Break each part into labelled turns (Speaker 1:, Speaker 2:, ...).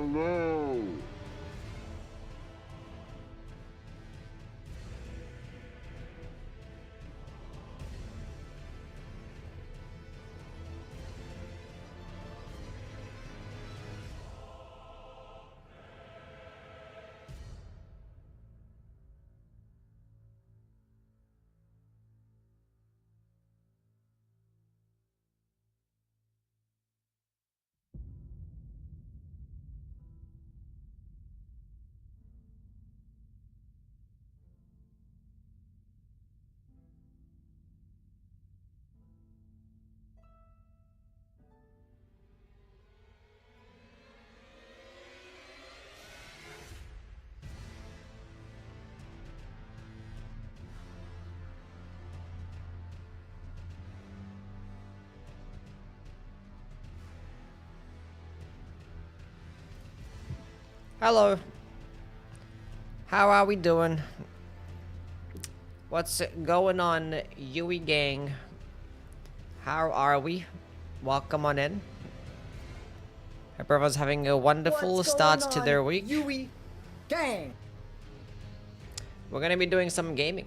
Speaker 1: Hello.
Speaker 2: Hello. How are we doing? What's going on, Yui gang? How are we? Welcome on in. Hope everyone's having a wonderful start to their week.
Speaker 3: Yui gang.
Speaker 2: We're gonna be doing some gaming.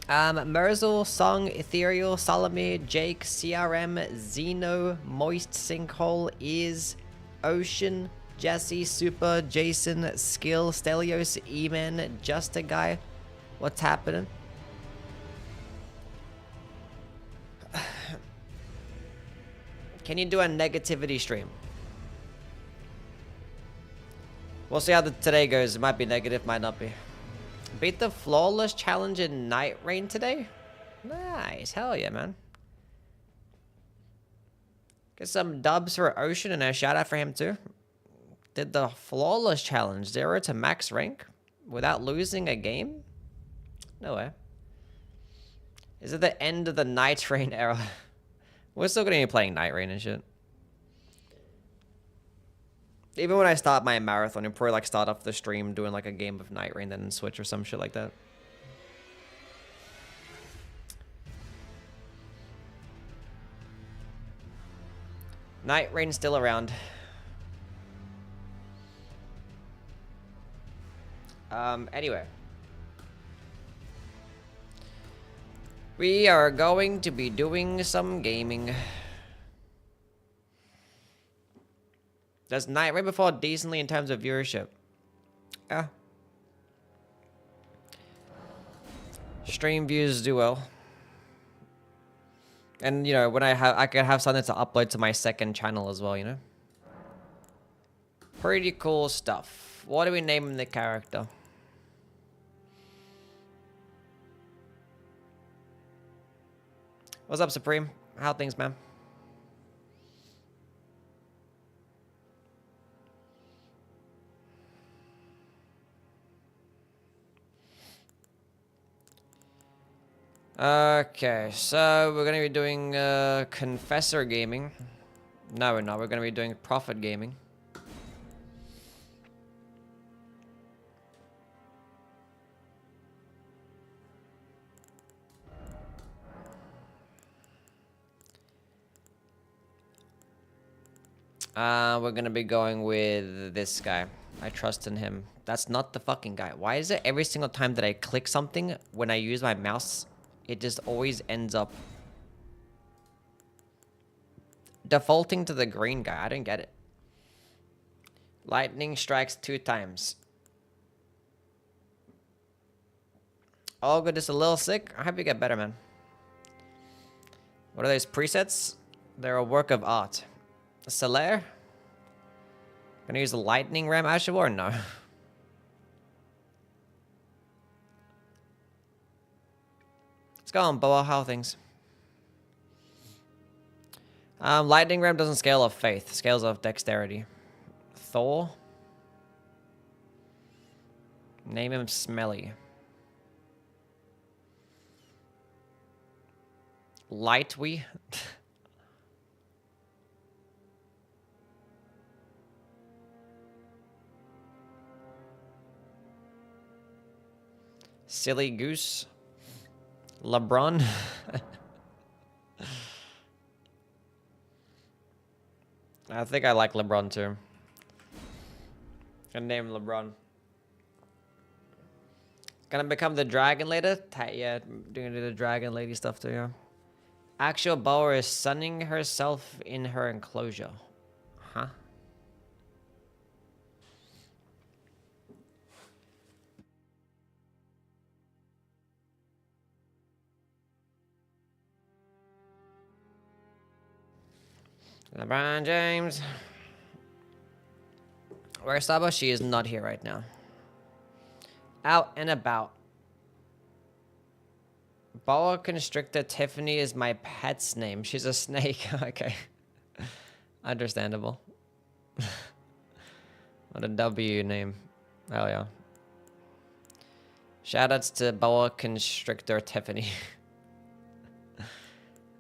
Speaker 2: Merzel, Song, Ethereal, Salome, Jake, CRM, Zeno, Moist Sinkhole, Is, Ocean, Jesse, Super, Jason, Skill, Stelios, E-Man, Just a Guy. What's happening? Can you do a negativity stream? We'll see how today goes. It might be negative, might not be. Beat the flawless challenge in Night Rain today? Nice. Hell yeah, man. Get some dubs for Ocean and a shout out for him too. Did the flawless challenge 0 to max rank without losing a game? No way. Is it the end of the Night Rain era? We're still gonna be playing Night Rain and shit. Even when I start my marathon, I'll probably like start off the stream doing like a game of Night Rain, then switch or some shit like that. Night Rain's still around. Anyway. We are going to be doing some gaming. Does Night Rain fall decently in terms of viewership? Yeah. Stream views do well. And, you know, when I could have something to upload to my second channel as well, you know? Pretty cool stuff. What do we name the character? What's up, Supreme? How things, man? Okay, so we're gonna be doing Confessor Gaming. No, we're not. We're gonna be doing Prophet Gaming. We're gonna be going with this guy. I trust in him. That's not the fucking guy. Why is it every single time that I click something, when I use my mouse, it just always ends up defaulting to the green guy? I don't get it. Lightning strikes 2 times. All good, just a little sick. I hope you get better, man. What are those presets? They're a work of art. Solaire? Gonna use the lightning ram Asher or no? Let's go on, Boa. How are things? Lightning ram doesn't scale off faith, scales off dexterity. Thor? Name him Smelly. Lightwee? Silly Goose. LeBron. I think I like LeBron too. Gonna name LeBron. Gonna become the dragon later? Yeah, doing the dragon lady stuff too, yeah. Actual boa is sunning herself in her enclosure. Huh? LeBron James. Where's Saba? She is not here right now. Out and about. Boa constrictor Tiffany is my pet's name. She's a snake. Okay. Understandable. What a W name. Oh yeah. Shoutouts to boa constrictor Tiffany.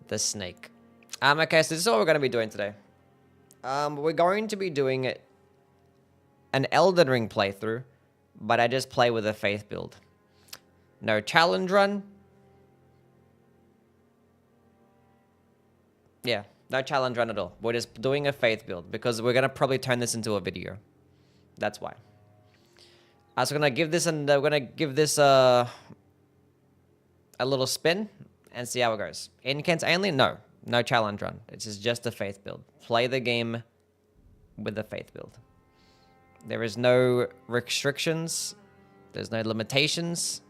Speaker 2: The snake. Okay, so this is what we're going to be doing today. We're going to be doing an Elden Ring playthrough, but I just play with a faith build. No challenge run. Yeah, no challenge run at all. We're just doing a faith build because we're going to probably turn this into a video. That's why. I was going to give this a little spin and see how it goes. Incants only? No. No challenge run. It's just a faith build. Play the game with a faith build. There is no restrictions. There's no limitations.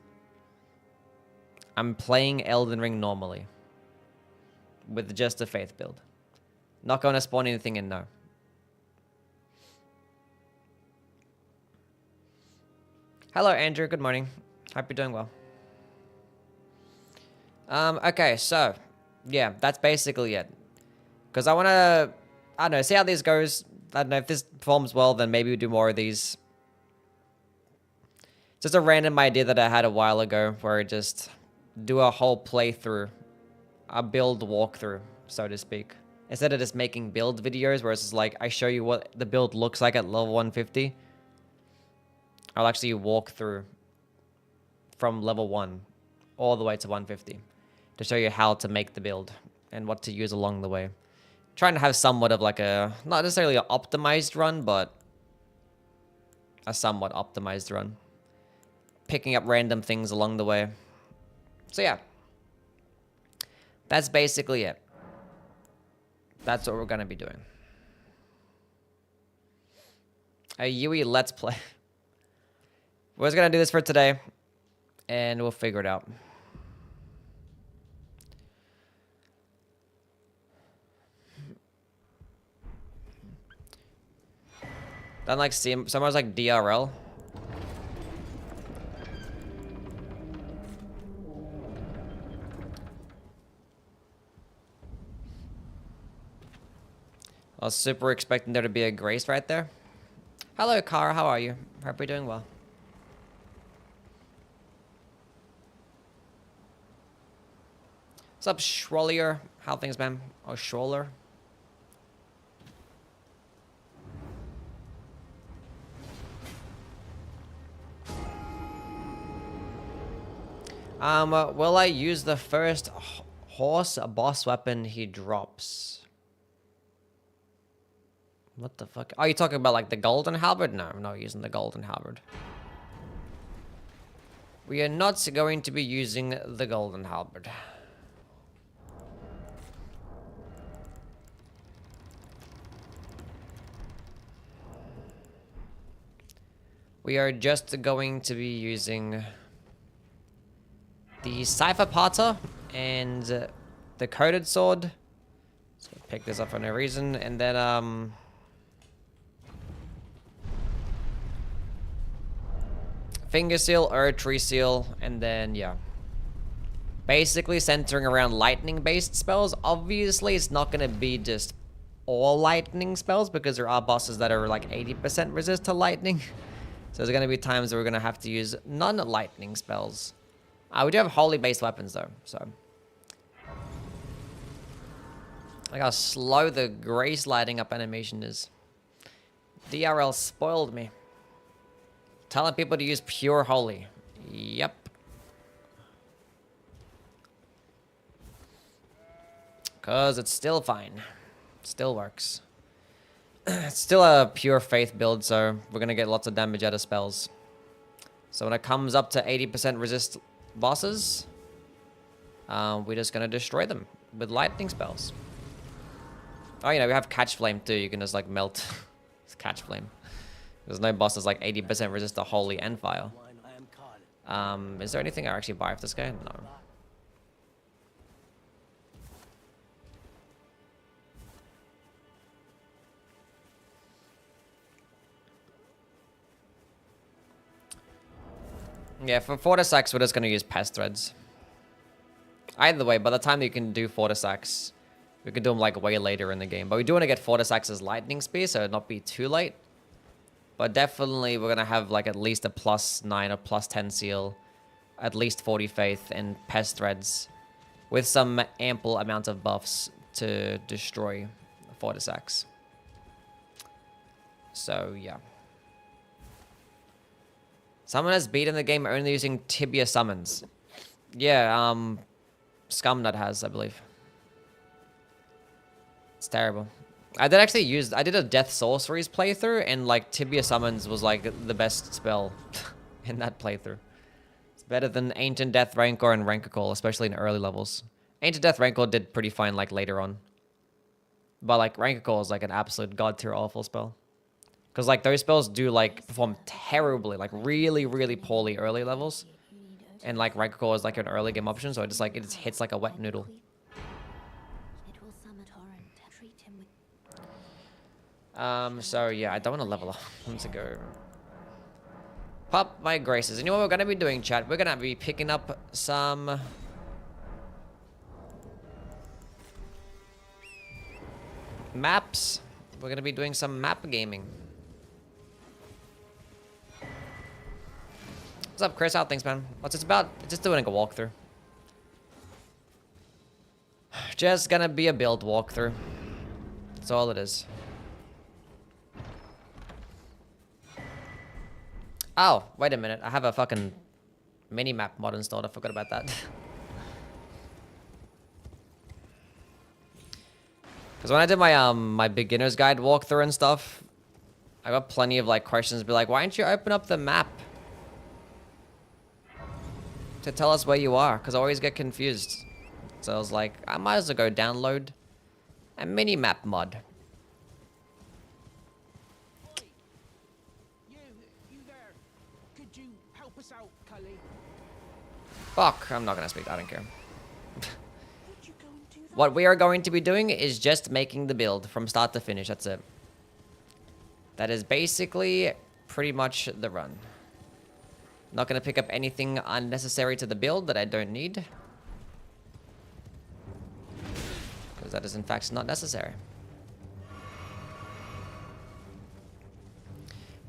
Speaker 2: I'm playing Elden Ring normally. With just a faith build. Not going to spawn anything in, no. Hello, Andrew. Good morning. Hope you're doing well. Okay, so... yeah, that's basically it. Because I want to... I don't know, see how this goes. I don't know, if this performs well, then maybe we'll do more of these. Just a random idea that I had a while ago, where I just do a whole playthrough. A build walkthrough, so to speak. Instead of just making build videos, where it's just like, I show you what the build looks like at level 150. I'll actually walk through from level 1 all the way to 150. To show you how to make the build and what to use along the way. Trying to have somewhat of like a, not necessarily an optimized run, but a somewhat optimized run. Picking up random things along the way. So yeah. That's basically it. That's what we're going to be doing. A Yui Let's Play. We're just going to do this for today. And we'll figure it out. Don't like see him. Someone's like DRL. I was super expecting there to be a Grace right there. Hello, Kara. How are you? Hope you're doing well. What's up, Schwollier? How things, man? Oh, Schwoller. Will I use the first horse boss weapon he drops? What the fuck? Are you talking about like the golden halberd? No, I'm not using the golden halberd. We are not going to be using the golden halberd. We are just going to be using the Cypher Potter and the Coated Sword. So pick this up for no reason. And then, Finger Seal, Tree Seal, and then, yeah. Basically centering around lightning-based spells. Obviously, it's not going to be just all lightning spells, because there are bosses that are like 80% resist to lightning. So there's going to be times where we're going to have to use non-lightning spells. We do have holy-based weapons, though, so. Like how slow the Grace lighting up animation is. DRL spoiled me. Telling people to use pure holy. Yep. Because it's still fine. Still works. It's still a pure faith build, so we're going to get lots of damage out of spells. So when it comes up to 80% resist bosses, we're just going to destroy them with lightning spells. Oh, you know, we have Catch Flame too. You can just like melt Catch Flame. There's no bosses like 80% resist the Holy and Fire. Is there anything I actually buy with this guy? No. Yeah, for Fortisax, we're just going to use Pest Threads. Either way, by the time you can do Fortisax, we can do them like way later in the game. But we do want to get Fortisax's Lightning Spear, so it'll not be too late. But definitely, we're going to have like at least a +9 or +10 seal, at least 40 Faith, and Pest Threads, with some ample amount of buffs to destroy Fortisax. So, yeah. Someone has beaten the game only using Tibia summons. Yeah, Scumnut has, I believe. It's terrible. I did a Death Sorceries playthrough, and like Tibia summons was like the best spell in that playthrough. It's better than Ancient Death Rancor and Rancor Call, especially in early levels. Ancient Death Rancor did pretty fine like later on. But like Rancor Call is like an absolute god tier awful spell. Because like those spells do like perform terribly, like really, really poorly early levels. And like Rancor Call is like an early game option, so it just hits like a wet noodle. So yeah, I don't want to level up. Let's go. Pop my graces. And you know what we're gonna be doing, chat? We're gonna be picking up some maps. We're gonna be doing some map gaming. What's up, Chris? How things, man? What's it about? Just doing a walkthrough. Just gonna be a build walkthrough. That's all it is. Oh, wait a minute. I have a fucking mini-map mod installed. I forgot about that. Because when I did my my beginner's guide walkthrough and stuff, I got plenty of like questions. Be like, why don't you open up the map to tell us where you are? Because I always get confused. So I was like, I might as well go download a mini-map mod. Fuck, I'm not gonna speak. I don't care. What we are going to be doing is just making the build from start to finish. That's it. That is basically pretty much the run. Not gonna pick up anything unnecessary to the build that I don't need. Because that is in fact not necessary.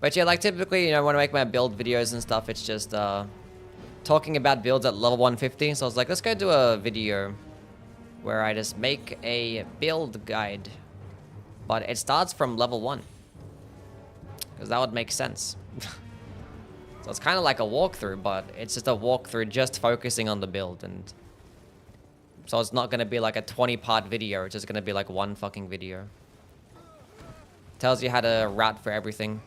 Speaker 2: But yeah, like typically, you know, when I make my build videos and stuff, it's just talking about builds at level 150. So I was like, let's go do a video where I just make a build guide. But it starts from level 1. Because that would make sense. So it's kind of like a walkthrough, but it's just a walkthrough just focusing on the build. And so it's not going to be like a 20-part video. It's just going to be like one fucking video. Tells you how to route for everything.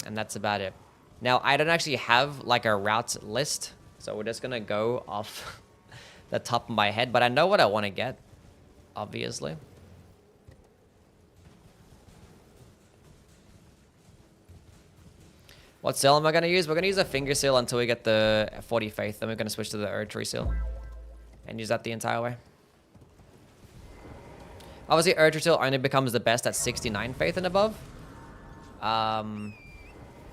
Speaker 2: And that's about it. Now, I don't actually have like a route list. So we're just going to go off the top of my head. But I know what I want to get, obviously. What seal am I going to use? We're going to use a finger seal until we get the 40 faith. Then we're going to switch to the Erdtree seal. And use that the entire way. Obviously, Erdtree seal only becomes the best at 69 faith and above.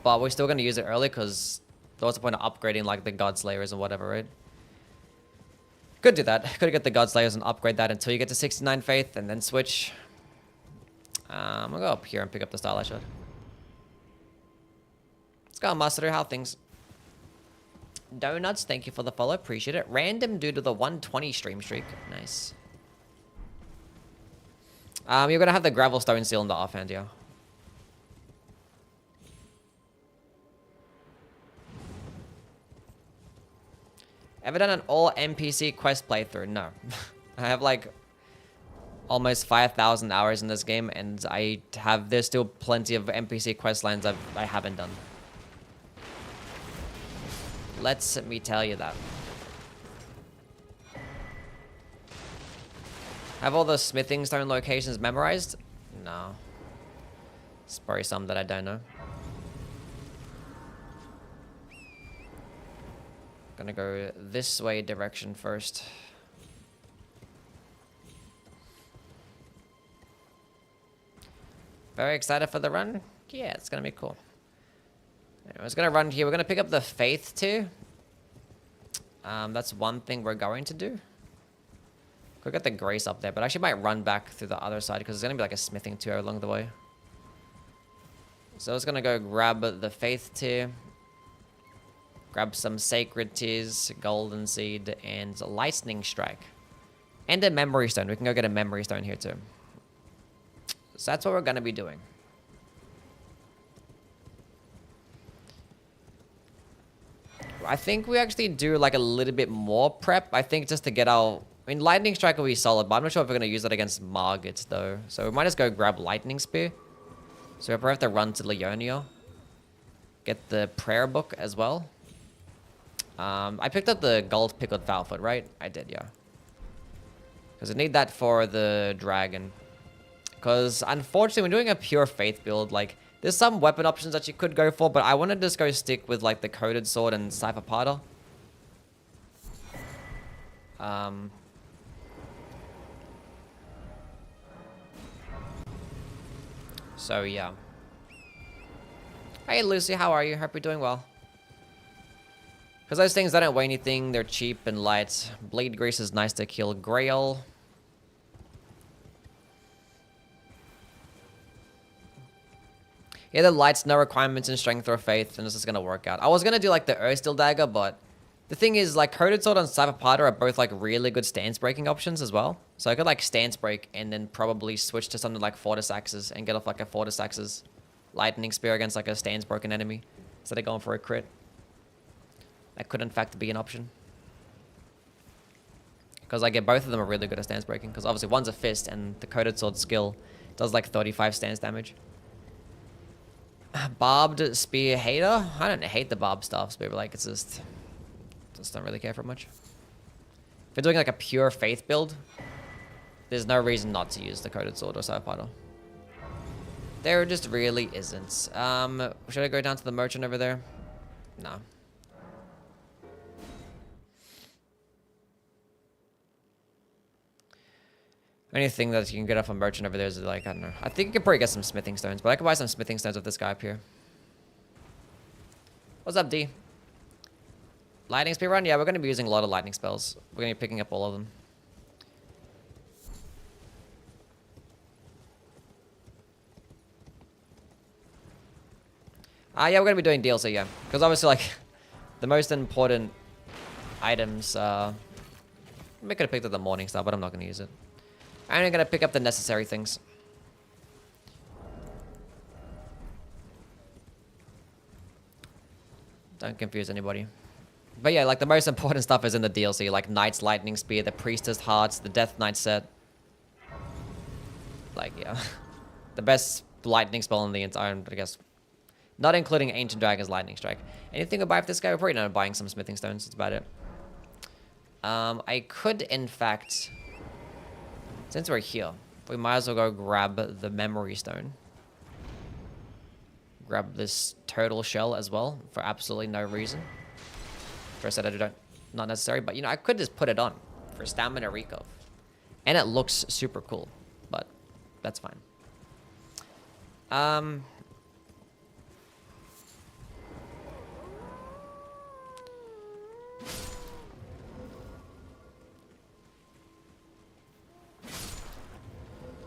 Speaker 2: But we're still going to use it early because what's the point of upgrading like the God Slayers or whatever, right? Could do that. Could get the God Slayers and upgrade that until you get to 69 faith and then switch. I'm going to go up here and pick up the Starlight Shot. Let's go, Master. How things? Donuts, thank you for the follow. Appreciate it. Random due to the 120 stream streak. Nice. You're going to have the Gravel Stone Seal in the offhand, yeah. Ever done an all NPC quest playthrough? No. I have like almost 5,000 hours in this game, and there's still plenty of NPC quest lines I haven't done. Let me tell you that. Have all the smithing stone locations memorized? No. It's probably some that I don't know. Gonna go this way direction first. Very excited for the run. Yeah, it's gonna be cool. I was gonna run here. We're gonna pick up the faith too. That's one thing we're going to do. Could get the grace up there, but I actually might run back through the other side because there's gonna be like a smithing tour along the way. So I was gonna go grab the faith tier, grab some sacred tears, golden seed, and lightning strike, and a memory stone. We can go get a memory stone here too. So that's what we're gonna be doing. I think we actually do like a little bit more prep. I think just to get our... I mean, lightning strike will be solid, but I'm not sure if we're gonna use that against Margit though. So we might just go grab lightning spear. So we probably have to run to Liurnia. Get the prayer book as well. I picked up the gold pickled foulfoot, right? I did, yeah. Because I need that for the dragon. Because unfortunately, when doing a pure faith build, like, there's some weapon options that you could go for, but I want to just go stick with like the coated sword and Cypher Parter. So yeah. Hey Lucy, how are you? Hope you're doing well. Because those things, they don't weigh anything, they're cheap and light. Bleed grease is nice to kill Grail. Yeah, the light's no requirements in strength or faith, and this is gonna work out. I was gonna do like the Earthsteel dagger, but the thing is, like, coated sword and Cypher Parter are both like really good stance breaking options as well. So I could like stance break and then probably switch to something like Fortis Axes and get off like a Fortis Axes lightning spear against like a stance broken enemy instead of going for a crit. That could in fact be an option. Because I get both of them are really good at stance breaking. Because obviously one's a fist and the coated sword skill does like 35 stance damage. Barbed spear hater? I don't hate the barbed staff spear, but like it's just don't really care for it much. If you're doing like a pure faith build, there's no reason not to use the coated sword or Cypher Parter. There just really isn't. Should I go down to the merchant over there? No. Anything that you can get off a merchant over there is like, I don't know. I think you could probably get some smithing stones, but I could buy some smithing stones with this guy up here. What's up, D? Lightning speed run? Yeah, we're going to be using a lot of lightning spells. We're going to be picking up all of them. Yeah, we're going to be doing DLC, yeah. Because obviously, like, the most important items, we could have picked up the Morning Star, but I'm not going to use it. I'm only going to pick up the necessary things. Don't confuse anybody. But yeah, like the most important stuff is in the DLC, like Knight's Lightning Spear, the Priestess Hearts, the Death Knight set. Like, yeah. The best lightning spell in the entire, I guess. Not including Ancient Dragon's Lightning Strike. Anything to buy for this guy? We're probably not buying some smithing stones. That's about it. I could, in fact... Since we're here, we might as well go grab the memory stone. Grab this turtle shell as well for absolutely no reason. First, I don't, not necessary, but you know, I could just put it on for stamina recov. And it looks super cool, but that's fine.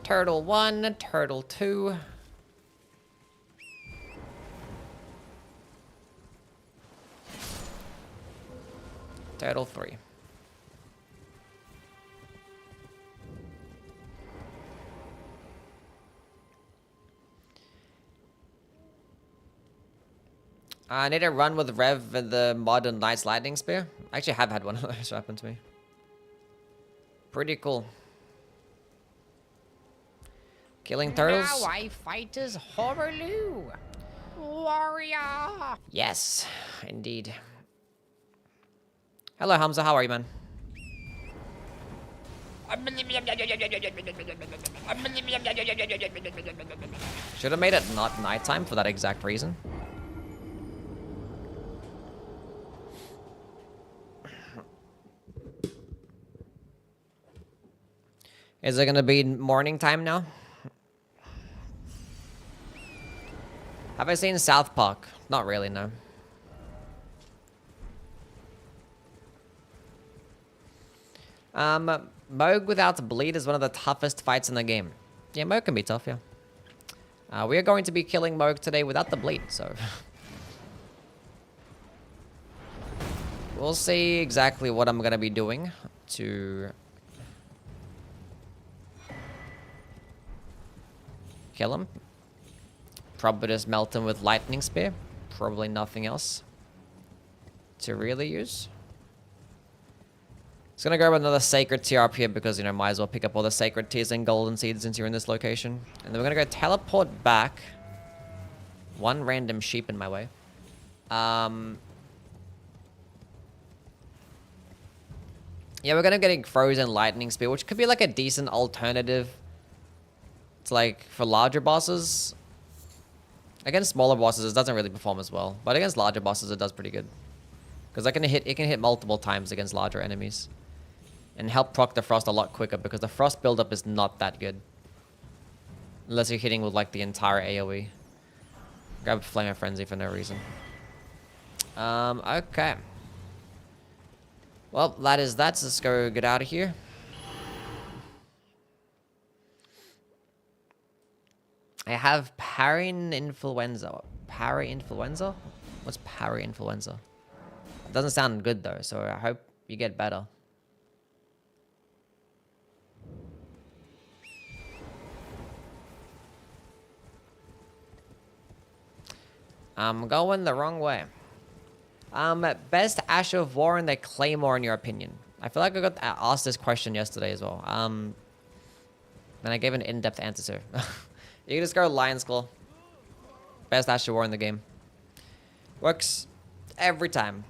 Speaker 2: Turtle 1, Turtle 2. Turtle 3. I need to run with Rev and the modern Knight's Lightning Spear. I actually have had one of those happen to me. Pretty cool. Killing turtles?
Speaker 1: Now I fight as Horaloo, warrior.
Speaker 2: Yes, indeed. Hello, Hamza. How are you, man? Should have made it not nighttime for that exact reason. Is it gonna be morning time now? Have I seen South Park? Not really, no. Moog without bleed is one of the toughest fights in the game. Yeah, Moog can be tough, yeah. We are going to be killing Moog today without the bleed, so... we'll see exactly what I'm going to be doing to... kill him. Probably just melt him with lightning spear. Probably nothing else to really use. Just gonna grab another sacred tear up here because, you know, might as well pick up all the sacred tears and golden seeds since you're in this location. And then we're gonna go teleport back. One random sheep in my way. Yeah, we're gonna get frozen lightning spear, which could be like a decent alternative. It's like for larger bosses. Against smaller bosses, it doesn't really perform as well. But against larger bosses, it does pretty good. Because it can hit multiple times against larger enemies. And help proc the frost a lot quicker because the frost buildup is not that good. Unless you're hitting with like the entire AoE. Grab Flame of Frenzy for no reason. Okay. Well, that is that. So let's go get out of here. I have Para-influenza. Para-influenza? What's Para-influenza? It doesn't sound good though, so I hope you get better. I'm going the wrong way. Best Ash of War and the Claymore in your opinion? I feel like I got asked this question yesterday as well. And I gave an in-depth answer. You can just go Lion's Claw. Best Ash of War in the game. Works every time.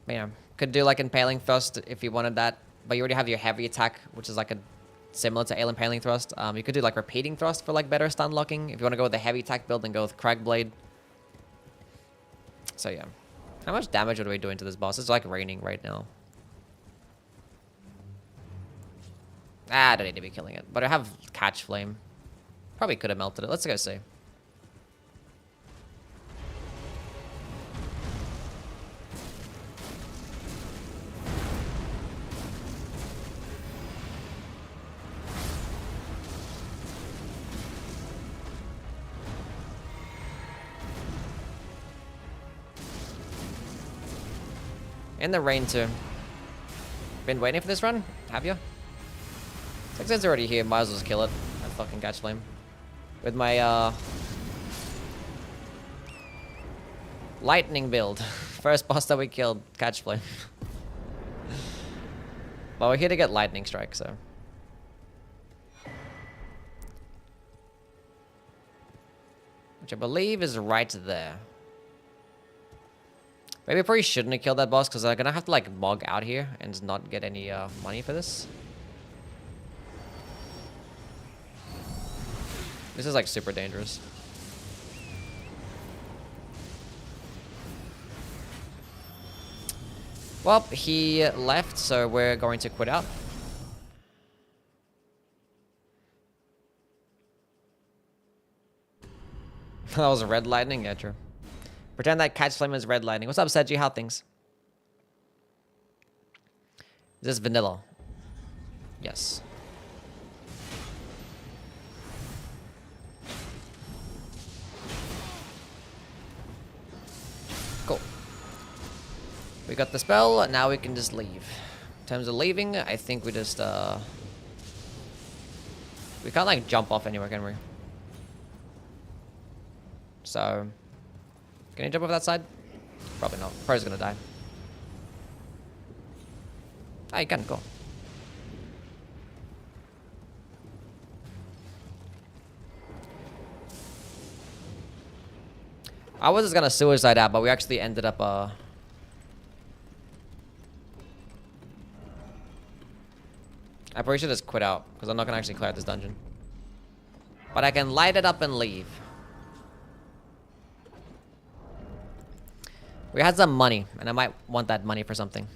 Speaker 2: You know, could do like Impaling Thrust if you wanted that, but you already have your heavy attack, which is like a similar to Impaling Thrust. You could do like Repeating Thrust for like better stun locking. If you want to go with the heavy attack build, then go with Crag Blade. So yeah. How much damage are we doing to this boss? It's like raining right now. I don't need to be killing it, but I have Catch Flame. Probably could have melted it. Let's go see. In the rain too. Been waiting for this run? Have you? Since it's already here, might as well just kill it. I fucking Catch Flame. With my lightning build. First boss that we killed, Catch Flame. Well, we're here to get Lightning Strike, so. Which I believe is right there. Maybe I probably shouldn't have killed that boss because I'm gonna have to like mog out here and just not get any money for this. This is like super dangerous. Well, he left, so we're going to quit out. That was red lightning, yeah, true. Pretend that Catch Flame is red lightning. What's up, Seji? How things? Is this vanilla? Yes. Cool. We got the spell, now we can just leave. In terms of leaving, I think we just, we can't, like, jump off anywhere, can we? So... Can you jump off that side? Probably not. Probably gonna die. Ah, you can, go. I was just gonna suicide out, but we actually ended up, I probably should just quit out, because I'm not gonna actually clear out this dungeon. But I can light it up and leave. We had some money, and I might want that money for something.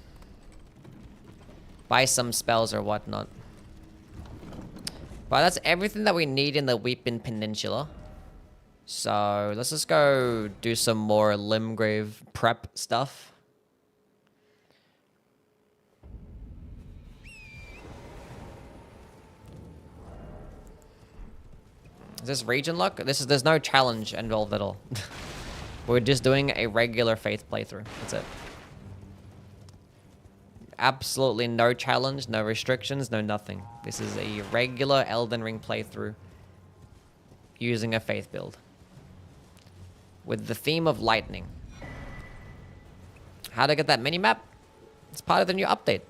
Speaker 2: Buy some spells or whatnot. But that's everything that we need in the Weeping Peninsula. So let's just go do some more Limgrave prep stuff. Is this region luck? There's no challenge involved at all. We're just doing a regular Faith playthrough. That's it. Absolutely no challenge, no restrictions, no nothing. This is a regular Elden Ring playthrough using a Faith build with the theme of lightning. How to get that mini-map? It's part of the new update.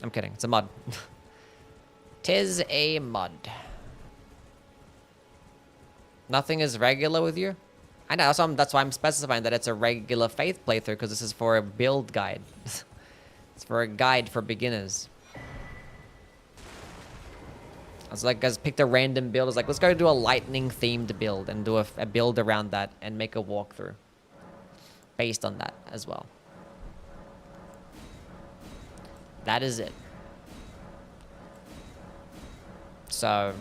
Speaker 2: I'm kidding. It's a mod. Tis a mod. Nothing is regular with you? I know, that's why I'm specifying that it's a regular Faith playthrough, because this is for a build guide. It's for a guide for beginners. I was like, guys, picked a random build. I was like, let's go do a lightning themed build and do a build around that and make a walkthrough based on that as well. That is it. So,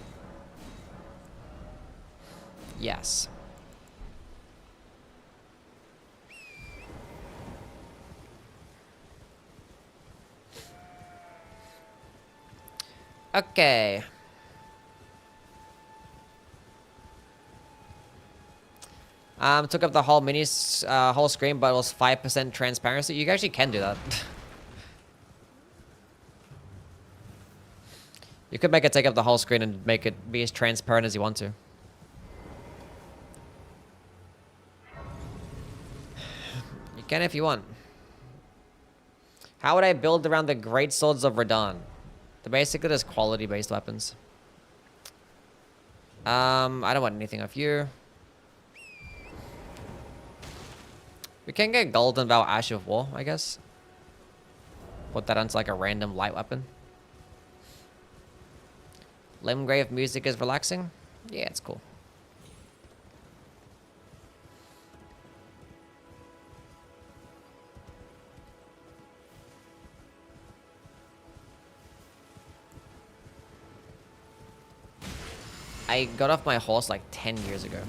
Speaker 2: yes. Okay. Took up the whole whole screen, but it was 5% transparency. You actually can do that. You could make it take up the whole screen and make it be as transparent as you want to. You can if you want. How would I build around the Great Swords of Radahn? They're basically just quality-based weapons. I don't want anything off you. We can get Golden Vow Ash of War, I guess. Put that onto like a random light weapon. Limgrave music is relaxing. Yeah, it's cool. I got off my horse like 10 years ago.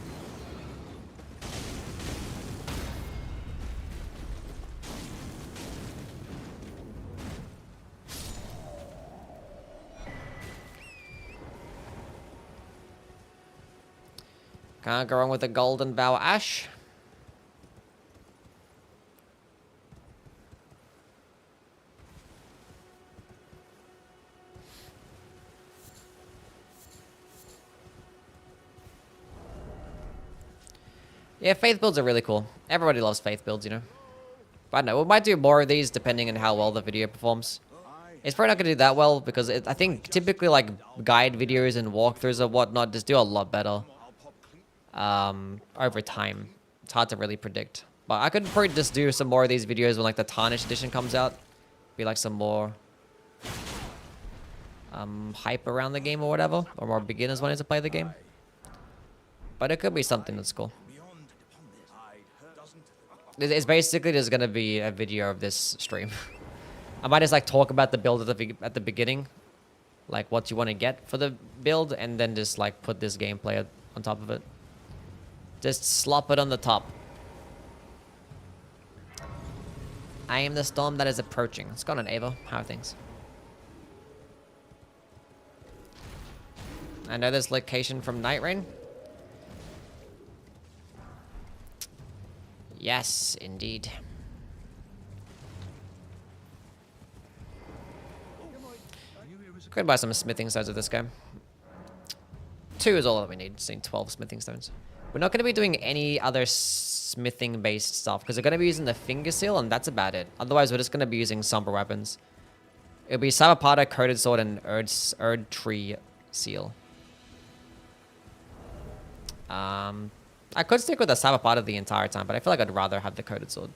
Speaker 2: Can't go wrong with the Golden Vow Ash. Yeah, Faith builds are really cool. Everybody loves Faith builds, you know. But I don't know, we might do more of these depending on how well the video performs. It's probably not going to do that well because I think typically like guide videos and walkthroughs or whatnot just do a lot better over time. It's hard to really predict. But I could probably just do some more of these videos when like the Tarnished edition comes out. Be like some more hype around the game or whatever. Or more beginners wanting to play the game. But it could be something that's cool. It's basically just going to be a video of this stream. I might just like talk about the build at the beginning. Like what you want to get for the build. And then just like put this gameplay on top of it. Just slop it on the top. I am the storm that is approaching. It's gone on Ava. How are things? I know this location from Night Rain. Yes, indeed. Could buy some smithing stones with this guy. 2 is all that we need. Just need 12 smithing stones. We're not going to be doing any other smithing-based stuff because we're going to be using the finger seal, and that's about it. Otherwise, we're just going to be using somber weapons. It'll be Sabapata, Coated Sword, and Erd Tree Seal. But I could stick with the cyber part of the entire time, but I feel like I'd rather have the coated sword.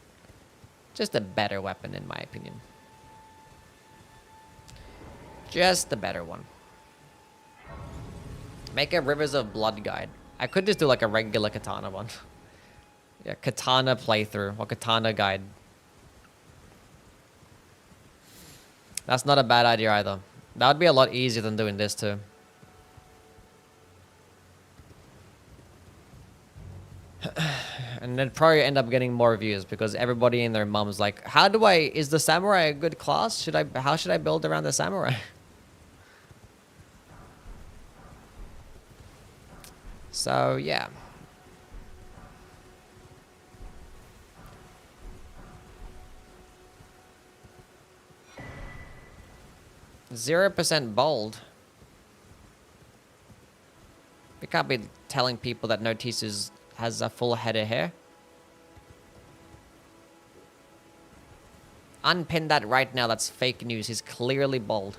Speaker 2: Just a better weapon, in my opinion. Just the better one. Make a Rivers of Blood guide. I could just do like a regular katana one. Yeah, katana playthrough or katana guide. That's not a bad idea either. That would be a lot easier than doing this too. And then probably end up getting more views because everybody and their mom's like, is the samurai a good class? How should I build around the samurai? So, yeah. %, bold. We can't be telling people that Notice has a full head of hair. Unpin that right now. That's fake news. He's clearly bald.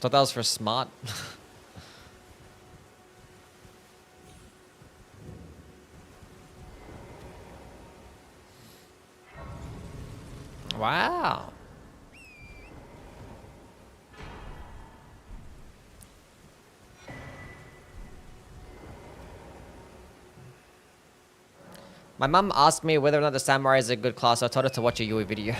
Speaker 2: Thought that was for smart. Wow. My mom asked me whether or not the samurai is a good class, so I told her to watch a Yui video.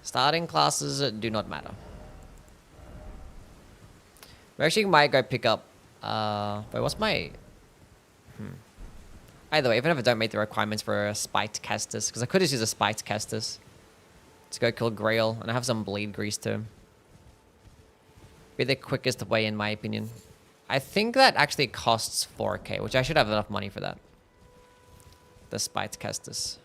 Speaker 2: Starting classes do not matter. We actually might go pick up... wait, what's my... Either way, even if I don't make the requirements for a spiked Kestis, because I could just use a spiked Kestis to go kill Grail, and I have some bleed grease too. Be the quickest way, in my opinion. I think that actually costs 4k, which I should have enough money for that. The spiked Kestis.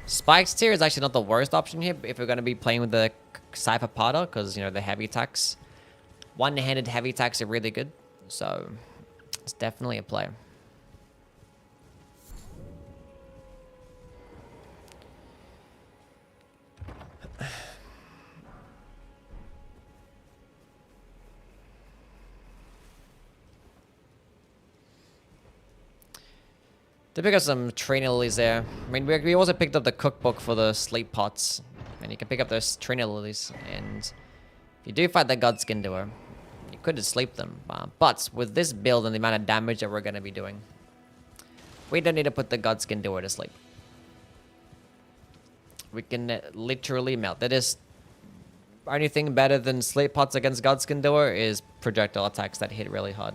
Speaker 2: Spikes tier is actually not the worst option here if we're going to be playing with the Cypher Pada, because, you know, the heavy attacks. One-handed heavy attacks are really good, so it's definitely a play. To pick up some Trina Lilies there. I mean, we also picked up the cookbook for the sleep pots. And you can pick up those Trina Lilies. And if you do fight the Godskin Doer, you could just sleep them. But with this build and the amount of damage that we're going to be doing, we don't need to put the Godskin Doer to sleep. We can literally melt. That is... Only thing better than sleep pots against Godskin Doer is projectile attacks that hit really hard.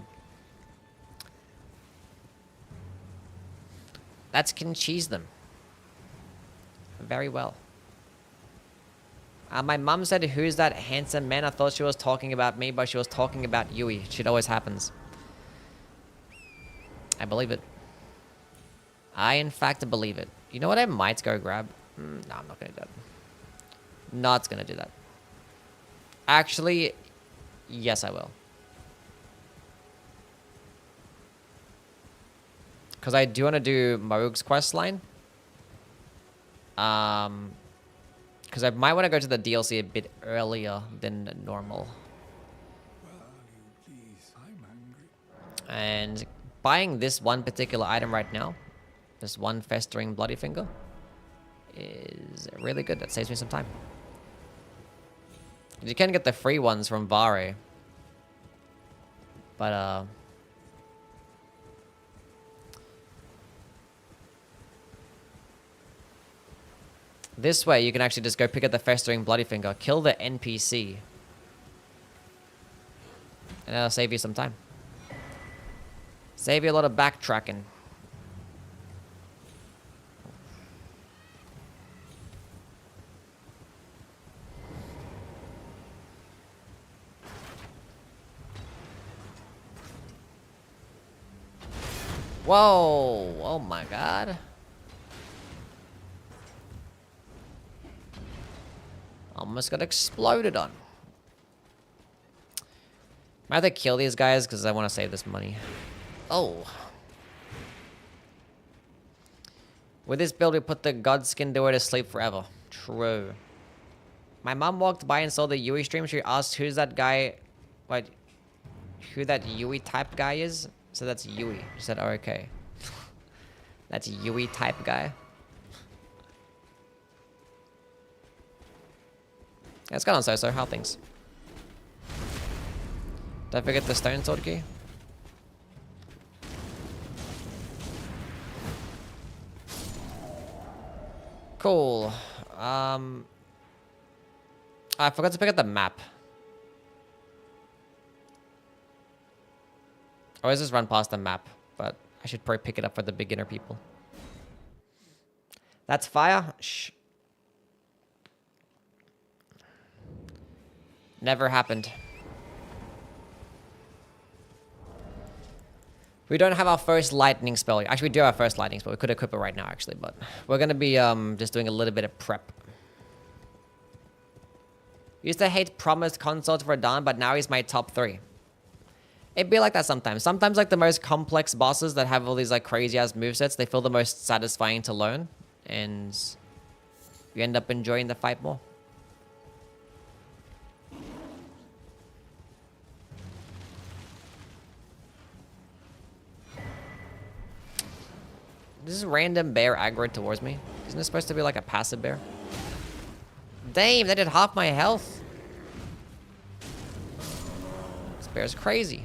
Speaker 2: That can cheese them. Very well. My mum said, who's that handsome man? I thought she was talking about me, but she was talking about Yui. Shit always happens. I believe it. I, in fact, believe it. You know what I might go grab? No, I'm not going to do that. Not going to do that. Actually, yes, I will. Because I do want to do Moog's quest line. Because I might want to go to the DLC a bit earlier than normal. And buying this one particular item right now, this one Festering Bloody Finger, is really good. That saves me some time. You can get the free ones from Vare. But, this way, you can actually just go pick up the Festering Bloody Finger, kill the NPC, and that'll save you some time. Save you a lot of backtracking. Whoa! Oh my god. Almost got exploded on. I have to kill these guys because I want to save this money. Oh. With this build, we put the Godskin Doer to sleep forever. True. My mom walked by and saw the Yui stream. She asked who's that guy, like, who that Yui type guy is. So that's Yui. She said, oh, okay. That's Yui type guy. Yeah, it's going on so-so. How things? Don't forget the stone sword key. Cool. I forgot to pick up the map. I always just run past the map, but I should probably pick it up for the beginner people. That's fire? Shh. Never happened. We don't have our first lightning spell. Actually, we do have our first lightning spell. We could equip it right now, actually, but we're going to be just doing a little bit of prep. Used to hate Promised Consort for Dawn, but now he's my top 3. It'd be like that sometimes. Sometimes, like, the most complex bosses that have all these, like, crazy-ass movesets, they feel the most satisfying to learn, and you end up enjoying the fight more. This is random bear aggroed towards me. Isn't it supposed to be like a passive bear? Damn, that did half my health. This bear's crazy.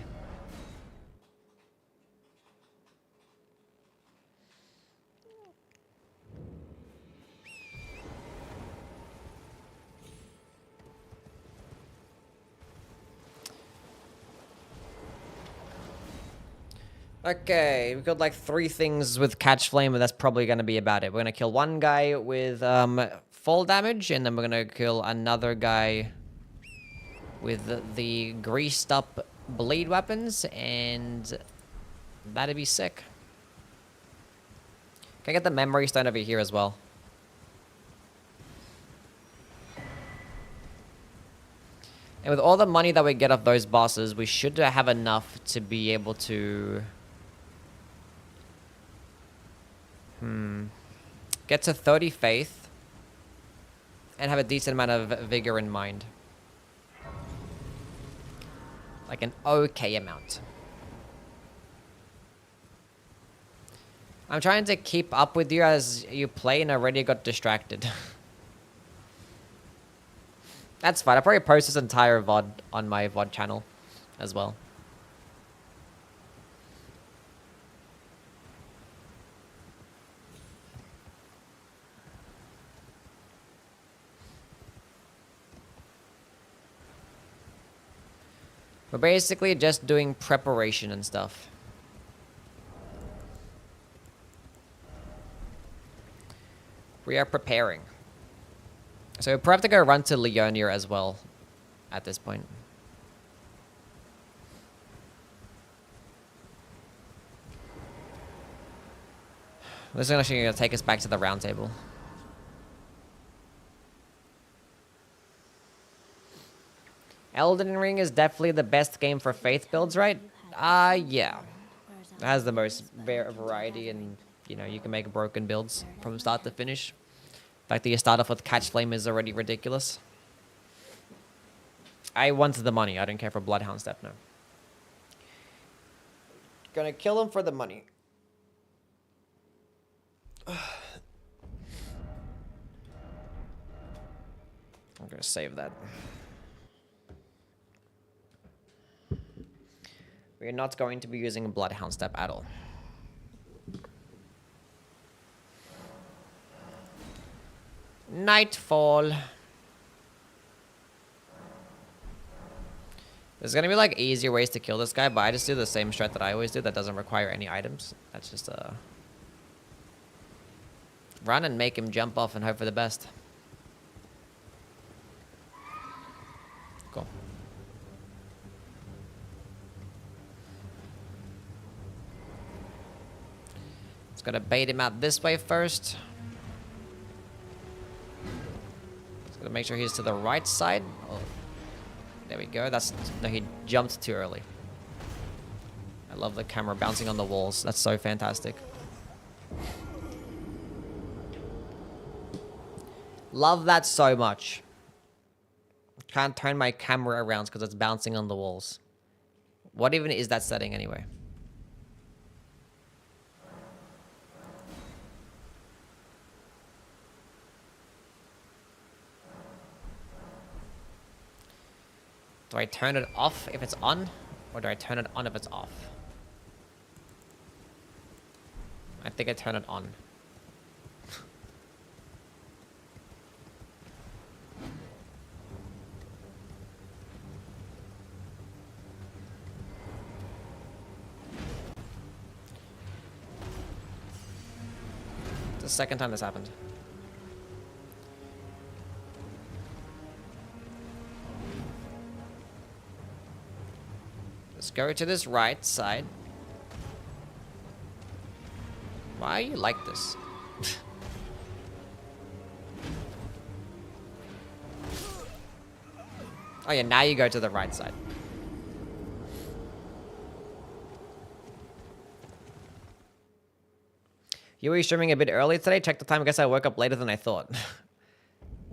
Speaker 2: Okay, we've got like 3 things with Catch Flame, but that's probably going to be about it. We're going to kill one guy with fall damage, and then we're going to kill another guy with the greased up bleed weapons, and that'd be sick. Can I get the memory stone over here as well? And with all the money that we get off those bosses, we should have enough to be able to... get to 30 faith and have a decent amount of vigor in mind. Like an okay amount. I'm trying to keep up with you as you play and already got distracted. That's fine. I'll probably post this entire VOD on my VOD channel as well. We're basically just doing preparation and stuff. We are preparing. So we probably have to go run to Liurnia as well at this point. This is actually going to take us back to the round table. Elden Ring is definitely the best game for faith builds, right? Yeah. It has the most variety, and, you know, you can make broken builds from start to finish. The fact that you start off with Catch Flame is already ridiculous. I wanted the money. I don't care for Bloodhound Step now. Gonna kill him for the money. I'm gonna save that. We are not going to be using a Bloodhound Step at all. Nightfall. There's gonna be like easier ways to kill this guy, but I just do the same strat that I always do that doesn't require any items. That's just run and make him jump off and hope for the best. Cool. Just gotta bait him out this way first. Just gotta make sure he's to the right side. Oh. There There we go. That's... No, he jumped too early. I love the camera bouncing on the walls. That's so fantastic. Love that so much. Can't turn my camera around because it's bouncing on the walls. What even is that setting anyway? Do I turn it off if it's on? Or do I turn it on if it's off? I think I turn it on. It's the second time this happened. Let's go to this right side. Why are you like this? Oh yeah, now you go to the right side. You were streaming a bit early today? Check the time. I guess I woke up later than I thought.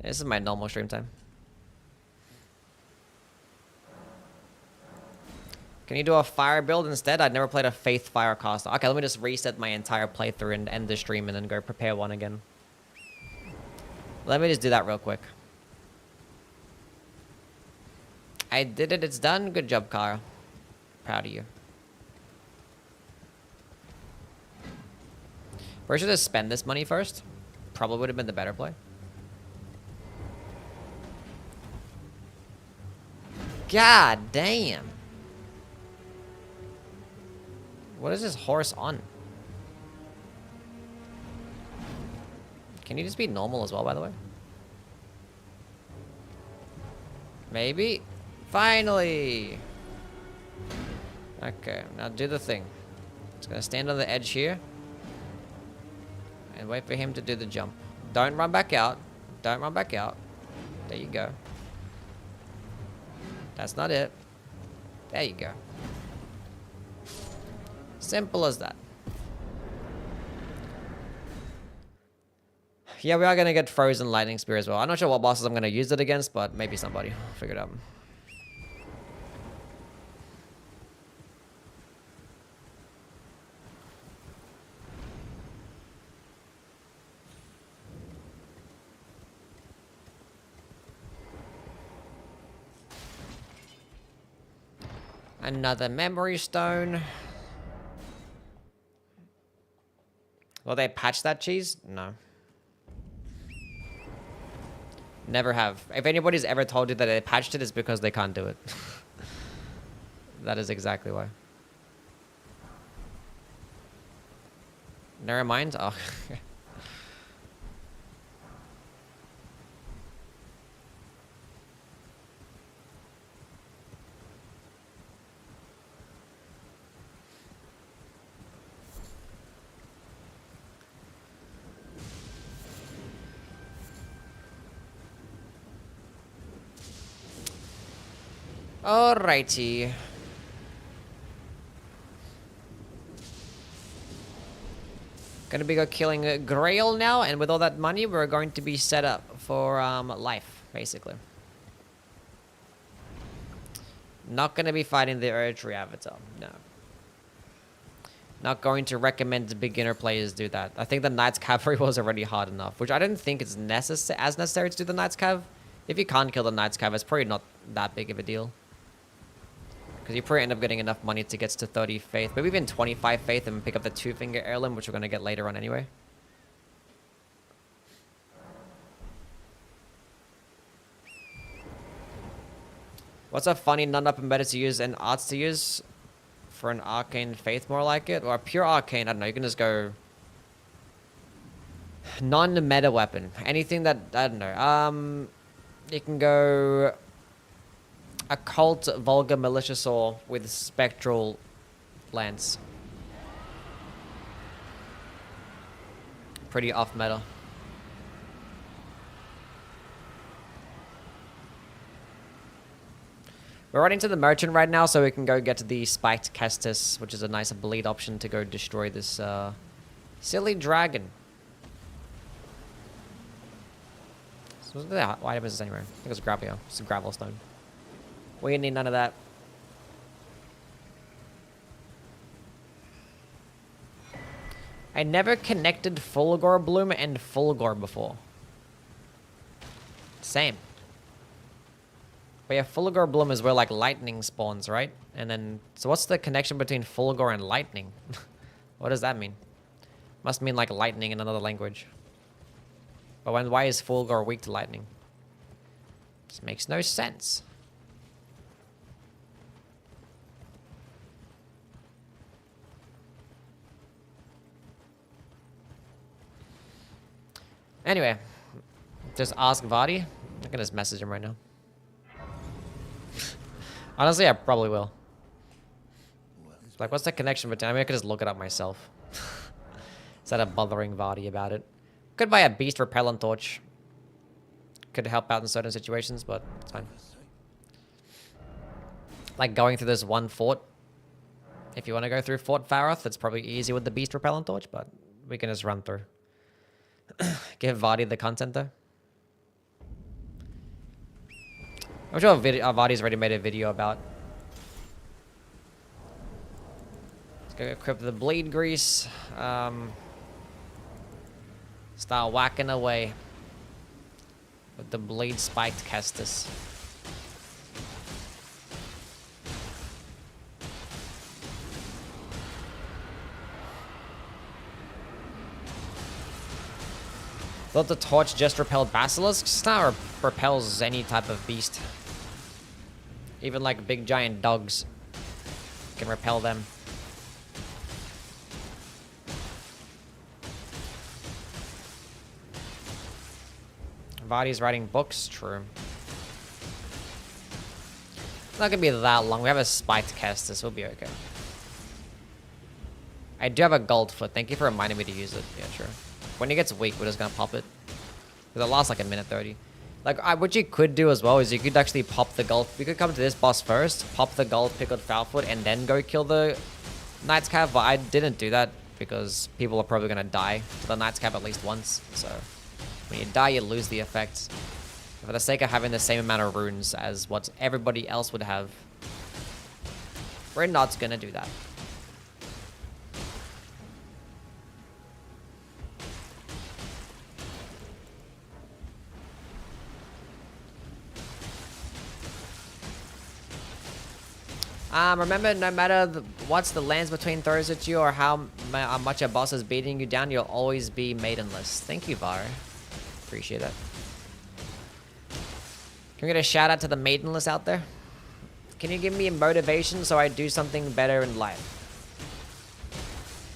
Speaker 2: This is my normal stream time. Can you do a fire build instead? I'd never played a Faith Firecaster. Okay, let me just reset my entire playthrough and end the stream and then go prepare one again. Let me just do that real quick. I did it. It's done. Good job, Kyle. Proud of you. Where should I spend this money first? Probably would have been the better play. God damn. What is this horse on? Can you just be normal as well, by the way? Maybe? Finally! Okay, now do the thing. Just gonna stand on the edge here. And wait for him to do the jump. Don't run back out. Don't run back out. There you go. That's not it. There you go. Simple as that. Yeah, we are going to get Frozen Lightning Spear as well. I'm not sure what bosses I'm going to use it against, but maybe somebody. I'll figure it out. Another memory stone. Will they patch that cheese? No. Never have. If anybody's ever told you that they patched it, it's because they can't do it. That is exactly why. Never mind. Oh. Alrighty. Gonna be killing Grail now, and with all that money, we're going to be set up for life, basically. Not gonna be fighting the Erdtree Avatar, no. Not going to recommend beginner players do that. I think the Knight's Cavalry was already hard enough, which I don't think it's as necessary to do the Knight's Cav. If you can't kill the Knight's Cav, it's probably not that big of a deal. Because you probably end up getting enough money to get to 30 faith. Maybe even 25 faith and pick up the 2-finger heirloom, which we're going to get later on anyway. What's a funny non-up better to use and arts to use? For an arcane faith more like it? Or a pure arcane, I don't know, you can just go... non-meta weapon. Anything that, I don't know. You can go... Occult, Vulgar, Malicious Ore with Spectral Lance. Pretty off-meta. We're running to the merchant right now so we can go get the spiked Kestis, which is a nice bleed option to go destroy this silly dragon. So why is this anywhere? I think it's gravel. It's a gravel stone. We need none of that. I never connected Fulgor Bloom and Fulgor before. Same. But yeah, Fulgor Bloom is where like lightning spawns, right? And then, so what's the connection between Fulgor and lightning? What does that mean? Must mean like lightning in another language. But why is Fulgor weak to lightning? This makes no sense. Anyway, just ask Vadi. I can just message him right now. Honestly, I probably will. Like, what's the connection between? I mean, I could just look it up myself. Instead of bothering Vadi about it. Could buy a beast repellent torch. Could help out in certain situations, but it's fine. Like going through this one fort. If you want to go through Fort Faroth, it's probably easy with the beast repellent torch, but we can just run through. Give Vadi the content though. I'm sure Vadi's already made a video about. Let's go equip the blade grease. Start whacking away with the blade spiked Kestis. Thought the torch just repelled basilisks? Now repels any type of beast. Even like big giant dogs can repel them. Vadi's writing books? True. Not gonna be that long. We have a spiked Kestis. We'll be okay. I do have a gold foot. Thank you for reminding me to use it. Yeah, sure. When he gets weak, we're just gonna pop it. Because it lasts like a minute 30. Like, what you could do as well is you could actually pop the gold. We could come to this boss first, pop the gold pickled foulfoot, and then go kill the Knight's Cav. But I didn't do that because people are probably gonna die to the Knight's Cav at least once. So when you die, you lose the effect. For the sake of having the same amount of runes as what everybody else would have, we're not gonna do that. Remember, no matter what's the lands between throws at you or how much a boss is beating you down, you'll always be maidenless. Thank you, Var. Appreciate that. Can we get a shout out to the maidenless out there? Can you give me motivation so I do something better in life?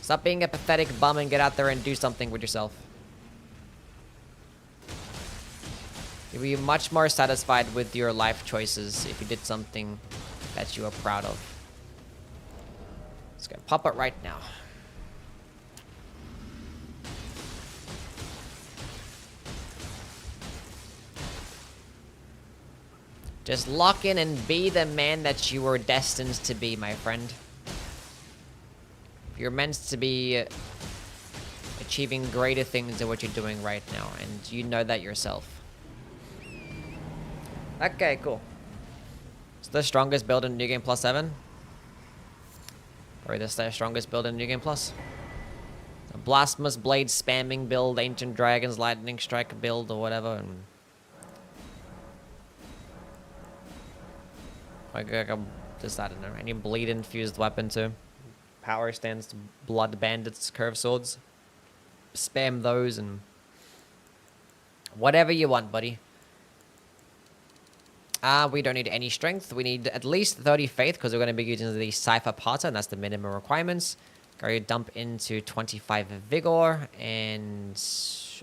Speaker 2: Stop being a pathetic bum and get out there and do something with yourself. You'll be much more satisfied with your life choices if you did something that you are proud of. Let's go pop it right now. Just lock in and be the man that you were destined to be, my friend. You're meant to be achieving greater things than what you're doing right now, and you know that yourself. Okay, cool. It's the strongest build in New Game Plus 7. Or this the strongest build in New Game Plus. A Blasphemous Blade spamming build, Ancient Dragons, Lightning Strike build, or whatever. And just, I don't know, any bleed infused weapon too. Power stands, blood bandits, curved swords. Spam those and whatever you want, buddy. We don't need any strength. We need at least 30 faith because we're going to be using the Cypher Potter, and that's the minimum requirements. Go dump into 25 vigor, and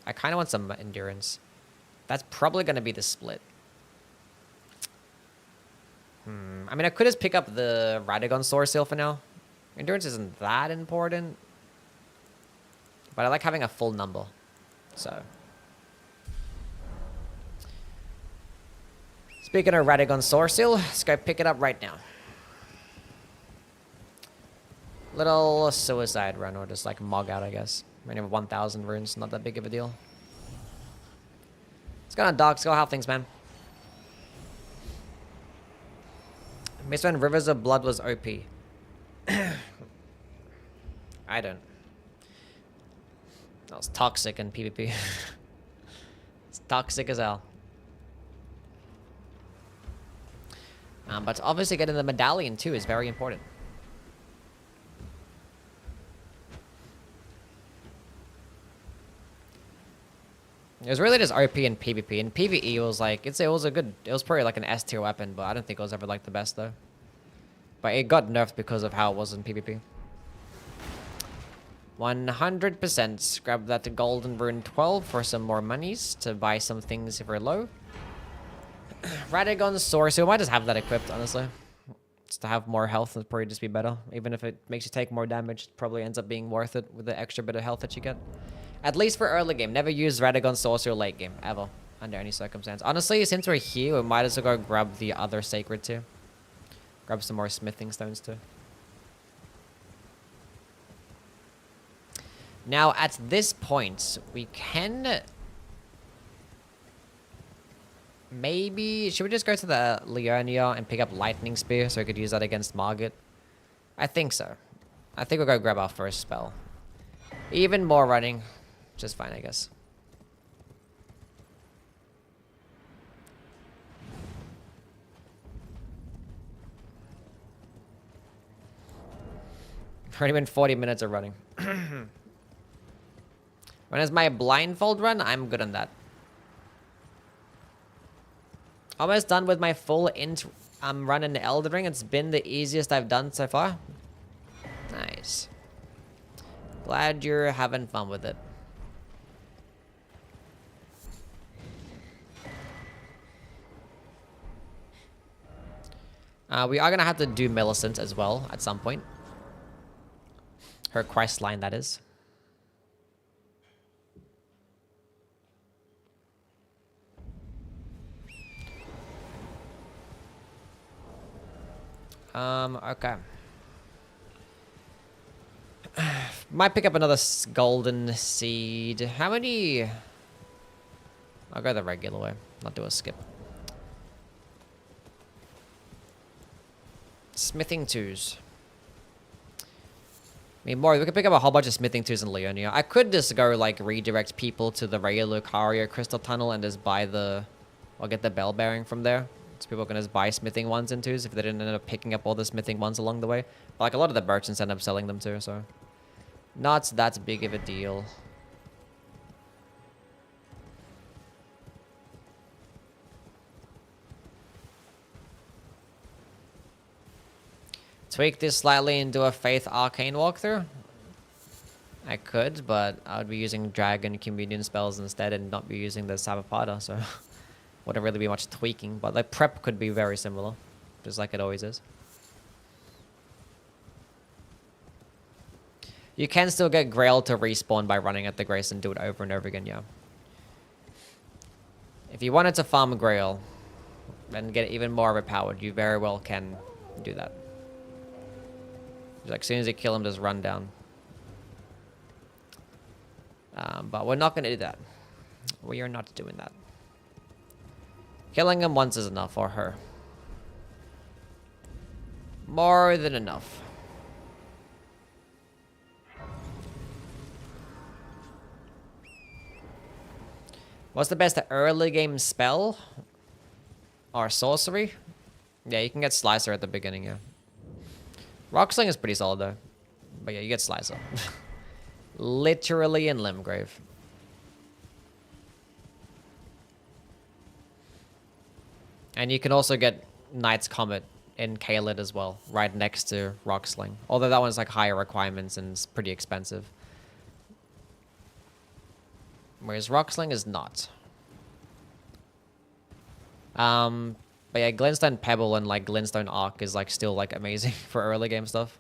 Speaker 2: I kind of want some endurance. That's probably going to be the split. I mean, I could just pick up the Radagon Sword Seal for now. Endurance isn't that important, but I like having a full number, so. Speaking of Radagon Sourcil, let's go pick it up right now. Little suicide run, or just like mog out, I guess. We only have 1,000 runes, not that big of a deal. Let's go on dogs, go have things, man. Miss when Rivers of Blood was OP. I don't. That was toxic in PvP. It's toxic as hell. But obviously getting the medallion too is very important. It was really just OP and PvP. And PvE it was like it was probably like an S tier weapon, but I don't think it was ever like the best though. But it got nerfed because of how it was in PvP. 100% grab that golden rune 12 for some more monies to buy some things if we're low. Radagon's sword, so we might just have that equipped, honestly. Just to have more health would probably just be better. Even if it makes you take more damage, it probably ends up being worth it with the extra bit of health that you get. At least for early game. Never use Radagon Sorcerer late game, ever. Under any circumstance. Honestly, since we're here, we might as well go grab the other Sacred too. Grab some more smithing stones too. Now, at this point, we can... Maybe... Should we just go to the Liurnia and pick up Lightning Spear so we could use that against Margit? I think so. I think we'll go grab our first spell. Even more running. Just fine, I guess. Already been 40 minutes of running. When is my blindfold run? I'm good on that. Almost done with my full run in the Elden Ring. It's been the easiest I've done so far. Nice. Glad you're having fun with it. We are going to have to do Millicent as well at some point. Her quest line, that is. Okay. Might pick up another golden seed. How many? I'll go the regular way, not do a skip. Smithing twos. I mean, more. We could pick up a whole bunch of smithing twos in Liurnia. I could just go like redirect people to the regular Lucario Crystal Tunnel and just buy the, or get the bell bearing from there. So people can just buy smithing ones and twos if they didn't end up picking up all the smithing ones along the way. But like a lot of the merchants end up selling them too, so not that big of a deal. Tweak this slightly and do a Faith Arcane walkthrough. I could, but I would be using Dragon Communion spells instead and not be using the Savapada, so wouldn't really be much tweaking. But the prep could be very similar, just like it always is. You can still get Grail to respawn by running at the Grace and do it over and over again, yeah. If you wanted to farm Grail and get even more overpowered, you very well can do that. Like, as soon as you kill him, just run down. But we're not going to do that. We are not doing that. Killing him once is enough, or her. More than enough. What's the best early game spell? Or sorcery? Yeah, you can get Slicer at the beginning, yeah. Rocksling is pretty solid though. But yeah, you get Slicer. Literally in Limgrave. And you can also get Knight's Comet in Caelid as well, right next to Rocksling. Although that one's like higher requirements and it's pretty expensive. Whereas Rocksling is not. But yeah, Glintstone Pebble and like Glintstone Arc is like still like amazing for early game stuff.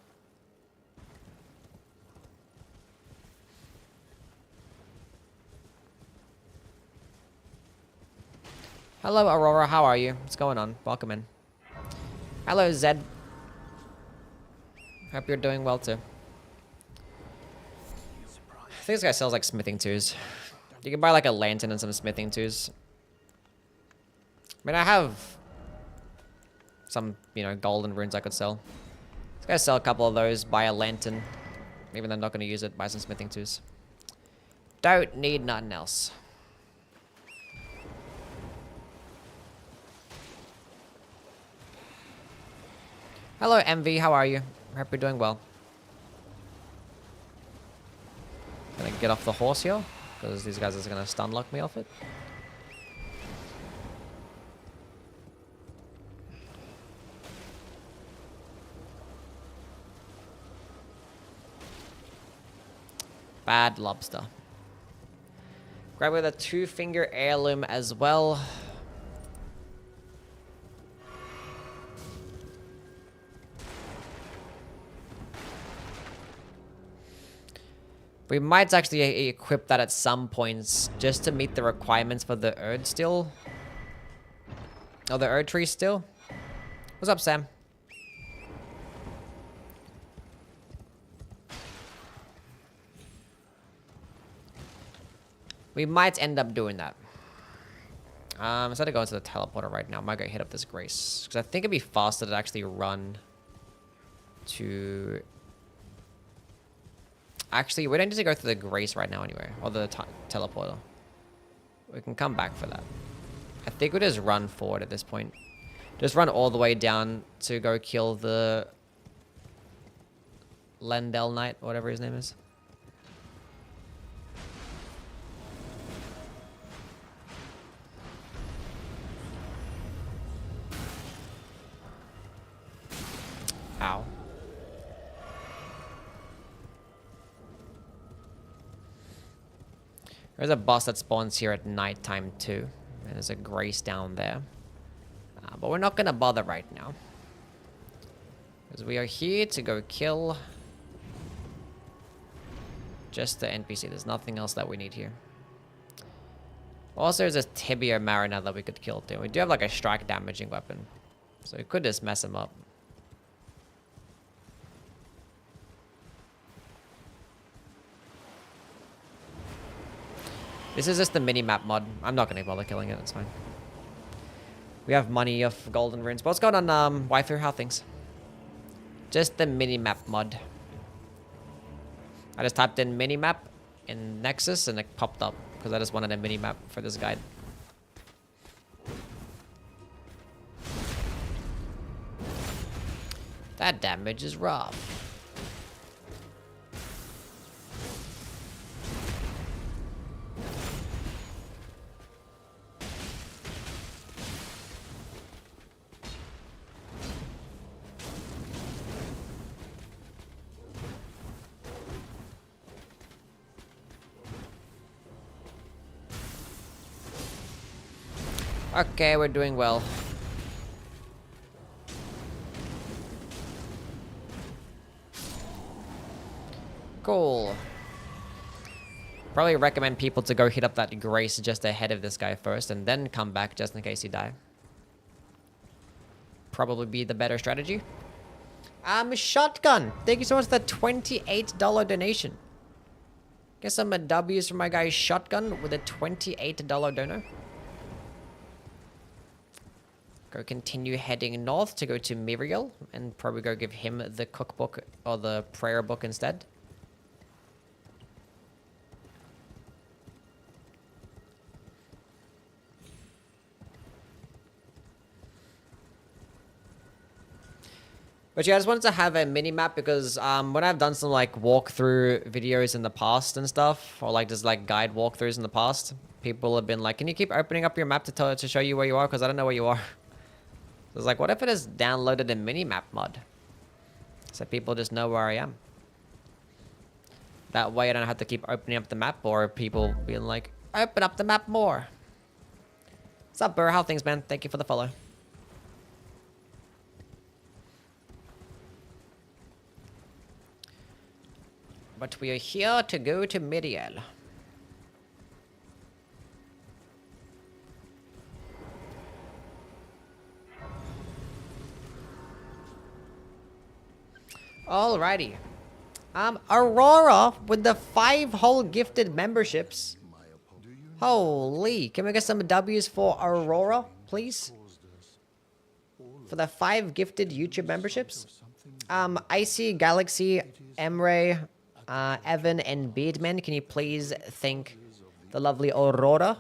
Speaker 2: Hello, Aurora. How are you? What's going on? Welcome in. Hello, Zed. Hope you're doing well, too. I think this guy sells, like, smithing tools. You can buy, like, a lantern and some smithing tools. I mean, I have some, you know, golden runes I could sell. This guy sell a couple of those, buy a lantern. Even though I'm not going to use it, buy some smithing tools. Don't need nothing else. Hello, MV. How are you? Hope you're doing well. Gonna get off the horse here, because these guys are gonna stun lock me off it. Bad lobster. Grab with a 2-finger heirloom as well. We might actually equip that at some points just to meet the requirements for the Erd still. Oh, the Erd tree still. What's up, Sam? We might end up doing that. Instead of going to the teleporter right now, I might go hit up this Grace. Because I think it'd be faster to actually run to... Actually, we don't need to go through the Grace right now anyway. Or the teleporter. We can come back for that. I think we just run forward at this point. Just run all the way down to go kill the... Lendel Knight, whatever his name is. Ow. There's a boss that spawns here at nighttime too. And there's a Grace down there. But we're not gonna bother right now. Because we are here to go kill just the NPC. There's nothing else that we need here. Also, there's a Tibia Mariner that we could kill too. We do have like a strike damaging weapon. So we could just mess him up. This is just the mini-map mod. I'm not going to bother killing it. It's fine. We have money of golden runes. But what's going on, waifu? How things? Just the mini-map mod. I just typed in mini-map in Nexus and it popped up. Because I just wanted a mini-map for this guide. That damage is rough. Okay, we're doing well. Cool. Probably recommend people to go hit up that Grace just ahead of this guy first and then come back just in case you die. Probably be the better strategy. Shotgun. Thank you so much for the $28 donation. Get some W's from my guy Shotgun with a $28 dono. Go continue heading north to go to Miriel and probably go give him the cookbook or the prayer book instead. But yeah, I just wanted to have a mini-map because when I've done some like walkthrough videos in the past and stuff, or like just like guide walkthroughs in the past, people have been like, can you keep opening up your map to show you where you are? Because I don't know where you are. So it's like, what if it is downloaded a mini-map mod? So people just know where I am. That way I don't have to keep opening up the map or people being like, open up the map more. What's up, Burr? How things, man? Thank you for the follow. But we are here to go to Miriel. Alrighty. Aurora with the 5 whole gifted memberships. Holy, can we get some W's for Aurora, please? For the 5 gifted YouTube memberships. Icy, Galaxy, Emre, Evan, and Beardman, can you please thank the lovely Aurora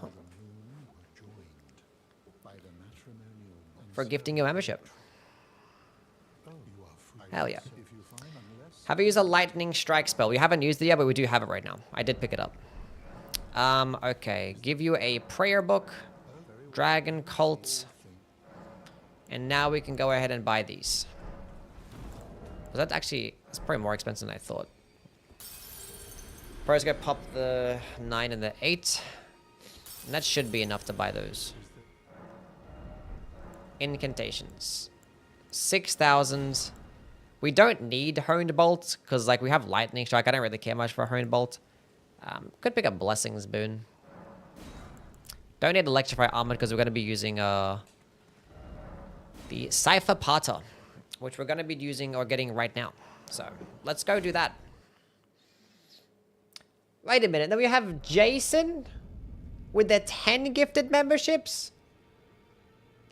Speaker 2: for gifting your membership? Hell yeah. Have you used a lightning strike spell? We haven't used it yet, but we do have it right now. I did pick it up. Okay. Give you a prayer book, dragon cult, and now we can go ahead and buy these. That's actually, it's probably more expensive than I thought. Probably gonna pop the 9 and the 8. And that should be enough to buy those. Incantations. 6,000. We don't need Honed Bolt, because like we have Lightning Strike. I don't really care much for Honed Bolt. Could pick up Blessings Boon. Don't need Electrify Armor, because we're going to be using the Cypher Pata, which we're going to be using or getting right now. So, let's go do that. Wait a minute, then we have Jason with the 10 gifted memberships?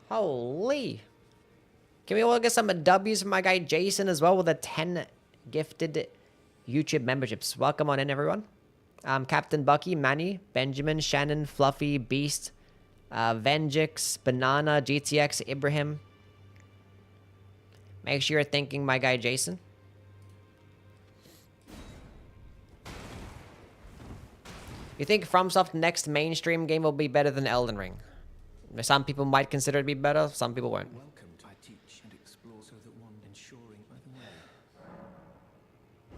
Speaker 2: Holy. Can we all get some W's from my guy Jason as well with the 10 gifted YouTube memberships? Welcome on in, everyone. Captain Bucky, Manny, Benjamin, Shannon, Fluffy, Beast, Venjix, Banana, GTX, Ibrahim. Make sure you're thanking my guy Jason. You think FromSoft's next mainstream game will be better than Elden Ring? Some people might consider it to be better, some people won't.
Speaker 3: I teach and explore so that one ensuring by the way.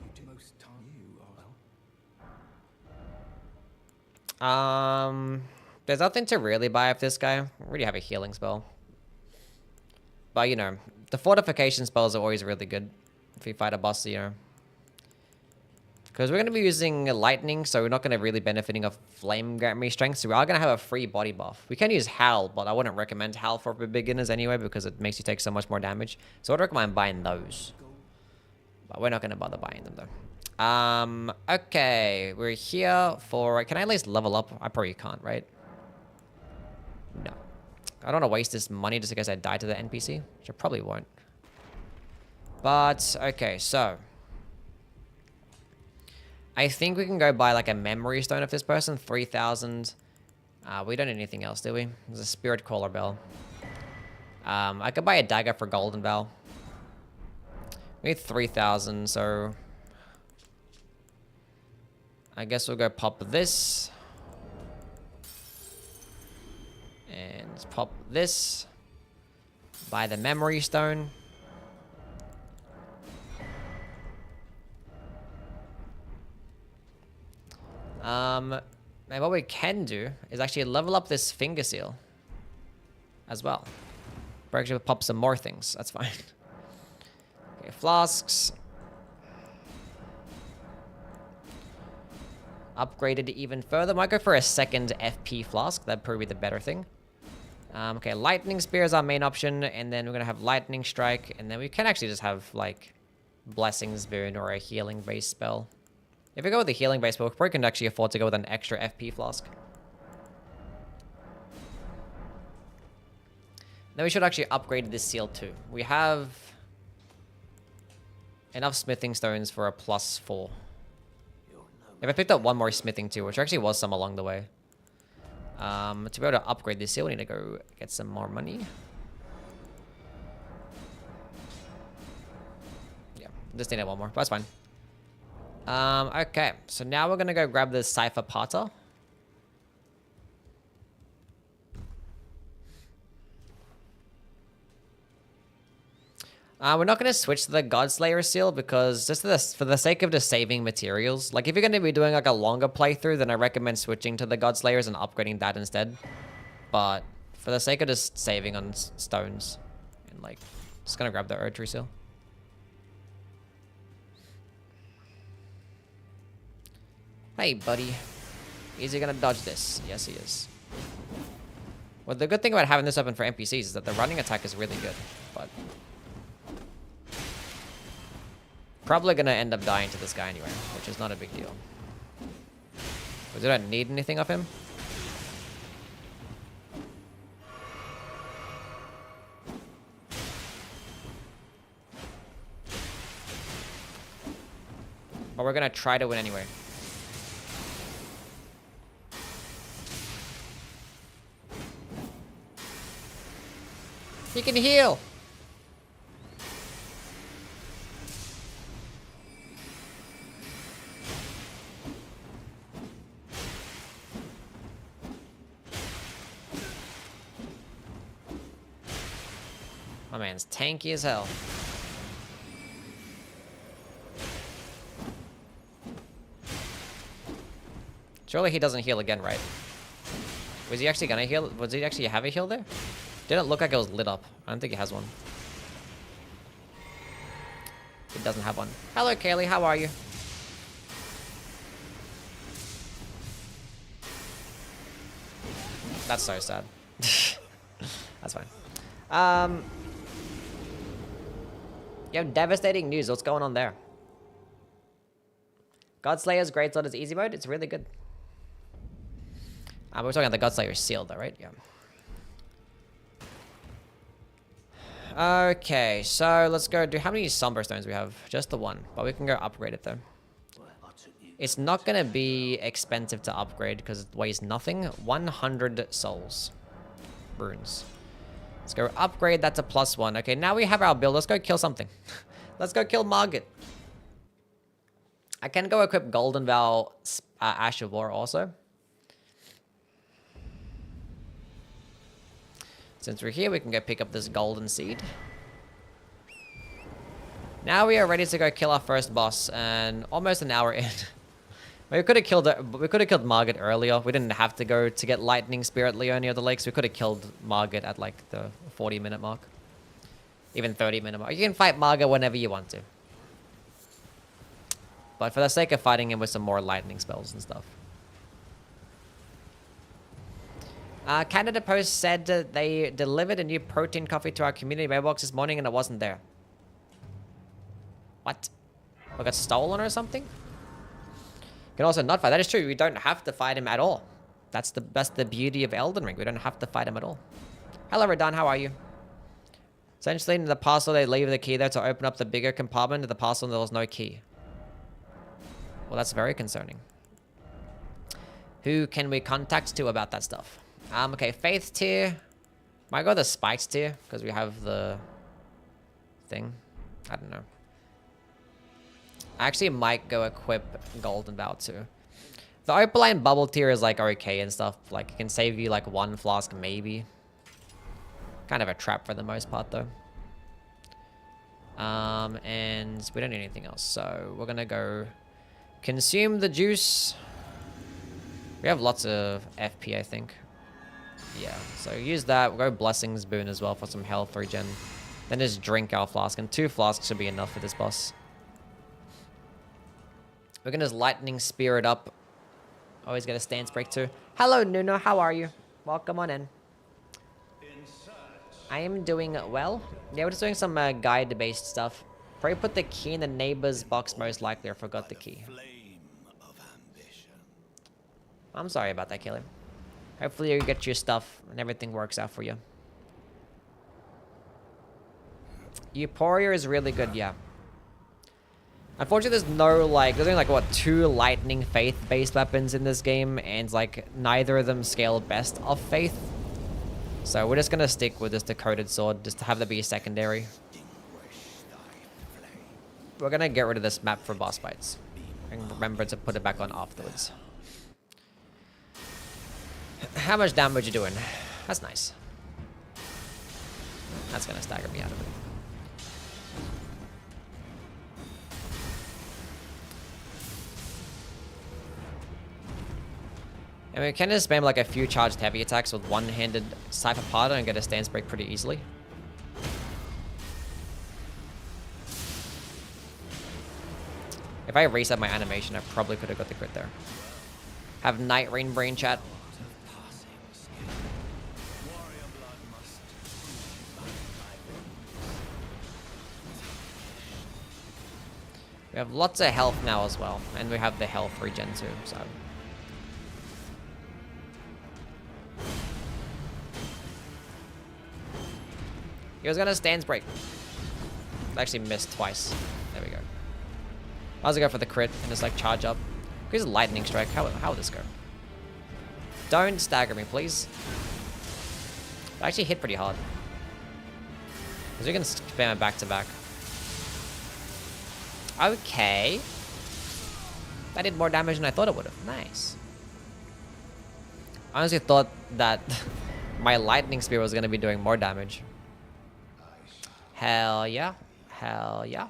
Speaker 3: You do most time you are well.
Speaker 2: There's nothing to really buy of this guy. I already have a healing spell. But you know, the fortification spells are always really good if you fight a boss, you know. Because we're going to be using lightning, so we're not going to really benefiting of flame grant me strength. So we are going to have a free body buff. We can use Howl, but I wouldn't recommend Howl for beginners anyway, because it makes you take so much more damage. So I'd recommend buying those. But we're not going to bother buying them though. Okay, we're here for... Can I at least level up? I probably can't, right? No. I don't want to waste this money just in case I die to the NPC, which I probably won't. But, okay, so... I think we can go buy like a memory stone of this person, 3,000. We don't need anything else, do we? There's a spirit caller bell. I could buy a dagger for golden bell. We need 3,000, so I guess we'll go pop this. And pop this. Buy the memory stone. And what we can do is actually level up this finger seal as well. We're actually pop some more things. That's fine. Okay, flasks. Upgraded even further. Might go for a second FP flask. That'd probably be the better thing. Okay, lightning spear is our main option, and then we're gonna have lightning strike, and then we can actually just have like blessings boon or a healing base spell. If we go with the healing base, we probably can actually afford to go with an extra FP flask. Then we should actually upgrade this seal too. We have enough smithing stones for a +4. If I picked up one more smithing too, which actually was some along the way. To be able to upgrade this seal, we need to go get some more money. Yeah, just need one more, but that's fine. Okay, so now we're gonna go grab the Cypher Pata. We're not gonna switch to the Godslayer seal because just for the sake of just saving materials. Like if you're gonna be doing like a longer playthrough, then I recommend switching to the Godslayers and upgrading that instead. But for the sake of just saving on stones, and like, just gonna grab the Erdtree seal. Hey, buddy. Is he gonna dodge this? Yes, he is. Well, the good thing about having this weapon for NPCs is that the running attack is really good, but... Probably gonna end up dying to this guy anyway, which is not a big deal. Because we don't need anything of him. But we're gonna try to win anyway. He can heal! My man's tanky as hell. Surely he doesn't heal again, right? Was he actually gonna heal? Was he actually have a heal there? Didn't look like it was lit up. I don't think he has one. He doesn't have one. Hello, Kaylee. How are you? That's so sad. That's fine. You have devastating news. What's going on there? Godslayer's Greatsword is easy mode. It's really good. We're talking about the Godslayer sealed though, right? Yeah. Okay, so let's go do... How many Somber Stones we have? Just the one. But we can go upgrade it though. It's not going to be expensive to upgrade because it weighs nothing. 100 souls. Runes. Let's go upgrade that to +1. Okay, now we have our build. Let's go kill something. Let's go kill Margit. I can go equip Golden Vow Ash of War also. Since we're here, we can go pick up this golden seed. Now we are ready to go kill our first boss, and almost an hour in. We could have killed Margit earlier. We didn't have to go to get Lightning Spear at Liurnia of the Lakes. We could have killed Margit at like the 40-minute mark. Even 30-minute mark. You can fight Margit whenever you want to. But for the sake of fighting him with some more lightning spells and stuff. Canada Post said that they delivered a new protein coffee to our community mailbox this morning and it wasn't there. What? We got stolen or something? You can also not fight. That is true. We don't have to fight him at all. That's the beauty of Elden Ring. We don't have to fight him at all. Hello, Radon. How are you? Essentially, in the parcel, they leave the key there to open up the bigger compartment. In the parcel, there was no key. Well, that's very concerning. Who can we contact to about that stuff? Okay, Faith tier. Might go the Spikes tier, because we have the thing. I don't know. I actually might go equip Golden Vow too. The Opaline Bubble tier is like okay and stuff. Like it can save you like 1 flask maybe. Kind of a trap for the most part though. And we don't need anything else. So we're gonna go consume the juice. We have lots of FP I think. Yeah, so use that. We'll go Blessings Boon as well for some health regen. Then just drink our flask. And 2 flasks should be enough for this boss. We're gonna just Lightning Spear it up. Always get a stance break too. Hello, Nuno. How are you? Welcome on in. I am doing well. Yeah, we're just doing some guide-based stuff. Probably put the key in the neighbor's box most likely. I forgot the key. I'm sorry about that, Caleb. Hopefully you get your stuff and everything works out for you. Euphoria is really good, yeah. Unfortunately, there's no, like, there's only, like, what, 2 Lightning Faith-based weapons in this game, and, like, neither of them scale best of Faith. So we're just gonna stick with this Decoded Sword, just to have that be secondary. We're gonna get rid of this map for boss fights. And remember to put it back on afterwards. How much damage you doing? That's nice. That's gonna stagger me out of it. And we can just spam like a few charged heavy attacks with one-handed Cypher Parter and get a stance break pretty easily. If I reset my animation, I probably could have got the crit there. Have Night Rain Brain chat. We have lots of health now as well. And we have the health regen too, so. He was gonna stance break. Actually missed twice. There we go. I was gonna go for the crit and just like charge up. Here's a lightning strike. How will this go? Don't stagger me, please. I actually hit pretty hard. Because we can spam it back to back. Okay. That did more damage than I thought it would have. Nice. I honestly thought that my lightning spear was going to be doing more damage. Hell yeah. Hell yeah.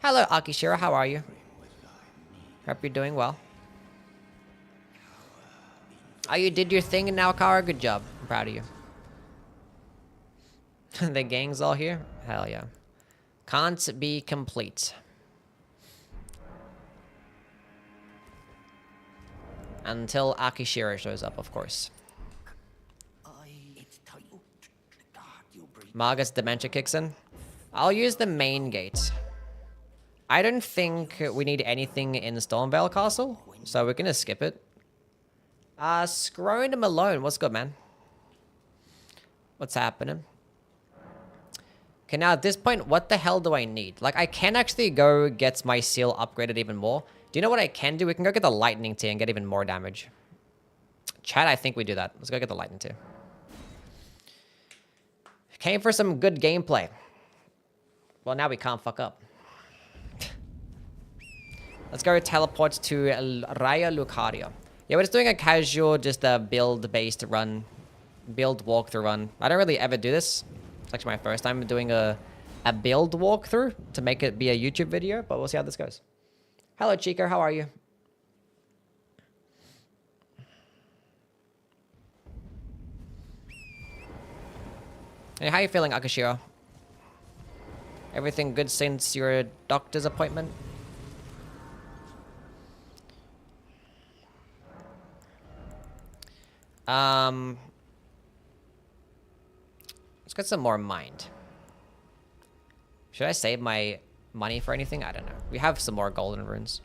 Speaker 2: Hello, Akishira. How are you? Hope you're doing well. Oh, you did your thing in Naokara? Good job. I'm proud of you. The gang's all here? Hell yeah. Can't be complete. Until Akishira shows up, of course. Margit's dementia kicks in. I'll use the main gate. I don't think we need anything in Stormvale Castle, so we're gonna skip it. Scrone Malone, what's good, man? What's happening? Okay, now at this point, what the hell do I need? Like, I can actually go get my seal upgraded even more. Do you know what I can do? We can go get the lightning tier and get even more damage. Chat, I think we do that. Let's go get the lightning tier. Came for some good gameplay. Well, now we can't fuck up. Let's go teleport to Raya Lucaria. Yeah, we're just doing a casual, just a build-based run. Build walkthrough run. I don't really ever do this. It's actually my first time doing a build walkthrough to make it be a YouTube video, but we'll see how this goes. Hello, Chico. How are you? Hey, how you feeling, Akashiro? Everything good since your doctor's appointment? Let's get some more mind. Should I save my money for anything? I don't know. We have some more golden runes.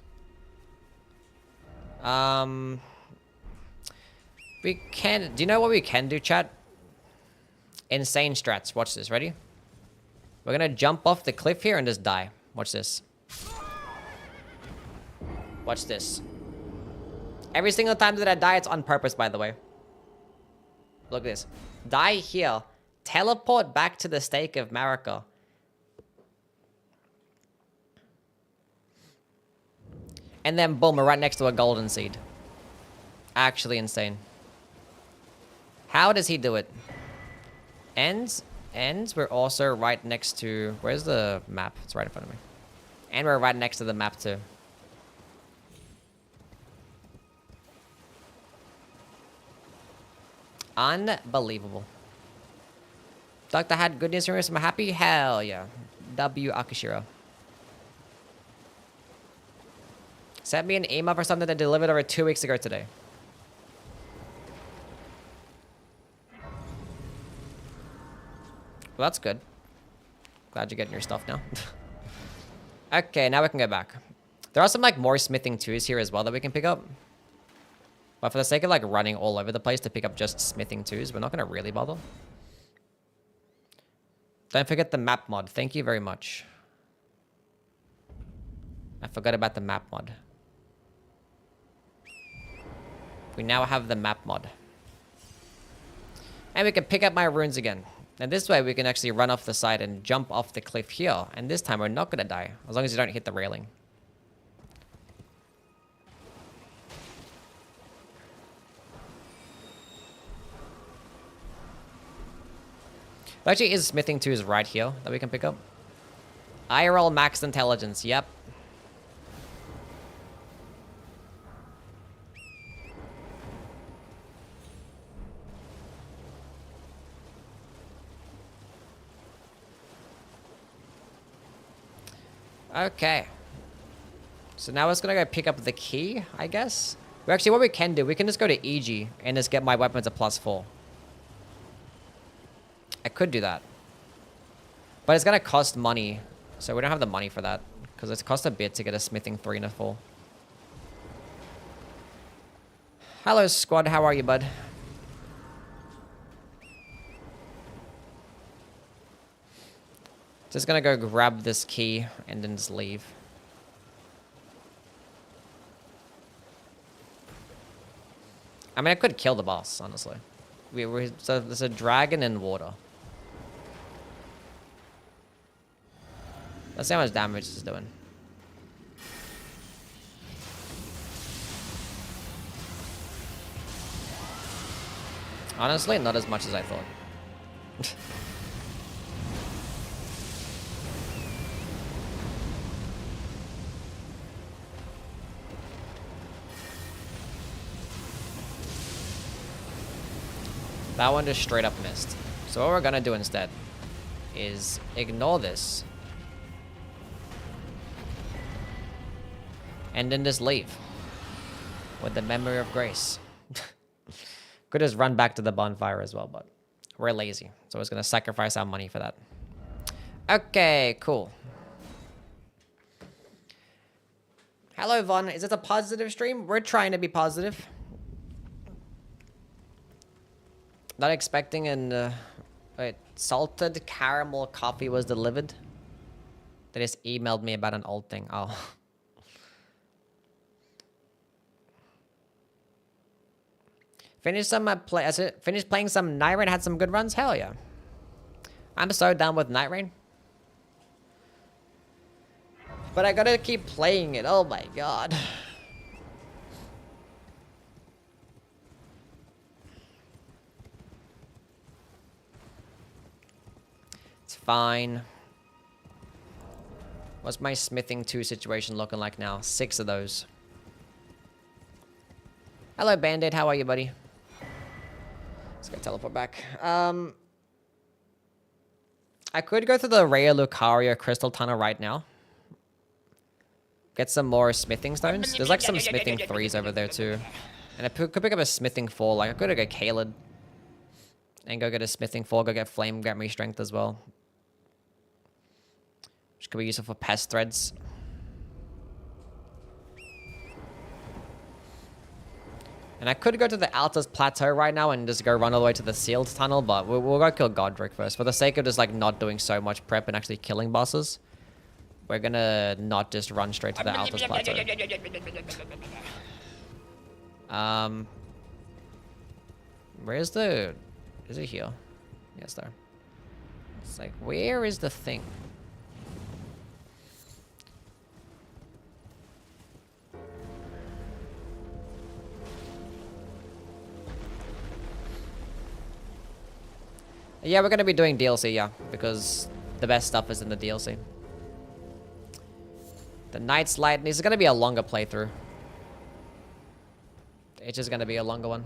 Speaker 2: We can... Do you know what we can do, chat? Insane strats. Watch this. Ready? We're gonna jump off the cliff here and just die. Watch this. Watch this. Every single time that I die, it's on purpose, by the way. Look at this. Die here. Teleport back to the stake of Marika. And then boom, we're right next to a golden seed. Actually insane. How does he do it? Ends, we're also right next to... Where's the map? It's right in front of me. And we're right next to the map too. Unbelievable. Doctor had good news for me. I'm happy? Hell yeah. W Akishiro. Sent me an email for something that delivered over 2 weeks ago today. Well, that's good. Glad you're getting your stuff now. Okay, now we can go back. There are some like more smithing twos here as well that we can pick up. But for the sake of like running all over the place to pick up just smithing twos, we're not going to really bother. Don't forget the map mod. Thank you very much. I forgot about the map mod. We now have the map mod. And we can pick up my runes again. And this way we can actually run off the side and jump off the cliff here. And this time we're not going to die. As long as you don't hit the railing. There actually is smithing twos right here that we can pick up. IRL max intelligence, yep. Okay. So now it's gonna go pick up the key, I guess. Well, actually, what we can do, we can just go to EG and just get my weapons a +4. I could do that. But it's gonna cost money, so we don't have the money for that. Because it costs a bit to get a smithing 3 and a 4. Hello, squad. How are you, bud? Just gonna go grab this key and then just leave. I mean, I could kill the boss, honestly. So there's a dragon in water. Let's see how much damage it's doing. Honestly, not as much as I thought. That one just straight up missed. So what we're gonna do instead is ignore this. And then just leave. With the memory of grace. Could just run back to the bonfire as well, but we're lazy. So we're just gonna sacrifice our money for that. Okay, cool. Hello, Vaughn. Is it a positive stream? We're trying to be positive. Not expecting an wait, salted caramel coffee was delivered. They just emailed me about an old thing. Oh. Finished playing some Night Rain, had some good runs? Hell yeah. I'm so done with Night Rain. But I gotta keep playing it. Oh my god. It's fine. What's my smithing 2 situation looking like now? 6 of those. Hello, Band-Aid. How are you, buddy? Let's go teleport back. I could go to the Rhea Lucaria Crystal Tunnel right now. Get some more smithing stones. There's like some smithing 3s over there too. And I could pick up a smithing 4. Like I could go Kaled. And go get a smithing 4. Go get flame, get me strength as well. Which could be useful for pest threads. And I could go to the Altus Plateau right now and just go run all the way to the sealed tunnel, but we'll go kill Godric first. For the sake of just like not doing so much prep and actually killing bosses, we're gonna not just run straight to the Altus Plateau. Where's the... Is it here? Yes, there. It's like, where is the thing? Yeah, we're gonna be doing DLC, yeah, because the best stuff is in the DLC. The Knight's Lightning is gonna be a longer playthrough. It's just gonna be a longer one.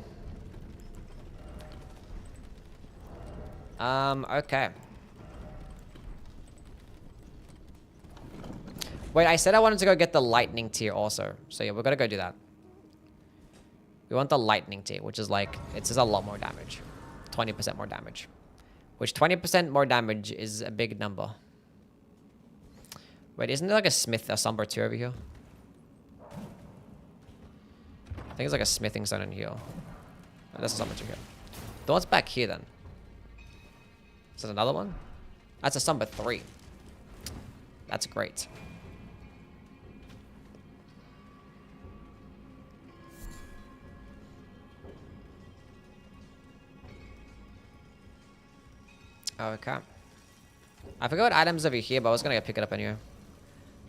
Speaker 2: Okay. Wait, I said I wanted to go get the lightning tier also. So yeah, we're gonna go do that. We want the lightning tier, which is like, it's just a lot more damage. 20% more damage. Which 20% more damage is a big number. Wait, isn't there like a smith, a somber 2 over here? I think it's like a smithing stone in here. Oh, that's a somber 2 here. The one's back here then. Is that another one? That's a somber 3. That's great. Okay. I forgot what items over here, but I was gonna go pick it up anyway.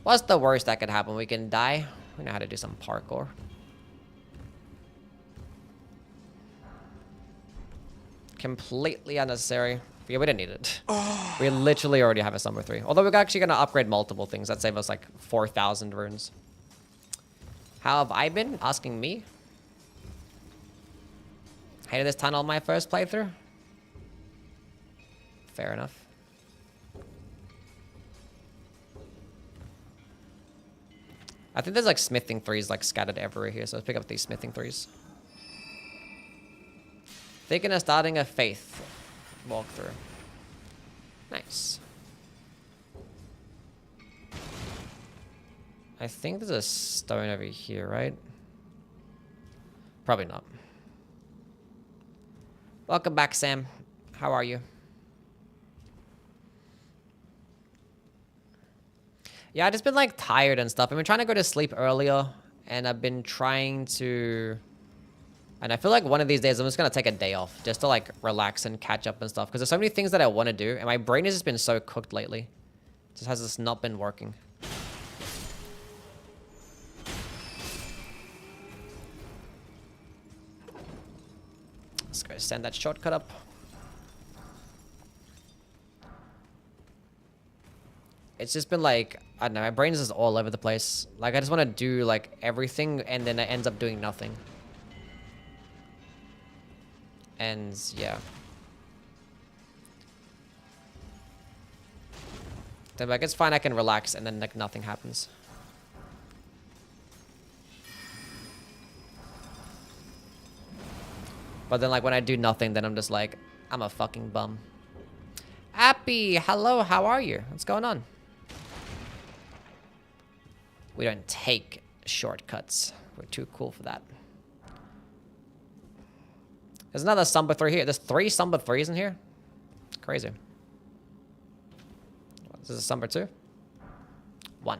Speaker 2: What's the worst that could happen? We can die. We know how to do some parkour. Completely unnecessary. Yeah, we didn't need it. Oh. We literally already have a Summer 3. Although we're actually gonna upgrade multiple things. That save us like 4,000 runes. How have I been? Asking me? Hated this tunnel my first playthrough? Fair enough. I think there's like smithing 3s like scattered everywhere here, so let's pick up these smithing 3s. Thinking of starting a faith walkthrough. Nice. I think there's a stone over here, right? Probably not. Welcome back, Sam. How are you? Yeah, I've just been like tired and stuff. I've been trying to go to sleep earlier, and I've been trying to... And I feel like one of these days I'm just going to take a day off just to like relax and catch up and stuff. Because there's so many things that I want to do, and my brain has just been so cooked lately. It just has just not been working. Let's go send that shortcut up. It's just been like, I don't know, my brain is just all over the place. Like, I just want to do like everything, and then it ends up doing nothing. And yeah. Then like, it's fine, I can relax, and then like nothing happens. But then like when I do nothing, then I'm just like, I'm a fucking bum. Appy, hello, how are you? What's going on? We don't take shortcuts. We're too cool for that. There's another Sumber 3 here. There's 3 Sumber 3s in here? Crazy. This is a Sumber 2? 1.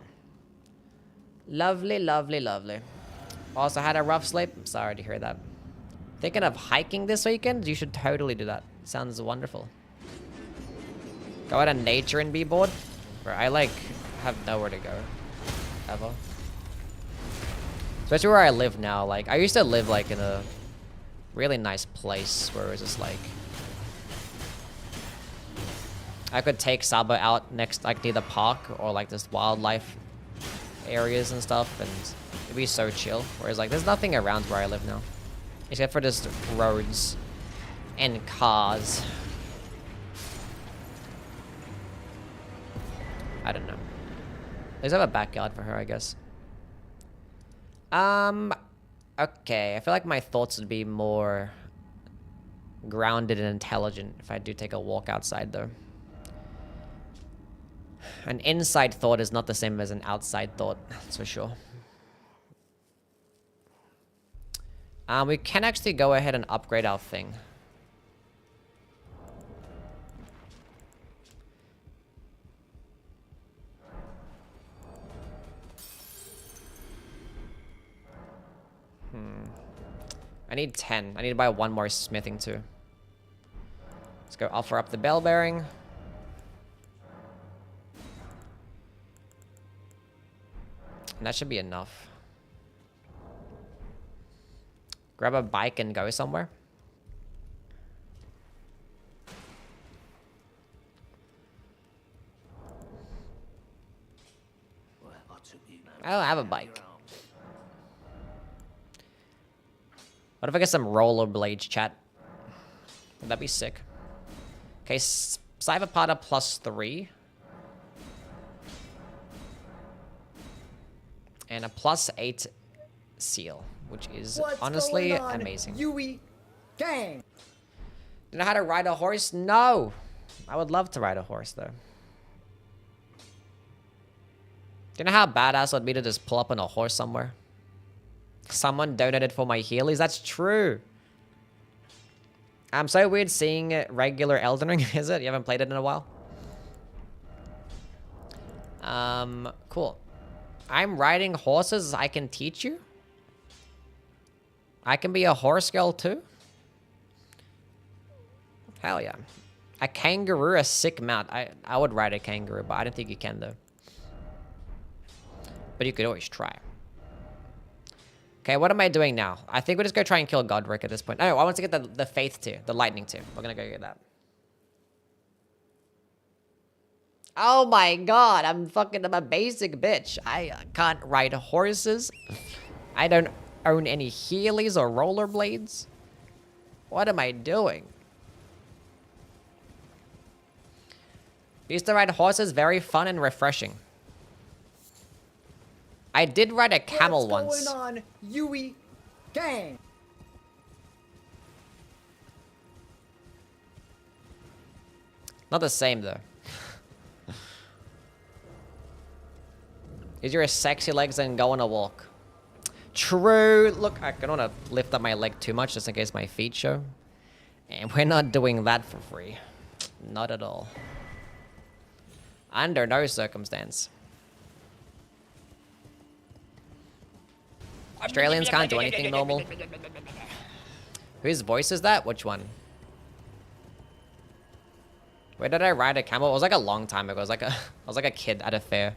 Speaker 2: Lovely, lovely, lovely. Also had a rough sleep. I'm sorry to hear that. Thinking of hiking this weekend? You should totally do that. Sounds wonderful. Go out in nature and be bored? Bro, I like have nowhere to go. Ever. Especially where I live now. Like, I used to live like in a really nice place where it was just like I could take Saba out next, like near the park or like this wildlife areas and stuff, and it'd be so chill. Whereas like there's nothing around where I live now, except for just roads and cars. I don't know. Let's have a backyard for her, I guess. Okay, I feel like my thoughts would be more grounded and intelligent if I do take a walk outside, though. An inside thought is not the same as an outside thought, that's for sure. We can actually go ahead and upgrade our thing. I need 10. I need to buy 1 more smithing too. Let's go offer up the bell bearing. And that should be enough. Grab a bike and go somewhere. I don't have a bike. What if I get some rollerblades, chat? Would that be sick? Okay, Cyberpada +3. And a +8 seal, which is honestly amazing.
Speaker 4: Yui gang.
Speaker 2: You know how to ride a horse? No! I would love to ride a horse, though. Do you know how badass it would be to just pull up on a horse somewhere? Someone donated for my Heelys. That's true. I'm so weird seeing regular Elden Ring. Is it? You haven't played it in a while? Cool. I'm riding horses. I can teach you. I can be a horse girl too. Hell yeah. A kangaroo, a sick mount. I would ride a kangaroo, but I don't think you can though. But you could always try. Okay, what am I doing now? I think we'll just go try and kill Godric at this point. Oh, I want to get the Faith tier, the Lightning tier. We're gonna go get that. Oh my god, I'm a basic bitch. I can't ride horses. I don't own any Heelys or rollerblades. What am I doing? Used to ride horses, very fun and refreshing. I did ride a camel once.
Speaker 4: What's going on, Yui gang?
Speaker 2: Not the same though. Use your sexy legs and go on a walk. True. Look, I don't want to lift up my leg too much just in case my feet show. And we're not doing that for free. Not at all. Under no circumstance. Australians can't do anything normal. Whose voice is that? Which one? Where did I ride a camel? It was like a long time ago. I was like a kid at a fair.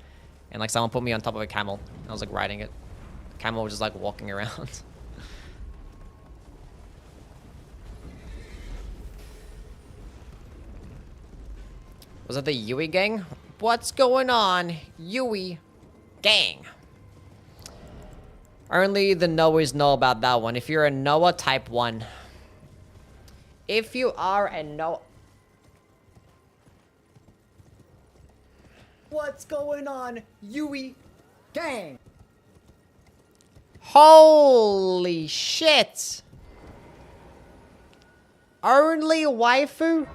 Speaker 2: And like someone put me on top of a camel. I was like riding it. The camel was just like walking around. Was it the Yui gang? What's going on? Yui gang. Only the Noahs know about that one. If you're a Noah, type 1. If you are a Noah...
Speaker 4: What's going on, Yui gang?
Speaker 2: Holy shit! Only waifu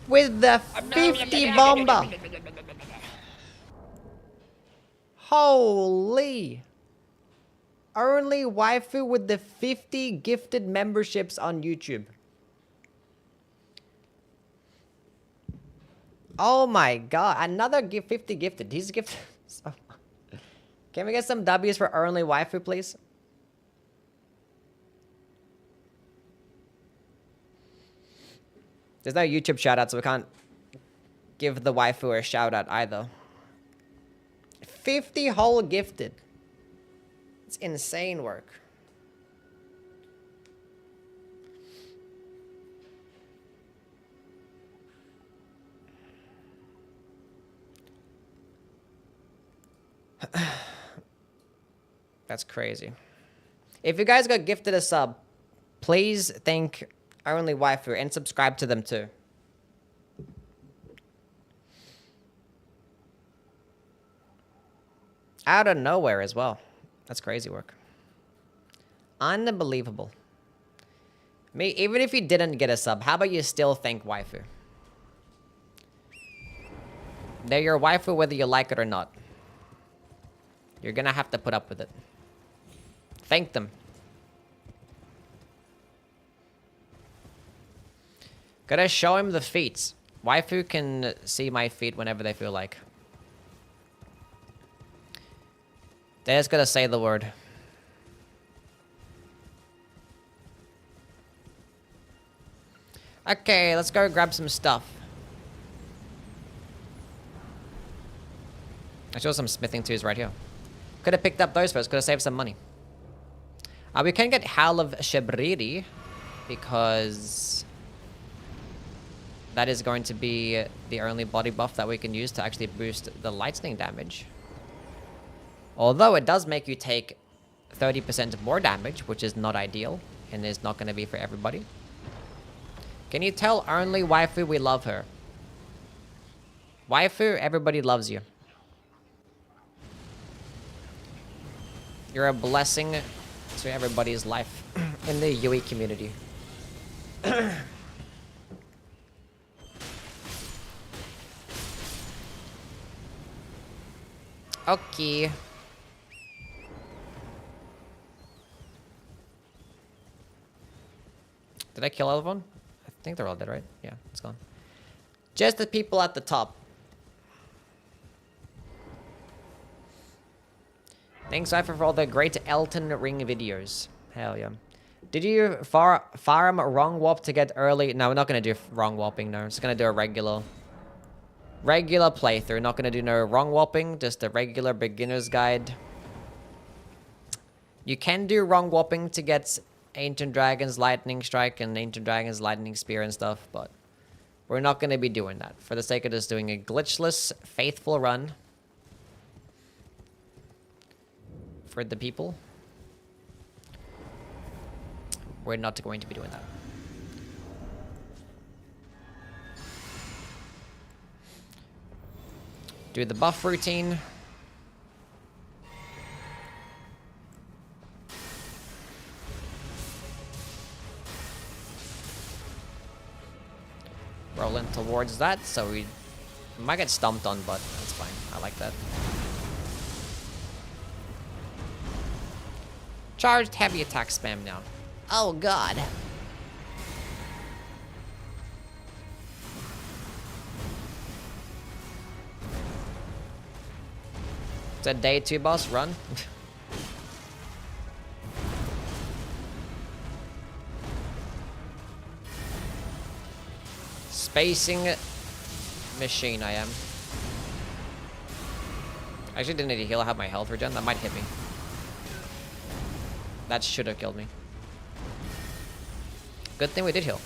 Speaker 2: with the 50 bomber. Holy. Only waifu with the 50 gifted memberships on YouTube. Oh my god, another 50 gifted. He's gifted. So... Can we get some W's for only waifu, please? There's no YouTube shout out, so we can't give the waifu a shout out either. 50 whole gifted. It's insane work. That's crazy. If you guys got gifted a sub, please thank Only Waifu and subscribe to them too. Out of nowhere as well. That's crazy work. Unbelievable. Me, even if you didn't get a sub, how about you still thank Waifu? They're your waifu whether you like it or not. You're gonna have to put up with it. Thank them. Gotta show him the feet. Waifu can see my feet whenever they feel like. They just gotta say the word. Okay, let's go grab some stuff. I saw some smithing tools right here. Could have picked up those first. Could have saved some money. We can get Howl of Shebriri because that is going to be the only body buff that we can use to actually boost the lightning damage. Although it does make you take 30% more damage, which is not ideal and is not going to be for everybody. Can you tell only waifu we love her? Waifu, everybody loves you. You're a blessing to everybody's life in the Yui community. Okay. Did I kill all of them? I think they're all dead, right? Yeah, it's gone. Just the people at the top. Thanks, Cypher, for all the great Elden Ring videos. Hell yeah. Did you farm wrong warp to get early? No, we're not going to do wrong warping, no. We're just going to do a regular playthrough. Not going to do no wrong warping, just a regular beginner's guide. You can do wrong warping to get Ancient Dragon's Lightning Strike and Ancient Dragon's Lightning Spear and stuff, but we're not going to be doing that. For the sake of just doing a glitchless, faithful run for the people, we're not going to be doing that. Do the buff routine. Rolling towards that, so we might get stomped on, but that's fine. I like that. Charged heavy attack spam now. Oh god. It's a day 2 boss run. Spacing machine I am. I actually didn't need to heal. I have my health regen. That might hit me. That should have killed me. Good thing we did heal.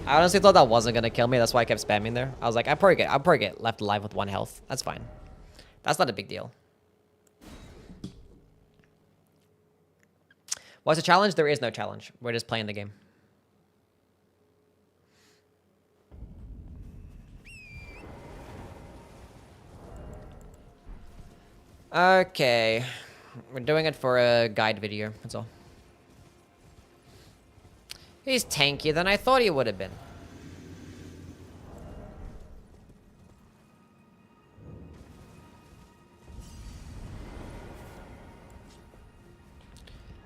Speaker 2: I honestly thought that wasn't gonna kill me. That's why I kept spamming there. I was like, I'll probably get left alive with 1 health. That's fine. That's not a big deal. What's the challenge? There is no challenge. We're just playing the game. Okay. We're doing it for a guide video. That's all. He's tankier than I thought he would have been.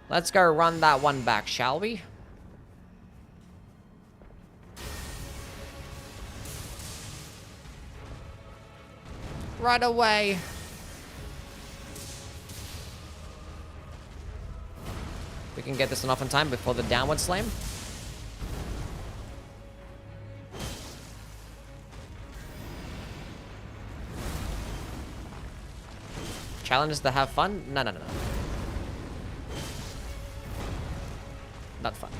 Speaker 2: Let's go run that one back, shall we? Right away. We can get this one off in time before the downward slam. Challenge is to have fun? No, no, no, no. Not fun.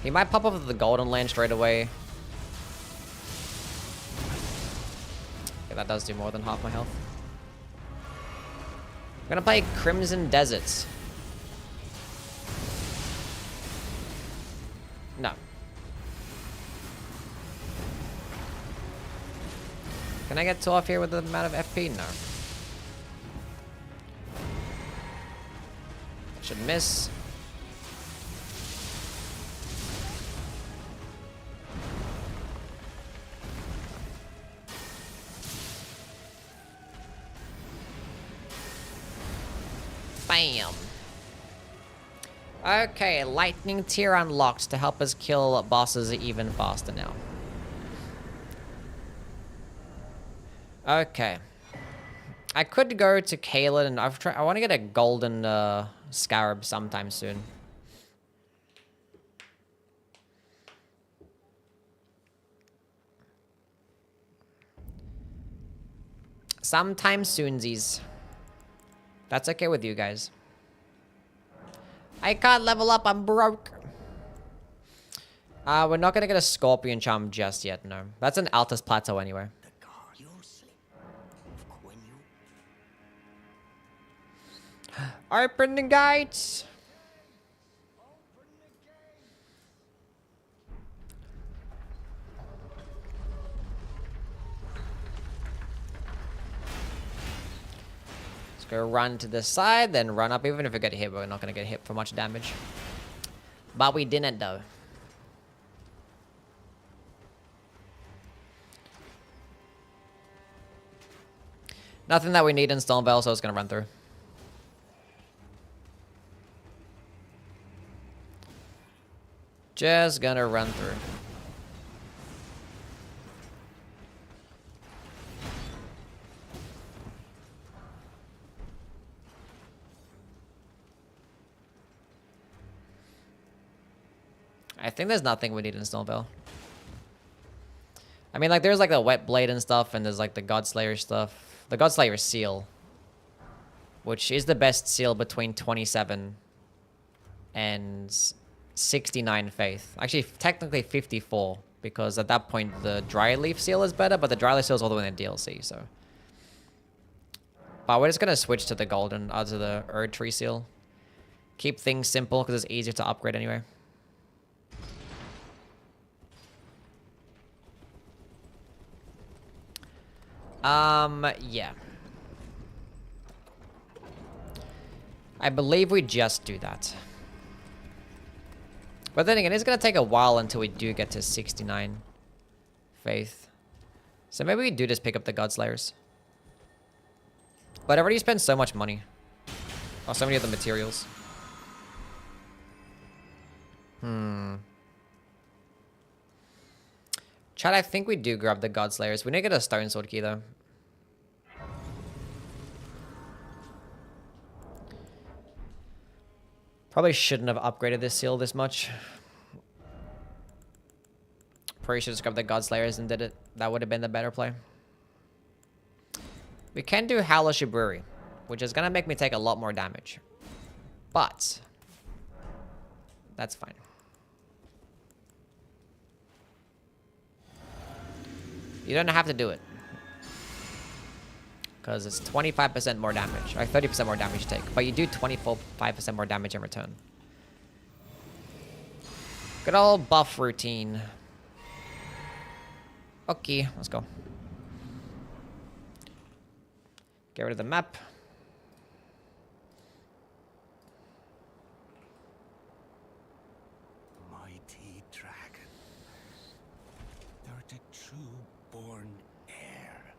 Speaker 2: He might pop up with the golden land straight away. Okay, that does do more than half my health. I'm gonna play Crimson Deserts. No. Can I get 2 off here with the amount of FP? No. Should miss. Bam. Okay, lightning tier unlocked to help us kill bosses even faster now. Okay. I could go to Kalen and I want to get a golden scarab sometime soon. Sometime soonsies. That's okay with you guys. I can't level up, I'm broke. We're not gonna get a scorpion charm just yet, no. That's an Altus plateau anyway. Open the gates! Let's go run to the side, then run up. Even if we get hit, we're not going to get hit for much damage. But we didn't, though. Nothing that we need in Stonevale, so it's going to run through. Just gonna run through. I think there's nothing we need in Stonevale. I mean, like, there's like the Wet Blade and stuff, and there's like the Godslayer stuff. The Godslayer seal, which is the best seal between 27 and 69 faith. Actually, technically 54, because at that point the dry leaf seal is better, but the dry leaf seal is all the way in the DLC, so. But we're just gonna switch to the golden, to the Erd Tree seal. Keep things simple, because it's easier to upgrade anyway. Yeah. I believe we just do that. But then again, it's gonna take a while until we do get to 69 faith. So maybe we do just pick up the Godslayers. But I already spent so much money. Oh, so many of the materials. Chad, I think we do grab the Godslayers. We need to get a stone sword key though. Probably shouldn't have upgraded this seal this much. Probably should have just grabbed the Godslayers and did it. That would have been the better play. We can do Hellish Brewery, which is going to make me take a lot more damage. But that's fine. You don't have to do it. Because it's 25% more damage. Or 30% more damage to take. But you do 25% more damage in return. Good old buff routine. Okay, let's go. Get rid of the map.
Speaker 3: Mighty dragon, thou'rt a true-born heir.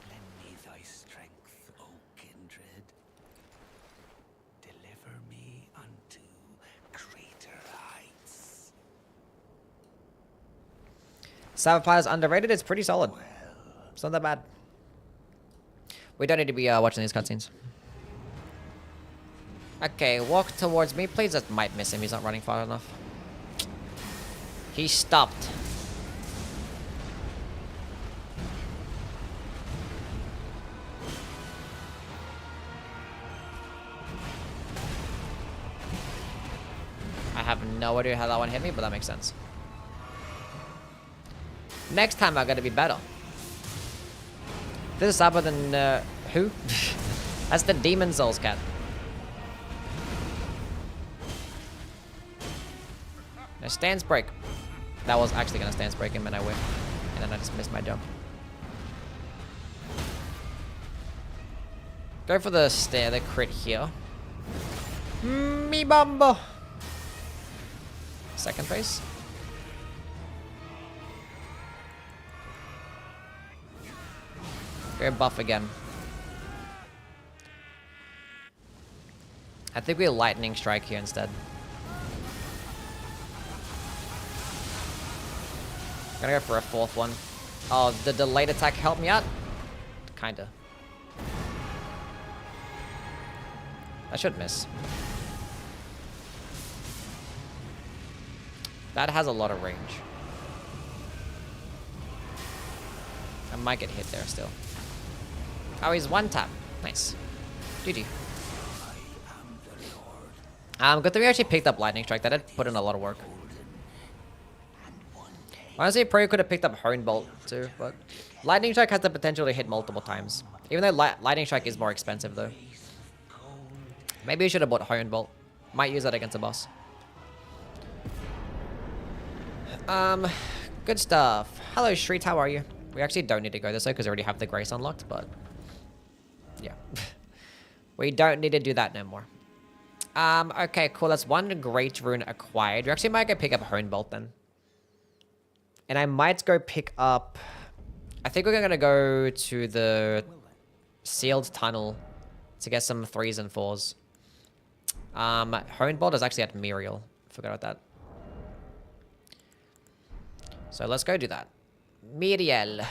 Speaker 3: Lend me thy strength, O kindred. Deliver me unto greater heights.
Speaker 2: Savapire is underrated. It's pretty solid. It's not that bad. We don't need to be watching these cutscenes. Okay, walk towards me, please. That might miss him. He's not running far enough. He stopped. I have no idea how that one hit me, but that makes sense. Next time I gotta be better. This is other than who? That's the Demon Souls cat. Now stance break. That was actually gonna stance break him and I win. And then I just missed my jump. Go for the crit here. Me bumbo. Second phase. Go buff again. I think we lightning strike here instead. Gonna go for a fourth one. Oh, the delayed attack helped me out? Kinda. I should miss. That has a lot of range. I might get hit there still. Oh, he's one tap. Nice. GG. Good thing we actually picked up Lightning Strike. That did put in a lot of work. Honestly, probably could have picked up Hone Bolt too, but Lightning Strike has the potential to hit multiple times. Even though Lightning Strike is more expensive though. Maybe we should have bought Hone Bolt. Might use that against a boss. Good stuff. Hello, Shreet, how are you? We actually don't need to go this way because we already have the Grace unlocked, but yeah. We don't need to do that no more. Okay, cool. That's one Great Rune acquired. We actually might go pick up Hone Bolt then. And I might go pick up... I think we're going to go to the sealed tunnel to get some 3s and 4s. Hone Bolt is actually at Muriel. Forgot about that. So let's go do that. Muriel.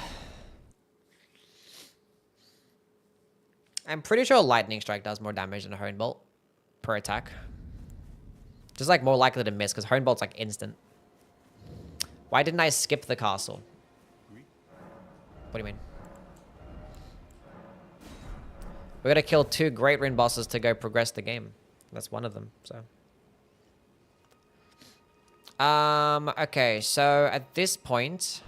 Speaker 2: I'm pretty sure Lightning Strike does more damage than Hone Bolt per attack. Just like more likely to miss because Hone Bolt's like instant. Why didn't I skip the castle? What do you mean? We gotta kill 2 Great Rune bosses to go progress the game. That's one of them, so. Okay, so at this point,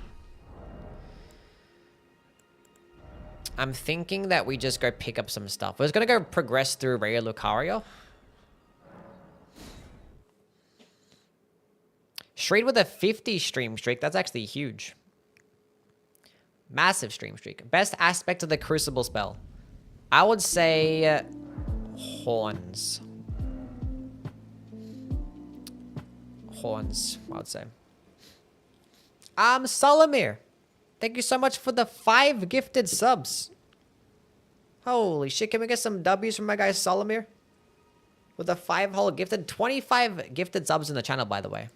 Speaker 2: I'm thinking that we just go pick up some stuff. We're just gonna go progress through Raya Lucario. Shreed with a 50 stream streak. That's actually huge. Massive stream streak. Best aspect of the Crucible spell. I would say horns. horns, I would say. Solomir. Thank you so much for the 5 gifted subs. Holy shit, can we get some W's from my guy Solomir? With a 5 whole gifted, 25 gifted subs in the channel, by the way.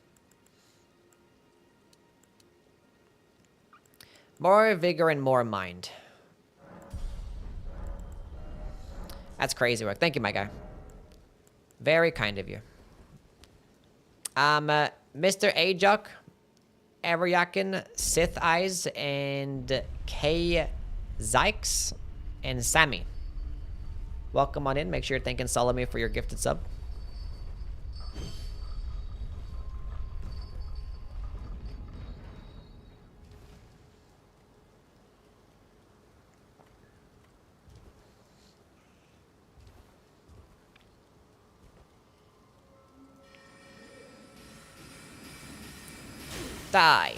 Speaker 2: More vigor and more mind. That's crazy work. Thank you, my guy. Very kind of you. Mr. Ajok, Ariakin, Sith Eyes, and K. Zykes, and Sammy. Welcome on in. Make sure you're thanking Solomir for your gifted sub. Die.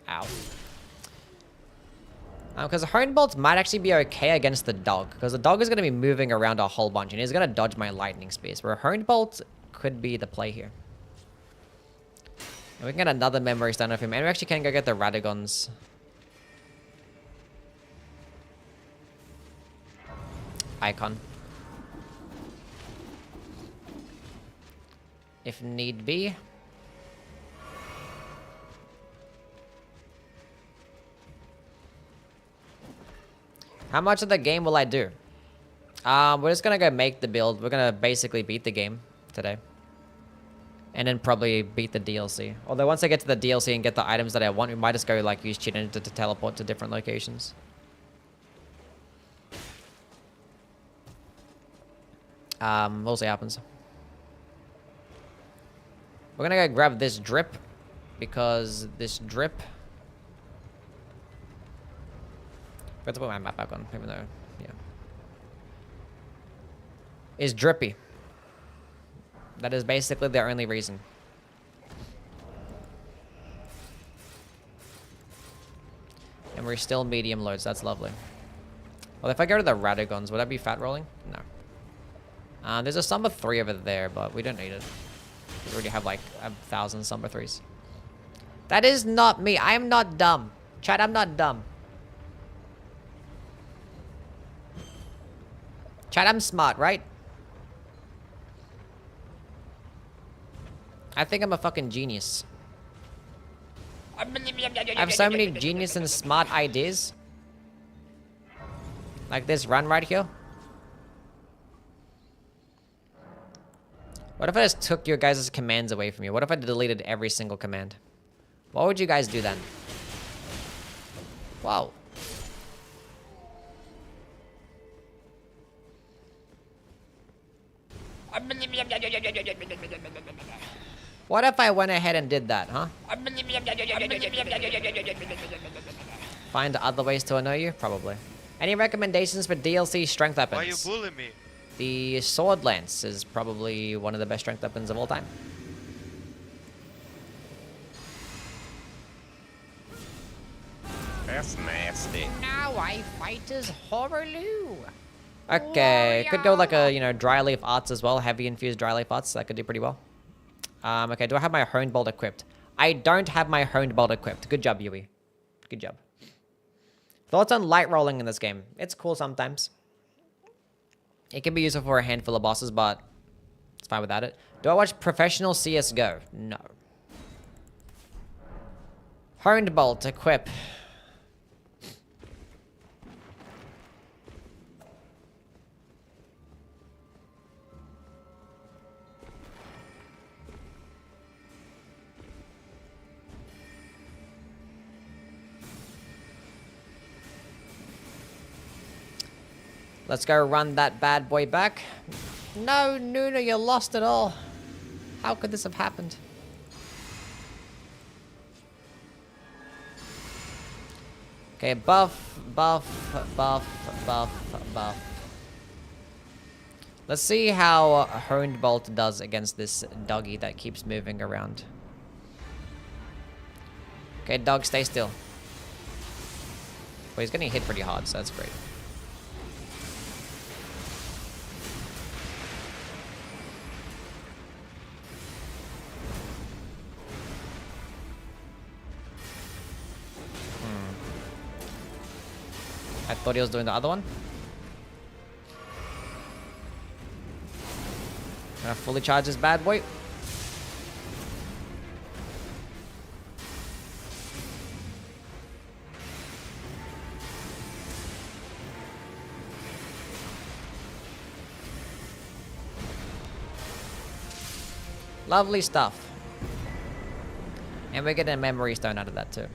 Speaker 2: Ow. Because the Horn Bolt might actually be okay against the dog. Because the dog is going to be moving around a whole bunch. And he's going to dodge my lightning space. Where Horn Bolt could be the play here. And we can get another memory stone of him. And we actually can go get the Radagons. Icon. If need be. How much of the game will I do? We're just gonna go make the build. We're gonna basically beat the game today. And then probably beat the DLC. Although once I get to the DLC and get the items that I want, we might just go like use cheat engine to teleport to different locations. We'll see what happens. We're gonna go grab this drip, because this drip... I have to put my map back on, even though, yeah. Is drippy. That is basically the only reason. And we're still medium loads, that's lovely. Well, if I go to the Radagons, would I be fat rolling? No. There's a Summer 3 over there, but we don't need it. We already have like 1,000 Summer 3s. That is not me. I am not dumb. Chat, I'm not dumb. Chat, I'm smart, right? I think I'm a fucking genius. I have so many genius and smart ideas. Like this run right here. What if I just took your guys' commands away from you? What if I deleted every single command? What would you guys do then? Wow. What if I went ahead and did that, huh? Find other ways to annoy you? Probably. Any recommendations for DLC strength weapons?
Speaker 5: Why you bullying me?
Speaker 2: The Sword Lance is probably one of the best strength weapons of all time.
Speaker 5: That's nasty.
Speaker 1: Now I fight as Horrorloo.
Speaker 2: Okay, could go like a, you know, dry leaf arts as well. Heavy infused dry leaf arts. That could do pretty well. Okay, do I have my honed bolt equipped? I don't have my honed bolt equipped. Good job, Yui. Good job. Thoughts on light rolling in this game? It's cool sometimes. It can be useful for a handful of bosses, but it's fine without it. Do I watch professional CSGO? No. Honed bolt equip. Let's go run that bad boy back. No, Nuna, you lost it all. How could this have happened? Okay, buff, buff, buff, buff, buff. Let's see how Honed Bolt does against this doggy that keeps moving around. Okay, dog, stay still. Well, he's getting hit pretty hard, so that's great. I thought he was doing the other one. Gonna fully charge this bad boy. Lovely stuff. And we're getting a memory stone out of that too.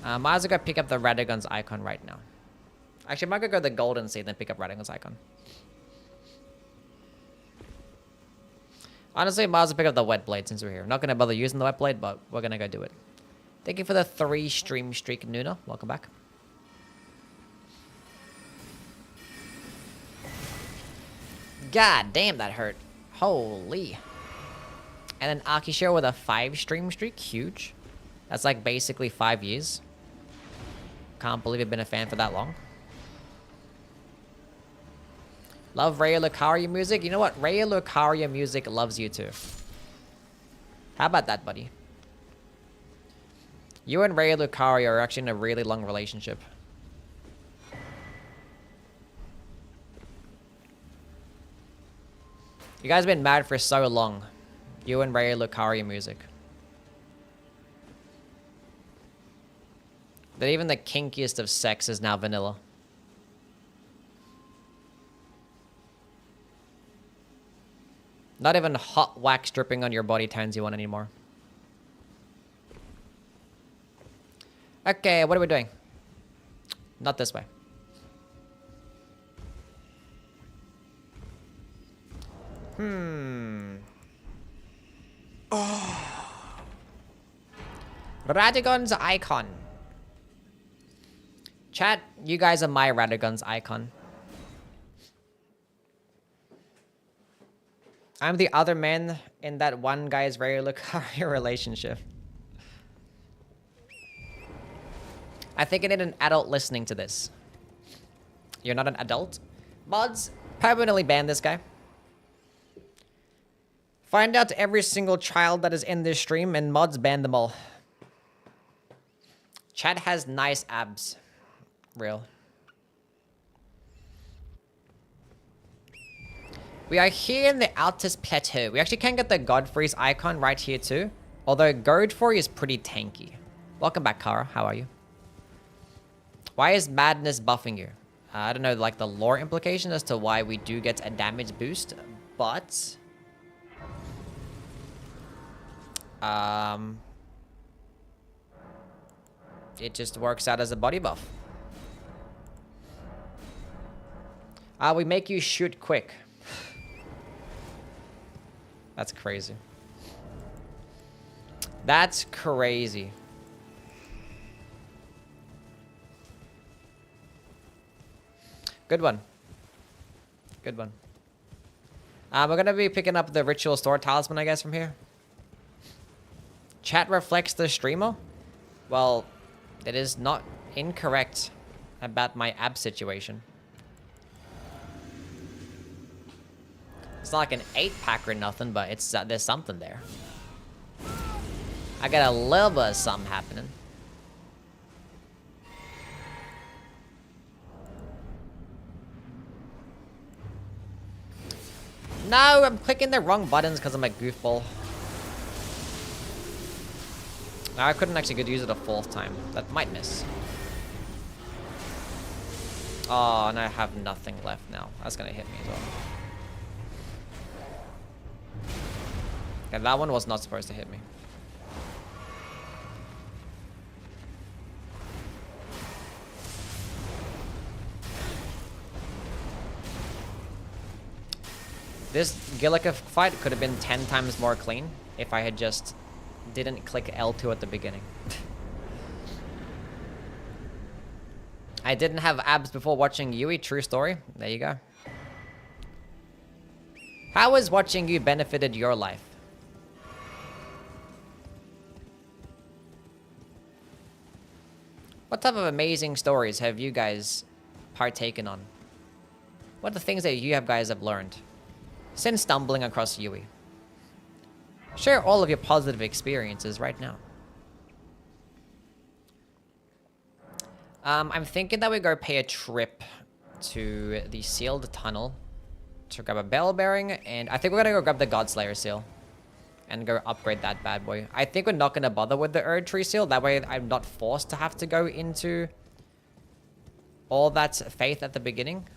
Speaker 2: Might as well go pick up the Radagon's icon right now. Actually, I might go the golden seed and pick up Radagon's icon. Honestly, might as well pick up the wet blade since we're here. Not gonna bother using the wet blade, but we're gonna go do it. Thank you for the 3 stream streak, Nuna. Welcome back. God damn, that hurt. Holy. And then Akishiro with a 5 stream streak. Huge. That's like basically 5 years. Can't believe I've been a fan for that long. Love Raya Lucaria music. You know what? Raya Lucaria music loves you too. How about that, buddy? You and Raya Lucaria are actually in a really long relationship. You guys have been married for so long. You and Raya Lucaria music. That even the kinkiest of sex is now vanilla. Not even hot wax dripping on your body turns you on anymore. Okay, what are we doing? Not this way. Radagon's icon. Chat, you guys are my Radagon's icon. I'm the other man in that one guy's Raya Lucaria relationship. I think I need an adult listening to this. You're not an adult? Mods, permanently ban this guy. Find out every single child that is in this stream and mods ban them all. Chad has nice abs. Real. We are here in the Altus Plateau. We actually can get the Godfrey's icon right here too. Although Godfrey is pretty tanky. Welcome back, Kara. How are you? Why is Madness buffing you? I don't know, like the lore implication as to why we do get a damage boost, but... it just works out as a body buff. We make you shoot quick. That's crazy. That's crazy. Good one. Good one. We're gonna be picking up the Ritual Store Talisman, I guess, from here. Chat reflects the streamer? Well, it is not incorrect about my ab situation. It's not like an 8-pack or nothing, but it's there's something there. I got a little bit of something happening. No, I'm clicking the wrong buttons because I'm a goofball. I couldn't actually get to use it a 4th time. That might miss. Oh, and I have nothing left now. That's gonna hit me as well. Okay, that one was not supposed to hit me. This Gillica fight could have been 10 times more clean if I had just didn't click L2 at the beginning. I didn't have abs before watching Yui, true story. There you go. How has watching you benefited your life? What type of amazing stories have you guys partaken on? What are the things that you guys have learned since stumbling across Yui? Share all of your positive experiences right now. I'm thinking that we go pay a trip to the sealed tunnel to grab a bell bearing, and I think we're gonna go grab the Godslayer seal and go upgrade that bad boy. I think we're not gonna bother with the Erd Tree seal. That way I'm not forced to have to go into all that faith at the beginning.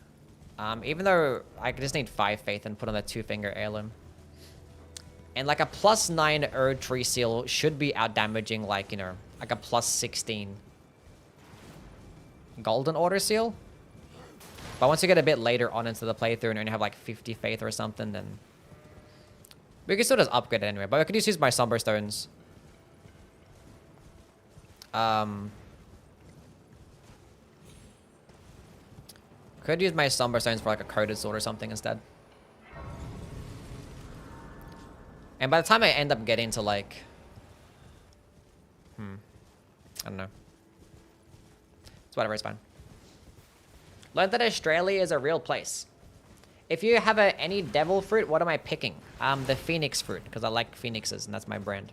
Speaker 2: Even though I just need 5 faith and put on the 2-finger heirloom. And like a +9 Erd Tree seal should be out damaging, like, you know, like a +16 Golden Order seal. But once you get a bit later on into the playthrough and you only have like 50 faith or something, then we can still just upgrade it anyway. But I could just use my Somber Stones. Could use my Somber Stones for like a Coded Sword or something instead. And by the time I end up getting to like... I don't know. It's whatever, it's fine. Learned that Australia is a real place. If you have any devil fruit, what am I picking? The phoenix fruit, because I like phoenixes, and that's my brand.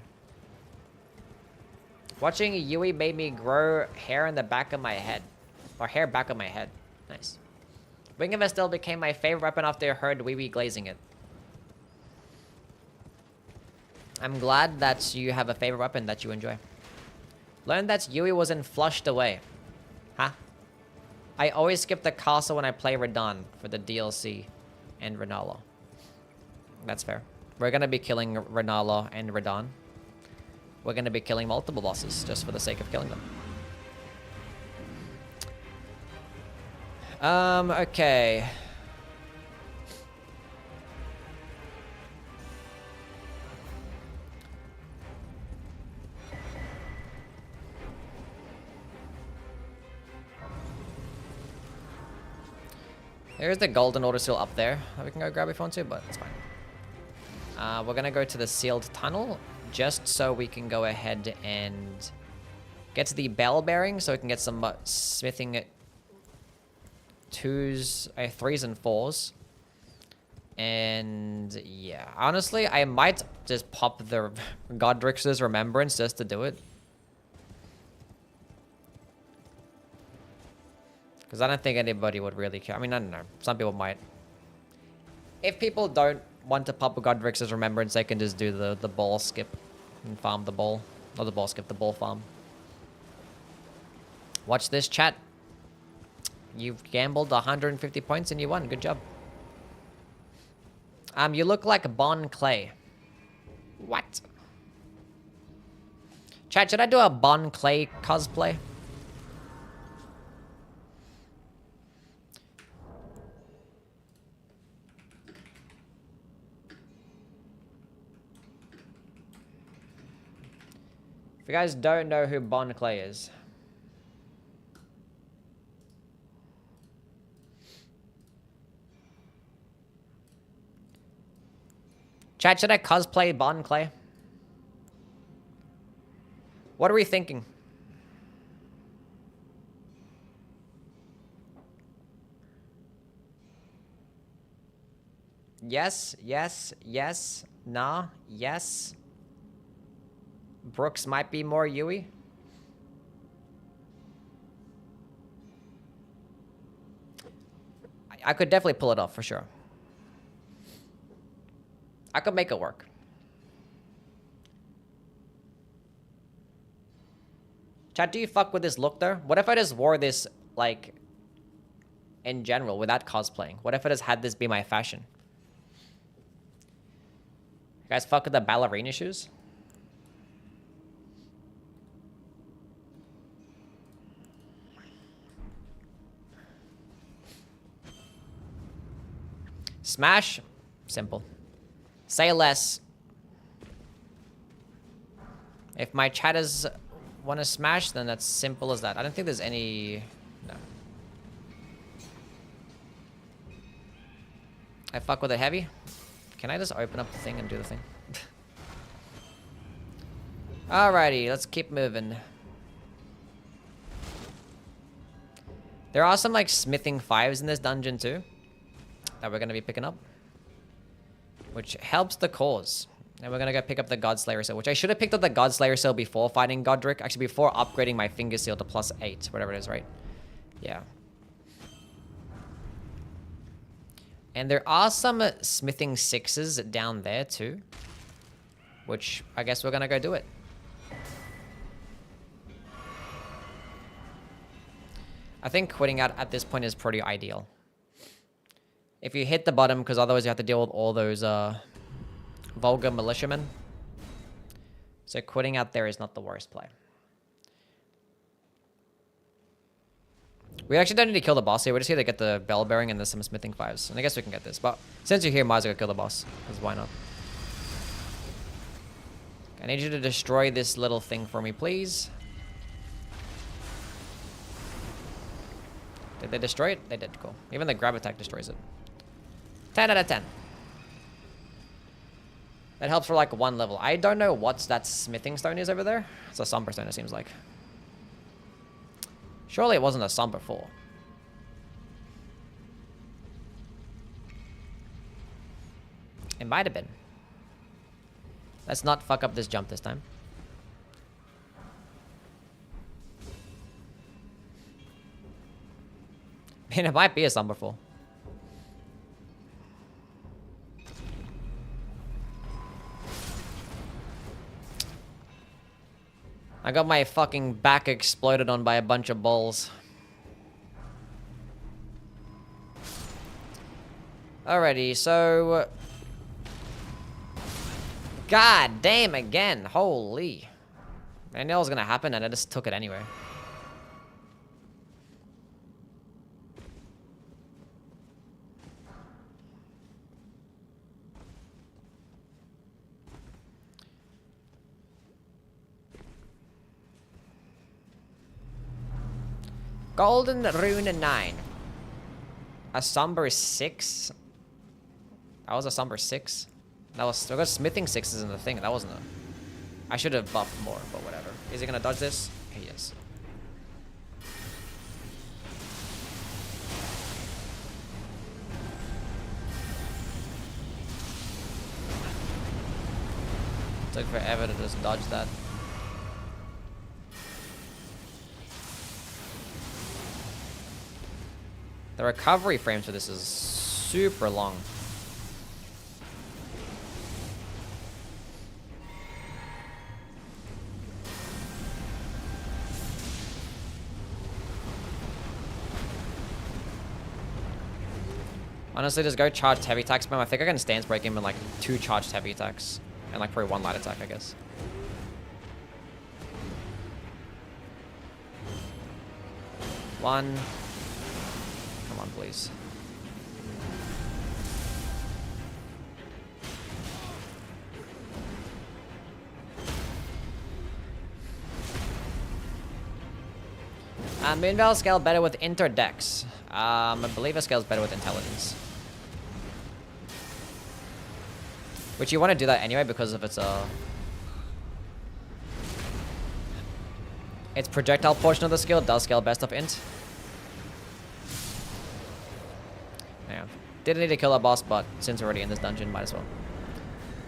Speaker 2: Watching Yui made me grow hair in the back of my head. Or hair back of my head. Nice. Ring of Estelle became my favorite weapon after I heard Wee Wee glazing it. I'm glad that you have a favorite weapon that you enjoy. Learned that Yui wasn't flushed away. Huh? I always skip the castle when I play Radahn for the DLC and Renala. That's fair. We're gonna be killing Renala and Radahn. We're gonna be killing multiple bosses just for the sake of killing them. Okay. There's the Golden Order seal up there that we can go grab if we want to, but it's fine. We're gonna go to the sealed tunnel just so we can go ahead and get to the bell bearing so we can get some smithing 2s, 3s and 4s. And yeah, honestly, I might just pop the Godrix's Remembrance just to do it. Because I don't think anybody would really care. I mean, I don't know. Some people might. If people don't want to pop a Godrix's Remembrance, they can just do the ball skip and farm the ball. Not the ball skip, the ball farm. Watch this, chat. You've gambled 150 points and you won. Good job. You look like Bon Clay. What? Chat, should I do a Bon Clay cosplay? If you guys don't know who Bon Clay is, chat, should I cosplay Bon Clay? What are we thinking? Yes, yes, yes, nah, yes. Brooks might be more Yui. I could definitely pull it off for sure. I could make it work. Chat, do you fuck with this look though? What if I just wore this, like, in general, without cosplaying? What if I just had this be my fashion? You guys fuck with the ballerina shoes? Smash? Simple. Say less. If my chatters want to smash, then that's simple as that. I don't think there's any... No. I fuck with it heavy. Can I just open up the thing and do the thing? Alrighty, let's keep moving. There are some, like, smithing 5s in this dungeon, too, that we're going to be picking up, which helps the cause. And we're going to go pick up the Godslayer seal, which I should have picked up the Godslayer seal before fighting Godric. Actually, before upgrading my finger seal to +8, whatever it is, right? Yeah. And there are some smithing 6s down there too. Which, I guess we're gonna go do it. I think quitting out at this point is pretty ideal. If you hit the bottom, because otherwise you have to deal with all those vulgar militiamen. So quitting out there is not the worst play. We actually don't need to kill the boss here. We're just here to get the bell bearing and there's some smithing 5s. And I guess we can get this. But since you're here, might as well kill the boss. Because why not? I need you to destroy this little thing for me, please. Did they destroy it? They did. Cool. Even the grab attack destroys it. 10 out of 10. That helps for like 1 level. I don't know what that smithing stone is over there. It's a somber stone, it seems like. Surely it wasn't a somber before. It might have been. Let's not fuck up this jump this time. Man, it might be a somber fall. I got my fucking back exploded on by a bunch of balls. Alrighty, so... God damn again. Holy. I knew it was gonna happen and I just took it anyway. Golden Rune 9. A Somber 6? That was a Somber 6? That was... We got smithing 6s in the thing. That wasn't a... I should have buffed more, but whatever. Is he gonna dodge this? He is. Took forever to just dodge that. The recovery frames for this is super long. Honestly, just go charged heavy attack spam. I think I can stance break him in like 2 charged heavy attacks. And like probably 1 light attack, I guess. One. Come on, please. Moonveil scale better with interdex. I believe it scales better with intelligence. Which you want to do that anyway because of its projectile portion of the skill does scale best of int. Yeah. Didn't need to kill a boss, but since we're already in this dungeon, might as well.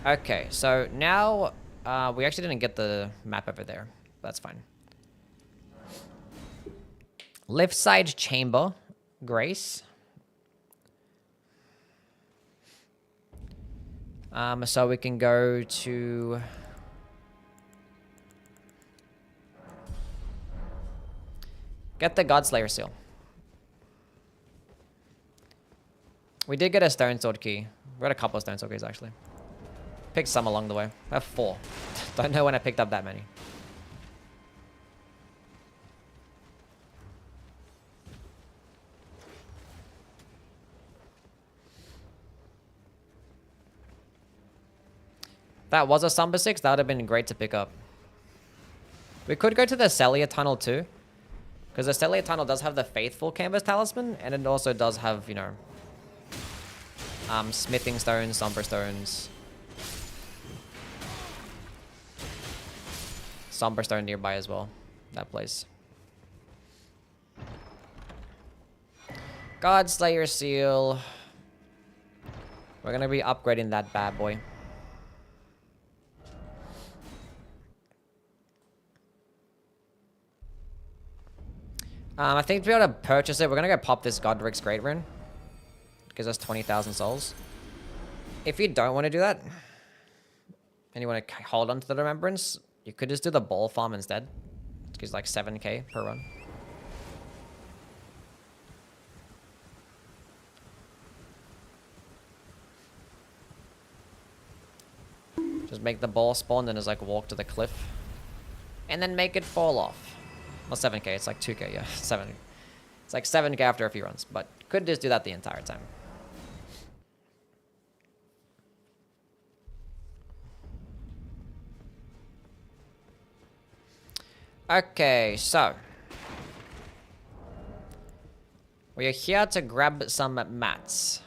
Speaker 2: Okay, so now we actually didn't get the map over there. That's fine. Left side chamber, Grace. So we can go to... Get the Godslayer seal. We did get a stone sword key. We got a couple of stone sword keys, actually. Picked some along the way. I have 4. Don't know when I picked up that many. That was a Somber 6. That would have been great to pick up. We could go to the Celia Tunnel too. Because the Celia Tunnel does have the Faithful Canvas Talisman. And it also does have, you know... smithing stones, Somber stones. Somber stone nearby as well. That place. Godslayer seal. We're gonna be upgrading that bad boy. I think to be able to purchase it, we're gonna go pop this Godric's Great Rune. It gives us 20,000 souls. If you don't want to do that, and you want to hold on to the Remembrance, you could just do the ball farm instead. It gives like 7k per run. Just make the ball spawn, then just like walk to the cliff. And then make it fall off. Well, 7k, it's like 2k, yeah, 7. It's like 7k after a few runs, but could just do that the entire time. Okay, so. We are here to grab some mats.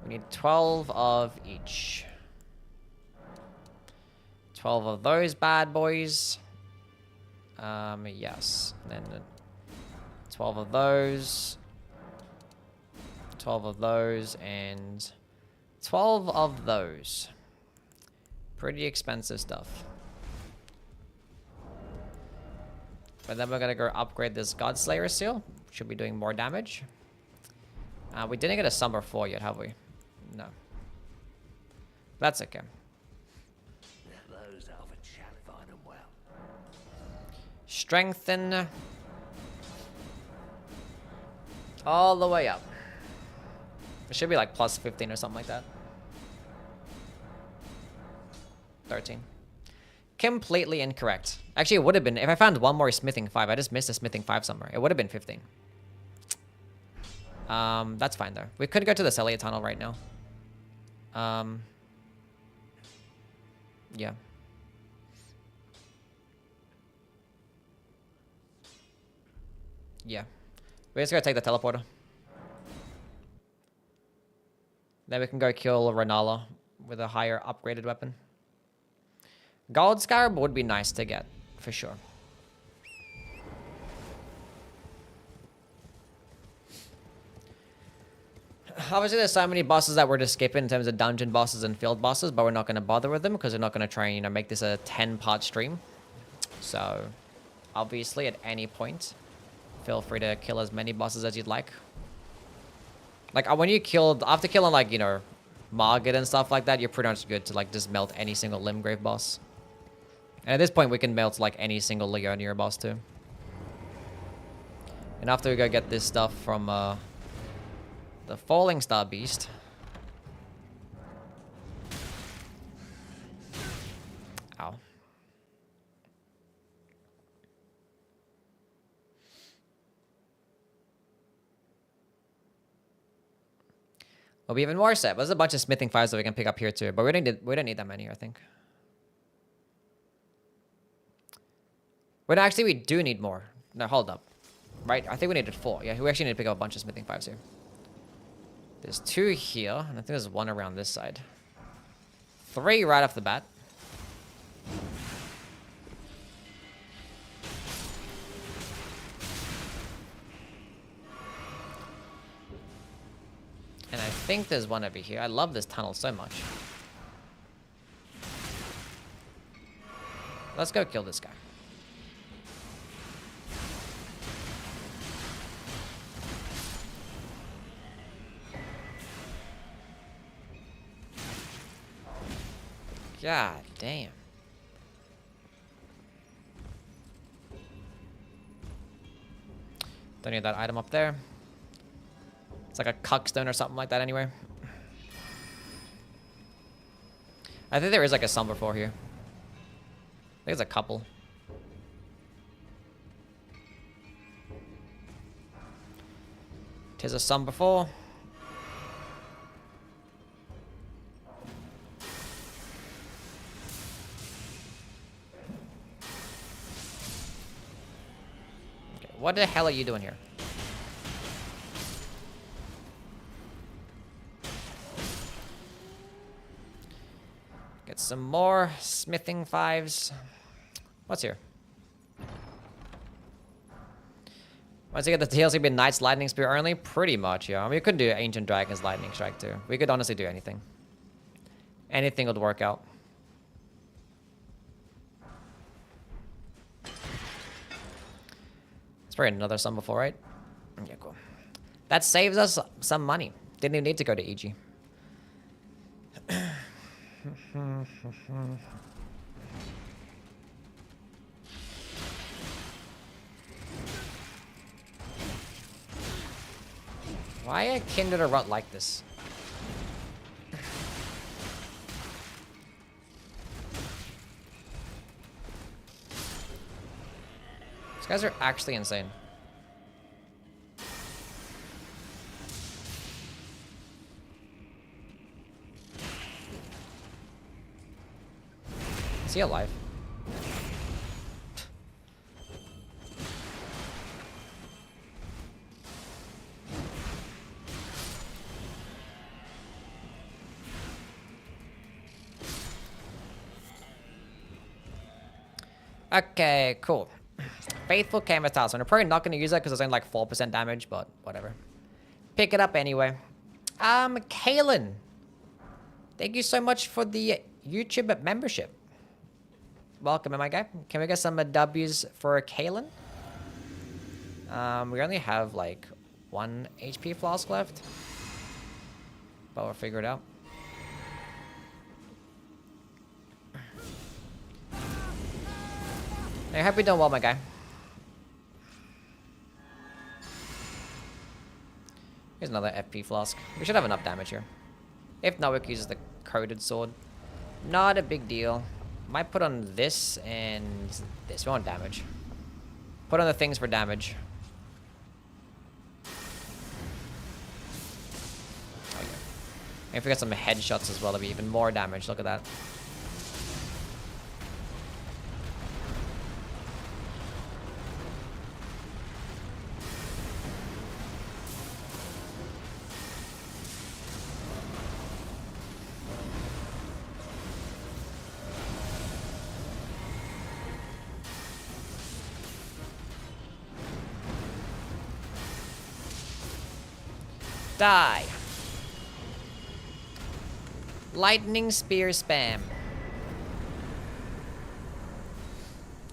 Speaker 2: We need 12 of each. 12 of those bad boys. Yes. And then 12 of those. 12 of those. And 12 of those. Pretty expensive stuff. But then we're going to go upgrade this Godslayer seal. Should be doing more damage. We didn't get a Summer 4 yet, have we? No. That's okay. Strengthen. All the way up. It should be like plus 15 or something like that. 13. Completely incorrect. Actually, it would have been, if I found one more smithing 5, I just missed a smithing 5 somewhere. It would have been 15. That's fine though. We could go to the Celia tunnel right now. Yeah. Yeah. We're just gonna take the teleporter. Then we can go kill Renala with a higher upgraded weapon. Gold Scarab would be nice to get, for sure. Obviously, there's so many bosses that we're just skipping in terms of dungeon bosses and field bosses, but we're not going to bother with them because we're not going to try and, you know, make this a 10-part stream. So, obviously, at any point, feel free to kill as many bosses as you'd like. Like, when you killed, after killing, like, you know, Margit and stuff like that, you're pretty much good to, like, just melt any single Limgrave boss. And at this point, we can melt, like, any single Liurnia boss, too. And after we go get this stuff from, the Falling Star Beast. Ow. We'll be even more set. There's a bunch of smithing 5s that we can pick up here too, but we don't need that many, I think. Well, no, actually, we do need more. No, hold up. Right? I think we needed 4. Yeah, we actually need to pick up a bunch of smithing 5s here. There's 2 here, and I think there's 1 around this side. 3 right off the bat. And I think there's 1 over here. I love this tunnel so much. Let's go kill this guy. God damn. Don't need that item up there. It's like a cuckstone or something like that anyway. I think there is like a Summer 4 here. I think there's a couple. Tis a Summer 4. What the hell are you doing here? Get some more smithing 5s. What's here? Once you get the DLC, be Knight's Lightning Spear only? Pretty much, yeah. I mean, we could do Ancient Dragon's Lightning Strike too. We could honestly do anything. Anything would work out. Probably another sum before, right? Okay, cool. That saves us some money. Didn't even need to go to EG. Why are Kindred or Rot like this? These guys are actually insane. Is he alive? Okay, cool. Faithful Canvas Talisman. I'm probably not going to use that because it's only like 4% damage, but whatever. Pick it up anyway. Kalen. Thank you so much for the YouTube membership. Welcome, my guy. Can we get some W's for Kalen? We only have like 1 HP flask left. But we'll figure it out. I hope you're doing well, my guy. Here's another FP flask. We should have enough damage here. If not, we can use the coated sword. Not a big deal. Might put on this and this. We want damage. Put on the things for damage. Okay. And if we get some headshots as well, that'll be even more damage. Look at that. Die. Lightning spear spam.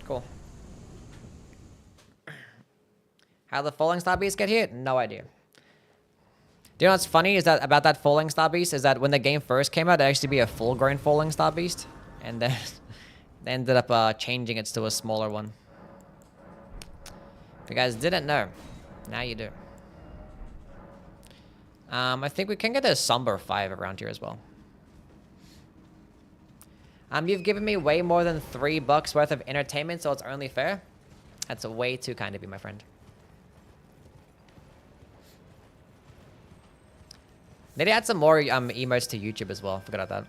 Speaker 2: Cool. How the falling star beast get here? No idea. Do you know what's funny is that about that falling star beast is that when the game first came out, it used to be a full-grown falling star beast, and then they ended up changing it to a smaller one. If you guys didn't know, now you do. I think we can get a Somber 5 around here as well. You've given me way more than $3 worth of entertainment, so it's only fair. That's way too kind of you, my friend. Need to add some more emotes to YouTube as well. Forgot about that.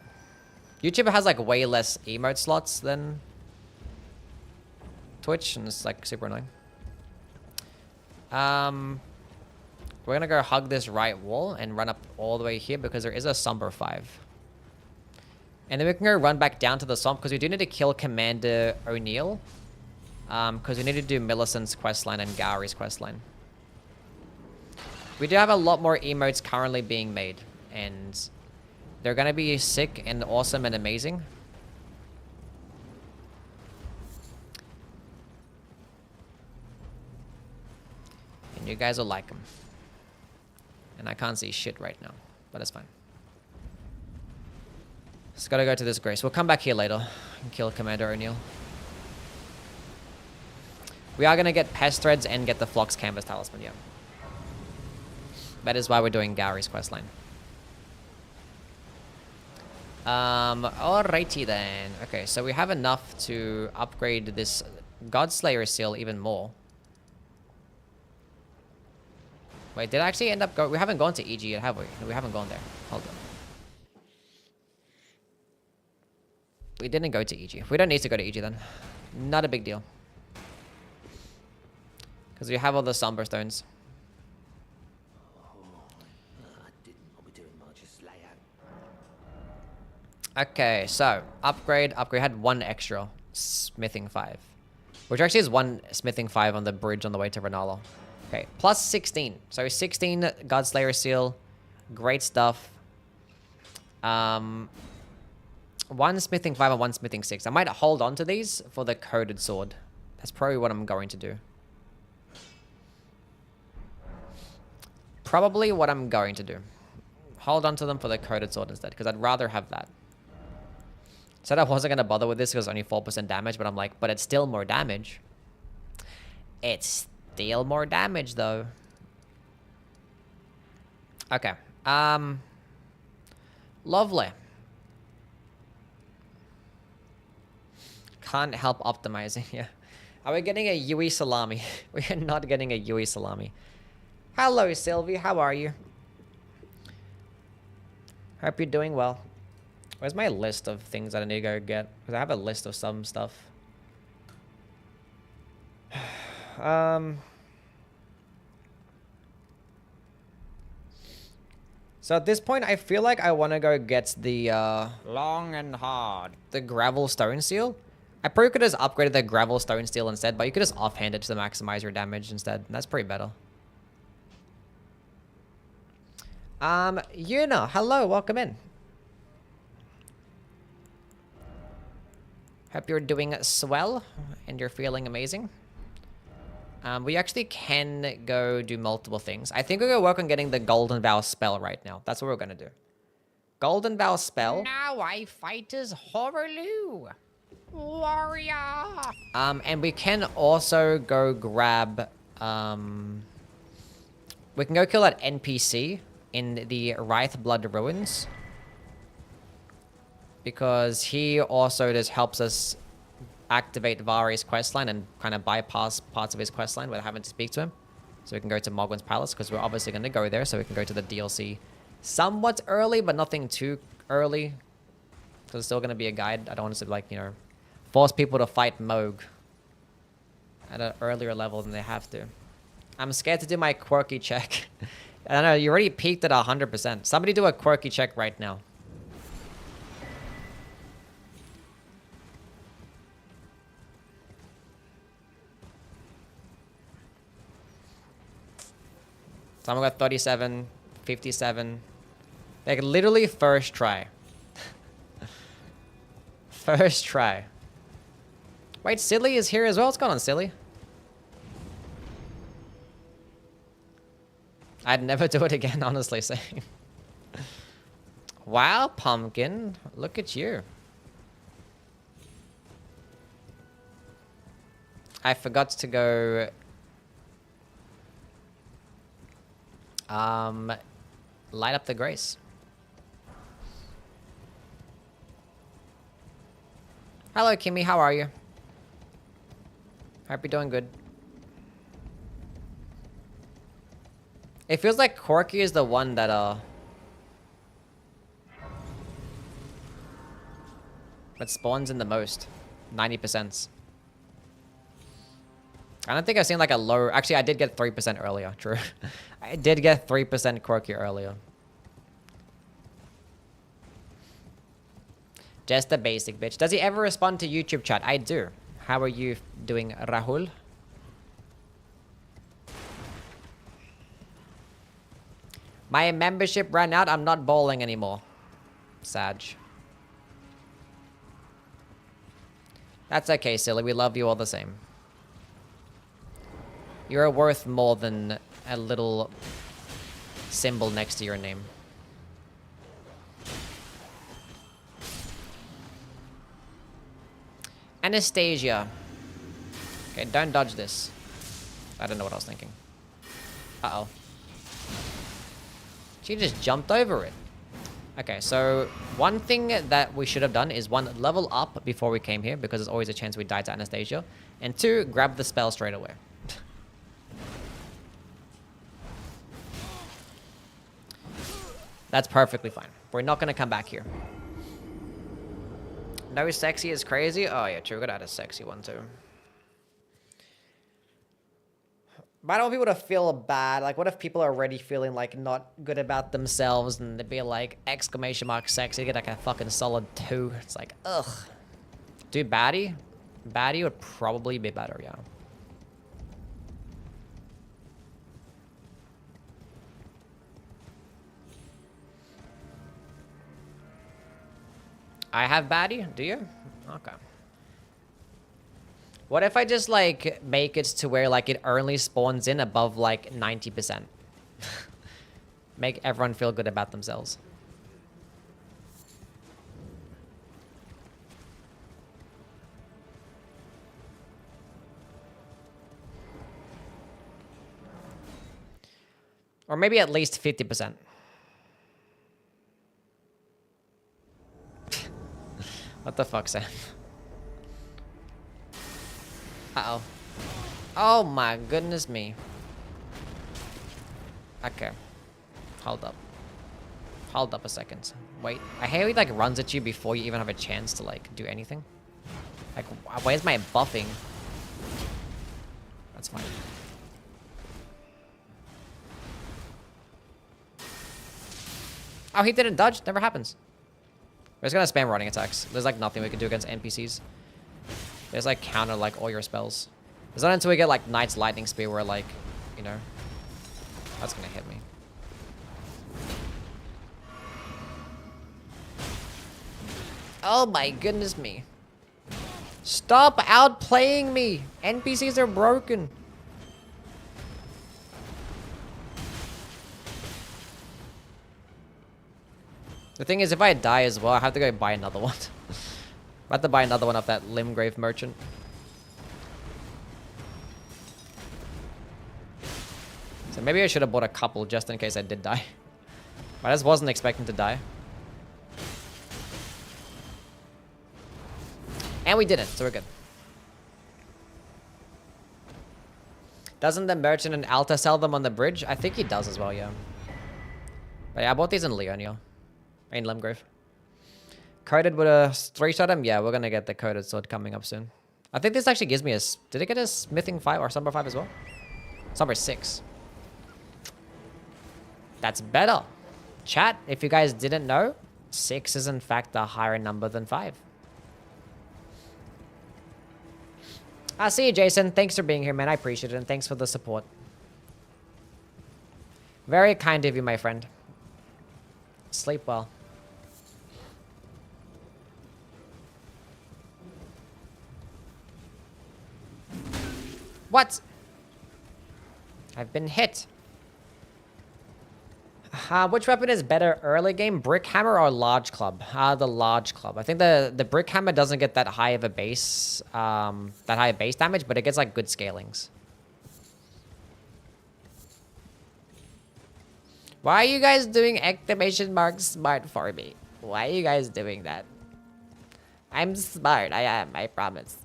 Speaker 2: YouTube has like way less emote slots than Twitch, and it's like super annoying. We're gonna go hug this right wall and run up all the way here because there is a Somber 5. And then we can go run back down to the swamp because we do need to kill Commander O'Neill. Because we need to do Millicent's questline and Gowry's questline. We do have a lot more emotes currently being made. And they're gonna be sick and awesome and amazing. And you guys will like them. And I can't see shit right now, but it's fine. Just gotta go to this Grace. We'll come back here later and kill Commander O'Neill. We are gonna get Pest Threads and get the Phlox Canvas Talisman, yeah. That is why we're doing Gowry's questline. Alrighty then. Okay, so we have enough to upgrade this Godslayer seal even more. Wait, did I actually end up going? We haven't gone to EG yet, have we? No, we haven't gone there. Hold on. We didn't go to EG. We don't need to go to EG then. Not a big deal. Because we have all the Somber Stones. Okay, so upgrade. Upgrade had 1 extra smithing 5. Which actually is 1 smithing 5 on the bridge on the way to Renala. Okay, plus 16. So 16 Godslayer seal. Great stuff. 1 smithing 5 and 1 smithing 6. I might hold on to these for the coded sword. That's probably what I'm going to do. probably what I'm going to do. Hold on to them for the coated sword instead, because I'd rather have that. Said I wasn't going to bother with this because it's only 4% damage, but I'm like, but it's still more damage. It's still more damage, though. Okay. Lovely. Can't help optimizing, yeah. Are we getting a Yui salami? We are not getting a Yui salami. Hello, Sylvie. How are you? Hope you're doing well. Where's my list of things that I need to go get? Because I have a list of some stuff. So at this point, I feel like I want to go get the,
Speaker 1: Long and hard.
Speaker 2: the gravel stone seal. I probably could have just upgraded the gravel stone steel instead, but you could just offhand it to maximize your damage instead. That's pretty better. Yuna, hello, welcome in. Hope you're doing swell and you're feeling amazing. We actually can go do multiple things. I think we're gonna work on getting the Golden Vow spell right now. That's what we're gonna do. Golden Vow spell.
Speaker 1: Now I fight as Horaloo. Warrior.
Speaker 2: And we can also go grab, we can go kill that NPC in the Wraith Blood Ruins. Because he also just helps us activate Vari's questline and kind of bypass parts of his questline without having to speak to him. So we can go to Mogwin's Palace, because we're obviously going to go there, so we can go to the DLC somewhat early, but nothing too early. Because it's still going to be a guide. I don't want to, like, you know, force people to fight Moog at an earlier level than they have to. I'm scared to do my quirky check. I don't know, you already peaked at 100%. Somebody do a quirky check right now. Someone got 37, 57. Like, literally first try. First try. Wait, Silly is here as well? What's going on, Silly? I'd never do it again, honestly, same. Wow, Pumpkin. Look at you. I forgot to go... light up the grace. Hello, Kimmy. How are you? Hope you're doing good. It feels like Corky is the one that, that spawns in the most. 90%. I don't think I've seen like a low... Actually, I did get 3% earlier. True. I did get 3% Corky earlier. Just a basic bitch. Does he ever respond to YouTube chat? I do. How are you doing, Rahul? My membership ran out. I'm not bowling anymore. Sag. That's okay, Silly. We love you all the same. You're worth more than a little symbol next to your name. Anastasia. Okay, don't dodge this. I don't know what I was thinking. Uh-oh. She just jumped over it. Okay, so one thing that we should have done is one, level up before we came here, because there's always a chance we die to Anastasia. And two, grab the spell straight away. That's perfectly fine. We're not going to come back here. No sexy is crazy? Oh yeah, true. We gotta add a sexy one too. But I don't want people to feel bad. Like, what if people are already feeling, like, not good about themselves and they'd be like, exclamation mark sexy, get like a fucking solid 2. It's like, ugh. Do baddie? Baddie would probably be better, yeah. I have baddie? Do you? Okay. What if I just, like, make it to where, like, it only spawns in above, like, 90%? Make everyone feel good about themselves. Or maybe at least 50%. What the fuck, Sam? Uh-oh. Oh my goodness me. Okay. Hold up. Hold up a second. Wait. I hate how he like runs at you before you even have a chance to like do anything. Like, where's my buffing? That's fine. Oh, he didn't dodge. Never happens. We're just gonna spam running attacks. There's like nothing we can do against NPCs. There's like counter like all your spells. It's not until we get like Knight's Lightning Spear where like, you know, that's gonna hit me. Oh my goodness me. Stop outplaying me. NPCs are broken. The thing is, if I die as well, I have to go buy another one. I have to buy another one off that Limgrave merchant. So maybe I should have bought a couple just in case I did die. But I just wasn't expecting to die. And we didn't, so we're good. Doesn't the merchant in Alta sell them on the bridge? I think he does as well, yeah. But yeah, I bought these in Liurnia. In Limgrave. Coated with a 3-shot him? Yeah, we're gonna get the coated sword coming up soon. I think this actually gives me a... Did it get a smithing 5 or somber 5 as well? Somber 6. That's better. Chat, if you guys didn't know, 6 is in fact a higher number than 5. I see you, Jason. Thanks for being here, man. I appreciate it, and thanks for the support. Very kind of you, my friend. Sleep well. What? I've been hit. Which weapon is better early game, brick hammer or large club? The large club. I think the brick hammer doesn't get that high of a base, damage, but it gets like good scalings. Why are you guys doing exclamation mark smart for me? Why are you guys doing that? I'm smart. I am. I promise.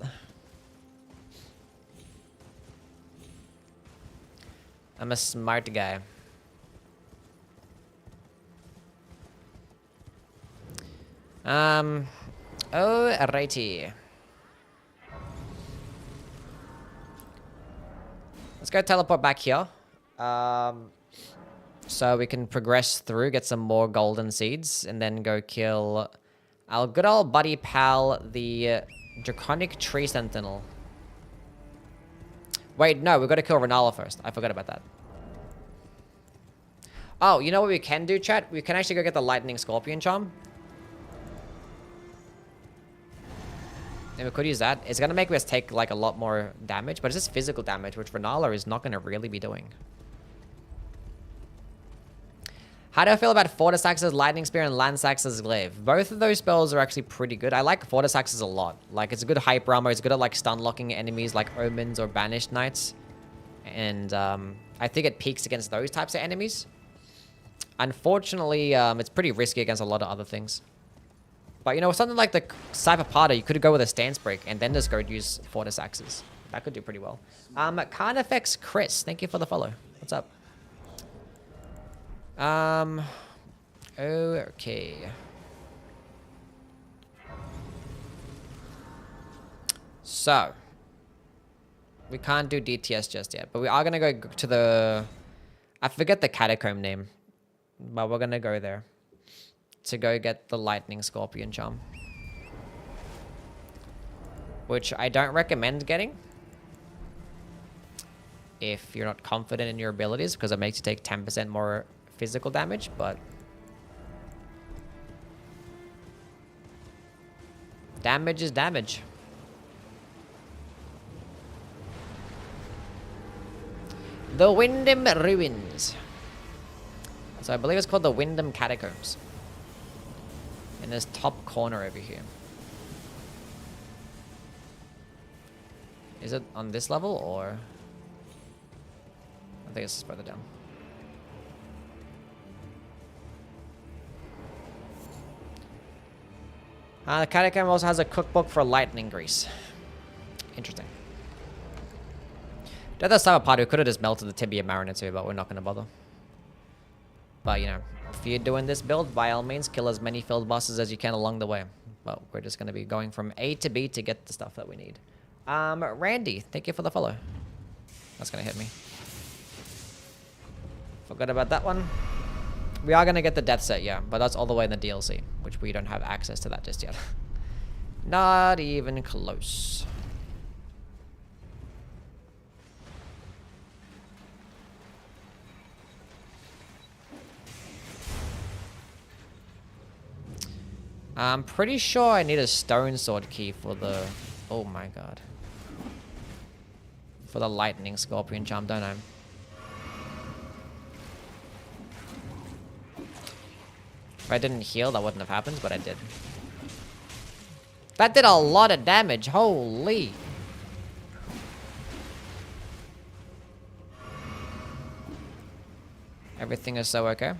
Speaker 2: I'm a smart guy. Alrighty. Let's go teleport back here. So we can progress through, get some more golden seeds, and then go kill our good old buddy pal, the Draconic Tree Sentinel. Wait, no, we've got to kill Renala first. I forgot about that. Oh, you know what we can do, chat? We can actually go get the Lightning Scorpion Charm. And we could use that. It's going to make us take like a lot more damage, but it's just physical damage, which Renala is not going to really be doing. How do I feel about Fortisax's Lightning Spear and Lansax's Glaive? Both of those spells are actually pretty good. I like Fortisax's a lot. Like, it's a good hyper armor. It's good at, like, stun-locking enemies like Omens or Banished Knights. And I think it peaks against those types of enemies. Unfortunately, it's pretty risky against a lot of other things. But, you know, something like the Cyberpada, you could go with a Stance Break and then just go use Fortisax's. That could do pretty well. Carnifex Chris, thank you for the follow. What's up? Okay. So, we can't do DTS just yet, but we are gonna go to the, I forget the catacomb name, but we're gonna go there to go get the Lightning Scorpion Charm, which I don't recommend getting if you're not confident in your abilities, because it makes you take 10% more physical damage, but damage is damage. The Windham Ruins. So I believe it's called the Wyndham Catacombs. In this top corner over here. Is it on this level or? I think it's further down. The catacomb also has a cookbook for lightning grease. Interesting. At the start of party, we could have just melted the tibia mariner too, but we're not going to bother. But, you know, if you're doing this build, by all means, kill as many field bosses as you can along the way. But we're just going to be going from A to B to get the stuff that we need. Randy, thank you for the follow. That's going to hit me. Forgot about that one. We are going to get the death set, yeah, but that's all the way in the DLC, which we don't have access to that just yet. Not even close. I'm pretty sure I need a stone sword key for the... Oh my god. For the lightning scorpion charm, don't I? If I didn't heal, that wouldn't have happened, but I did. That did a lot of damage. Holy. Everything is so okay.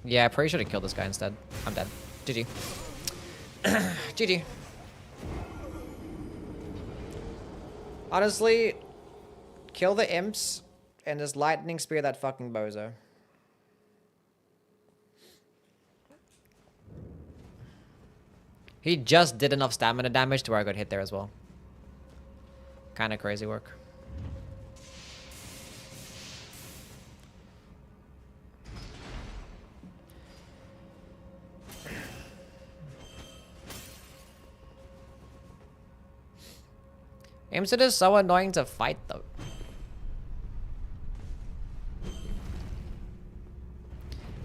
Speaker 2: Yeah, I probably should have killed this guy instead. I'm dead. GG. GG. Honestly, kill the imps and just lightning spear that fucking bozo. He just did enough stamina damage to where I got hit there as well. Kind of crazy work. Imps are just so annoying to fight though.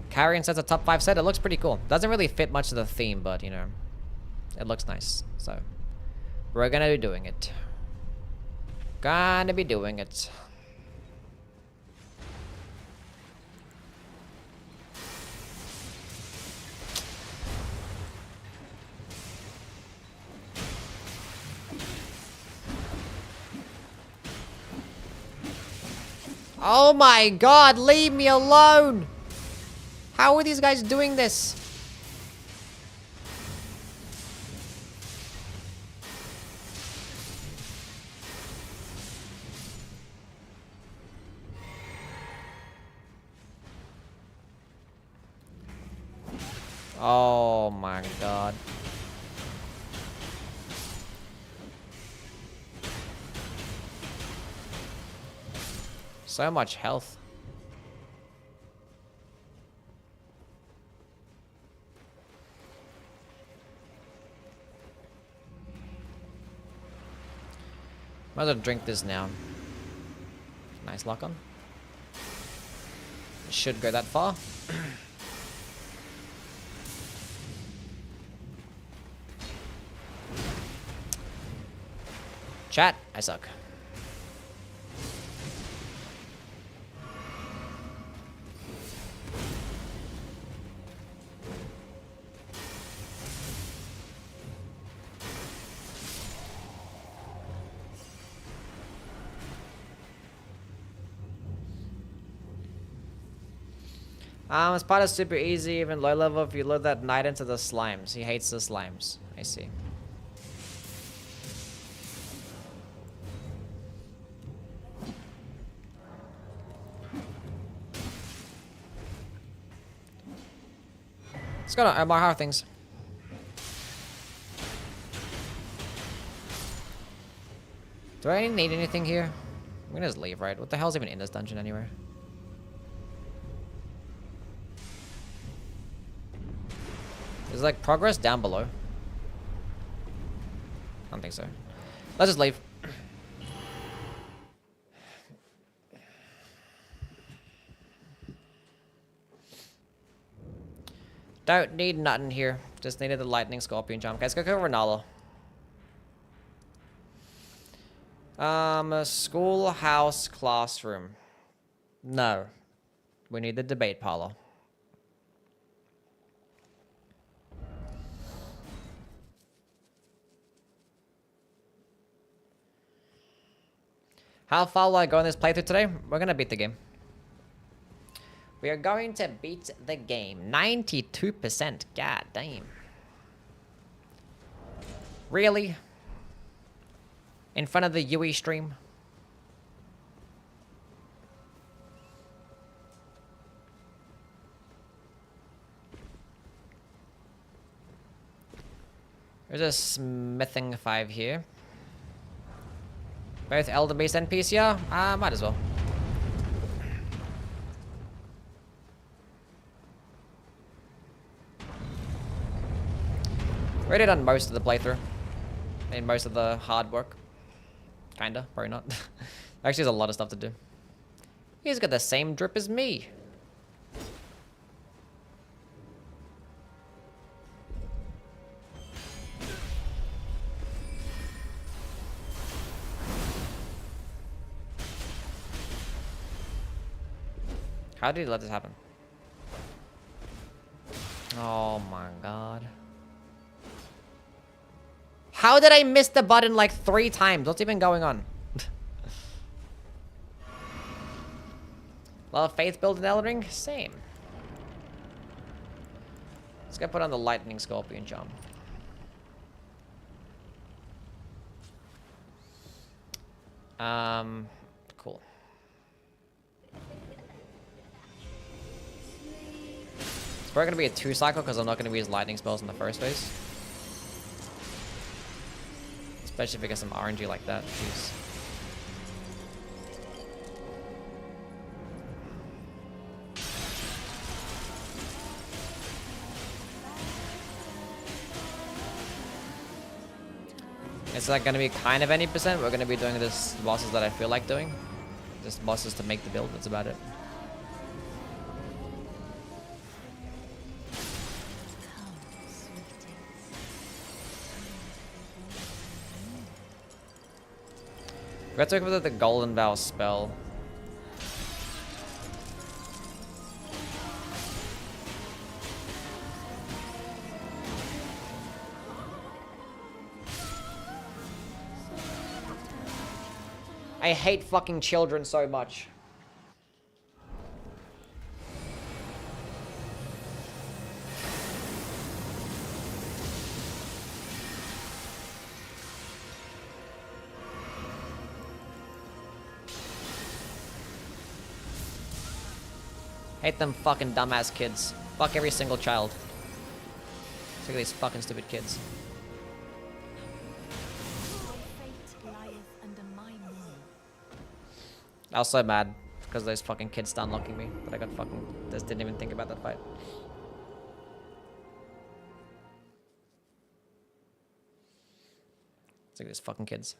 Speaker 2: Carrion sets a top 5 set. It looks pretty cool. Doesn't really fit much of the theme, but you know, it looks nice. So we're gonna be doing it. Gonna be doing it. Oh my god, leave me alone! How are these guys doing this? Oh my god. So much health. Might as well drink this now. Nice lock on. Should go that far. Chat, I suck. This part is super easy, even low level if you load that knight into the slimes. He hates the slimes. I see. Let's go to Omar. How are things? Do I need anything here? I'm gonna just leave, right? What the hell's even in this dungeon anyway? There's like progress down below. I don't think so. Let's just leave. Don't need nothing here. Just needed the lightning scorpion jump. Okay, let's go kill Ronaldo. A schoolhouse classroom. No. We need the debate parlor. How far will I go in this playthrough today? We're gonna beat the game. We are going to beat the game. 92%. God damn. Really? In front of the Yui stream? There's a smithing 5 here. Both Elden based and PCR? Might as well. Already done most of the playthrough. And most of the hard work. Kinda, probably not. Actually, there's a lot of stuff to do. He's got the same drip as me. How did he let this happen? Oh my god. How did I miss the button like 3 times? What's even going on? A lot of faith build in Elden Ring? Same. Let's go put on the lightning scorpion charm. Cool. It's probably gonna be a 2 cycle because I'm not gonna use lightning spells in the first phase. Especially if I get some RNG like that. Jeez. It's like gonna be kind of any percent. We're gonna be doing this bosses that I feel like doing. Just bosses to make the build, that's about it. We got to talk about the Golden Vow spell. I hate fucking children so much. Hate them fucking dumbass kids. Fuck every single child. Look at these fucking stupid kids. I was so mad because those fucking kids started unlocking me, but I got fucking just didn't even think about that fight. Look at these fucking kids.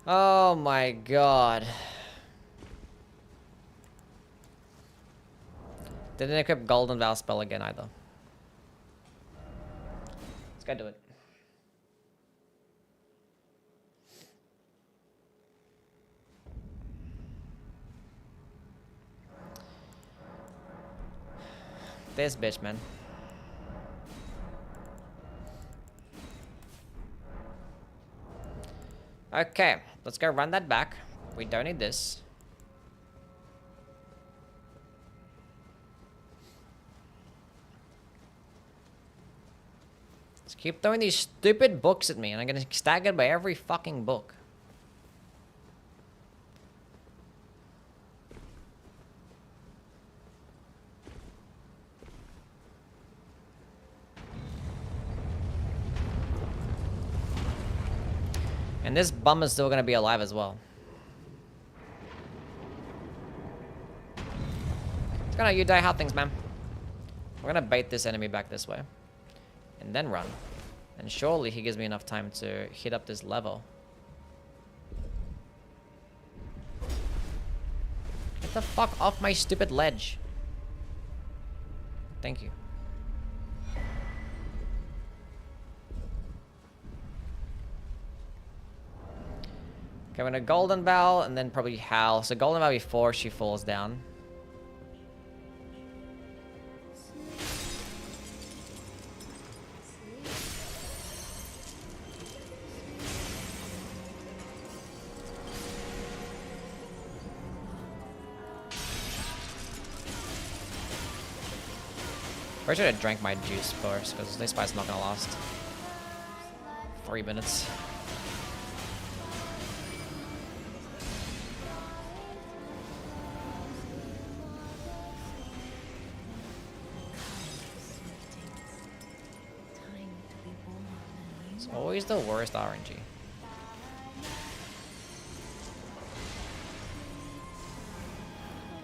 Speaker 2: Oh my god. Didn't equip Golden Vow spell again either. Let's go do it. This bitch, man. Okay, let's go run that back. We don't need this. Let's keep throwing these stupid books at me, and I'm gonna stagger by every fucking book. And this bum is still gonna be alive as well. It's gonna you die hard things, man. We're gonna bait this enemy back this way. And then run. And surely he gives me enough time to hit up this level. Get the fuck off my stupid ledge. Thank you. Okay, I'm gonna golden bow and then probably howl. So golden bow before she falls down. I should have drank my juice first, because this fight's not gonna last 3 minutes. It's always the worst RNG.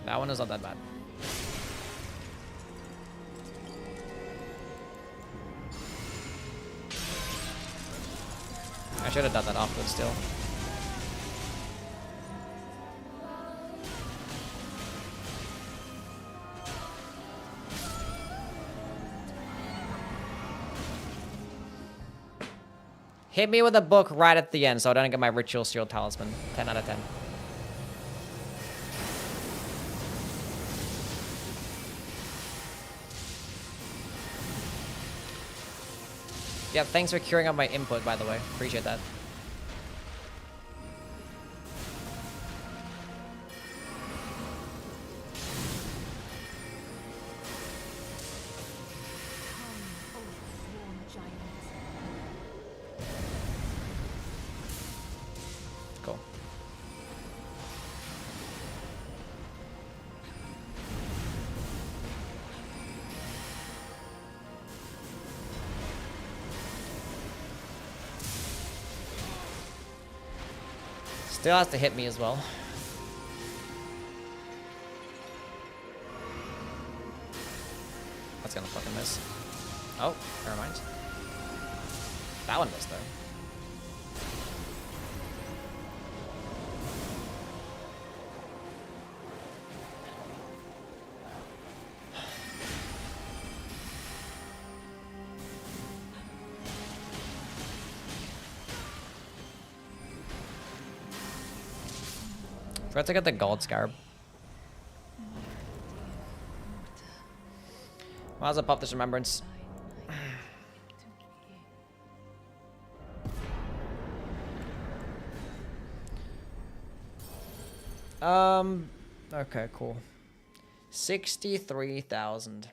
Speaker 2: That one is not that bad. I should have done that afterwards still. Hit me with a book right at the end so I don't get my ritual seal talisman. 10 out of 10. Yeah, thanks for queuing up my input, by the way. Appreciate that. Cool. Still has to hit me as well. That's gonna fucking miss. Oh, never mind. That one missed though. Forgot to get the gold scarab. Might as well pop this remembrance. Okay, cool. 63,000.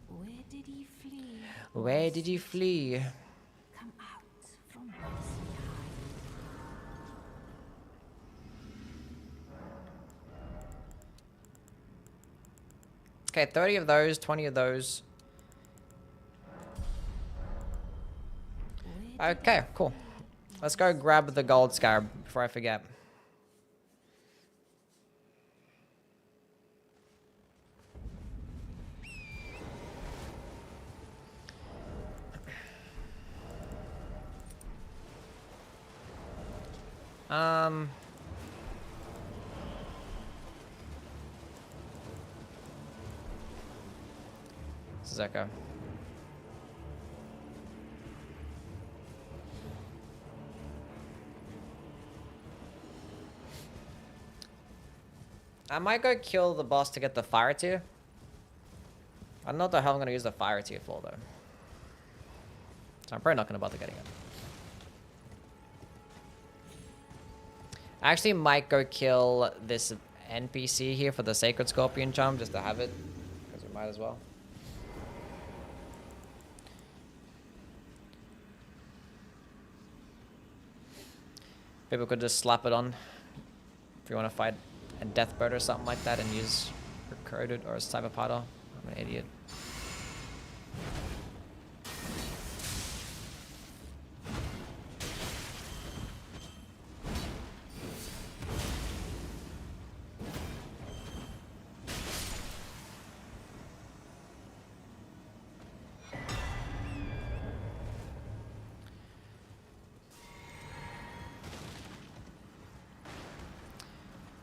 Speaker 5: Where did he flee?
Speaker 2: Where did you flee?
Speaker 5: Come out from whence he
Speaker 2: Okay, 30 of those, 20 of those. Okay, cool. Let's go grab the gold scarab before I forget. Zeko. I might go kill the boss to get the fire tier. I don't know what the hell I'm going to use the fire tier for though. So I'm probably not going to bother getting it. I actually might go kill this NPC here for the Sacred Scorpion charm just to have it. Because we might as well. People could just slap it on if you want to fight a Deathbird or something like that and use Recorded or Cyberpado. I'm an idiot.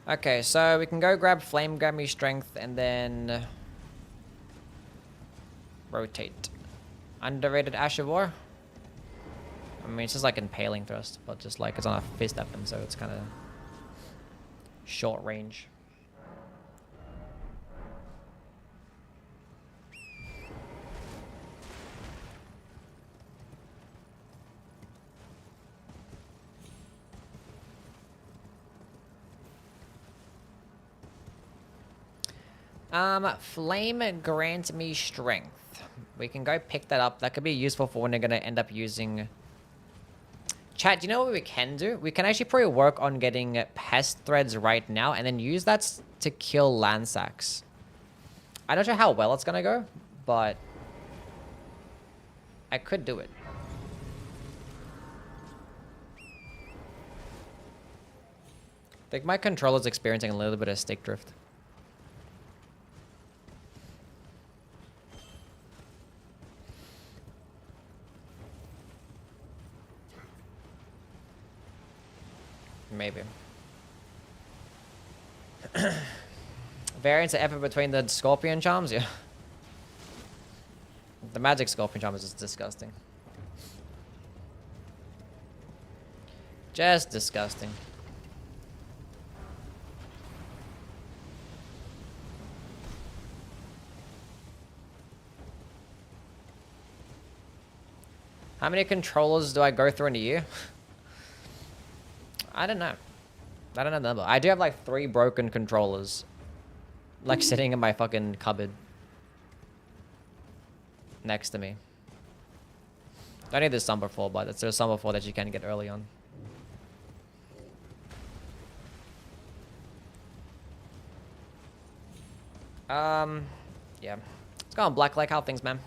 Speaker 2: Okay, so we can go grab Flame Grammy Strength and then rotate. Underrated Ash of War. I mean, it's just like impaling thrust, but just like it's on a fist weapon, so it's kind of short range. Flame grants me strength. We can go pick that up. That could be useful for when they're going to end up using... Chat, do you know what we can do? We can actually probably work on getting pest threads right now and then use that to kill Lansacs. I'm not sure how well it's going to go, but I could do it. I think my controller's experiencing a little bit of stick drift. Maybe. Variance of effort between the scorpion charms, yeah. The magic scorpion charm is just disgusting. Just disgusting. How many controllers do I go through in a year? I don't know. I don't know the number. I do have like 3 broken controllers. Like sitting in my fucking cupboard. Next to me. Don't need this Summer 4, but it's a Summer 4 that you can get early on. Yeah. Let's go on Black Lake. How things, man?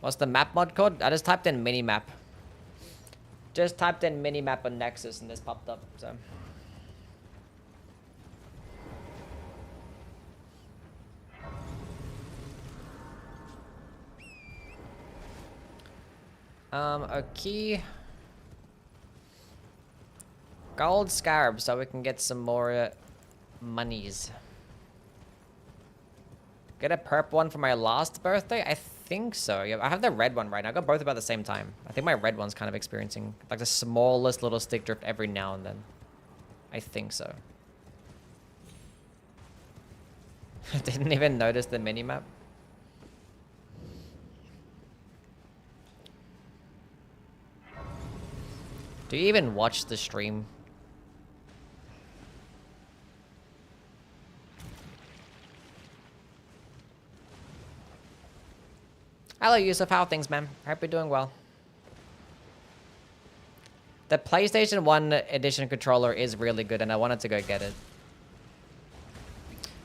Speaker 2: What's the map mod code? I just typed in mini-map. Just typed in mini-map on Nexus and this popped up, so. Okay. Gold scarab, so we can get some more monies. Get a perp one for my last birthday? I think so. Yeah, I have the red one right now. I got both about the same time. I think my red one's kind of experiencing like the smallest little stick drift every now and then. I think so. I didn't even notice the minimap. Do you even watch the stream? Hello, Yusuf. How are things, man? Hope you're doing well. The PlayStation 1 edition controller is really good, and I wanted to go get it.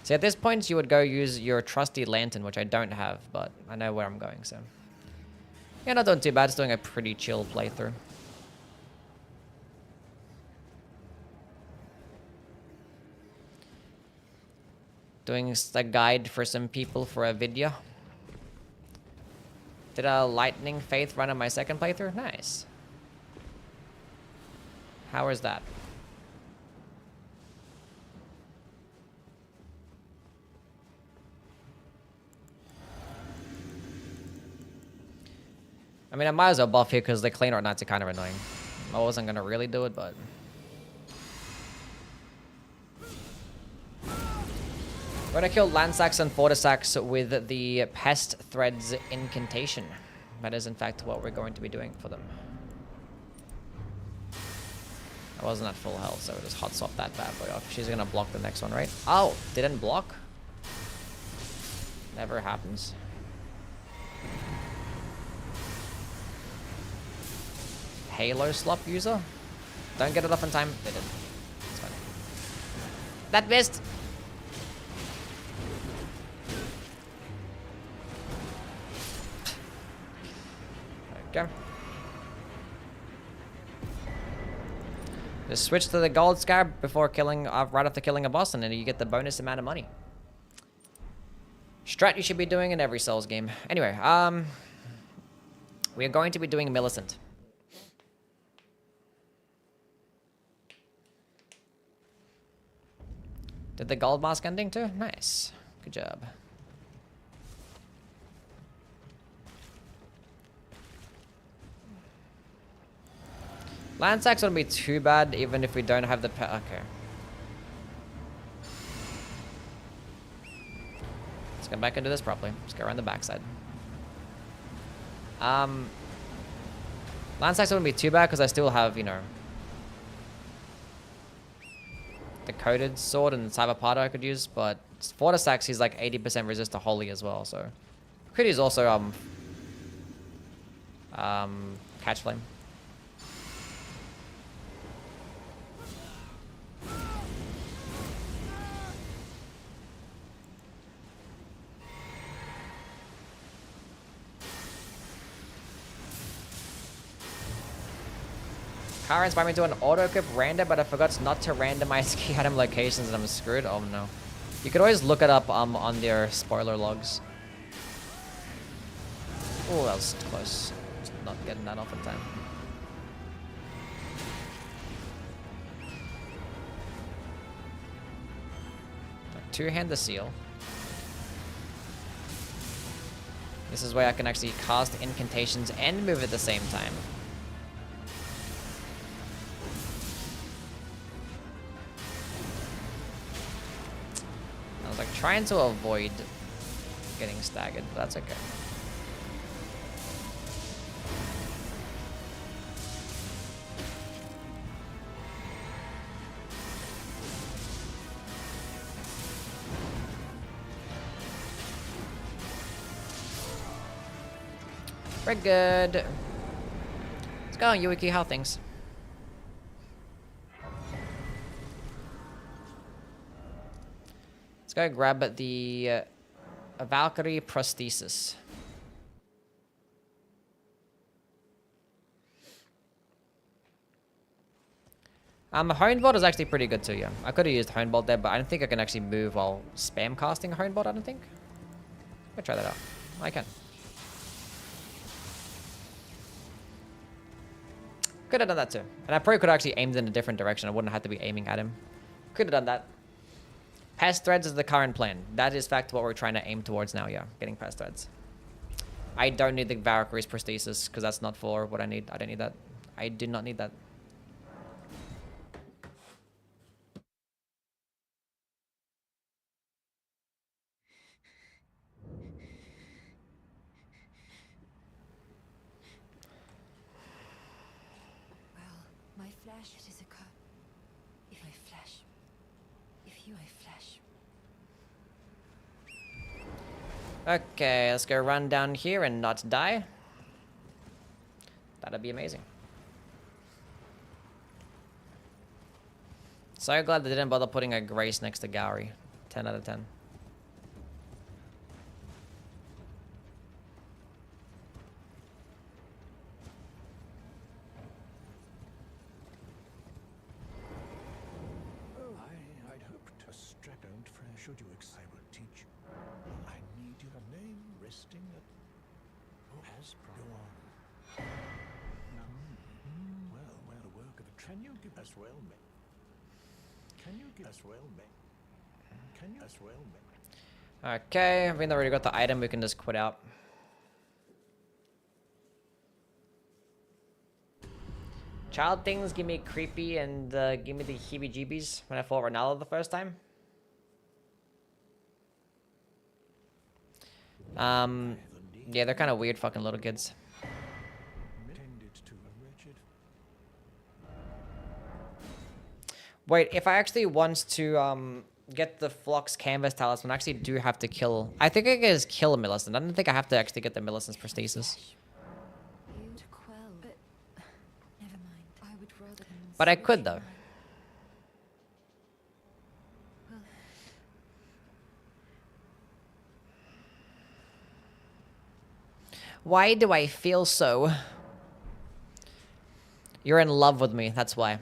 Speaker 2: So at this point, you would go use your trusty lantern, which I don't have, but I know where I'm going, so. Yeah, not doing too bad. Just doing a pretty chill playthrough. Doing a guide for some people for a video. Did a lightning faith run on my second playthrough? Nice. How is that? I mean, I might as well buff here because the cleaner knights are kind of annoying. I wasn't going to really do it, but... I'm going to kill Lansacs and Fortisacs with the Pest Threads incantation. That is, in fact, what we're going to be doing for them. I wasn't at full health, so we'll just hot swap that bad boy off. She's going to block the next one, right? Oh, didn't block? Never happens. Halo slop user? Don't get it off in time. They did. It's fine. That missed! Okay. Just switch to the gold scarab before killing, right after killing a boss, and then you get the bonus amount of money. Strat you should be doing in every Souls game. Anyway, we are going to be doing Millicent. Did the gold mask ending too? Nice. Good job. Land sacks wouldn't be too bad even if we don't have the okay. Let's get back into this properly. Let's go around the backside. Land sacks wouldn't be too bad because I still have, you know, the coated sword and cyberpata I could use, but for the sacks he's like 80% resist to holy as well, so could use also catch flame. Kara inspired me to an auto-equip random, but I forgot not to randomize key item locations and I'm screwed. Oh no. You could always look it up on their spoiler logs. Oh, that was close. Just not getting that off in time. Two-hand the seal. This is where I can actually cast incantations and move at the same time. I was like trying to avoid getting staggered, but that's okay. We're good. Let's go, Yuiki. How are things? Let's go grab the Valkyrie prosthesis. Honebolt is actually pretty good too, yeah. I could have used Honebolt there, but I don't think I can actually move while spam casting Honebolt, I don't think. I'll try that out. I can. Could have done that too. And I probably could have actually aimed in a different direction. I wouldn't have to be aiming at him. Could have done that. Past threads is the current plan. That is fact what we're trying to aim towards now, yeah. Getting past threads. I don't need the Valkyrie's prosthesis because that's not for what I need. I don't need that. I do not need that.
Speaker 5: My flesh, it is a cup. If I flesh, if you I flesh.
Speaker 2: Okay, let's go run down here and not die. That'd be amazing. So glad they didn't bother putting a Grace next to Gowry. 10 out of 10.
Speaker 6: I'd hoped a don't friend should you I would teach. I need your name resting at as go on. Well, the work of a can you give us well me? Can you give us well me? Can you as well me?
Speaker 2: Okay, we've already got the item, we can just quit out. Child things give me creepy and give me the heebie-jeebies when I fought Ronaldo the first time. Yeah, they're kind of weird fucking little kids. Wait, if I actually want to get the Phlox Canvas Talisman, I actually do have to kill... I think I can just kill a Millicent. I don't think I have to actually get the Millicent's prosthesis. But I could, though. Why do I feel so? You're in love with me, that's why.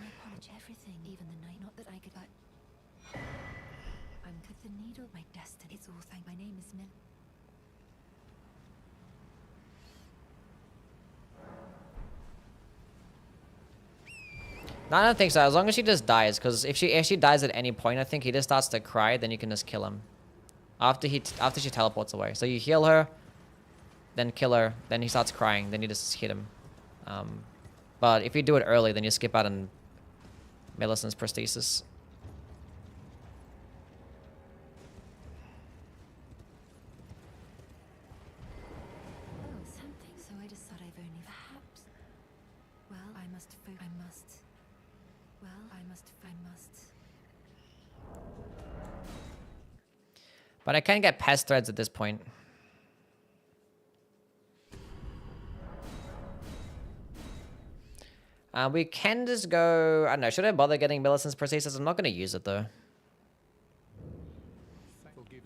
Speaker 2: No, I don't think so. As long as she just dies, because if she dies at any point, I think he just starts to cry. Then you can just kill him after she teleports away. So you heal her, then kill her, then he starts crying, then you just hit him. But if you do it early, then you skip out on Millicent's prosthesis.
Speaker 5: Oh, something. So I just thought I've only perhaps. Well, I must. Well, I must.
Speaker 2: But I can get pest threads at this point. We can just go... I don't know, should I bother getting Millicent's prosthesis? I'm not going to use it, though.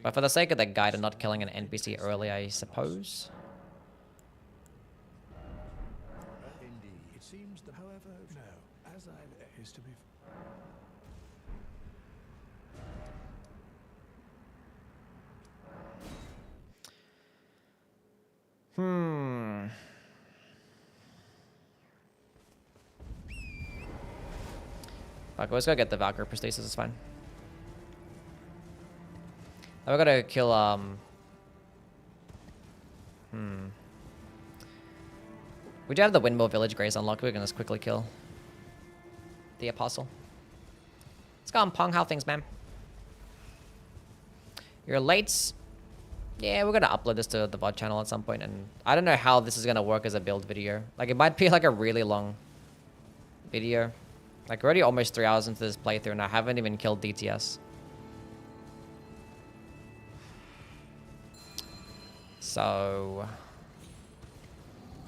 Speaker 2: But for the sake of the guide and not killing an NPC early, I suppose.
Speaker 6: Indeed. It seems that, however, no, as I is to be.
Speaker 2: Fuck, let's go get the Valkyrie prosthesis, it's fine. Now we gotta kill, We do have the Windmill Village Grace unlocked. We can just quickly kill the Apostle. Let's go on Pong. How things, man? You're late. Yeah, we're gonna upload this to the VOD channel at some point, and I don't know how this is gonna work as a build video. Like, it might be like a really long video. Like, we're already almost 3 hours into this playthrough, and I haven't even killed DTS. So...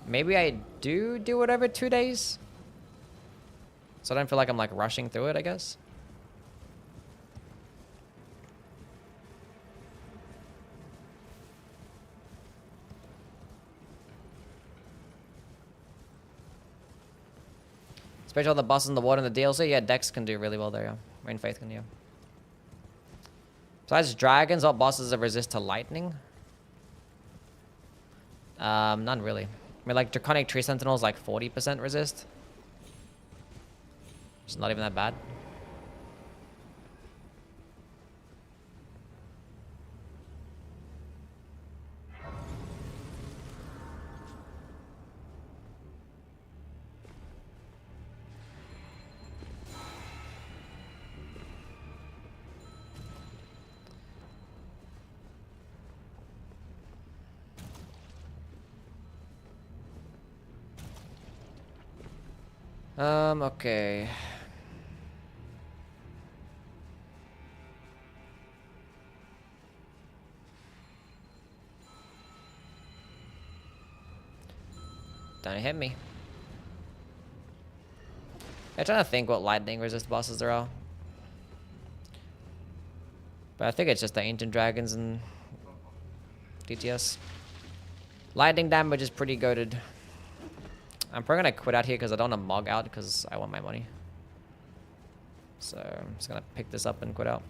Speaker 2: maybe I do it over 2 days? So I don't feel like I'm, like, rushing through it, I guess. Especially all the bosses in the water and the DLC. Yeah, Dex can do really well there, yeah. Rain Faith can, yeah. Besides dragons, what bosses resist to lightning? None really. I mean, like, Draconic Tree Sentinels, like, 40% resist. It's not even that bad. Okay. Don't hit me. I'm trying to think what lightning resist bosses there are. But I think it's just the ancient dragons and DTS. Lightning damage is pretty goated. I'm probably going to quit out here because I don't want to mog out because I want my money. So I'm just going to pick this up and quit out.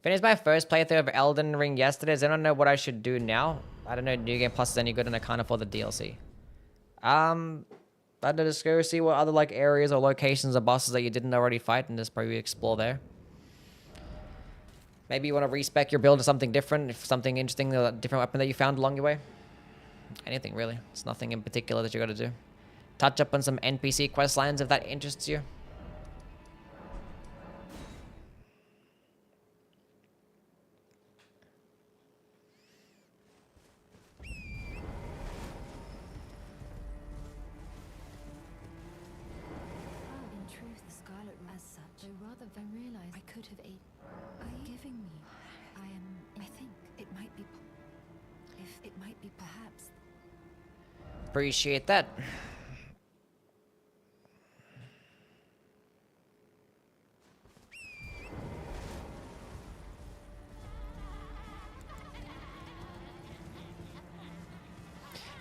Speaker 2: Finished my first playthrough of Elden Ring yesterday. Does anyone know what I should do now? I don't know. New Game Plus is any good and I can't afford the DLC. I'd just go see what other like areas or locations or bosses that you didn't already fight and just probably explore there. Maybe you want to respec your build to something different, if something interesting, a different weapon that you found along your way. Anything, really. It's nothing in particular that you got to do. Touch up on some NPC quest lines if that interests you.
Speaker 5: In truth, the Scarlet as such, though rather than realize I could have ate. Are you giving me? I think it might be. If it might be, perhaps.
Speaker 2: Appreciate that.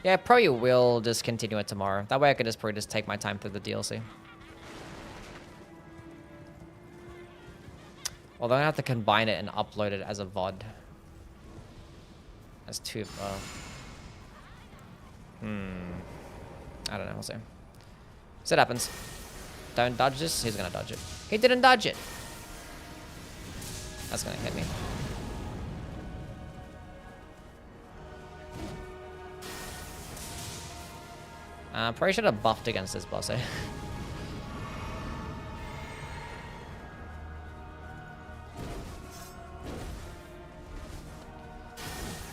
Speaker 2: Yeah, probably will just continue it tomorrow. That way I can just probably just take my time through the DLC. Although I have to combine it and upload it as a VOD. That's too... I don't know, we'll see. So it happens. Don't dodge this. He's gonna dodge it. He didn't dodge it. That's gonna hit me. Probably should have buffed against this boss, eh?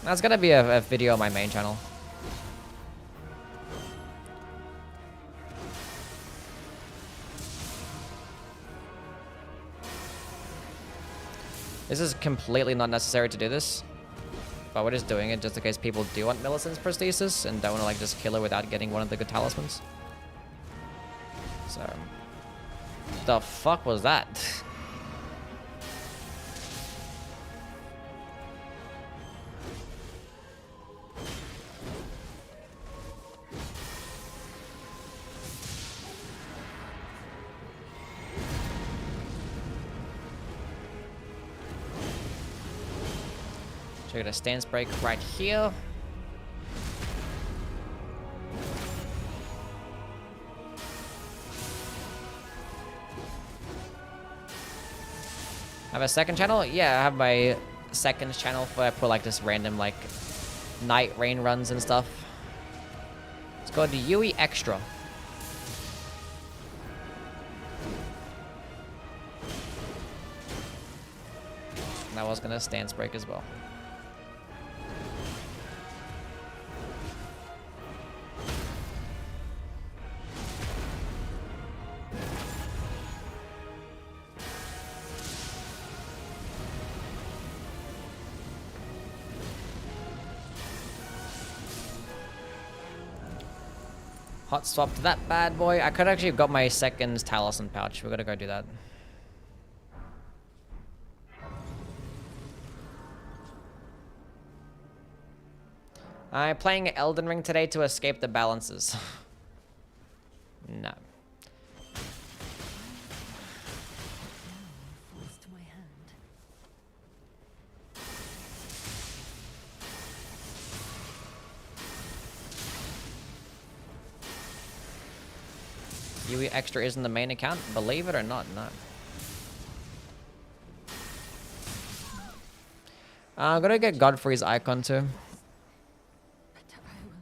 Speaker 2: That's gonna be a video on my main channel. This is completely not necessary to do this, but we're just doing it just in case people do want Millicent's prosthesis and don't want to like just kill her without getting one of the good talismans. So, the fuck was that? Check a stance break right here. Have a second channel? Yeah, I have my second channel where I put like this random like night rain runs and stuff. It's called Yui Extra. And I was gonna stance break as well. Hot swap to that bad boy. I could actually have got my second talisman pouch. We're gonna go do that. I'm playing Elden Ring today to escape the balances. No.
Speaker 5: Falls to my hand.
Speaker 2: Yui Extra isn't the main account, believe it or not, no. I'm gonna get Godfrey's icon too.
Speaker 5: But I will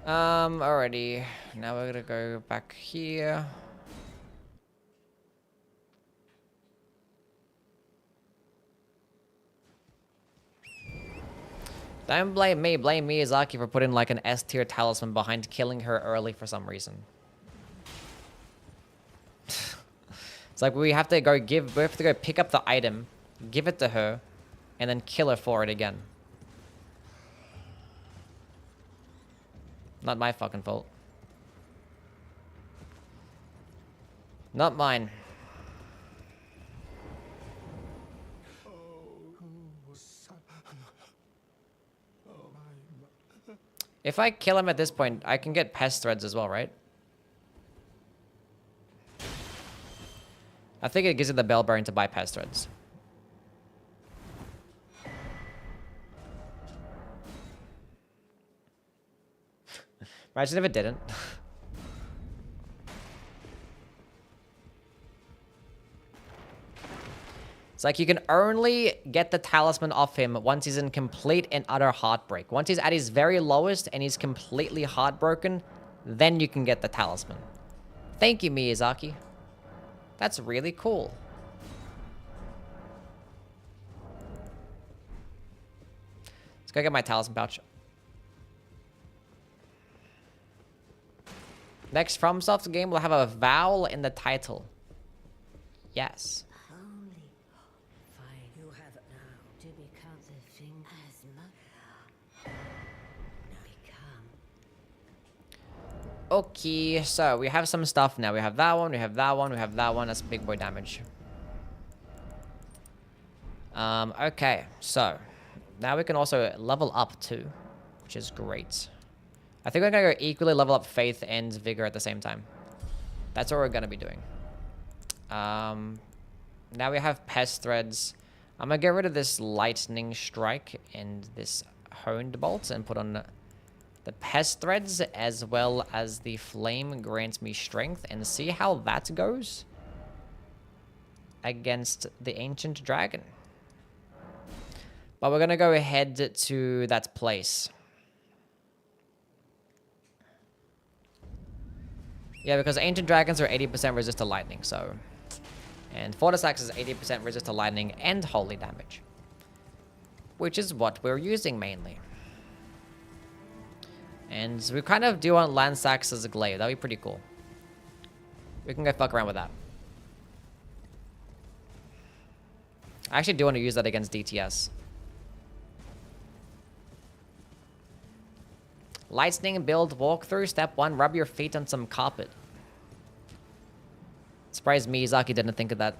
Speaker 5: not.
Speaker 2: Alrighty. Now we're gonna go back here. Don't blame me, blame Miyazaki for putting like an S tier talisman behind killing her early for some reason. It's like we have to go pick up the item, give it to her, and then kill her for it again. Not my fucking fault. Not mine. If I kill him at this point, I can get pest threads as well, right? I think it gives you the bell bearing to buy pest threads. Imagine if it didn't. It's like you can only get the talisman off him once he's in complete and utter heartbreak. Once he's at his very lowest and he's completely heartbroken, then you can get the talisman. Thank you, Miyazaki. That's really cool. Let's go get my talisman pouch. Next FromSoft game will have a vowel in the title. Yes.
Speaker 5: You have now to become the thing as much. Now become.
Speaker 2: Okay, so we have some stuff now. We have that one, we have that one, we have that one. That's big boy damage. Okay, so now we can also level up too, which is great. I think we're gonna go equally level up Faith and Vigor at the same time. That's what we're gonna be doing. Now we have Pest Threads. I'm gonna get rid of this Lightning Strike and this Honed Bolt and put on the Pest Threads as well as the Flame grants me strength and see how that goes against the Ancient Dragon. But we're gonna go ahead to that place. Yeah, because ancient dragons are 80% resist to lightning, so... And Fortis Axe is 80% resist to lightning and holy damage. Which is what we're using mainly. And we kind of do want Lance Axe as a glaive. That'd be pretty cool. We can go fuck around with that. I actually do want to use that against DTS. Lightning build walkthrough. Step 1, rub your feet on some carpet. Surprised Miyazaki didn't think of that.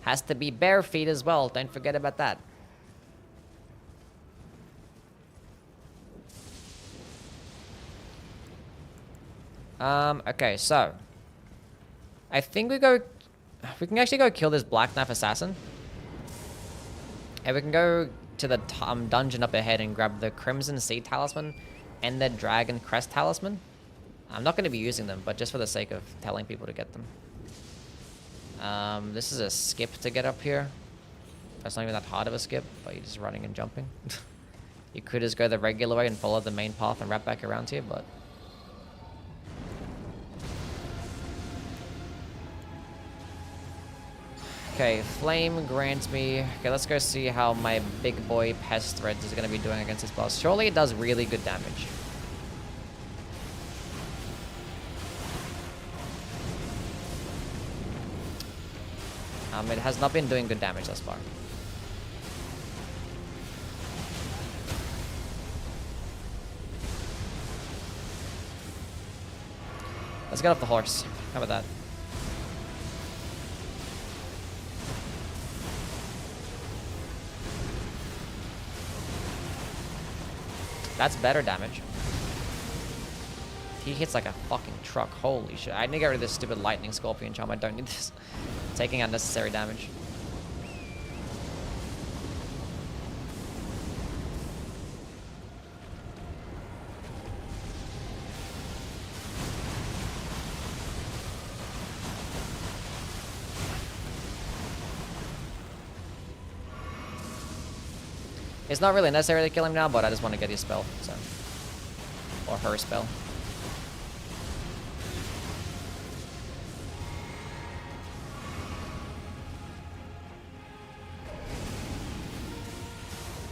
Speaker 2: Has to be bare feet as well. Don't forget about that. Okay, so I think we can actually go kill this Black Knife Assassin. And we can go to the dungeon up ahead and grab the Crimson Sea Talisman and the Dragon Crest Talisman. I'm not going to be using them, but just for the sake of telling people to get them. This is a skip to get up here. That's not even that hard of a skip, but you're just running and jumping. You could just go the regular way and follow the main path and wrap back around here, but... Okay, Flame grants me... Okay, let's go see how my big boy Pest Threads is going to be doing against this boss. Surely it does really good damage. It has not been doing good damage thus far. Let's get off the horse. How about that? That's better damage. He hits like a fucking truck. Holy shit. I need to get rid of this stupid lightning scorpion charm. I don't need this. Taking unnecessary damage. It's not really necessary to kill him now, but I just want to get his spell, so. Or her spell.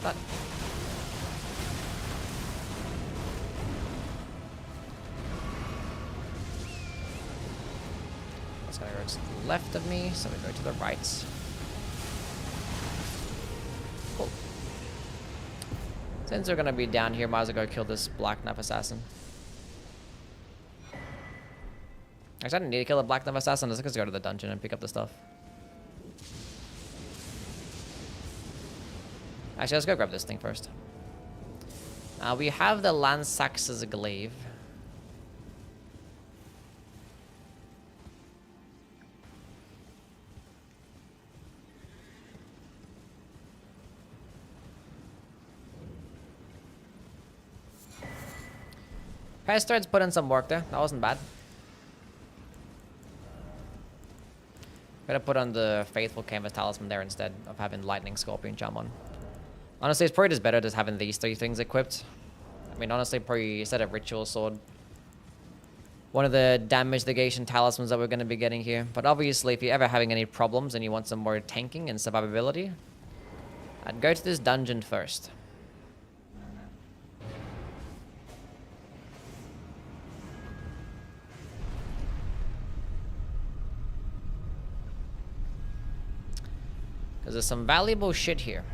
Speaker 2: But that's gonna go to the left of me, so we go to the right. Cool. Since we're gonna be down here, might as well go kill this Black Knife Assassin. Actually, I didn't need to kill the Black Knife Assassin. Let's just go to the dungeon and pick up the stuff. Actually, let's go grab this thing first. We have the Lance Axe's glaive. Pest Threads put in some work there. That wasn't bad. Gotta put on the Faithful Canvas Talisman there instead of having Lightning Scorpion Charm on. Honestly, it's probably just better just having these three things equipped. I mean, honestly, probably instead of Ritual Sword. One of the damage negation talismans that we're going to be getting here. But obviously, if you're ever having any problems and you want some more tanking and survivability, I'd go to this dungeon first. Because there's some valuable shit here.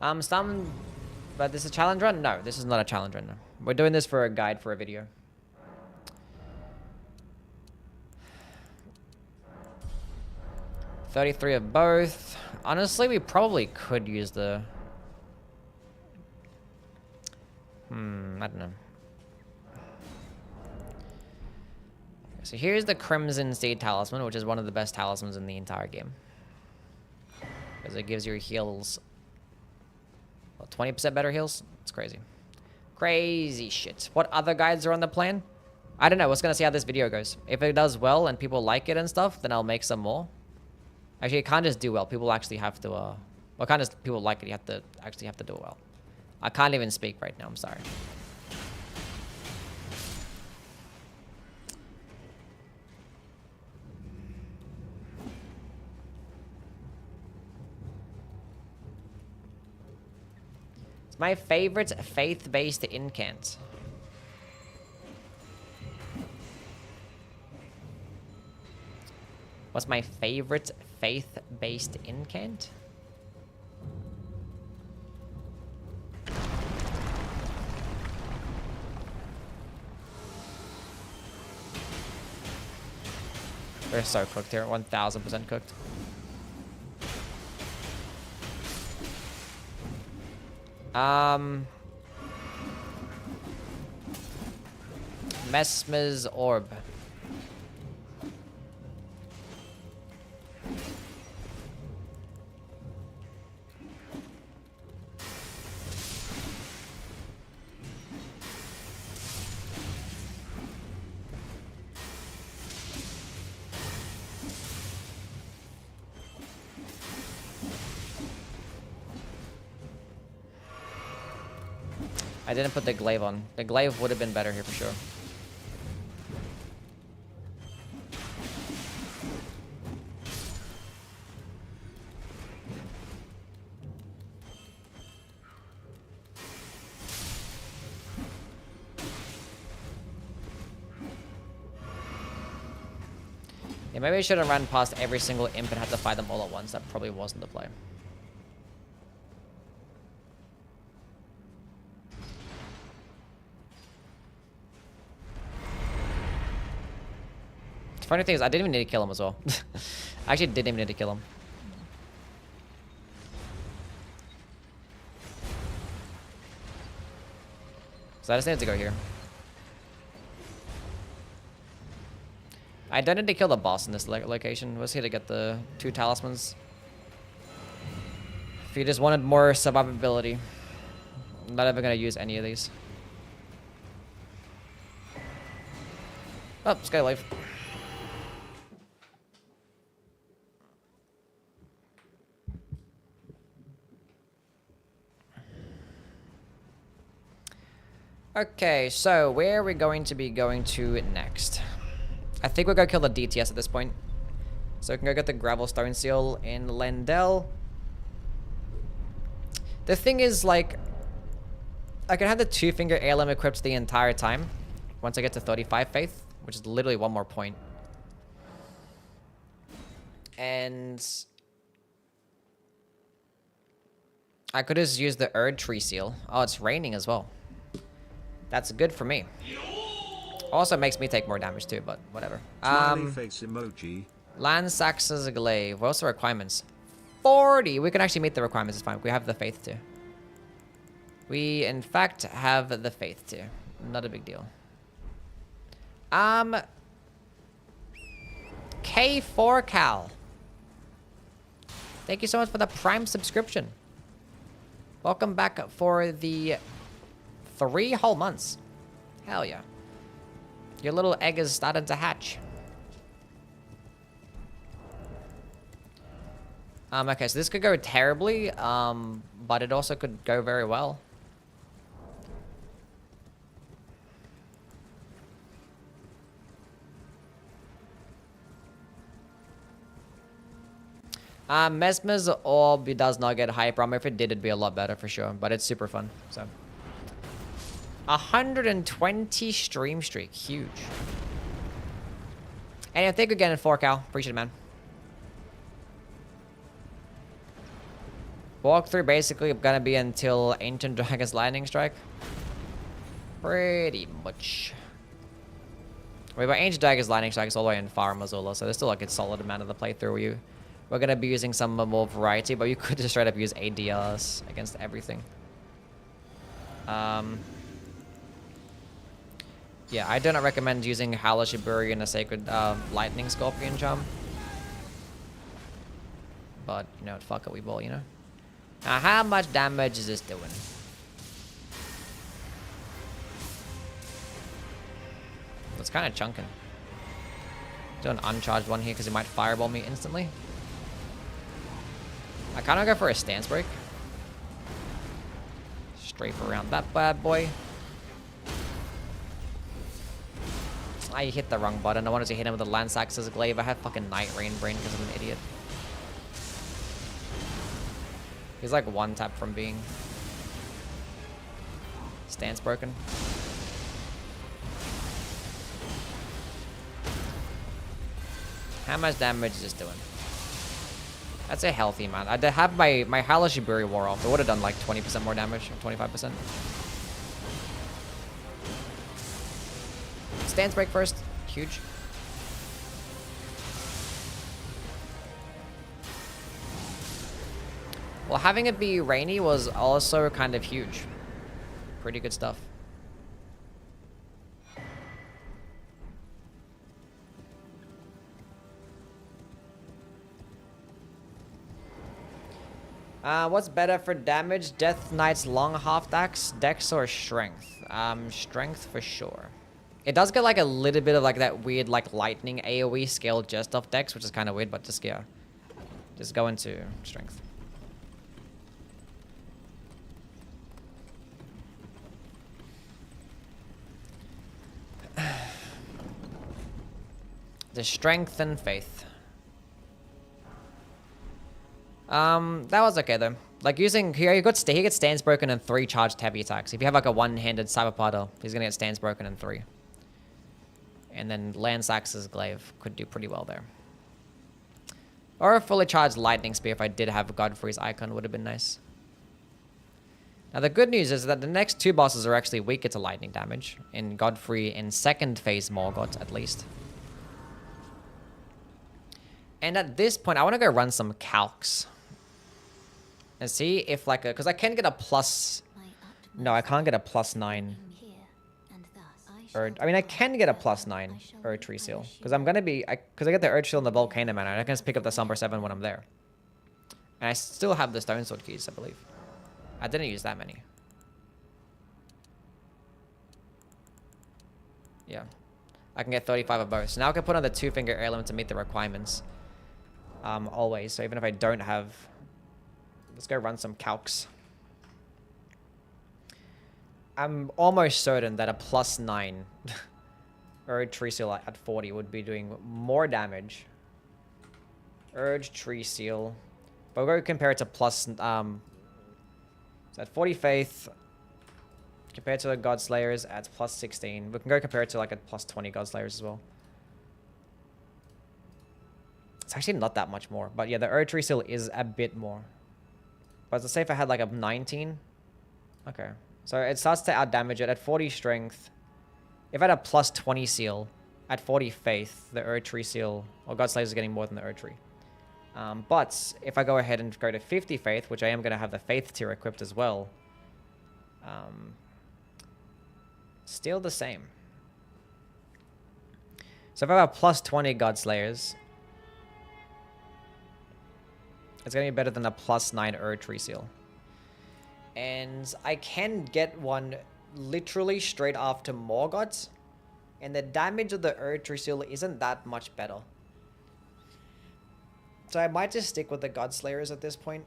Speaker 2: But this is a challenge run? No, this is not a challenge run. No. We're doing this for a guide for a video. $33 of both. Honestly, we probably could use the... I don't know. So here's the Crimson Steed Talisman, which is one of the best talismans in the entire game. Because it gives your heals... 20% better heals? It's crazy. Crazy shit. What other guides are on the plan? I don't know. We're going to see how this video goes. If it does well and people like it and stuff, then I'll make some more. Actually, it can't just do well. People actually have to, well, can't just people like it. You have to actually have to do well. I can't even speak right now. I'm sorry. It's my favorite faith-based incant. What's my favorite faith-based incant? We're so cooked here, 1000% cooked. Mesmer's Orb. I didn't put the glaive on. The glaive would have been better here for sure. Yeah, maybe I should have run past every single imp and had to fight them all at once. That probably wasn't the play. Funny thing is, I didn't even need to kill him as well. I actually didn't even need to kill him. So I just need to go here. I don't need to kill the boss in this location. Was here to get the 2 talismans. If you just wanted more survivability, I'm not ever gonna use any of these. Oh, Skylife. Okay, so where are we going to be going to next? I think we're gonna kill the DTS at this point. So we can go get the gravel stone seal in Lendel. The thing is, like, I can have the 2-finger ALM equipped the entire time once I get to 35 faith, which is literally 1 more point. And I could just use the Erd tree seal. Oh, it's raining as well. That's good for me. Also makes me take more damage too, but whatever.
Speaker 6: Smiley face emoji.
Speaker 2: Landsax's glaive. What's the requirements? 40. We can actually meet the requirements. It's fine. We have the faith too. We in fact have the faith too. Not a big deal. K4 Cal. Thank you so much for the Prime subscription. Welcome back for the 3 whole months. Hell yeah. Your little egg is starting to hatch. Okay, so this could go terribly, but it also could go very well. Mesmer's Orb does not get hyper armor. If it did, it'd be a lot better for sure, but it's super fun, so. 120 stream streak. Huge. And thank you again in 4 Cal. Appreciate it, man. Walkthrough basically gonna be until Ancient Dragon's Lightning Strike. Pretty much. Wait, but Ancient Dragon's Lightning Strike is all the way in Far Mazula, so there's still like a solid amount of the playthrough where we're gonna be using some more variety, but you could just straight up use ADRs against everything. Yeah, I do not recommend using Halashiburi in a Sacred Lightning Scorpion Charm. But, you know, fuck it, we will, you know. Now, how much damage is this doing? It's kind of chunking. Do an uncharged one here because it might fireball me instantly. I kind of go for a stance break. Strafe around that bad boy. I hit the wrong button. I wanted to hit him with the Lance Axe's glaive. I have fucking Night Rain brain because I'm an idiot. He's like one tap from being stance broken. How much damage is this doing? That's a healthy amount. I have my Hellish Shiburi wore off. It would have done like 20% more damage, or 25%. Stance break first. Huge. Well, having it be rainy was also kind of huge. Pretty good stuff. What's better for damage? Death Knight's long half dex or strength? Strength for sure. It does get like a little bit of like that weird like lightning AoE scale just off dex, which is kind of weird, but just yeah. Just go into strength. The strength and faith. That was okay though. Like using here, he gets stance broken and 3 charged heavy attacks. If you have like a one-handed cyber powder, he's gonna get stance broken in 3. And then Lance Axe's glaive could do pretty well there. Or a fully charged lightning spear if I did have Godfrey's icon would have been nice. Now the good news is that the next 2 bosses are actually weaker to lightning damage. In Godfrey in second phase Margit at least. And at this point, I want to go run some calcs. And see if like a... Because I can get a plus... No, I can't get a +9. I mean, I can get a +9 Erd Tree Seal. Because I'm going to be... Because I get the Erd Shield and the Volcano Mana. And I can just pick up the Somber 7 when I'm there. And I still have the Stone Sword keys, I believe. I didn't use that many. Yeah. I can get 35 of both. So now I can put on the 2-finger heirloom to meet the requirements. Always. So even if I don't have... Let's go run some calcs. I'm almost certain that a +9 Urge Tree Seal at 40 would be doing more damage. Urge Tree Seal. But we'll go compare it to so at 40 Faith. Compared to the Godslayers at +16. We can go compare it to like a +20 Godslayers as well. It's actually not that much more. But yeah, the Urge Tree Seal is a bit more. But let's say if I had like a 19. Okay. So it starts to out-damage it at 40 Strength. If I had a +20 Seal at 40 Faith, the Urge Tree Seal, or Godslayers is getting more than the Urge Tree. But if I go ahead and go to 50 Faith, which I am going to have the Faith tier equipped as well, still the same. So if I have a +20 Godslayers, it's going to be better than a +9 Urge Tree Seal. And I can get one literally straight after Morgott, and the damage of the Urge Tree Seal isn't that much better. So I might just stick with the Godslayers at this point.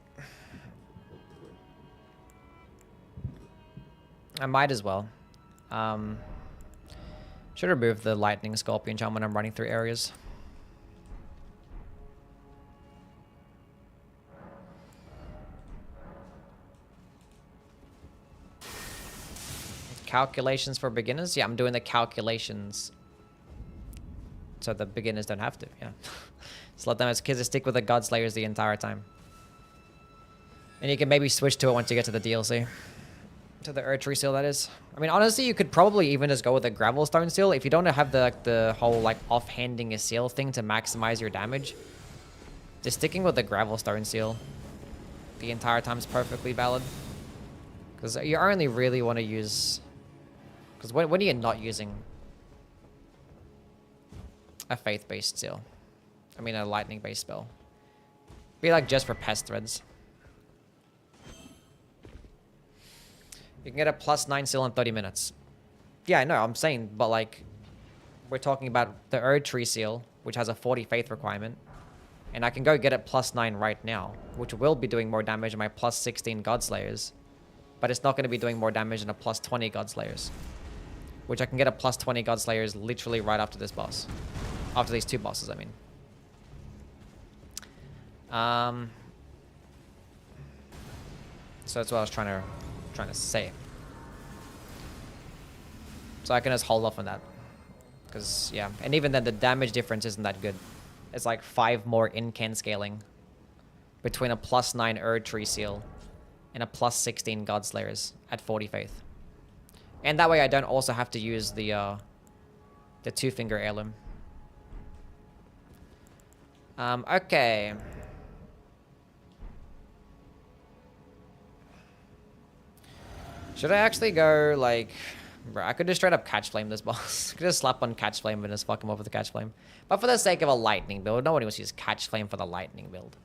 Speaker 2: I might as well. Should remove the Lightning Scorpion Charm when I'm running through areas. Calculations for beginners? Yeah, I'm doing the calculations so the beginners don't have to, yeah. Just let them as kids stick with the Godslayers the entire time. And you can maybe switch to it once you get to the DLC. To the Urge Tree Seal, that is. I mean, honestly, you could probably even just go with the Gravelstone Seal. If you don't have the whole, like, offhanding a seal thing to maximize your damage, just sticking with the Gravelstone Seal the entire time is perfectly valid. Because you only really want to use... Because when are you not using a faith-based seal? I mean, a lightning-based spell. Be like just for pest threads. You can get a +9 seal in 30 minutes. Yeah, I know, I'm saying, but like, we're talking about the Urge Tree Seal, which has a 40 faith requirement. And I can go get it +9 right now, which will be doing more damage than my +16 Godslayers. But it's not going to be doing more damage than a +20 Godslayers. Which I can get a +20 Godslayers literally right after this boss. After these two bosses, I mean. So that's what I was trying to say. So I can just hold off on that. Because, yeah. And even then, the damage difference isn't that good. It's like 5 more incan scaling between a +9 Erd Tree Seal and a +16 Godslayers at 40 Faith. And that way I don't also have to use the 2-finger heirloom. Okay. Should I actually go, like... Bro, I could just straight up catch flame this boss. I could just slap on catch flame and just fuck him up with the catch flame. But for the sake of a lightning build, nobody wants to use catch flame for the lightning build.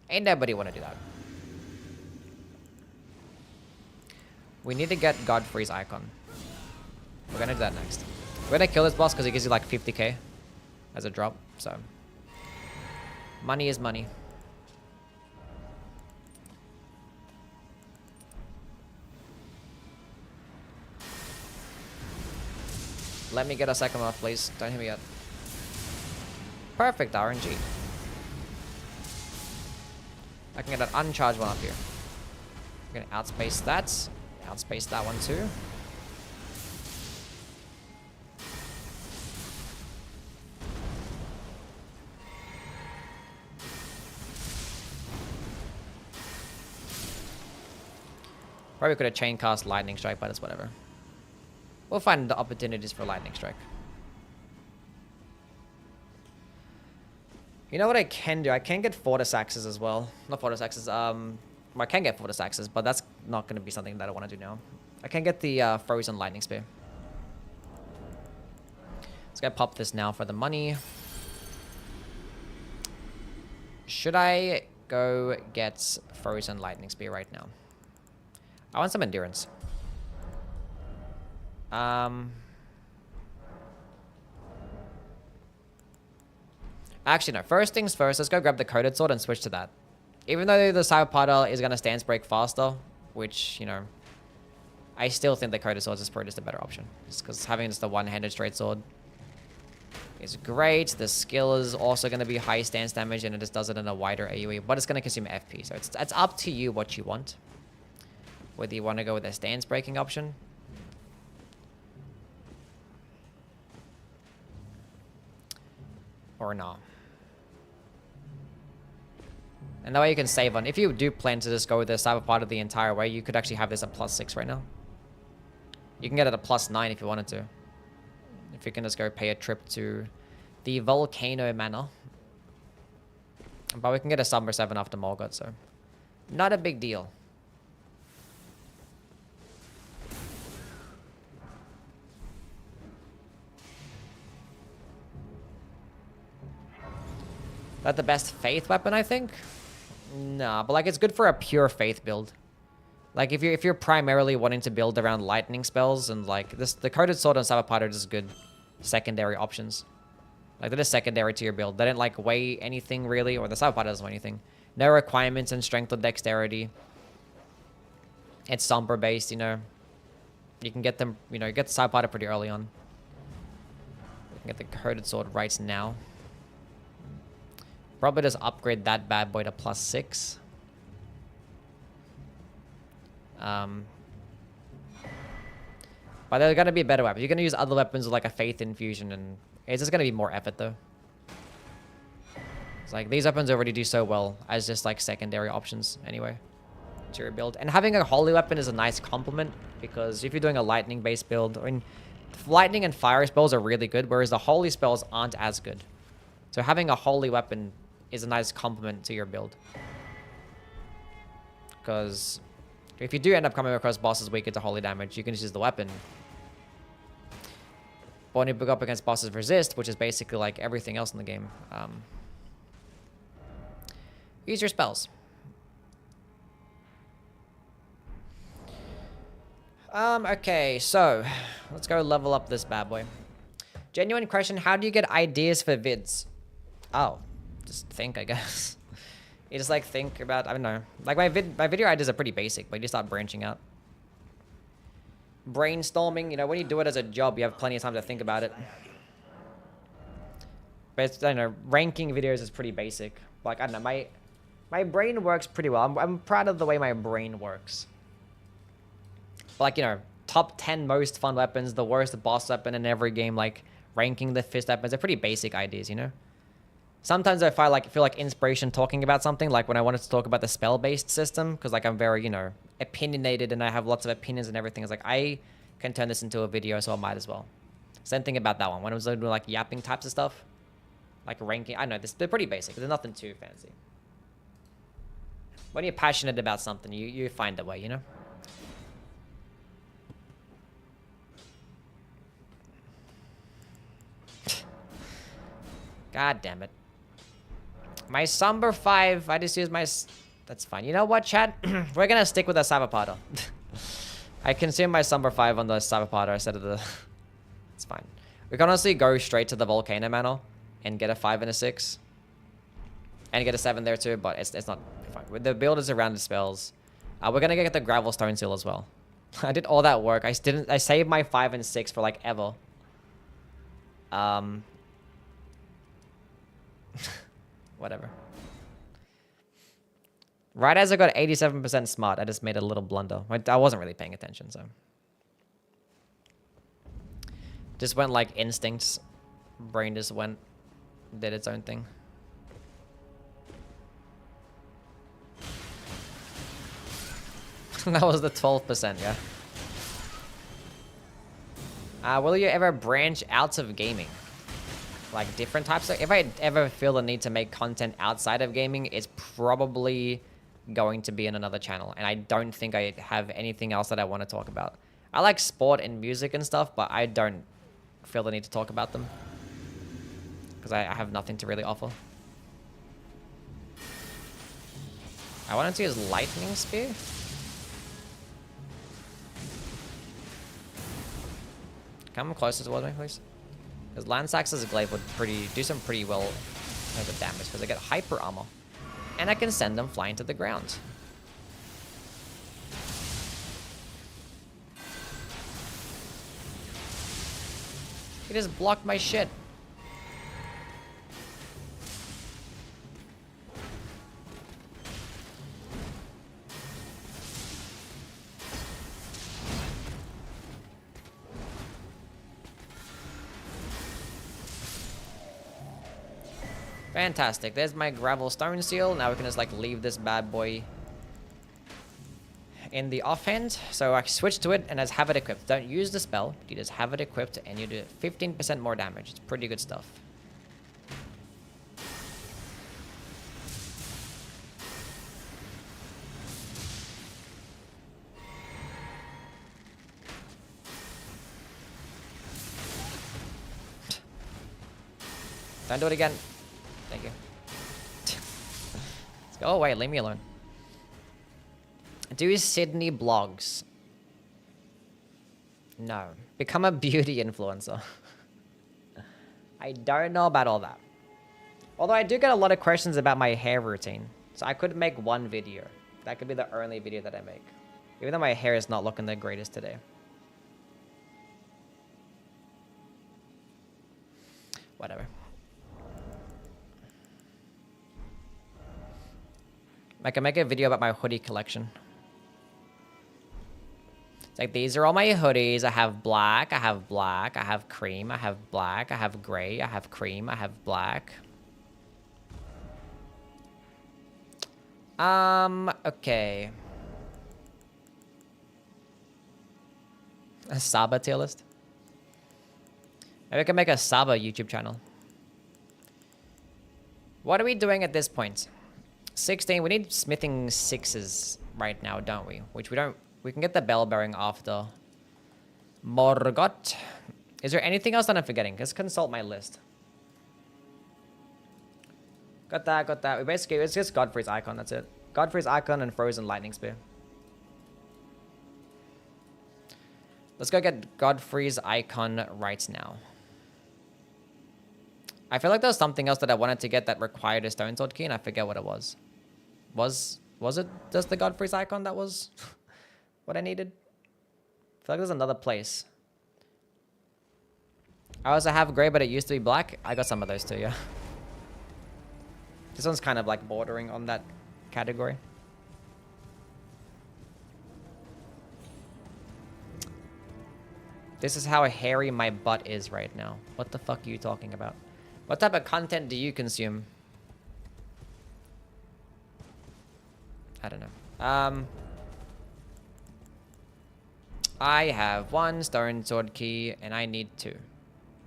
Speaker 2: Ain't nobody want to do that. We need to get Godfrey's icon. We're gonna do that next. We're gonna kill this boss because he gives you like 50k as a drop, so... Money is money. Let me get a second off, please. Don't hit me yet. Perfect RNG. I can get an uncharged one up here. I'm gonna outspace that. Outspace that one too. Probably could have chain cast lightning strike, but it's whatever. We'll find the opportunities for lightning strike. You know what I can do? I can get Fortis Axes as well. Not Fortis Axes, well, I can get Fortis Axes, but that's not going to be something that I want to do now. I can get the Frozen Lightning Spear. Let's go pop this now for the money. Should I go get Frozen Lightning Spear right now? I want some endurance. Actually, no. First things first, let's go grab the Coated Sword and switch to that. Even though the Cyberpada is going to stance break faster, which, you know, I still think the Coated Sword is probably just a better option. Just because having just the one-handed straight sword is great. The skill is also going to be high stance damage, and it just does it in a wider AoE, but it's going to consume FP. So it's up to you what you want. Whether you want to go with a stance breaking option. Or not. And that way you can save on. If you do plan to just go with the Cyberpada the entire way, you could actually have this at +6 right now. You can get it at +9 if you wanted to. If you can just go pay a trip to the Volcano Manor. But we can get a Summer 7 after Margit, so not a big deal. That the best faith weapon, I think? Nah, but like it's good for a pure faith build. Like if you're primarily wanting to build around lightning spells and like this, the Coated Sword and Cyberpada are just good secondary options. Like they're just secondary to your build. They don't like weigh anything really, or the Cyberpada doesn't weigh anything. No requirements in strength or dexterity. It's Sombra based, you know. You can get them, you know, get the Cyberpada pretty early on. You can get the Coated Sword right now. Probably just upgrade that bad boy to +6. But they're going to be better weapons. You're going to use other weapons with like a Faith Infusion, and it's just going to be more effort though. It's like these weapons already do so well as just like secondary options anyway to your build. And having a Holy Weapon is a nice complement, because if you're doing a lightning based build, I mean, lightning and fire spells are really good, whereas the holy spells aren't as good. So having a Holy Weapon is a nice complement to your build. Because if you do end up coming across bosses weaker to holy damage, you can just use the weapon. But when you go up against bosses resist, which is basically like everything else in the game, use your spells. Okay, so let's go level up this bad boy. Genuine question, how do you get ideas for vids? Oh, just think, I guess. You just like think about, I don't know. Like my video ideas are pretty basic, but you just start branching out. Brainstorming, you know, when you do it as a job, you have plenty of time to think about it. But it's, I don't know, ranking videos is pretty basic. Like, I don't know, my brain works pretty well. I'm proud of the way my brain works. But like, you know, top 10 most fun weapons, the worst boss weapon in every game, like ranking the fist weapons, are pretty basic ideas, you know? Sometimes I feel like inspiration talking about something, like when I wanted to talk about the spell-based system, because like I'm very, you know, opinionated and I have lots of opinions and everything. It's like, I can turn this into a video, so I might as well. Same thing about that one. When I was doing like yapping types of stuff, like ranking, I know, they're pretty basic. There's nothing too fancy. When you're passionate about something, you find a way, you know? God damn it. My Somber 5, I just used my... That's fine. You know what, chat? We're gonna stick with the Cyberpotter. I consumed my Somber 5 on the Cyberpotter instead of the... It's fine. We can honestly go straight to the Volcano Manor and get a 5 and a 6. And get a 7 there too, but it's not fine. With the build is around the spells. We're gonna get the Gravel Stone Seal as well. I did all that work. I saved my 5 and 6 for like ever. Whatever. Right as I got 87% smart, I just made a little blunder. I wasn't really paying attention, so. Just went like instincts. Brain just went, did its own thing. That was the 12%, yeah. Will you ever branch out of gaming? Like different types of... If I ever feel the need to make content outside of gaming, it's probably going to be in another channel. And I don't think I have anything else that I want to talk about. I like sport and music and stuff, but I don't feel the need to talk about them. Because I have nothing to really offer. I wanted to use Lightning Spear. Come closer towards me, please. Because Lansax's glaive would do some pretty well over damage because I get hyper armor. And I can send them flying to the ground. He just blocked my shit. Fantastic. There's my Gravel Stone Seal. Now we can just like leave this bad boy in the offhand. So I switch to it and just have it equipped. Don't use the spell. You just have it equipped and you do 15% more damage. It's pretty good stuff. Don't do it again. Thank you. Let's go away. Leave me alone. Do Sydney blogs? No. Become a beauty influencer. I don't know about all that. Although I do get a lot of questions about my hair routine. So I could make one video. That could be the only video that I make. Even though my hair is not looking the greatest today. Whatever. I can make a video about my hoodie collection. It's like, these are all my hoodies. I have black, I have black, I have cream, I have black, I have gray, I have cream, I have black. Okay. A Saba tier list? Maybe I can make a Saba YouTube channel. What are we doing at this point? 16. We need smithing 6s right now, don't we? Which we don't. We can get the bell bearing after Margit. Is there anything else that I'm forgetting? Let's consult my list. Got that, got that. We basically, it's just Godfrey's icon, that's it. Godfrey's icon and Frozen Lightning Spear. Let's go get Godfrey's icon right now. I feel like there was something else that I wanted to get that required a stone sword key, and I forget what it was. Was it just the Godfrey's icon that was what I needed? I feel like there's another place. I also have gray, but it used to be black. I got some of those too, yeah. This one's kind of like bordering on that category. This is how hairy my butt is right now. What the fuck are you talking about? What type of content do you consume? I don't know. I have 1 stone sword key and I need 2.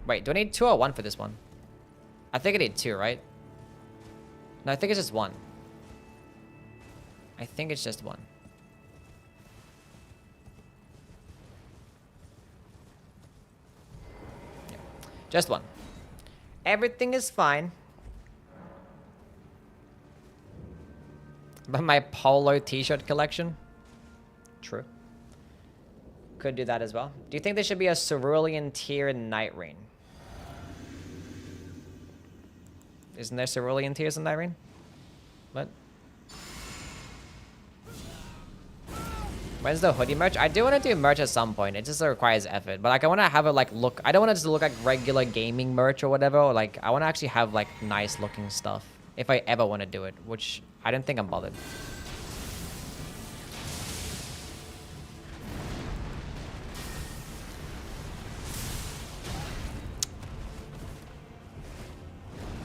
Speaker 2: Wait, do I need 2 or 1 for this one? I think I need 2, right? No, I think it's just 1. I think it's just 1. Yeah, just 1. Everything is fine. But my polo t-shirt collection? True. Could do that as well. Do you think there should be a cerulean tier in Night Rain? Isn't there cerulean tiers in Night Rain? What? When's the hoodie merch? I do want to do merch at some point. It just requires effort. But like I want to have it like look. I don't want it to look like regular gaming merch or whatever. Or like I want to actually have like nice looking stuff. If I ever want to do it. Which I don't think I'm bothered.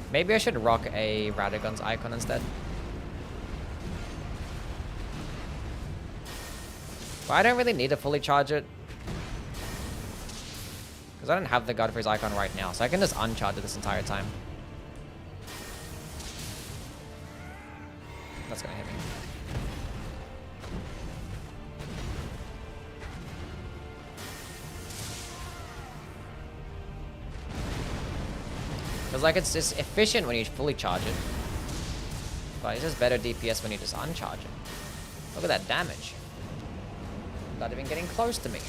Speaker 2: Maybe I should rock a Radagon's icon instead. But I don't really need to fully charge it. Because I don't have the Godfrey's icon right now. So I can just uncharge it this entire time. That's going to hit me. Because like it's just efficient when you fully charge it. But it's just better DPS when you just uncharge it. Look at that damage. Not even getting close to me.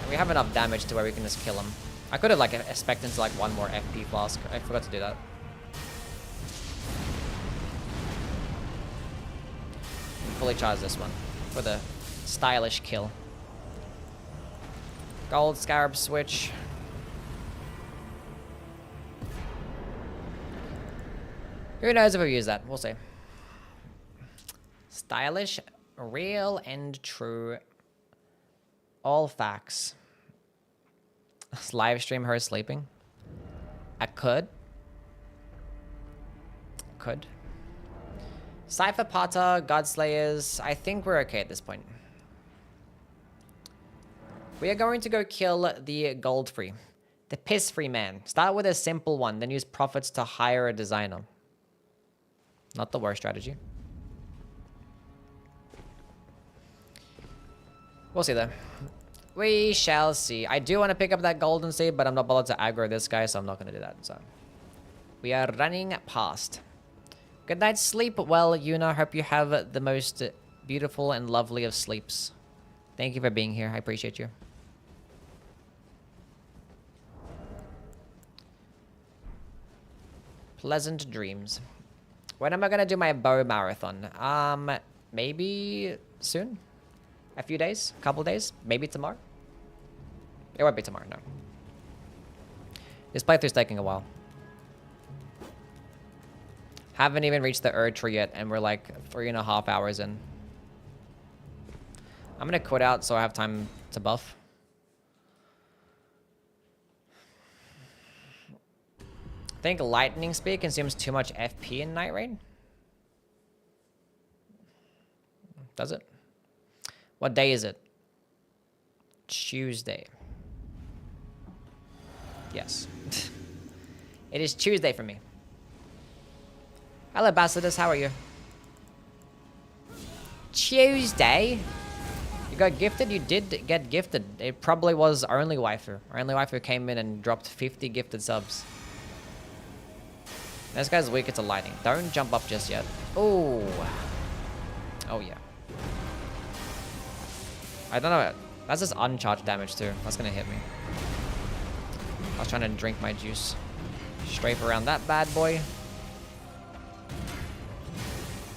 Speaker 2: And we have enough damage to where we can just kill him. I could have like expected to like 1 more FP flask. I forgot to do that. Fully charge this one for the stylish kill. Gold scarab switch. Who knows if we'll use that? We'll see. Stylish, real and true. All facts. Live stream her sleeping. I could. Could. Cypher Pata, Godslayers. I think we're okay at this point. We are going to go kill the gold free. The piss free man. Start with a simple one, then use profits to hire a designer. Not the worst strategy. We'll see though. We shall see. I do want to pick up that golden seed, but I'm not bothered to aggro this guy, so I'm not going to do that. So we are running past. Good night, sleep well, Yuna. Hope you have the most beautiful and lovely of sleeps. Thank you for being here. I appreciate you. Pleasant dreams. When am I going to do my bow marathon? Maybe soon? A few days? A couple days? Maybe tomorrow? It won't be tomorrow, no. This playthrough's taking a while. Haven't even reached the Erd-tree yet, and we're like 3.5 hours in. I'm going to quit out so I have time to buff. I think lightning speed consumes too much FP in Night Rain. Does it? What day is it? Tuesday. Yes. It is Tuesday for me. Hello, Basilius. How are you? Tuesday? You got gifted? You did get gifted. It probably was Only Waifu. Only Waifu came in and dropped 50 gifted subs. This guy's weak to lightning. Don't jump up just yet. Oh. Oh, yeah. I don't know. That's just uncharged damage, too. That's going to hit me. was trying to drink my juice. Strafe around that bad boy.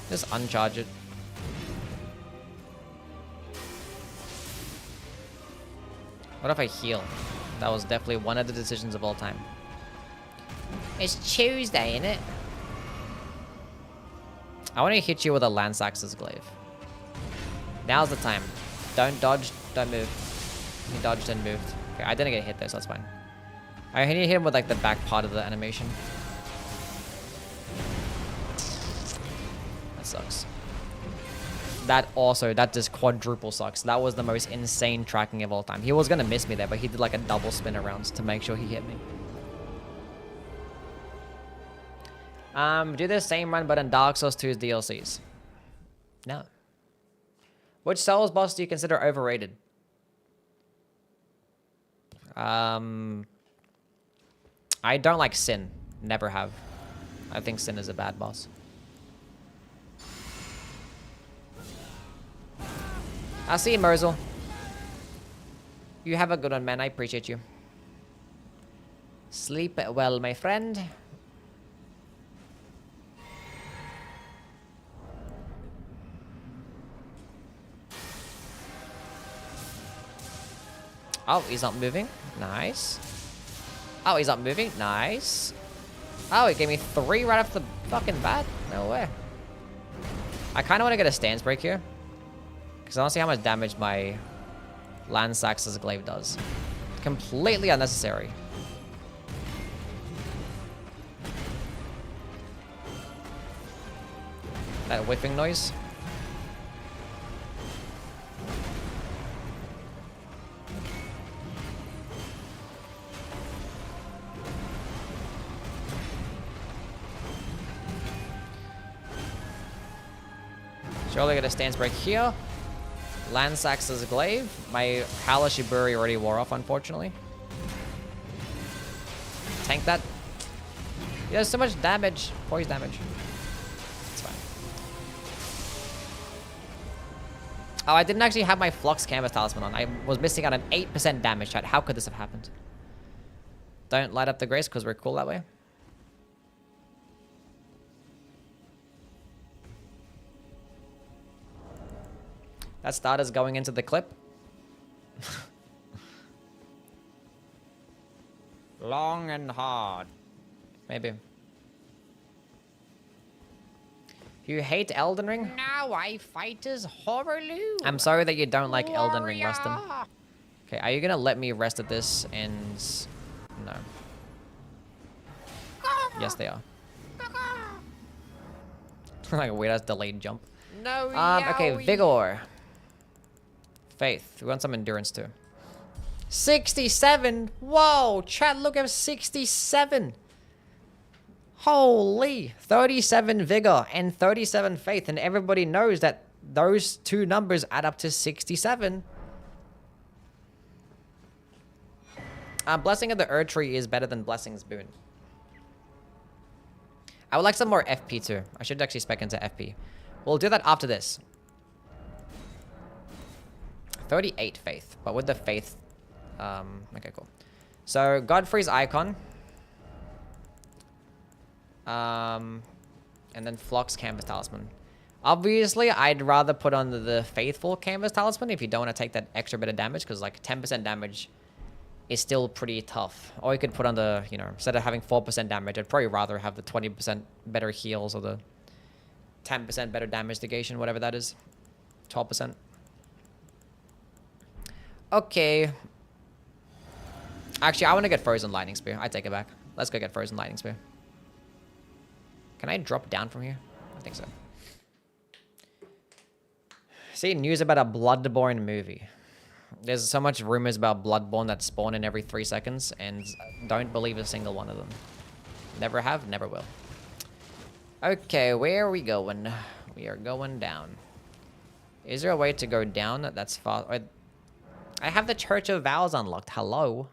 Speaker 2: Just uncharge it. What if I heal? That was definitely one of the decisions of all time. It's Tuesday, innit? I want to hit you with a Lansax's glaive. Now's the time. Don't dodge, don't move. He dodged and moved. Okay, I didn't get hit though, so that's fine. I need to hit him with like the back part of the animation. That sucks. That just quadruple sucks. That was the most insane tracking of all time. He was gonna miss me there, but he did like a double spin around to make sure he hit me. Do the same run, but in Dark Souls 2's DLCs. No. Which Souls boss do you consider overrated? I don't like Sin. Never have. I think Sin is a bad boss. I'll see you, Merzel. You have a good one, man. I appreciate you. Sleep well, my friend. Oh, he's not moving. Nice. Oh, he's not moving. Nice. Oh, he gave me 3 right off the fucking bat. No way. I kind of want to get a stance break here. Because I don't see how much damage my Lansax's glaive does. Completely unnecessary. That whiffing noise. Surely get a stance break here. Lansax's glaive. My Halashiburi already wore off, unfortunately. Tank that. He does so much damage. Poise damage. It's fine. Oh, I didn't actually have my Flux Canvas Talisman on. I was missing out on 8% damage, chat. How could this have happened? Don't light up the grace because we're cool that way. That starter's going into the clip.
Speaker 1: Long and hard.
Speaker 2: Maybe. You hate Elden Ring?
Speaker 1: Now I fight as Horaloo.
Speaker 2: I'm sorry that you don't like Elden Ring, Rustin.
Speaker 1: Warrior.
Speaker 2: Okay, are you gonna let me rest at this and... No. Yes, they are. Like a weird-ass delayed jump.
Speaker 1: No,
Speaker 2: Okay,
Speaker 1: yowie.
Speaker 2: Vigor. Faith. We want some endurance too. 67! Whoa! Chat, look at 67! Holy! 37 Vigor and 37 Faith, and everybody knows that those two numbers add up to 67. Blessing of the Erd Tree is better than Blessing's Boon. I would like some more FP too. I should actually spec into FP. We'll do that after this. 38 Faith, but with the Faith... okay, cool. So, Godfrey's Icon. And then Flock's Canvas Talisman. Obviously, I'd rather put on the Faithful Canvas Talisman if you don't want to take that extra bit of damage, because like 10% damage is still pretty tough. Or you could put on the, you know, instead of having 4% damage, I'd probably rather have the 20% better heals or the 10% better damage negation, whatever that is. 12%. Okay. Actually, I want to get Frozen Lightning Spear. I take it back. Let's go get Frozen Lightning Spear. Can I drop down from here? I think so. See, news about a Bloodborne movie. There's so much rumors about Bloodborne that spawn in every 3 seconds, and don't believe a single one of them. Never have, never will. Okay, where are we going? We are going down. Is there a way to go down that's far? I have the Church of Vows unlocked. Hello?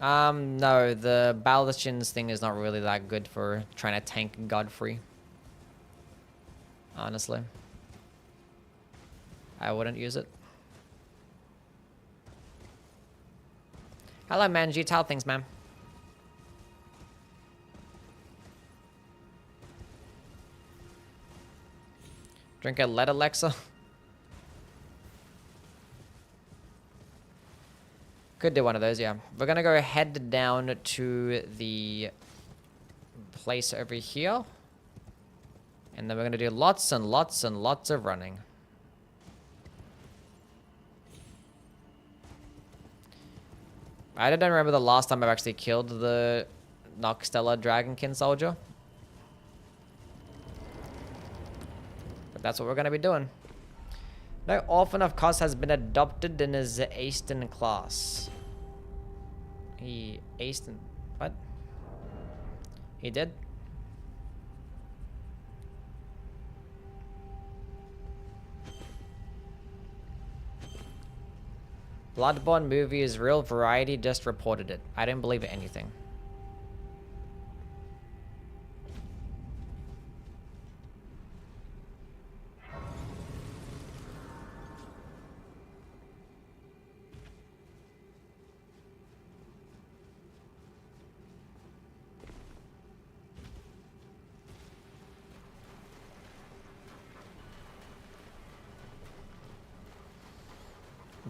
Speaker 2: No, the Baldachin's thing is not really that good for trying to tank Godfrey. Honestly. I wouldn't use it. Hello, Manji. How things, ma'am? Drink a lead Alexa. Could do one of those, yeah. We're gonna go head down to the place over here. And then we're gonna do lots and lots and lots of running. I don't remember the last time I've actually killed the Noxtella Dragonkin soldier. But that's what we're gonna be doing. No orphan of Kos has been adopted in his Eastern class. He aced in... What? He did? Bloodborne movie is real. Variety just reported it. I didn't believe anything.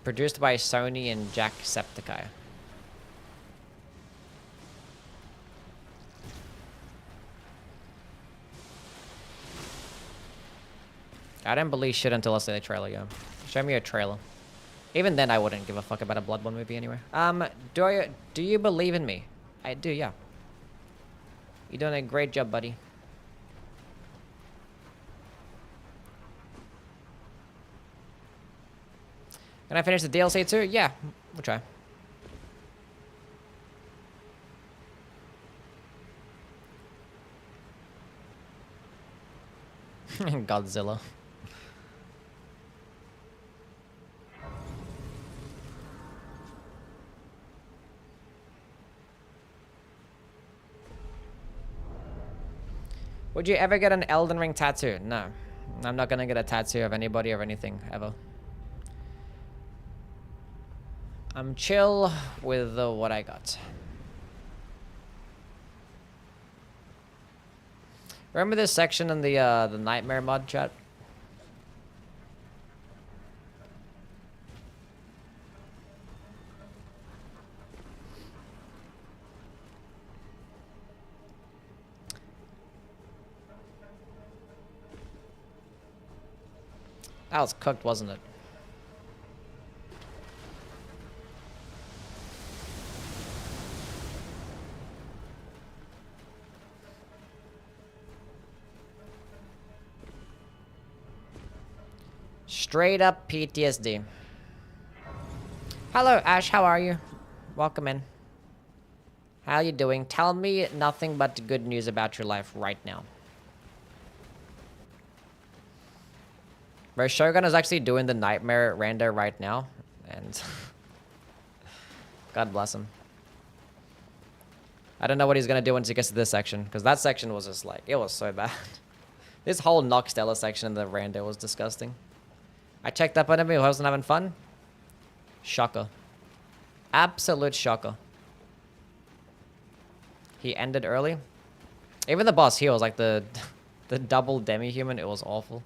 Speaker 2: Produced by Sony and Jacksepticeye. I didn't believe shit until I saw the trailer, yo. Show me a trailer. Even then, I wouldn't give a fuck about a Bloodborne movie anyway. Do you believe in me? I do, yeah. You're doing a great job, buddy. Can I finish the DLC too? Yeah, we'll try. Godzilla. Would you ever get an Elden Ring tattoo? No. I'm not gonna get a tattoo of anybody or anything, ever. I'm chill with what I got. Remember this section in the Nightmare mod chat? That was cooked, wasn't it? Straight up PTSD. Hello, Ash. How are you? Welcome in. How you doing? Tell me nothing but good news about your life right now. Bro, Shogun is actually doing the Nightmare render right now. And... God bless him. I don't know what he's going to do once he gets to this section. Because that section was just like... It was so bad. This whole Noxtella section in the render was disgusting. I checked up on him, he wasn't having fun. Shocker. Absolute shocker. He ended early. Even the boss heals, like the double demi-human, it was awful.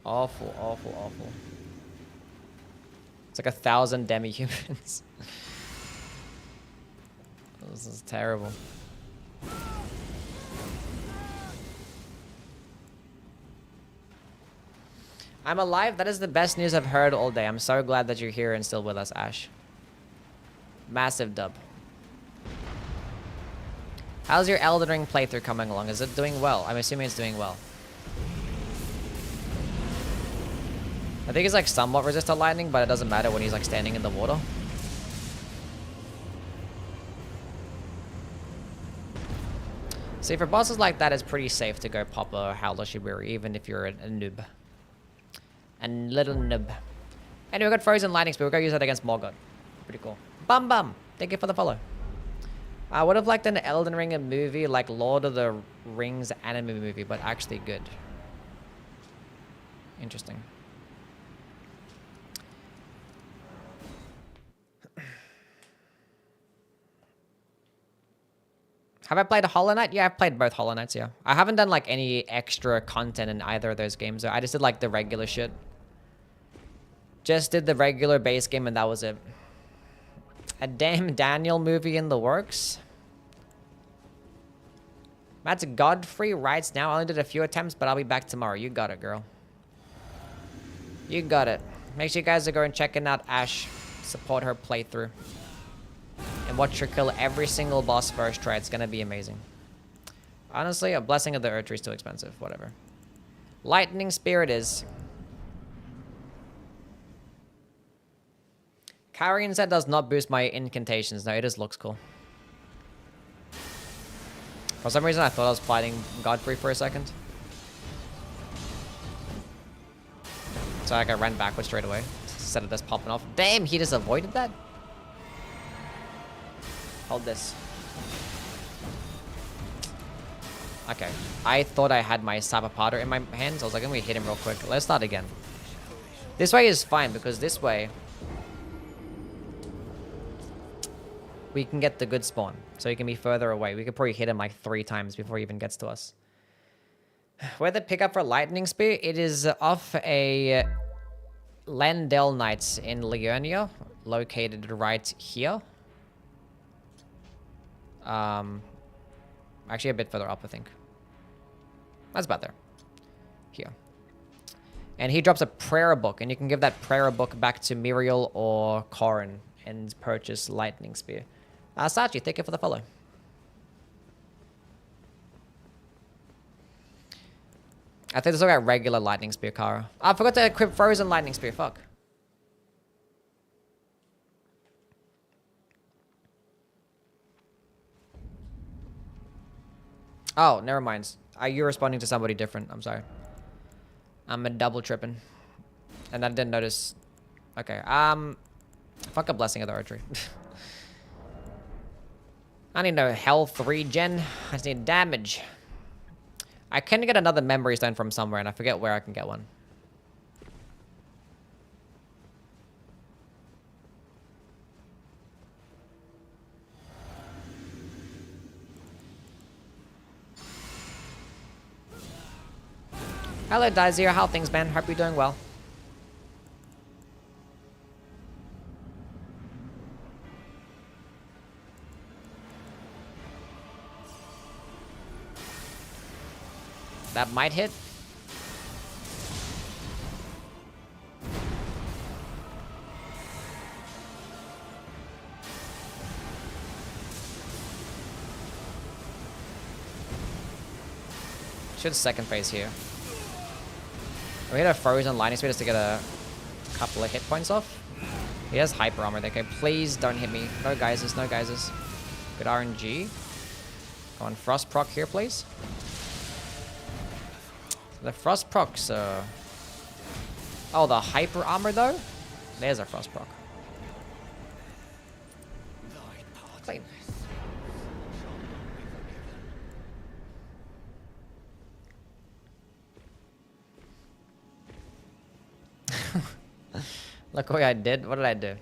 Speaker 2: Awful, awful, awful. It's like 1,000 demi-humans. This is terrible. I'm alive. That is the best news I've heard all day. I'm so glad that you're here and still with us, Ash. Massive dub. How's your Elden Ring playthrough coming along? Is it doing well? I'm assuming it's doing well. I think he's like somewhat resistant to lightning, but it doesn't matter when he's like standing in the water. See, for bosses like that, it's pretty safe to go pop a Howler Shibiri, even if you're a noob. A little noob. Anyway, we got Frozen Lightning Speed. We're going to use that against Margit. Pretty cool. Bum bum. Thank you for the follow. I would have liked an Elden Ring movie like Lord of the Rings anime movie, but actually good. Interesting. Have I played Hollow Knight? Yeah, I've played both Hollow Knights, yeah. I haven't done like any extra content in either of those games. I just did like the regular shit. Just did the regular base game and that was it. A damn Daniel movie in the works? Matt's Godfrey writes now. I only did a few attempts, but I'll be back tomorrow. You got it, girl. You got it. Make sure you guys are going checking out Ash. Support her playthrough. And watch her kill every single boss first try. It's gonna be amazing. Honestly, a Blessing of the Earth Tree is too expensive. Whatever. Lightning Spear it is. Carrion set does not boost my incantations. No, it just looks cool. For some reason, I thought I was fighting Godfrey for a second. So like, I ran backwards straight away. Instead of this popping off. Damn, he just avoided that? Hold this. Okay. I thought I had my Sabapada in my hands. I was like, let me hit him real quick. Let's start again. This way is fine because this way we can get the good spawn. So he can be further away. We could probably hit him like 3 times before he even gets to us. Where the pickup for Lightning Spear? It is off a Lendel Knights in Liurnia, located right here. Actually a bit further up, I think. That's about there. Here. And he drops a prayer book, and you can give that prayer book back to Muriel or Corin and purchase Lightning Spear. Sachi, thank you for the follow. I think this got regular Lightning Spear, Kara. I forgot to equip Frozen Lightning Spear, fuck. Oh, never mind. You're responding to somebody different. I'm sorry. I'm a double tripping. And I didn't notice. Okay, fuck a Blessing of the Archery. I need no health regen. I just need damage. I can get another memory stone from somewhere, and I forget where I can get one. Hello, Dizir. How are things, man? Hope you're doing well. That might hit. Should second phase here. We hit a Frozen Lightning Speed just to get a couple of hit points off. He has hyper armor there. Okay, please don't hit me. No geysers, no geysers. Good RNG. Come on, Frost proc here, please. The Frost procs, oh, the hyper armor though? There's a Frost proc. Clean. Look what I did. What did I do?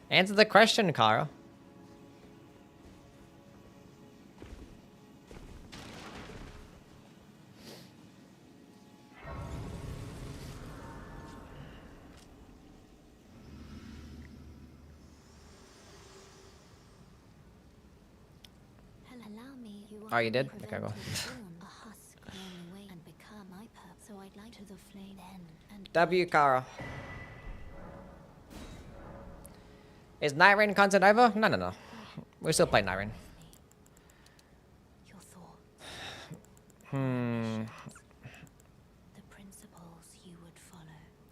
Speaker 2: Answer the question, Kara. Oh, you did? Okay, go. W, Kara. Is Night Rain content over? No, no, no. We still play Night Rain.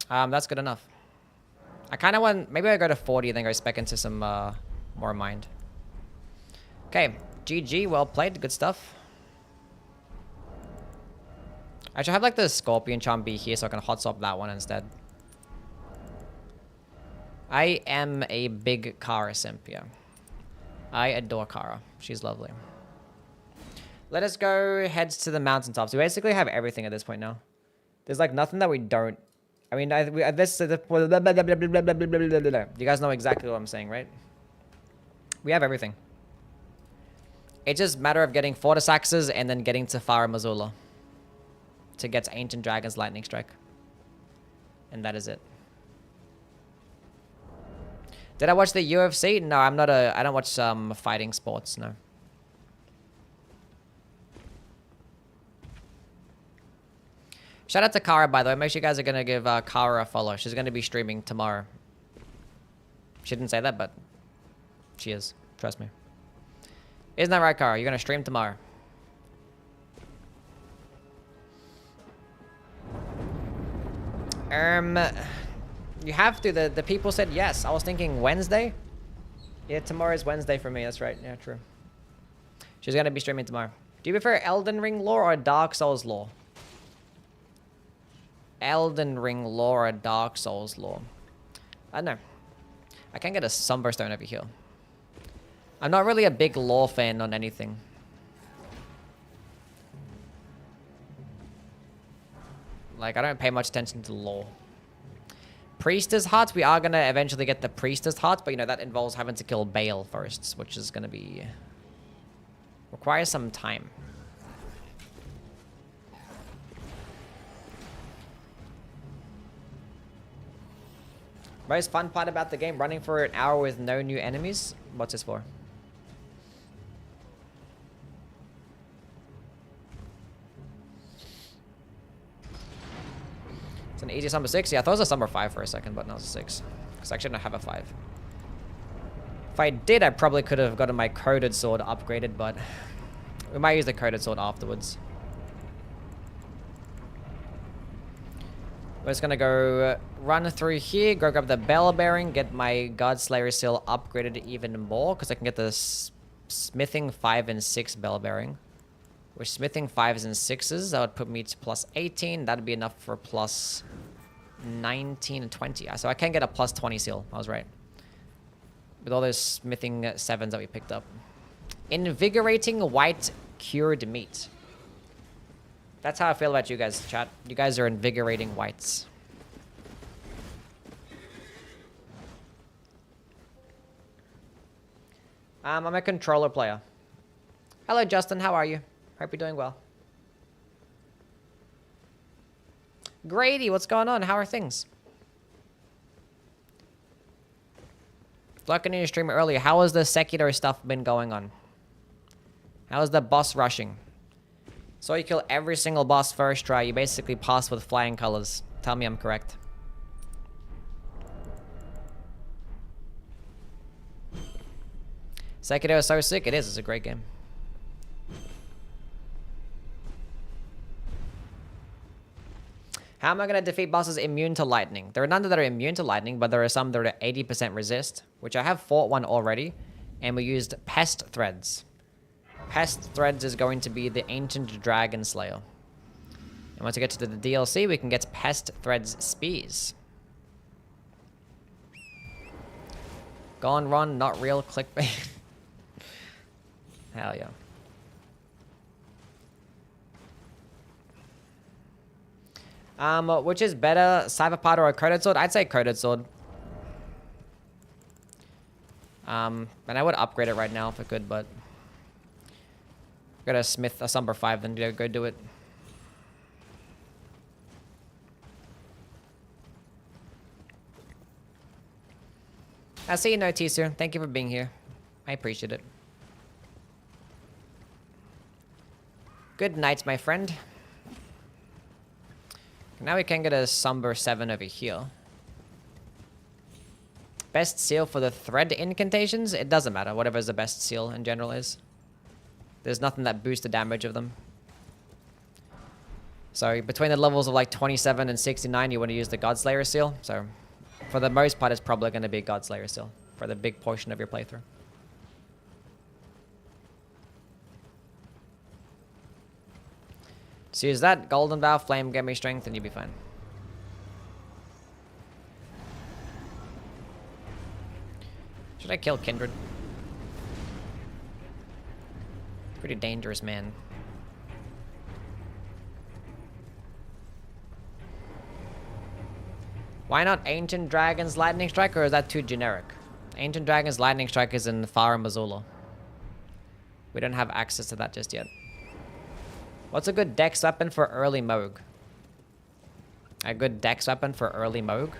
Speaker 2: That's good enough. I kind of want... Maybe I go to 40 and then go spec into some more mind. Okay. GG. Well played. Good stuff. I should have like the Scorpion Charm be here so I can hot swap that one instead. I am a big Kara simp, yeah. I adore Kara. She's lovely. Let us go head to the mountaintops. We basically have everything at this point now. There's like nothing that we don't. I mean, you guys know exactly what I'm saying, right? We have everything. It's just a matter of getting Fortis Axes and then getting to Fara Mazula to get to Ancient Dragon's Lightning Strike. And that is it. Did I watch the UFC? No, I don't watch fighting sports, no. Shout out to Kara, by the way. Make sure you guys are going to give Kara a follow. She's going to be streaming tomorrow. She didn't say that, but she is. Trust me. Isn't that right, Kara? You're going to stream tomorrow. You have to. The people said yes. I was thinking Wednesday. Yeah, tomorrow is Wednesday for me. That's right. Yeah, true. She's going to be streaming tomorrow. Do you prefer Elden Ring lore or Dark Souls lore? Elden Ring lore or Dark Souls lore? I don't know. I can get a Somberstone over here. I'm not really a big lore fan on anything. Like, I don't pay much attention to lore. Priestess Heart, we are going to eventually get the Priestess Heart, but, you know, that involves having to kill Baal first, which is going to be... requires some time. Most fun part about the game, running for an hour with no new enemies? What's this for? It's an easy Summer 6. Yeah, I thought it was a Summer 5 for a second, but now it's a 6. Because I shouldn't have a 5. If I did, I probably could have gotten my Coded Sword upgraded, but... we might use the Coded Sword afterwards. We're just gonna go run through here, go grab the Bell Bearing, get my Godslayer Seal upgraded even more, because I can get the Smithing 5 and 6 Bell Bearing. With Smithing 5s and 6s, that would put me to plus 18. That'd be enough for plus 19 and 20. So I can get a plus 20 seal. I was right. With all those Smithing 7s that we picked up. Invigorating White Cured Meat. That's how I feel about you guys, chat. You guys are invigorating whites. I'm a controller player. Hello, Justin. How are you? Hope you're doing well. Grady, what's going on? How are things? Looking in your stream earlier, how has the Sekiro stuff been going on? How is the boss rushing? So you kill every single boss first try. You basically pass with flying colors. Tell me I'm correct. Sekiro is so sick. It is. It's a great game. How am I going to defeat bosses immune to lightning? There are none that are immune to lightning, but there are some that are 80% resist, which I have fought one already, and we used Pest Threads. Pest Threads is going to be the Ancient Dragon Slayer. And once we get to the DLC, we can get Pest Threads Spears. Gone Run, not real clickbait. Hell yeah. Which is better, Cyberpod or a Coded Sword? I'd say Coded Sword. And I would upgrade it right now if I could, but... got a Smith, a Somber 5, then go do it. I see you, Noticer. Thank you for being here. I appreciate it. Good night, my friend. Now we can get a Somber 7 over here. Best seal for the thread incantations? It doesn't matter. Whatever's the best seal in general is. There's nothing that boosts the damage of them. So between the levels of like 27 and 69, you want to use the Godslayer seal. So for the most part, it's probably going to be Godslayer seal for the big portion of your playthrough. So use that, Golden Bow, Flame, get me strength, and you'll be fine. Should I kill Kindred? Pretty dangerous, man. Why not Ancient Dragon's Lightning Strike, or is that too generic? Ancient Dragon's Lightning Strike is in Far Mazula. We don't have access to that just yet. What's a good dex weapon for early Moog? A good dex weapon for early Moog?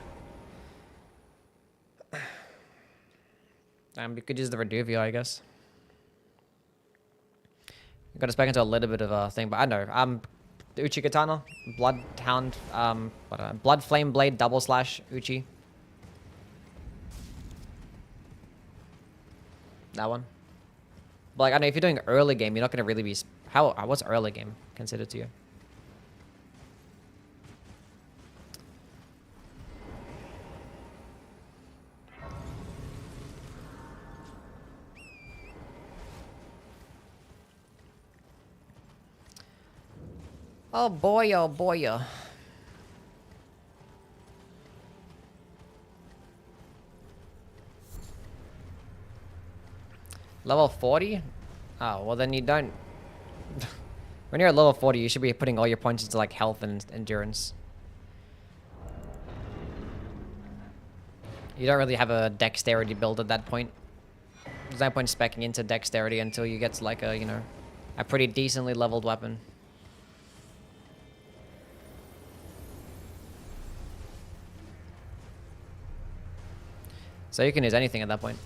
Speaker 2: You could use the Reduvio, I guess. I'm gonna spec into a little bit of a thing, but I know. The Uchi Katana, Bloodhound, Blood Flame Blade, double slash Uchi. That one. But like, I know if you're doing early game, you're not gonna really be. What's early game considered to you? Oh boy, oh boy. Level 40? Oh, well then you don't... When you're at level 40, you should be putting all your points into like health and endurance. You don't really have a dexterity build at that point. There's no point speccing into dexterity until you get to like a, you know, a pretty decently leveled weapon. So you can use anything at that point.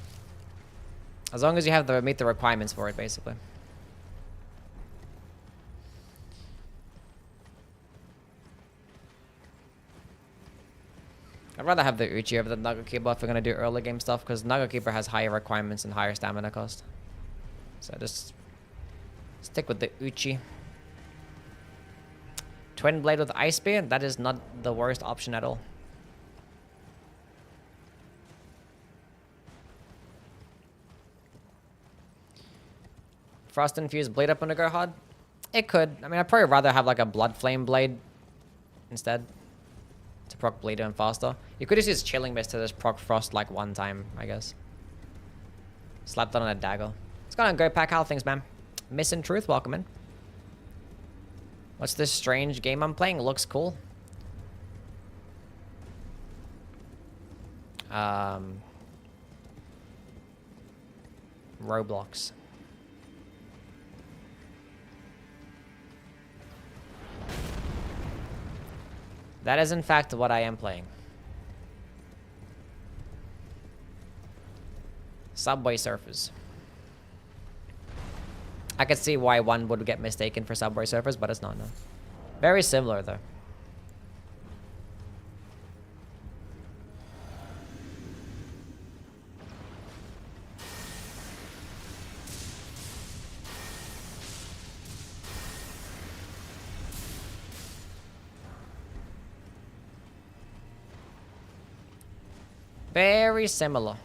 Speaker 2: As long as you have to meet the requirements for it, basically. I'd rather have the Uchi over the Nugget Keeper if we're going to do early game stuff, because Nugget Keeper has higher requirements and higher stamina cost. So just stick with the Uchi. Twin Blade with Ice Spear, that is not the worst option at all. Frost Infused Blade Up gonna go hard? It could. I mean, I'd probably rather have like a Blood Flame Blade instead to proc Bleed even faster. You could just use Chilling Mist to just proc Frost like one time, I guess. Slap that on a dagger. What's going on, Go Pack? How things, man? Missing Truth, welcome in. What's this strange game I'm playing? It looks cool. Roblox. That is in fact what I am playing. Subway Surfers. I could see why one would get mistaken for Subway Surfers, but it's not, no. Very similar, though. Very similar.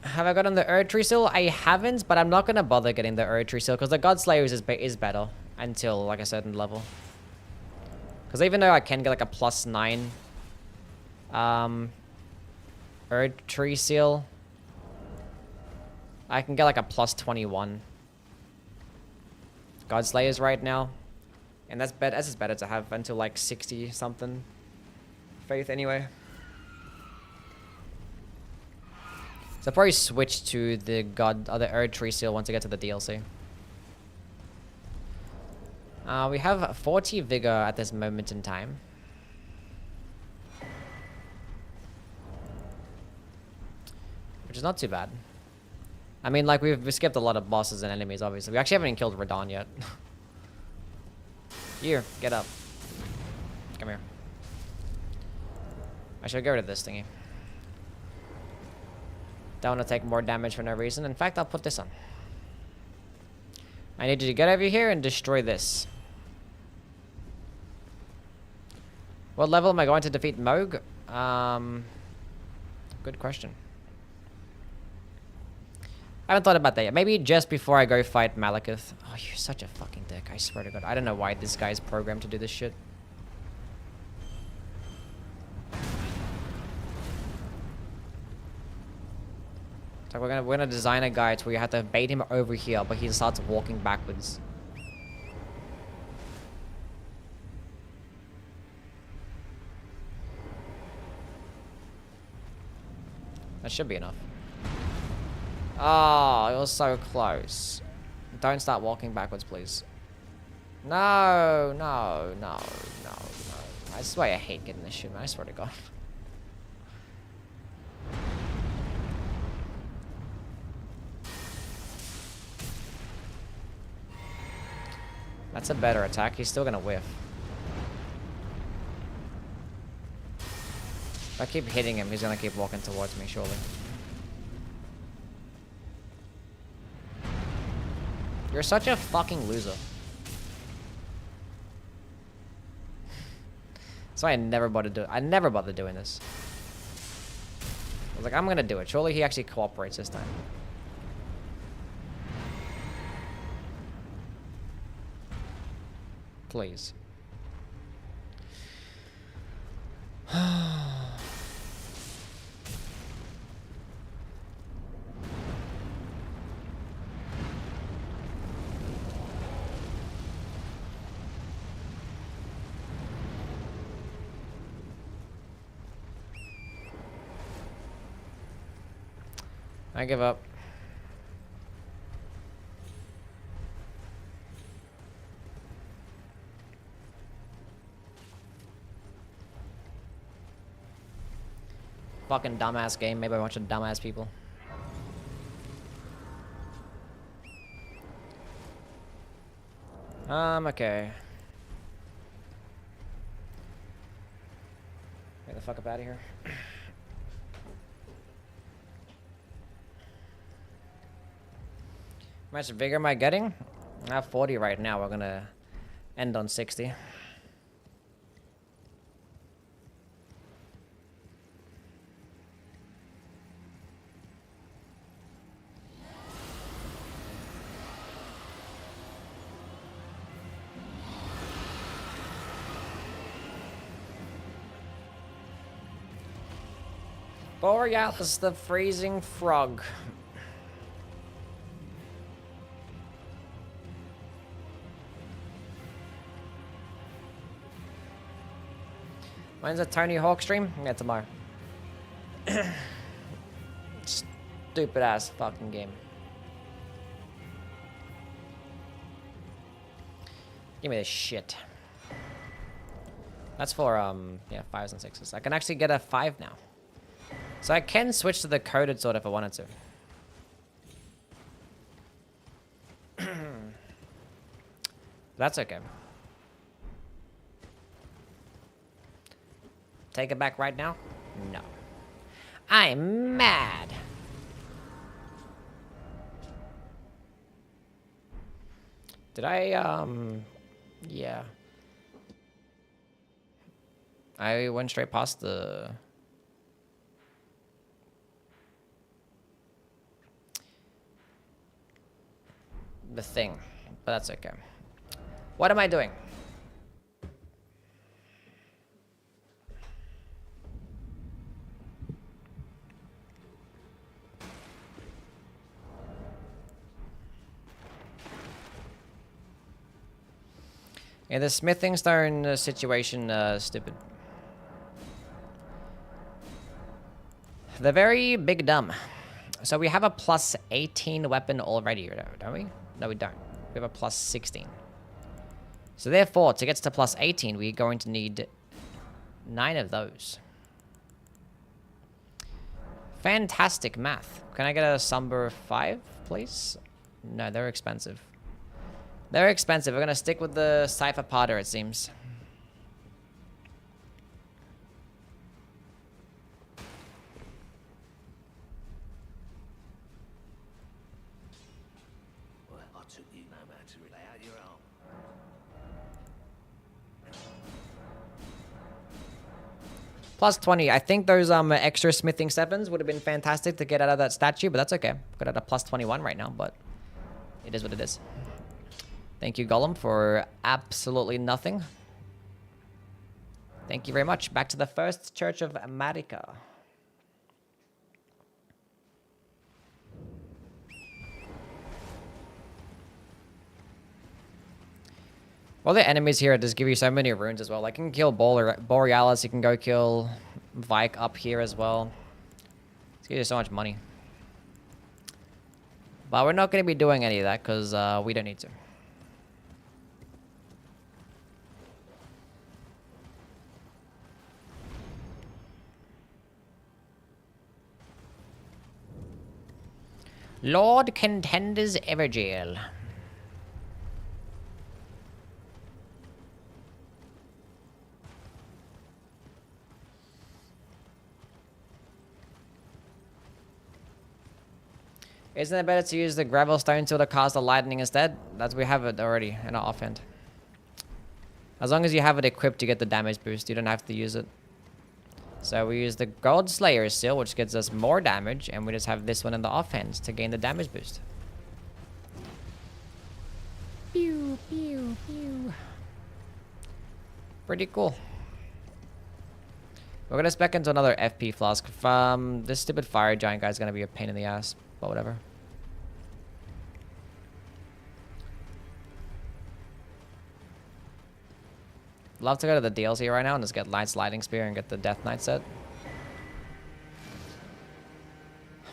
Speaker 2: Have I gotten the Erdtree Seal? I haven't, but I'm not going to bother getting the Erdtree Seal because the Godslayers is better until like a certain level. Because even though I can get like a +9 Erdtree Seal, I can get like a +21 Godslayers right now. And that's better to have until like 60 something faith anyway. So I'll probably switch to the Erdtree Seal once I get to the DLC. We have 40 Vigor at this moment in time. Which is not too bad. I mean, like, we've skipped a lot of bosses and enemies, obviously. We actually haven't even killed Radon yet. Here, get up. Come here. I should get rid of this thingy. Don't want to take more damage for no reason. In fact, I'll put this on. I need you to get over here and destroy this. What level am I going to defeat Moog? Good question. I haven't thought about that yet. Maybe just before I go fight Malekith. Oh, you're such a fucking dick. I swear to God. I don't know why this guy's programmed to do this shit. So we're gonna design a guide where you have to bait him over here, but he starts walking backwards. That should be enough. Oh, it was so close. Don't start walking backwards, please. No, no, no, no, no. I swear I hate getting this shit, man. I swear to God. That's a better attack. He's still gonna whiff. If I keep hitting him, he's gonna keep walking towards me, surely. You're such a fucking loser. That's why I never bothered doing this. I was like, I'm gonna do it. Surely he actually cooperates this time. Please. I give up. Fucking dumbass game made by a bunch of dumbass people. Okay. Get the fuck up out of here. How much vigor am I getting? I have 40 right now. We're gonna end on 60. Borealis, the freezing frog. When's a Tony Hawk stream? Yeah, tomorrow. Stupid ass fucking game. Give me this shit. That's for yeah, 5s and 6s. I can actually get a 5 now. So I can switch to the coded sword if I wanted to. That's okay. Take it back right now? No. I'm mad. Did I, yeah. I went straight past the thing, but that's okay. What am I doing? Yeah, the smithing stone situation, stupid. They're very big dumb. So we have a plus 18 weapon already, don't we? No, we don't. We have a plus 16. So therefore, to get to plus 18, we're going to need 9 of those. Fantastic math. Can I get a Somber 5, please? No, they're expensive. They're expensive. We're going to stick with the Cypher Potter, it seems. Plus 20. I think those extra smithing 7s would have been fantastic to get out of that statue, but that's okay. Got at a plus 21 right now, but it is what it is. Thank you, Gollum, for absolutely nothing. Thank you very much. Back to the First Church of America. Well, the enemies here just give you so many runes as well. Like, you can kill Borealis, you can go kill Vike up here as well. Gives you so much money. But we're not going to be doing any of that because we don't need to. Lord Contender's Everjail. Isn't it better to use the gravel stone tool to cast the lightning instead? That's we have it already in our offhand. As long as you have it equipped, you get the damage boost. You don't have to use it. So we use the Gold Slayer seal, which gets us more damage, and we just have this one in the offhand to gain the damage boost. Pew, pew, pew. Pretty cool. We're gonna spec into another FP flask. This stupid fire giant guy's gonna be a pain in the ass, but whatever. Love to go to the DLC right now and just get Light's Lightning Spear and get the Death Knight set.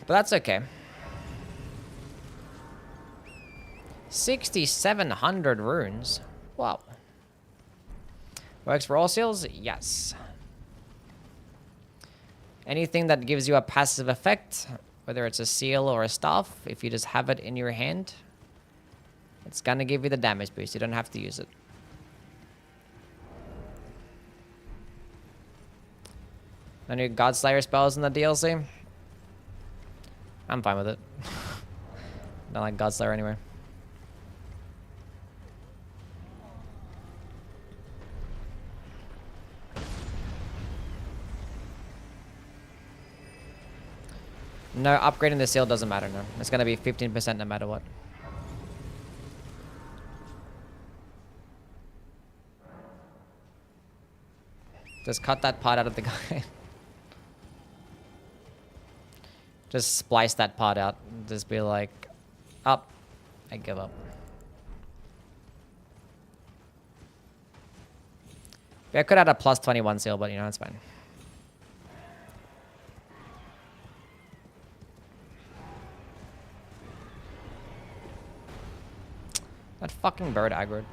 Speaker 2: But that's okay. 6,700 runes. Wow. Works for all seals? Yes. Anything that gives you a passive effect, whether it's a seal or a staff, if you just have it in your hand, it's gonna give you the damage boost. You don't have to use it. No new Godslayer spells in the DLC? I'm fine with it. Don't like Godslayer anyway. No, upgrading the seal doesn't matter, no. It's gonna be 15% no matter what. Just cut that part out of the guy. Just splice that part out. Just be like, up. I give up. Yeah, I could add a plus 21 seal, but you know, it's fine. That fucking bird aggroed.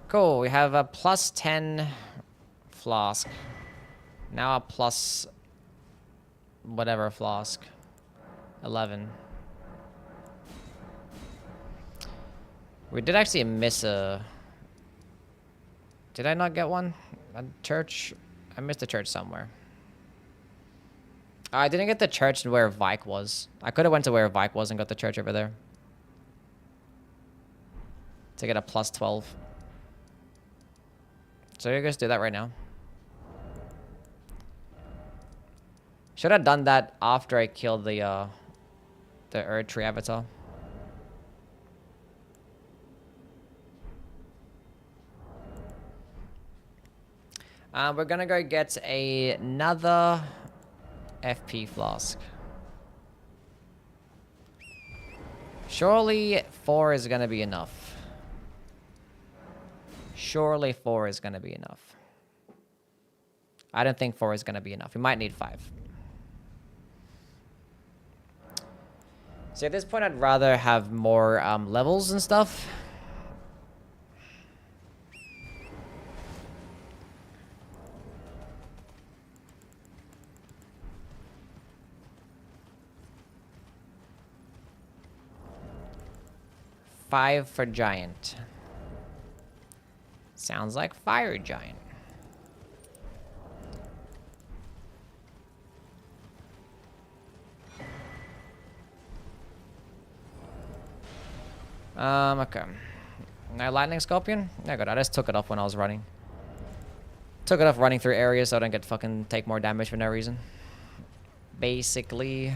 Speaker 2: Cool, we have a plus 10 flask. Now a plus whatever flask. 11. We did actually miss a... Did I not get one? A church? I missed a church somewhere. I didn't get the church where Vike was. I could have went to where Vike was and got the church over there. To get a plus 12. So you guys do that right now. Should have done that after I killed the Erd Tree Avatar. We're gonna go get another FP flask. Surely 4 is gonna be enough. Surely 4 is gonna be enough. I don't think 4 is gonna be enough. We might need 5. So at this point, I'd rather have more levels and stuff. Five for giant. Sounds like fire giant. Okay. No lightning scorpion? No good. I just took it off when I was running. Took it off running through areas so I don't get fucking take more damage for no reason. Basically.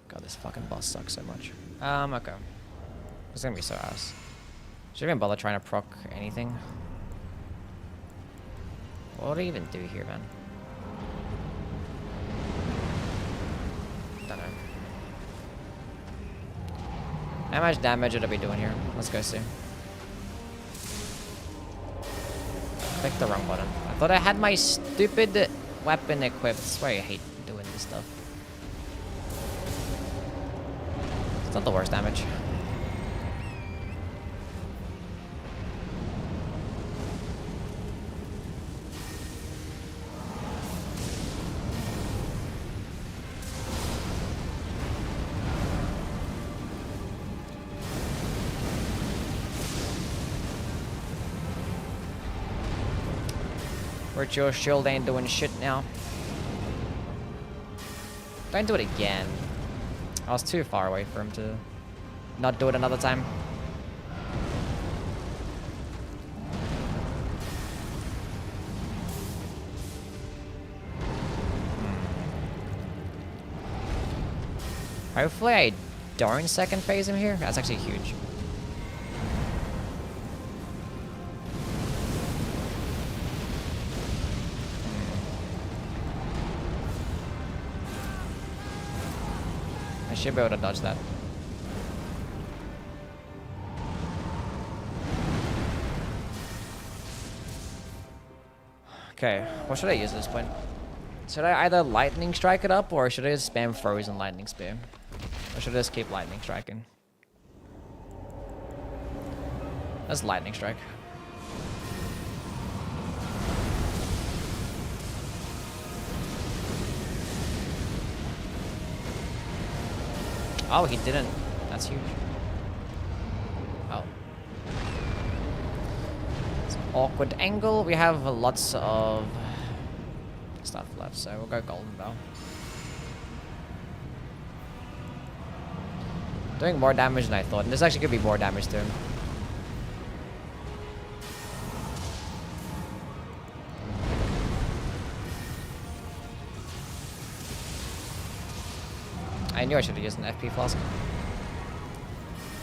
Speaker 2: God, this fucking boss sucks so much. Okay. It's gonna be so ass. Should I even bother trying to proc anything? What do I even do here, man? Don't know. How much damage would I be doing here? Let's go see. Clicked the wrong button. I thought I had my stupid weapon equipped. I swear I hate doing this stuff. It's not the worst damage. Virtual shield ain't doing shit now. Don't do it again. I was too far away for him to not do it another time. Hopefully I don't second phase him here. That's actually huge. I should be able to dodge that. Okay, what should I use at this point? Should I either lightning strike it up, or should I just spam frozen lightning spear? Or should I just keep lightning striking? That's lightning strike. Oh, he didn't. That's huge. Oh. It's an awkward angle. We have lots of stuff left, so we'll go golden bell. Doing more damage than I thought, and this actually could be more damage to him. I knew I should have used an FP flask.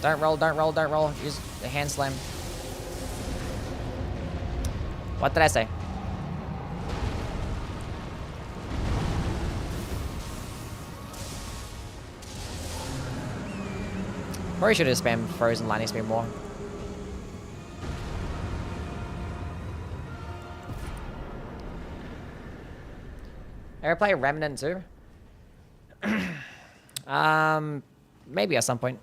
Speaker 2: Don't roll, don't roll, don't roll. Use the hand slam. What did I say? Probably should have spammed frozen lightning speed more. Ever play Remnant too? Maybe at some point.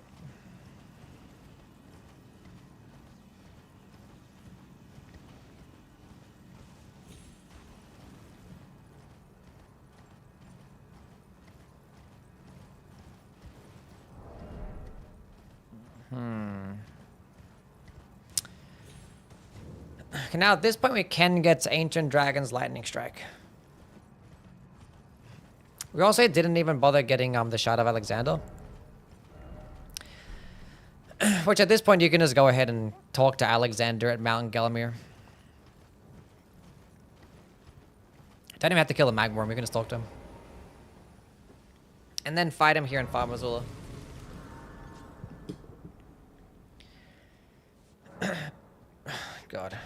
Speaker 2: Okay, now at this point we can get Ancient Dragon's Lightning Strike. We also didn't even bother getting the Shadow of Alexander. Which at this point you can just go ahead and talk to Alexander at Mount Gelamir. Don't even have to kill the Magworm, we can just talk to him. And then fight him here in Far Missoula. God.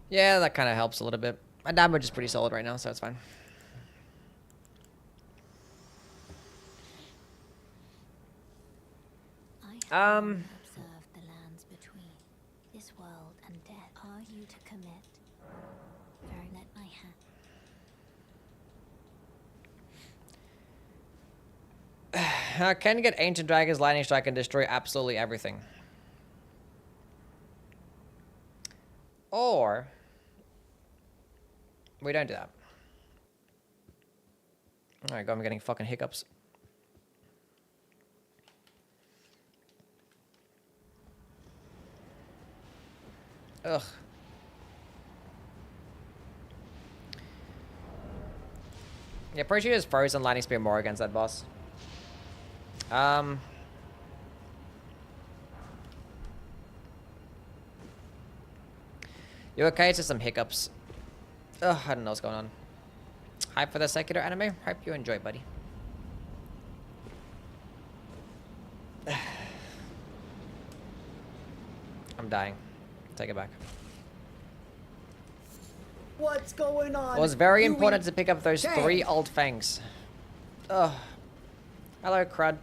Speaker 2: Yeah, that kind of helps a little bit. My damage is pretty solid right now, so it's fine.
Speaker 5: I have observed the lands between this world and death. Are you to commit? Very let my hand.
Speaker 2: Can get Ancient Dragon's Lightning Strike and destroy absolutely everything. Or we don't do that. Alright, I'm getting fucking hiccups. Ugh. Yeah, pretty sure it's frozen lightning spear more against that boss. You okay? It's just some hiccups. Ugh, I don't know what's going on. Hype for the Sekiro anime? Hope you enjoy, buddy. I'm dying. Take it back.
Speaker 4: What's going on?
Speaker 2: It was very
Speaker 4: Yui
Speaker 2: important to pick up those
Speaker 4: gang?
Speaker 2: 3 old fangs. Ugh. Hello, crud.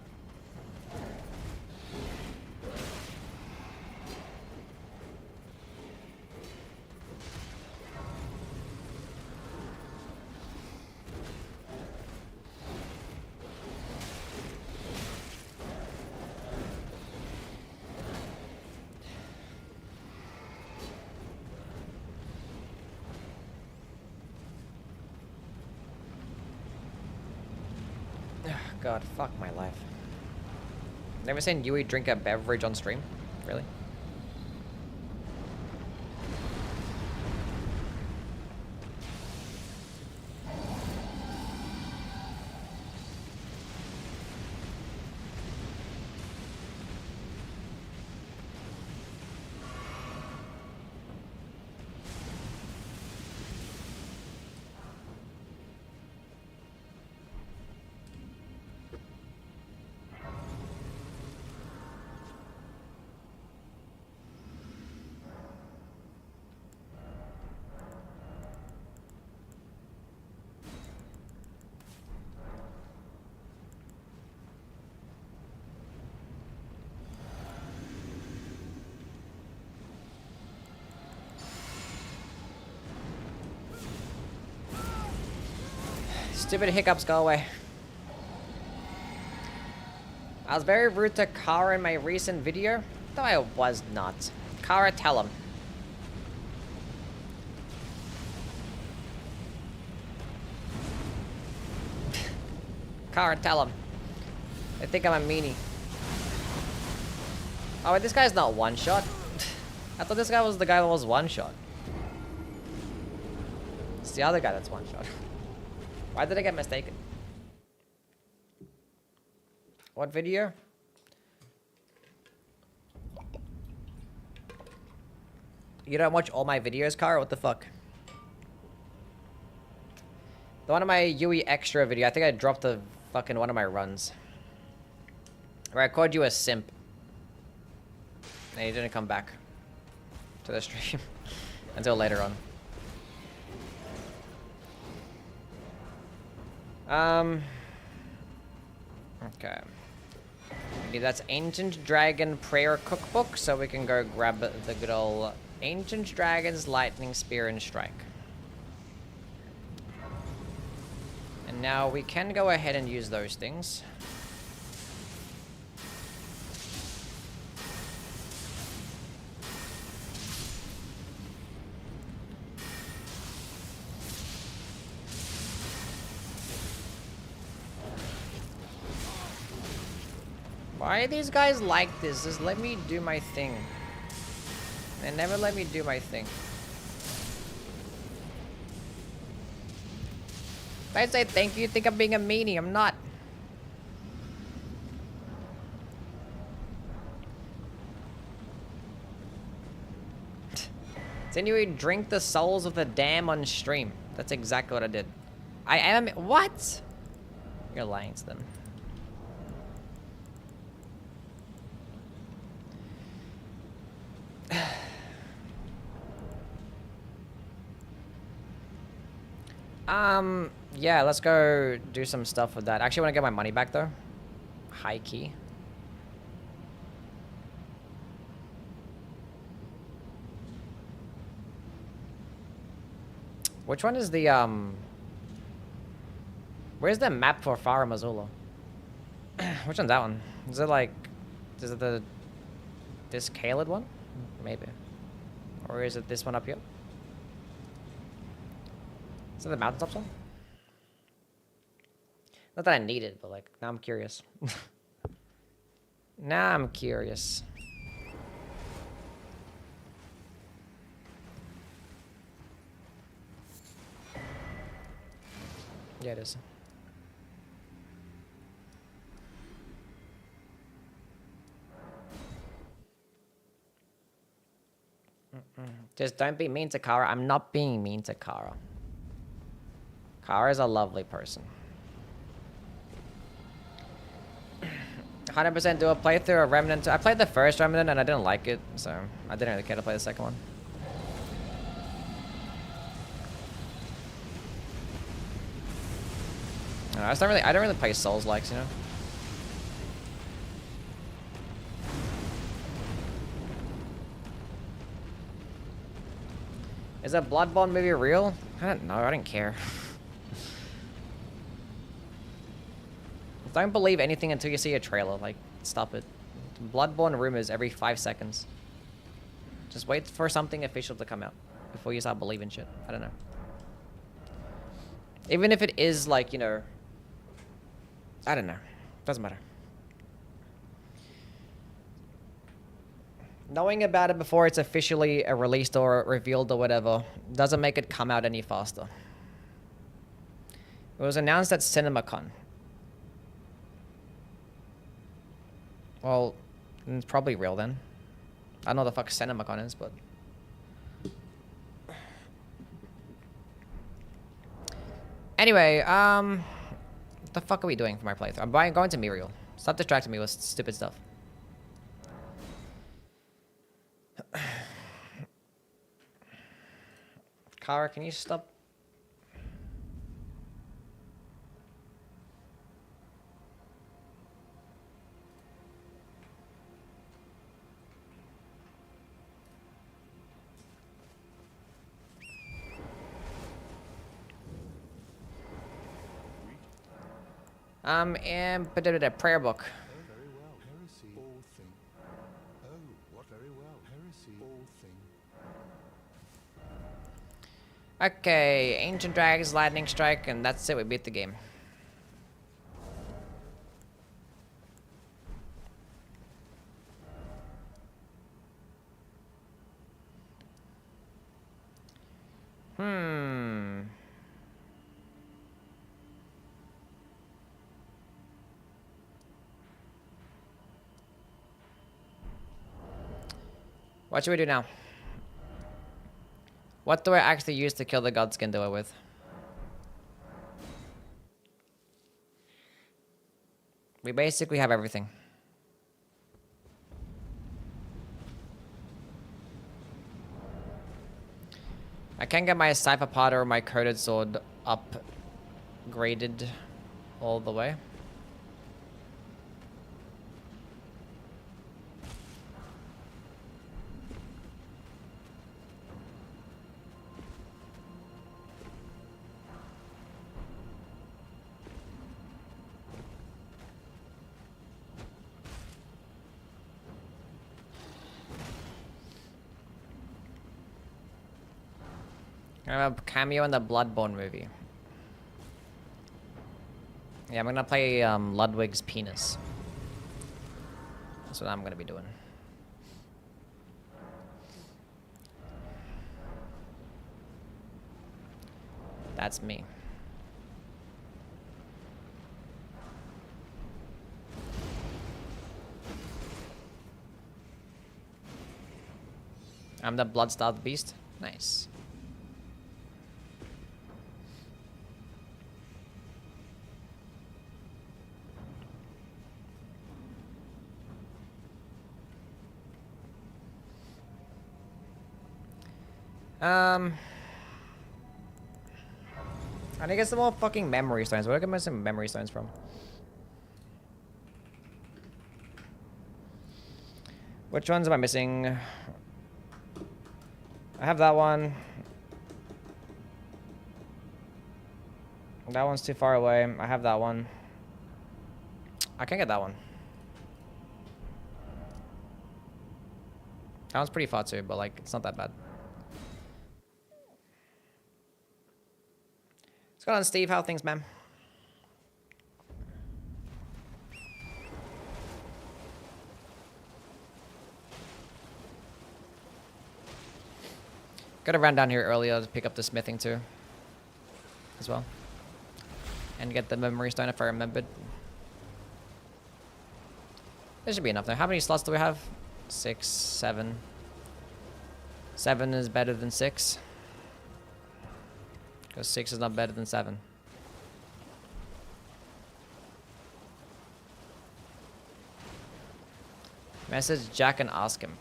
Speaker 2: God, fuck my life. Never seen Yui drink a beverage on stream? Really? Stupid hiccups, go away. I was very rude to Kara in my recent video. Though I was not. Kara, tell him. Kara, tell him. They think I'm a meanie. Oh, wait, this guy's not one-shot. I thought this guy was the guy that was one-shot. It's the other guy that's one-shot. Why did I get mistaken? What video? You don't watch all my videos, Kara? What the fuck? The one of my Yui extra video. I think I dropped the fucking one of my runs. Where I called you a simp. And you didn't come back to the stream until later on. Okay. Maybe that's Ancient Dragon Prayer Cookbook, so we can go grab the good old Ancient Dragon's Lightning Spear and Strike. And now we can go ahead and use those things. Why are these guys like this? Just let me do my thing. They never let me do my thing. If I say thank you, you think I'm being a meanie. I'm not. So anyway, drink the souls of the damned on stream. That's exactly what I did. I am. What? You're lying to them. Yeah, let's go do some stuff with that. Actually, I want to get my money back, though. High key. Which one is the, where's the map for Farah Mazula? Which one's that one? Is it like, is it this Kaled one? Maybe. Or is it this one up here? Is it the mountaintops one? Not that I need it, but like, now I'm curious. Now I'm curious. Yeah, it is. Just don't be mean to Kara. I'm not being mean to Kara. Kara is a lovely person. 100% do a playthrough of Remnant 2. I played the first Remnant and I didn't like it, so I didn't really care to play the second one. I don't really play Souls-likes, you know? Is that Bloodborne movie real? I don't know, I didn't care. Don't believe anything until you see a trailer, like, stop it. Bloodborne rumors every 5 seconds. Just wait for something official to come out before you start believing shit. I don't know. Even if it is, like, you know... I don't know. Doesn't matter. Knowing about it before it's officially released or revealed or whatever doesn't make it come out any faster. It was announced at CinemaCon. Well, it's probably real then. I don't know what the fuck CinemaCon is, but... Anyway, what the fuck are we doing for my playthrough? I'm going to Muriel. Stop distracting me with stupid stuff. Kara, can you stop? And a prayer book.
Speaker 6: Very well, heresy, all thing. Oh, what very well, heresy, all thing.
Speaker 2: Okay, Ancient Dragons, Lightning Strike, and that's it. We beat the game. What should we do now? What do I actually use to kill the Godskin duo with? We basically have everything. I can get my Cypher Pod or my Coated Sword upgraded all the way. I have a cameo in the Bloodborne movie. Yeah, I'm gonna play Ludwig's penis. That's what I'm gonna be doing. That's me. I'm the blood-starved beast. Nice. I need to get some more fucking memory stones. Where do I get some memory stones from? Which ones am I missing? I have that one. That one's too far away. I have that one. I can't get that one. That one's pretty far too, but like, it's not that bad. What's going on, Steve? How are things, man? Gotta run down here earlier to pick up the smithing too, as well, and get the memory stone if I remembered. There should be enough there. How many slots do we have? 6, 7. 7 is better than 6. Because 6 is not better than 7. Message Jack and ask him.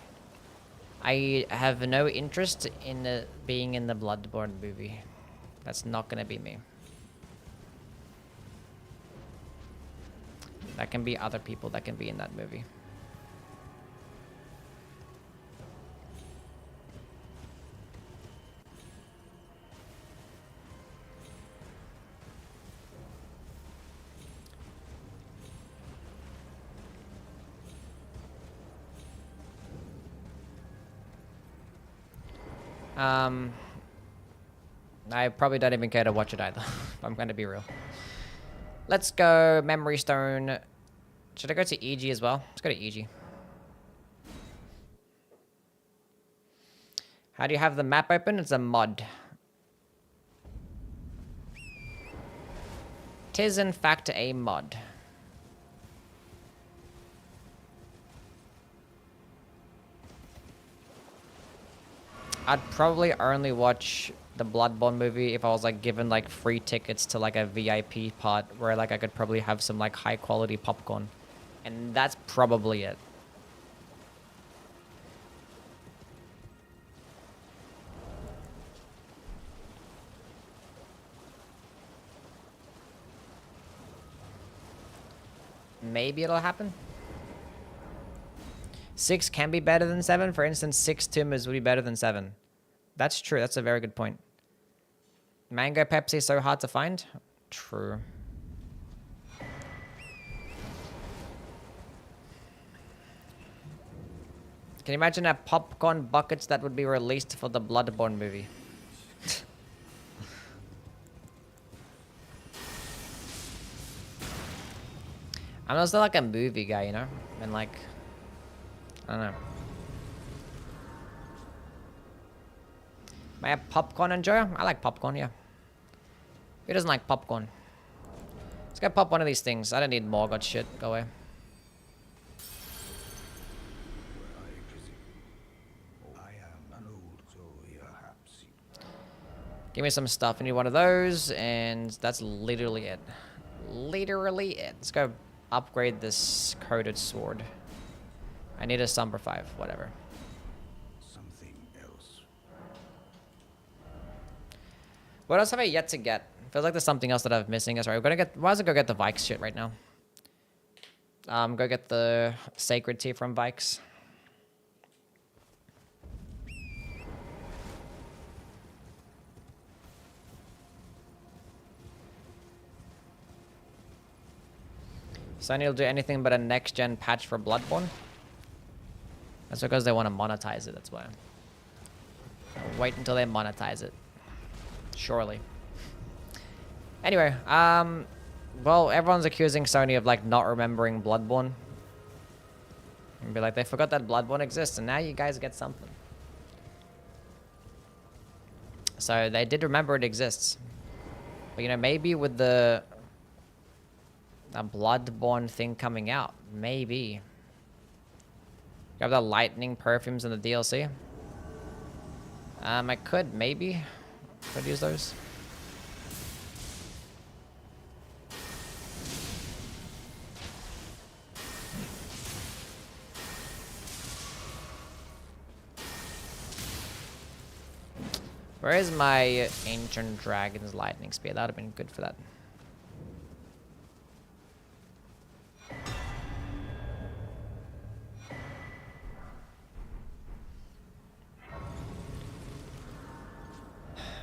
Speaker 2: I have no interest in being in the Bloodborne movie. That's not gonna be me. That can be other people that can be in that movie. I probably don't even care to watch it either. I'm gonna be real. Let's go Memory Stone. Should I go to EG as well? Let's go to EG. How do you have the map open? It's a mod. Tis in fact a mod. I'd probably only watch the Bloodborne movie if I was like given like free tickets to like a VIP part where like I could probably have some like high quality popcorn. And that's probably it. Maybe it'll happen. 6 can be better than 7. For instance, 6 Timbers would be better than 7. That's true. That's a very good point. Mango Pepsi is so hard to find? True. Can you imagine a popcorn buckets that would be released for the Bloodborne movie? I'm also like a movie guy, you know? And like, I don't know. May I have popcorn enjoyer? I like popcorn, yeah. Who doesn't like popcorn? Let's go pop one of these things. I don't need Margit shit. Go away. Give me some stuff. I need one of those, and that's literally it. Literally it. Let's go upgrade this coated sword. I need a Somber 5, whatever.
Speaker 6: Something else.
Speaker 2: What else have I yet to get? Feels like there's something else that I'm missing. That's right. We're gonna get. Why don't I go get the Vikes shit right now? Go get the Sacred Tea from Vikes. Sony will do anything but a next-gen patch for Bloodborne. That's because they want to monetize it, that's why. I'll wait until they monetize it. Surely. Anyway, well, everyone's accusing Sony of, like, not remembering Bloodborne. And be like, they forgot that Bloodborne exists, and now you guys get something. So, they did remember it exists. But, you know, maybe with the Bloodborne thing coming out. Maybe. Grab the lightning perfumes in the DLC. I could, maybe. Could use those. Where is my Ancient Dragon's Lightning Spear? That would have been good for that.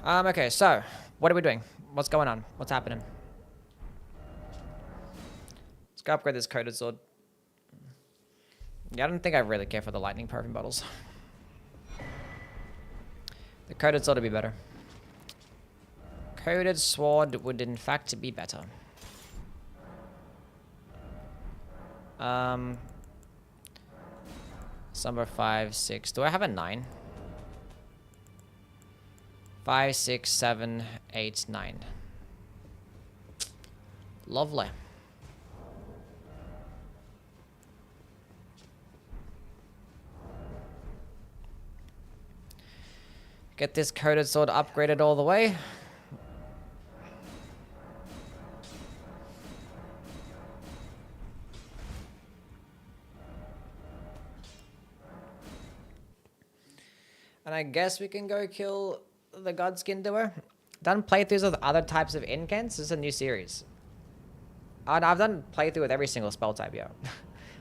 Speaker 2: Okay, so, what are we doing? What's going on? What's happening? Let's go upgrade this coated sword. Yeah, I don't think I really care for the lightning perfume bottles. The coated sword would be better. Coated sword would in fact be better. Somber 5, 6. Do I have a 9? 5, 6, 7, 8, 9. Lovely. Get this coated sword upgraded all the way. And I guess we can go kill the Godskin Duo. Done playthroughs with other types of incants. This is a new series. I've done playthrough with every single spell type, yeah.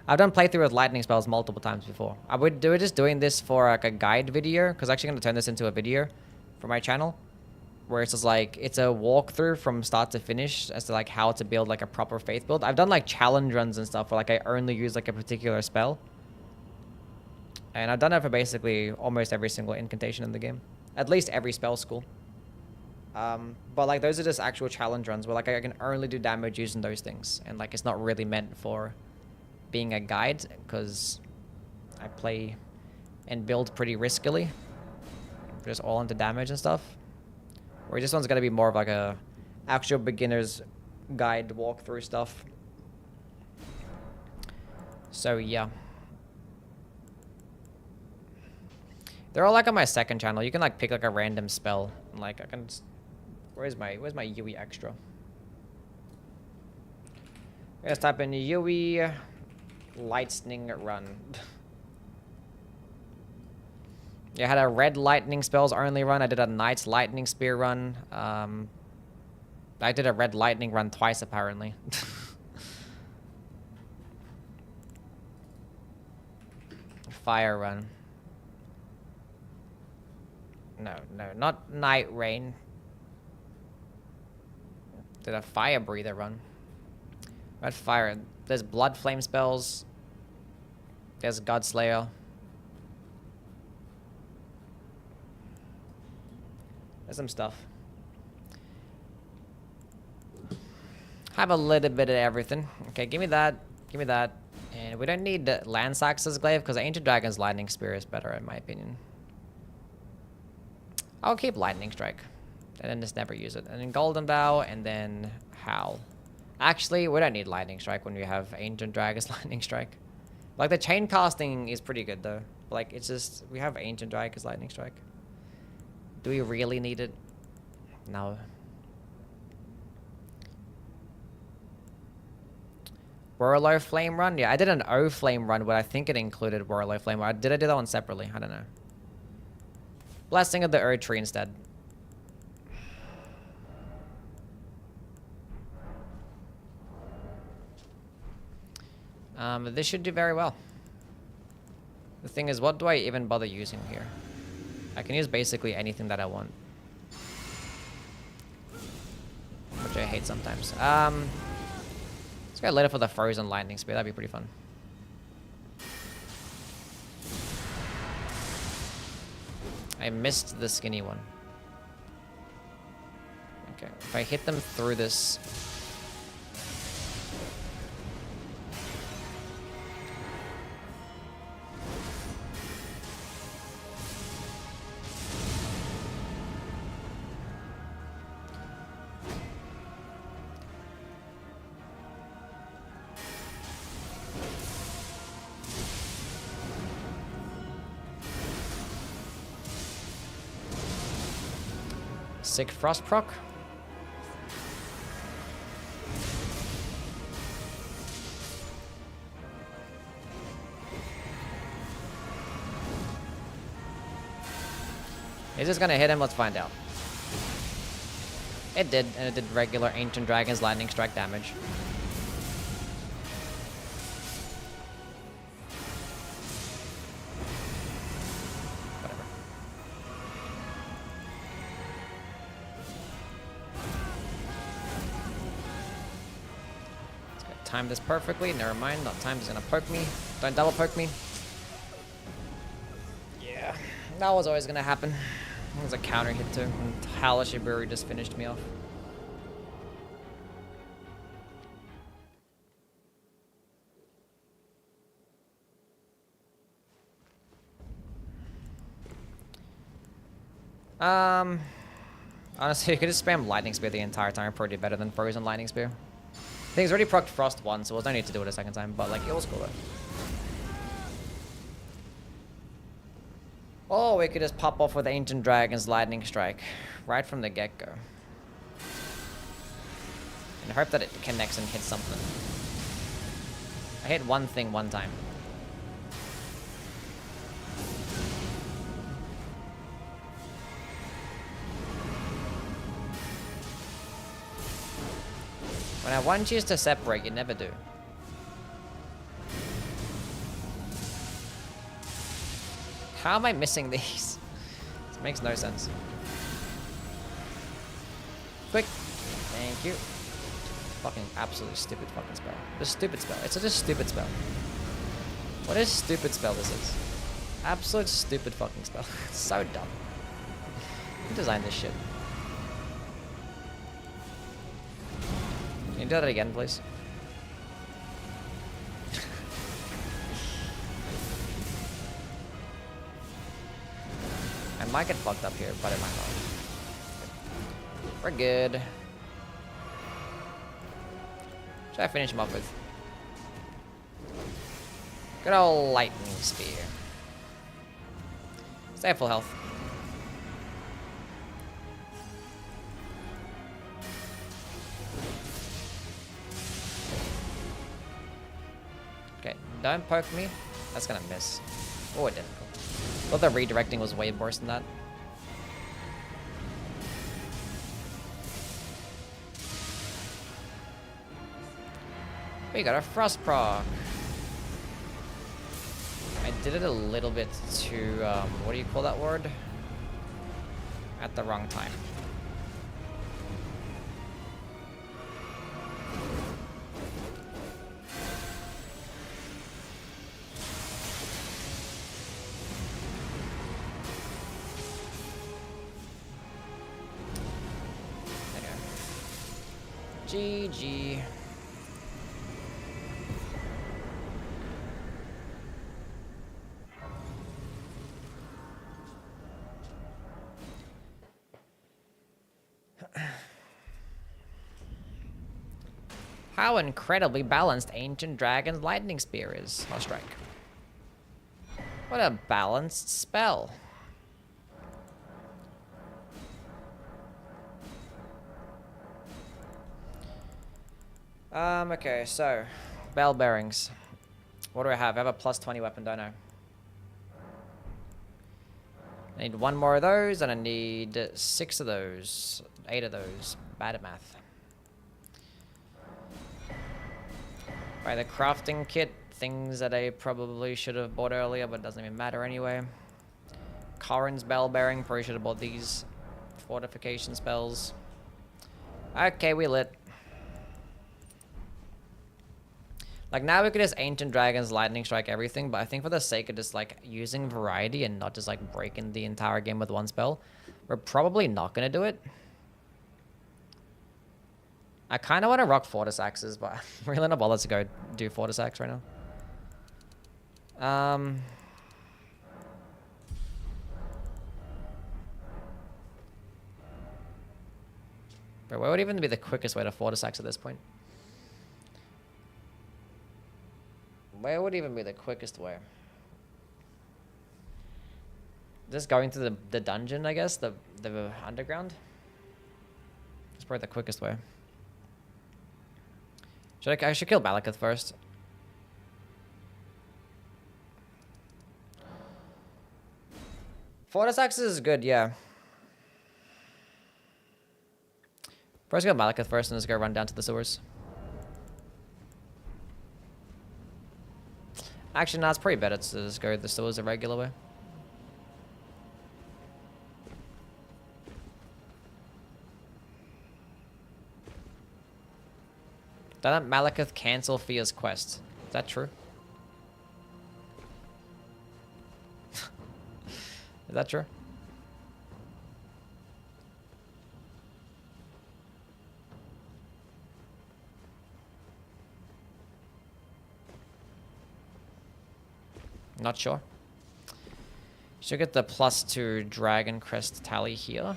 Speaker 2: I've done playthrough with lightning spells multiple times before. I would do just doing this for like a guide video, because I'm actually going to turn this into a video for my channel, where it's just like, it's a walkthrough from start to finish as to like how to build like a proper faith build. I've done like challenge runs and stuff where like I only use like a particular spell. And I've done it for basically almost every single incantation in the game. At least every spell school. But like those are just actual challenge runs where like I can only do damage using those things. And like it's not really meant for being a guide, because I play and build pretty riskily. Just all into damage and stuff. Whereas this one's going to be more of like a actual beginner's guide walkthrough stuff. So yeah. They're all like on my second channel. You can like pick like a random spell. Like I can just, where's my Yui extra? Let's type in Yui lightning run. Yeah, I had a red lightning spells only run. I did a knight's lightning spear run. I did a red lightning run twice apparently. Fire run. No, not night rain. Did a fire breather run. Red fire. There's blood flame spells. There's Godslayer. There's some stuff. Have a little bit of everything. Okay, give me that. Give me that. And we don't need the Landsax's glaive because Ancient Dragon's lightning spear is better in my opinion. I'll keep lightning strike. And then just never use it. And then golden bow and then howl. Actually, we don't need lightning strike when we have Ancient Dragon's lightning strike. Like the chain casting is pretty good though. Like it's just, we have Ancient Dragon's lightning strike. Do we really need it? No. Warlow Flame run? Yeah, I did an O Flame run, but I think it included Warlow Flame. Or did I do that one separately? I don't know. Blessing of the Erd Tree instead. This should do very well. The thing is, what do I even bother using here? I can use basically anything that I want. Which I hate sometimes. Let's go later for the Frozen Lightning Spear. That'd be pretty fun. I missed the skinny one. Okay, if I hit them through this... Sick frost proc. Is this gonna hit him? Let's find out. It did, and it did regular Ancient Dragon's lightning strike damage. Time this perfectly. Never mind. Not time is gonna poke me. Don't double poke me. Yeah, that was always gonna happen. It was a counter hit too. And Halashiburi just finished me off. Honestly, you could just spam Lightning Spear the entire time. Probably better than Frozen Lightning Spear. I think it's already procced Frost once, so there's no need to do it a second time, but like, it was cool though. Or we could just pop off with Ancient Dragon's Lightning Strike right from the get-go. And hope that it connects and hits something. I hit one thing one time. When I want you to separate, you never do. How am I missing these? This makes no sense. Quick. Thank you. Fucking absolutely stupid fucking spell. This stupid spell. It's such a stupid spell. What a stupid spell this is. Absolute stupid fucking spell. It's so dumb. Who designed this shit? Can you do that again, please? I might get fucked up here, but it might not. We're good. Should I finish him up with? Good old lightning spear. Stay at full health. Okay, don't poke me. That's gonna miss. Oh, it didn't. Thought the redirecting was way worse than that. We got a frost proc. I did it a little bit too, what do you call that word? At the wrong time. GG. How incredibly balanced Ancient Dragon's Lightning Spear is. I'll strike. What a balanced spell. Okay, so bell bearings. What do I have? I have a plus 20 weapon, don't I? I need one more of those, and I need 6 of those. 8 of those. Bad at math. Buy the crafting kit. Things that I probably should have bought earlier, but it doesn't even matter anyway. Corrin's bell bearing. Probably should have bought these fortification spells. Okay, we lit. Like, now we could just Ancient Dragon's Lightning Strike everything, but I think for the sake of just, like, using variety and not just, like, breaking the entire game with one spell, we're probably not going to do it. I kind of want to rock Fortis Axes, but I'm really not bothered to go do Fortis Axe right now. But where would even be the quickest way to Fortis Axe at this point? Where would even be the quickest way? Just going to the dungeon, I guess? The underground? It's probably the quickest way. I should kill Malekith first. Fortis Axe is good, yeah. First kill Malekith first and just go run down to the sewers. Actually, no, it's pretty better to just go to the sewers a regular way. Doesn't Malekith cancel Fia's quest? Is that true? Is that true? Not sure. Should get the +2 Dragon Crest tally here.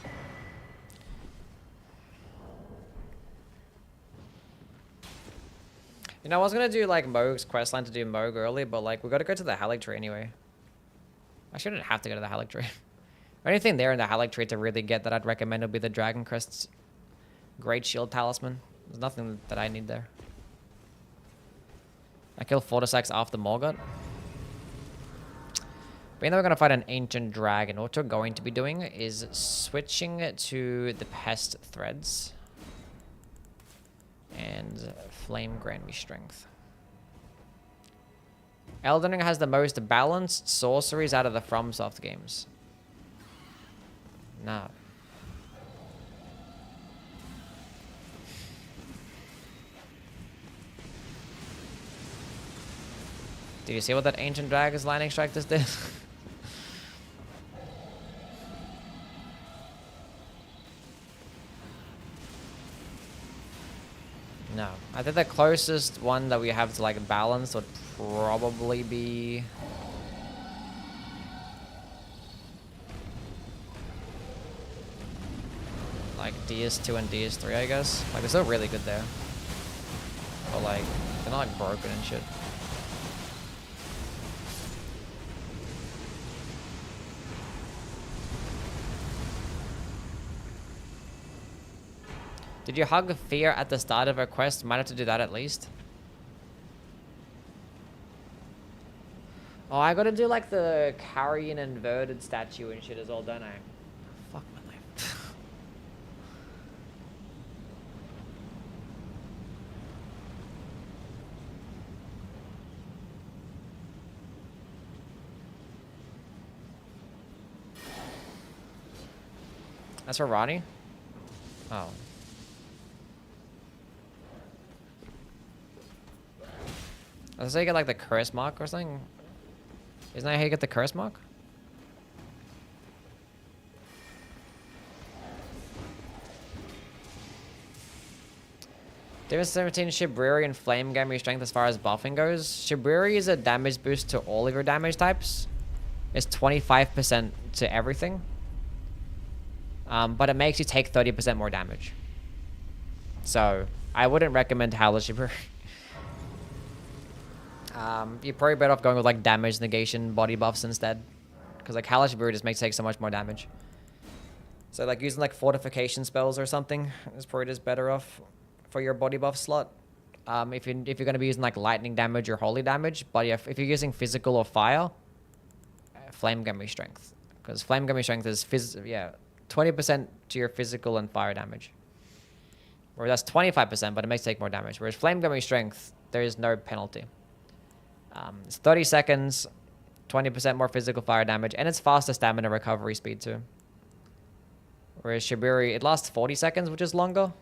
Speaker 2: You know, I was gonna do like Moog's questline to do Moog early, but like we gotta go to the Hallig tree anyway. I shouldn't have to go to the Halleck tree. Only thing there in the Halleck tree to really get that I'd recommend would be the Dragon Crest's Great Shield Talisman. There's nothing that I need there. I kill Fortisax after Margit. Being that we're going to fight an Ancient Dragon, what we're going to be doing is switching to the Pest Threads. And Flame grant me strength. Elden Ring has the most balanced sorceries out of the FromSoft games. No. Did you see what that Ancient Dragon's Lightning Strike just did? No. I think the closest one that we have to like balance would probably be... like DS2 and DS3, I guess. Like they're still really good there. But like, they're not like broken and shit. Did you hug Fear at the start of a quest? Might have to do that at least. Oh, I gotta do like the carrying inverted statue and shit as well, don't I? Fuck my life. That's for Ronnie? Oh. Let's say you get like the curse mark or something. Isn't that how you get the curse mark? Difference 17 Shibriri and Flame gave me strength as far as buffing goes. Shibriri is a damage boost to all of your damage types. It's 25% to everything. But it makes you take 30% more damage. So, I wouldn't recommend Howler Shibriri. You're probably better off going with like damage negation body buffs instead. Because like Howler Shibriri just makes take so much more damage. So like using like fortification spells or something is probably just better off for your body buff slot. If you're going to be using like lightning damage or holy damage. But yeah, if you're using physical or fire, Flame Gummy Strength. Because Flame Gummy Strength is 20% to your physical and fire damage. Or that's 25%, but it makes take more damage. Whereas Flame Gummy Strength, there is no penalty. It's 30 seconds, 20% more physical fire damage, and it's faster stamina recovery speed too. Whereas Shibriri, it lasts 40 seconds, which is longer.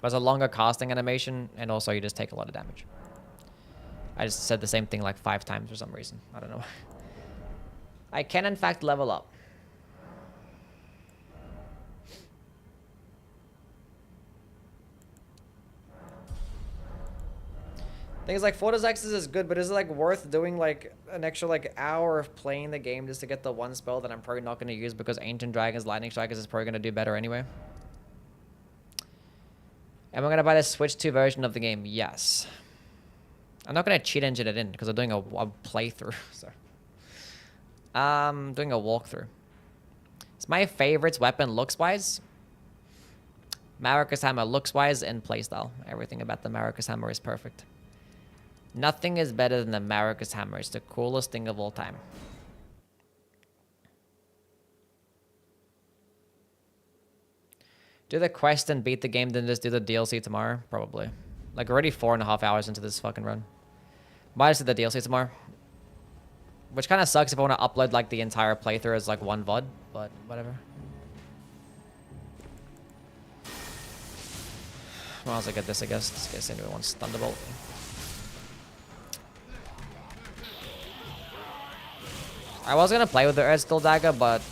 Speaker 2: But it's a longer casting animation, and also you just take a lot of damage. I just said the same thing like 5 times for some reason. I don't know. I can in fact level up. Things like Fortisax is good, but is it like worth doing like an extra like hour of playing the game just to get the one spell that I'm probably not going to use because Ancient Dragon's Lightning Strikers is probably going to do better anyway? Am I going to buy the Switch 2 version of the game? Yes. I'm not going to cheat engine it in because I'm doing a playthrough. So, doing a walkthrough. It's my favorites weapon looks-wise. Maracus Hammer looks-wise and playstyle. Everything about the Maracus Hammer is perfect. Nothing is better than the Maracus Hammer. It's the coolest thing of all time. Do the quest and beat the game, then just do the DLC tomorrow? Probably. Like, already 4.5 hours into this fucking run. Might just do the DLC tomorrow. Which kind of sucks if I want to upload, like, the entire playthrough as, like, one VOD. But, whatever. Might as well get this, I guess. In case anyone wants Thunderbolt. I was going to play with the Earthsteel Dagger, but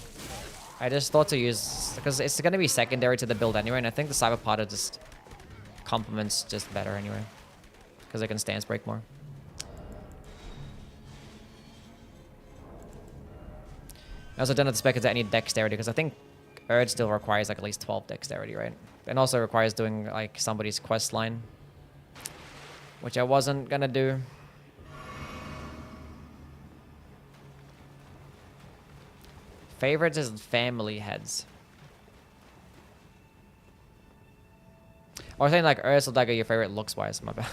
Speaker 2: I just thought to use... because it's going to be secondary to the build anyway, and I think the Cyber Powder just complements just better anyway. Because it can stance break more. I also don't expect it to any dexterity, because I think Urge still requires like at least 12 dexterity, right? And also requires doing like somebody's quest line. Which I wasn't going to do. Favorites is family heads. Or saying like Earthsteel dagger your favorite looks wise, my bad.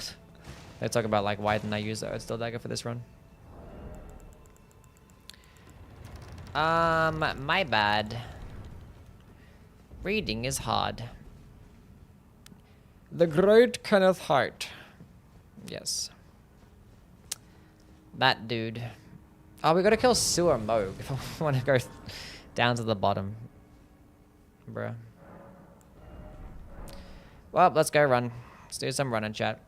Speaker 2: They talk about like why didn't I use the Earthsteel dagger for this run? My bad. Reading is hard. The great Kenneth Hart. Yes. That dude. Oh, we gotta kill Sewer Moog if I want to go down to the bottom. Bruh. Well, let's go run. Let's do some running, chat.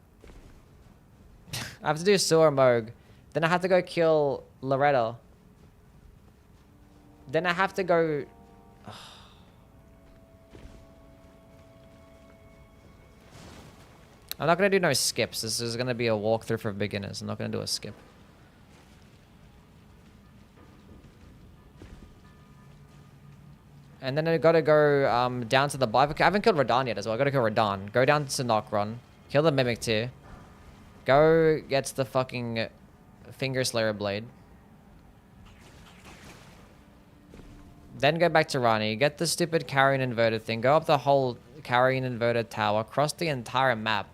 Speaker 2: I have to do Sewer Moog. Then I have to go kill Loretta. Then I have to go... I'm not going to do no skips. This is going to be a walkthrough for beginners. I'm not going to do a skip. And then I got to go down to the... I haven't killed Radahn yet as well. I got to kill Radahn. Go down to Nokron. Kill the Mimic tier. Go get the fucking Finger Slayer Blade. Then go back to Rani. Get the stupid Carrion Inverted thing. Go up the whole Carrion Inverted tower. Cross the entire map.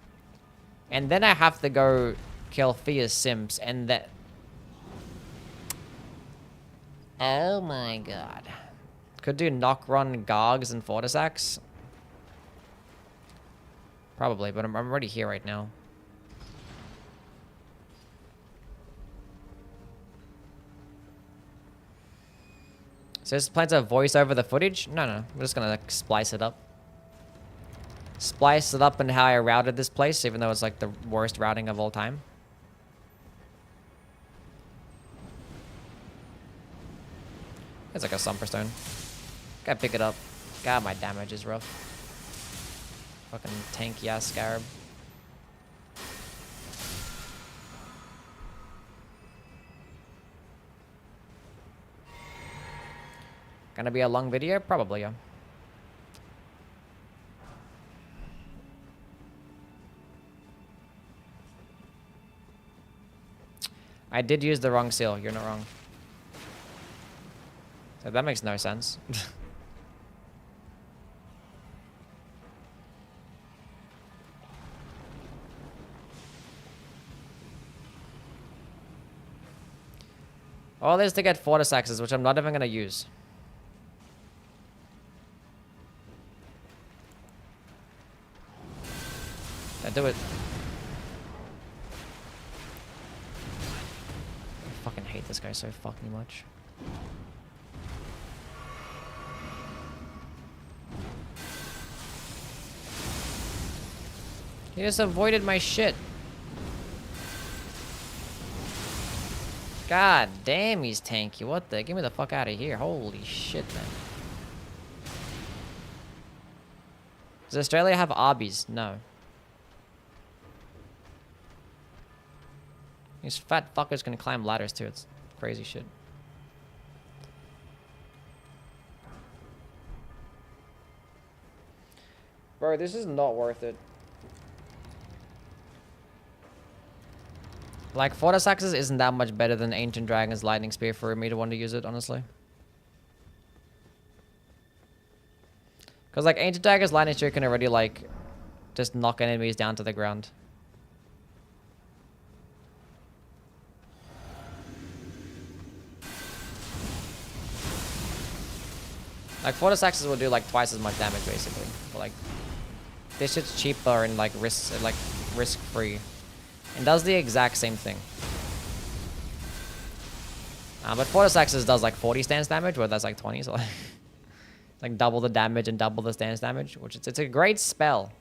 Speaker 2: And then I have to go kill Fierce Sims. And that... Oh my god. Could do Nokron, Gargs, and Fortisax. Probably, but I'm already here right now. So this plan to voice over the footage? No. We're just gonna like, splice it up. Splice it up in how I routed this place, even though it's like the worst routing of all time. It's like a Sumper Stone. Gotta pick it up. God, my damage is rough. Fucking tanky ass Scarab. Gonna be a long video? Probably, yeah. I did use the wrong seal. You're not wrong. So that makes no sense. All this to get Fortisaxes, which I'm not even gonna use. Do it. I fucking hate this guy so fucking much. He just avoided my shit. God damn, he's tanky. What the? Get me the fuck out of here. Holy shit, man. Does Australia have Arby's? No. These fat fuckers can climb ladders too. It's crazy shit. Bro, this is not worth it. Like, Fortisaxes isn't that much better than Ancient Dragon's Lightning Spear for me to want to use it, honestly. Because, like, Ancient Dragon's Lightning Spear can already, like, just knock enemies down to the ground. Like, Fortisaxes will do, like, twice as much damage, basically. But, like, this shit's cheaper and, like, risk-free. And does the exact same thing. But Fortisaxes does, like, 40 stance damage, where that's, like, 20, so, like, double the damage and double the stance damage, which it's a great spell.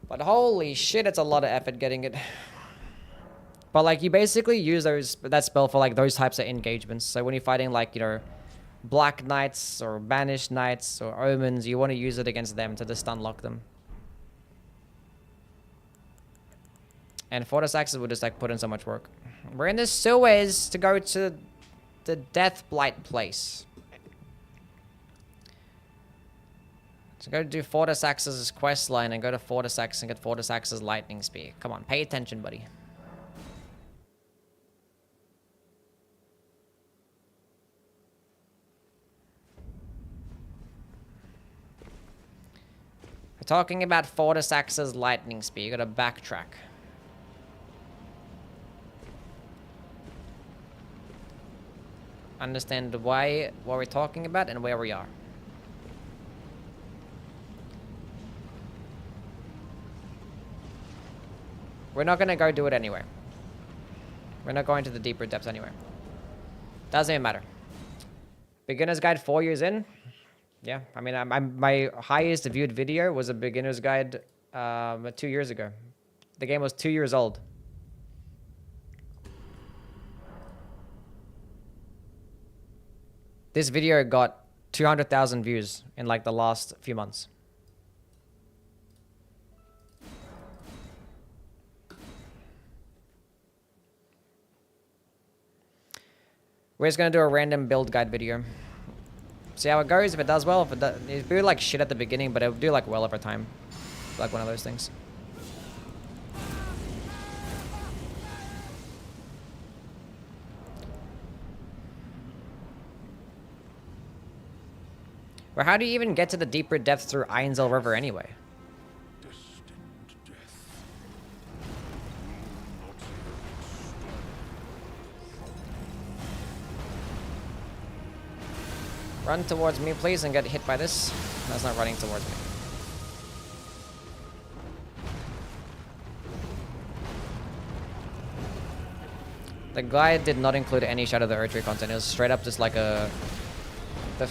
Speaker 2: But holy shit, it's a lot of effort getting it. But, like, you basically use that spell for, like, those types of engagements. So when you're fighting, like, you know, Black Knights or Banished Knights or Omens, you want to use it against them to just unlock them. And Fortisaxes would just, like, put in so much work. We're in the Suez to go to the Death Blight place. So go do Fortisaxes' quest line and go to Fortisax and get Fortisaxes' Lightning Spear. Come on, pay attention, buddy. talking about Fortisax's lightning speed. You gotta backtrack. Understand why, what we're talking about, and where we are. We're not gonna go do it anyway. We're not going to the deeper depths anyway. Doesn't even matter. Beginner's guide 4 years in. Yeah, I mean, my highest viewed video was a beginner's guide 2 years ago. The game was 2 years old. This video got 200,000 views in like the last few months. We're just gonna do a random build guide video. See how it goes. If it does well, if it does, it'll be like shit at the beginning, but it'll do like well over time. Like one of those things. Or how do you even get to the deeper depths through Ironsel River anyway?
Speaker 6: Destined death.
Speaker 2: Run towards me, please, and get hit by this. That's not running towards me. The guide did not include any Shadow of the Erdtree content. It was straight up just like the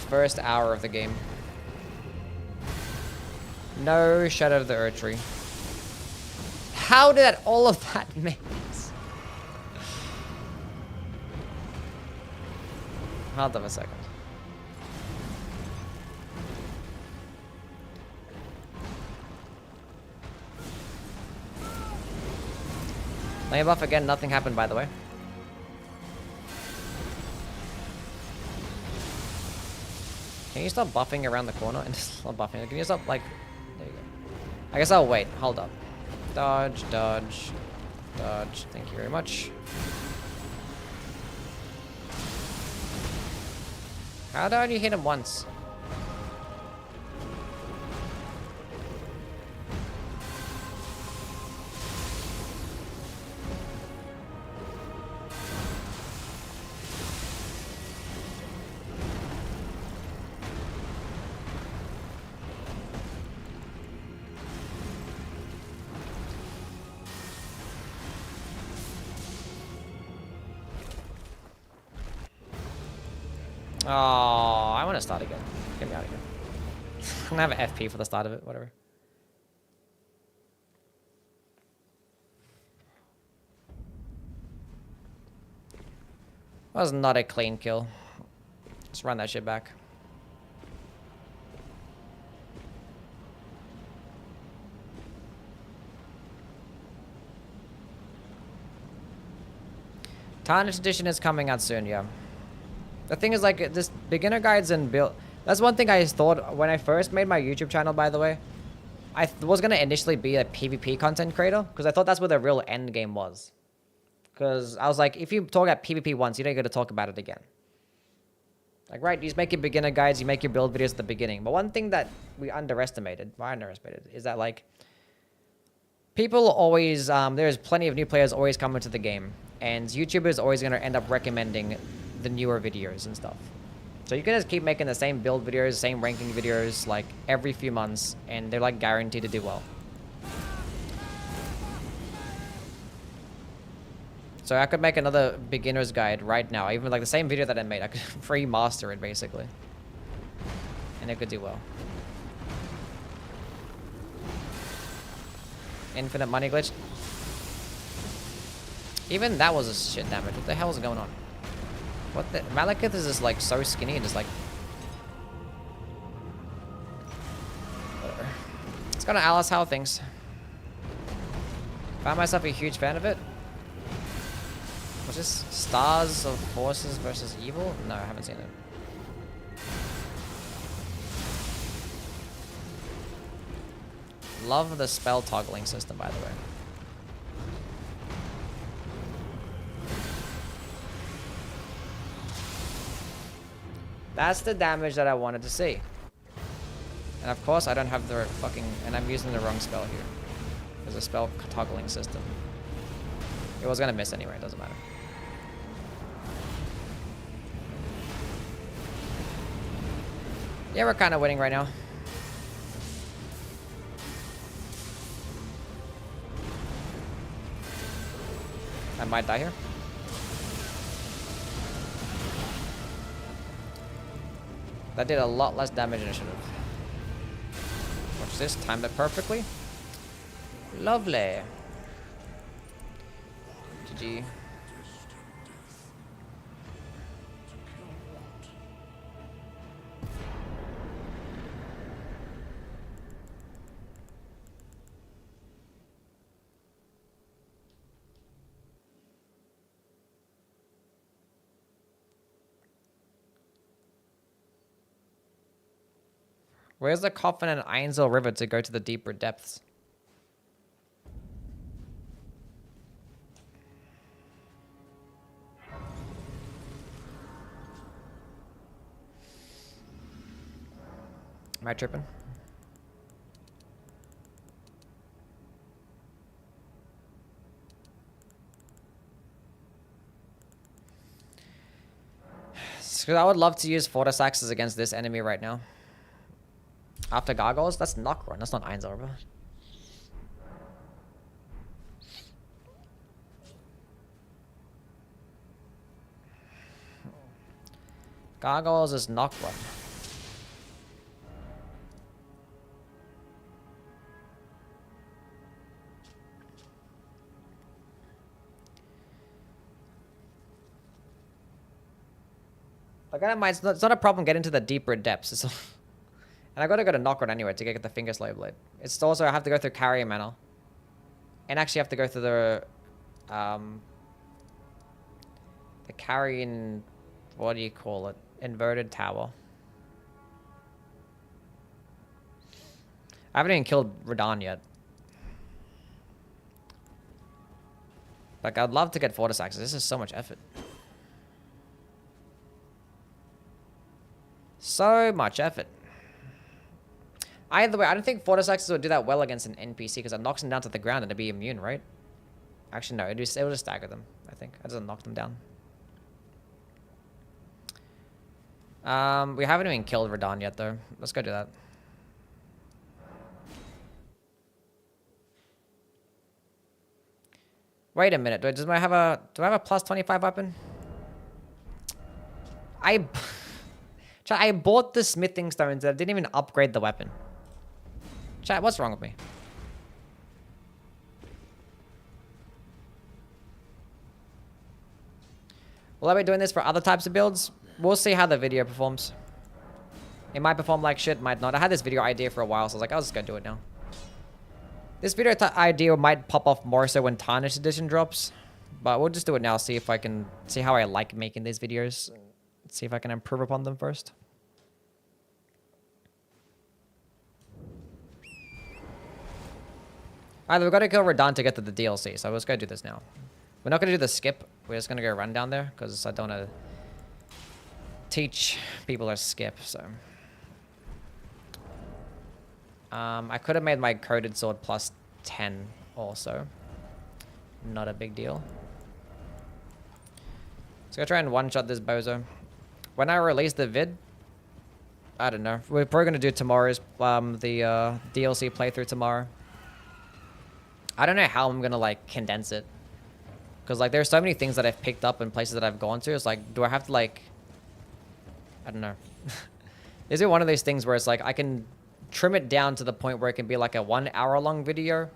Speaker 2: first hour of the game. No Shadow of the Erdtree. How did all of that make sense? Hold on a second. Lane buff again, nothing happened by the way. Can you stop buffing around the corner and just stop buffing? Can you stop like, there you go. I guess I'll wait, hold up. Dodge, dodge, dodge, thank you very much. How did you hit him once? Oh, I want to start again. Get me out of here. I'm gonna have an FP for the start of it, whatever. That was not a clean kill. Let's run that shit back. Tarnished Edition is coming out soon, yeah. The thing is, like, this beginner guides and build... That's one thing I thought when I first made my YouTube channel, by the way. I was going to initially be a PvP content creator, because I thought that's where the real end game was. Because I was like, if you talk about PvP once, you don't get to talk about it again. Like, right, you just make your beginner guides, you make your build videos at the beginning. But one thing that we underestimated, is that, like, people always... there's plenty of new players always coming to the game. And YouTubers are always going to end up recommending the newer videos and stuff. So you can just keep making the same build videos, same ranking videos, like every few months, and they're like guaranteed to do well. So I could make another beginner's guide right now, even like the same video that I made. I could free master it basically, and it could do well. Infinite money glitch. Even that was a shit damage. What the hell is going on? What the... Malekith is just like so skinny and just like... Whatever. Let's go to Alice How Things. Found myself a huge fan of it. Was this Stars of Forces versus Evil? No, I haven't seen it. Love the spell toggling system, by the way. That's the damage that I wanted to see. And of course I don't have the fucking... And I'm using the wrong spell here. There's a spell toggling system. It was gonna miss anyway, it doesn't matter. Yeah, we're kind of winning right now. I might die here. That did a lot less damage than it should have. Watch this, timed it perfectly. Lovely. GG. Where's the coffin and Ainsel River to go to the deeper depths? Am I tripping? So I would love to use Fortis Axes against this enemy right now. After Gargoyles? That's Knockron, that's not Einzorber. Gargoyles is Knockron. Again, it's not a problem getting to the deeper depths. It's and I gotta go to Knockron anyway to get the Finger Slow Blade. It's also I have to go through Carrier Manor. And actually have to go through the Carrion, what do you call it? Inverted Tower. I haven't even killed Radahn yet. Like, I'd love to get Fortis Axes. This is so much effort. So much effort. Either way, I don't think Fortis Axes would do that well against an NPC because it knocks them down to the ground and it'd be immune, right? Actually, no, it will just stagger them, I think. It doesn't knock them down. We haven't even killed Radahn yet, though. Let's go do that. Wait a minute. Do I have a plus 25 weapon? I bought the smithing stones that didn't even upgrade the weapon. Chat, what's wrong with me? Will I be doing this for other types of builds? We'll see how the video performs. It might perform like shit, might not. I had this video idea for a while, so I was like, I'll just go do it now. This video idea might pop off more so when Tarnished Edition drops. But we'll just do it now, see if I can... See how I like making these videos. See if I can improve upon them first. Alright, we've got to kill Radahn to get to the DLC, so let's go do this now. We're not going to do the skip. We're just going to go run down there, because I don't want to teach people to skip, so... I could have made my coded sword plus 10 also. Not a big deal. So I'm going to try and one-shot this bozo. When I release the vid, I don't know. We're probably going to do tomorrow's, the DLC playthrough tomorrow. I don't know how I'm going to, like, condense it. Because, like, there's so many things that I've picked up and places that I've gone to. It's like, do I have to, like... I don't know. Is it one of those things where it's like, I can trim it down to the point where it can be, like, a 1 hour long video?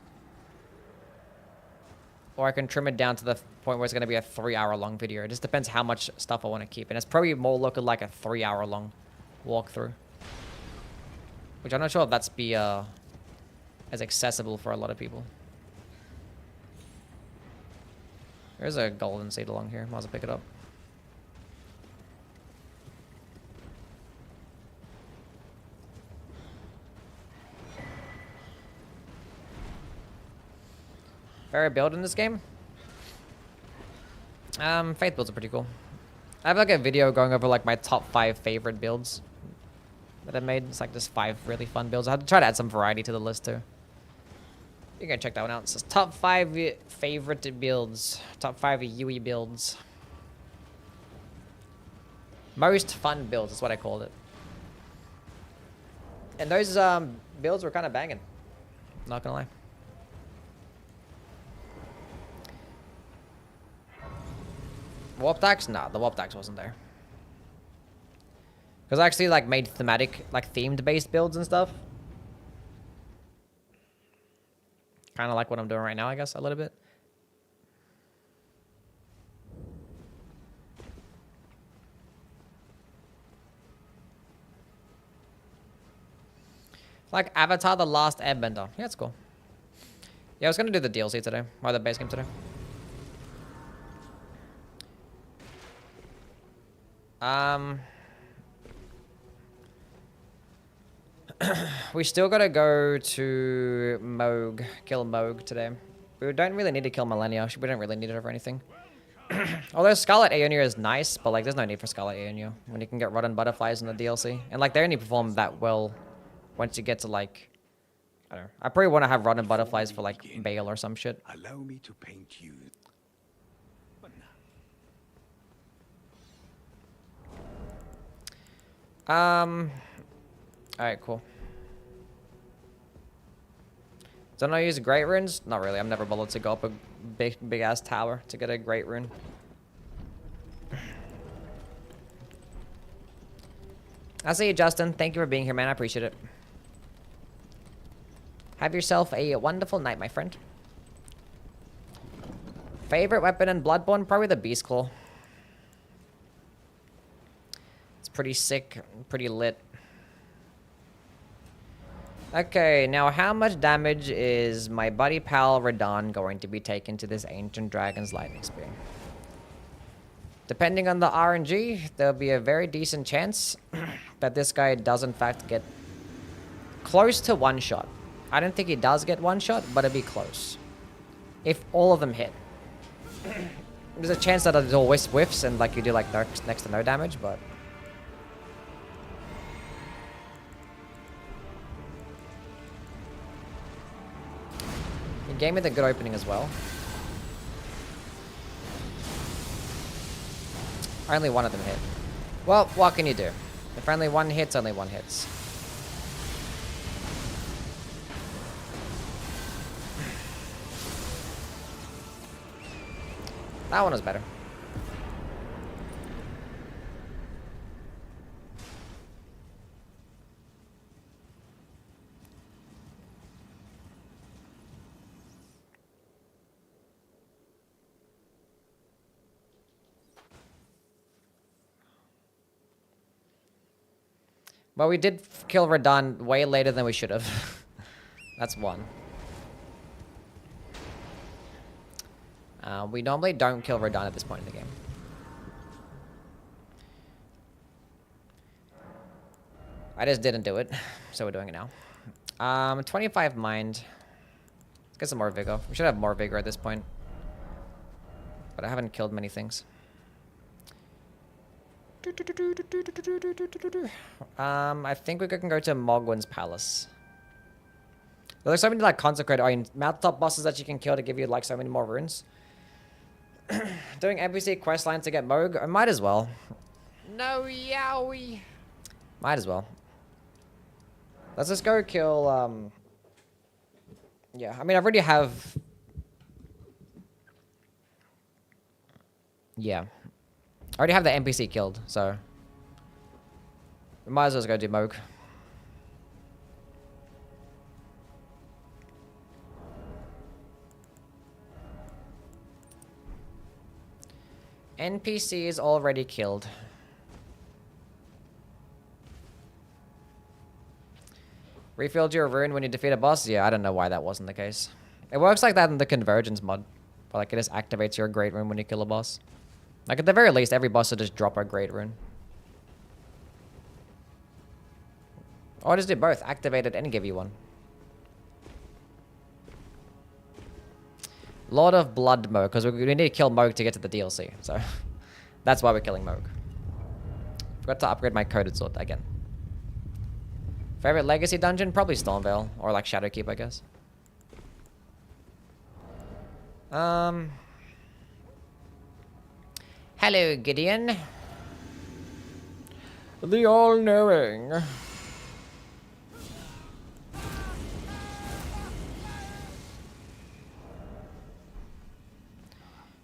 Speaker 2: Or I can trim it down to the point where it's going to be a 3 hour long video. It just depends how much stuff I want to keep. And it's probably more looking like a 3 hour long walkthrough. Which I'm not sure if that's be as accessible for a lot of people. There's a golden seed along here. Might as well pick it up. Favorite build in this game? Faith builds are pretty cool. I have like a video going over like my top 5 favorite builds. that I made. It's like just 5 really fun builds. I had to try to add some variety to the list too. You can check that one out. It says top 5 favorite builds. Top 5 Yui builds. Most fun builds is what I called it. And those builds were kind of banging. Not gonna lie. Warp Dax? Nah, the Warp Dax wasn't there. Because I actually like made thematic, like themed based builds and stuff. Kind of like what I'm doing right now, I guess, a little bit. Like Avatar The Last Airbender. Yeah, it's cool. Yeah, I was gonna do the DLC today, or the base game today. We still gotta go to Moog, kill Moog today. We don't really need to kill Millennia. We don't really need it for anything. Although Scarlet Aeonia is nice, but like there's no need for Scarlet Aeonia when you can get Rotten Butterflies in the DLC. And like they only perform that well once you get to like, I don't know. I probably want to have Rotten Butterflies for like Bale or some shit.
Speaker 6: Allow me to paint you.
Speaker 2: Alright, cool. Don't I use Great Runes? Not really. I'm never bothered to go up a big ass tower to get a Great Rune. I see you, Justin. Thank you for being here, man. I appreciate it. Have yourself a wonderful night, my friend. Favorite weapon in Bloodborne? Probably the Beast Claw. It's pretty sick, pretty lit. Okay, now how much damage is my buddy pal Radahn going to be taking to this Ancient Dragon's Lightning Spear? Depending on the RNG, there'll be a very decent chance that this guy does in fact get close to one shot. I don't think he does get one shot, but it'd be close. If all of them hit. There's a chance that it all whiffs and like you do like next to no damage, but... He gave me the good opening as well. Only one of them hit. Well, what can you do? If only one hits, only one hits. That one was better. Well, we did kill Radahn way later than we should have. That's one. We normally don't kill Radahn at this point in the game. I just didn't do it, so we're doing it now. 25 mind. Let's get some more vigor. We should have more vigor at this point. But I haven't killed many things. I think we can go to Mogwin's Palace. There's so many like consecrated mountaintop bosses that you can kill to give you like so many more runes. Doing NPC quest line to get Moog? I might as well.
Speaker 1: No yowie.
Speaker 2: Might as well. Let's just go kill, yeah, I mean, I already have... Yeah. I already have the NPC killed, so... We might as well just go do Moog. NPC is already killed. Refilled your rune when you defeat a boss? Yeah, I don't know why that wasn't the case. It works like that in the Convergence mod. But like it just activates your great rune when you kill a boss. Like at the very least, every boss will just drop a great rune. Or just do both. Activate it and give you one. Lord of Blood Moog, because we need to kill Moog to get to the DLC. So that's why we're killing Moog. Forgot to upgrade my coded sword again. Favorite legacy dungeon? Probably Stormvale. Or like Shadowkeep, I guess. Hello, Gideon. The all-knowing.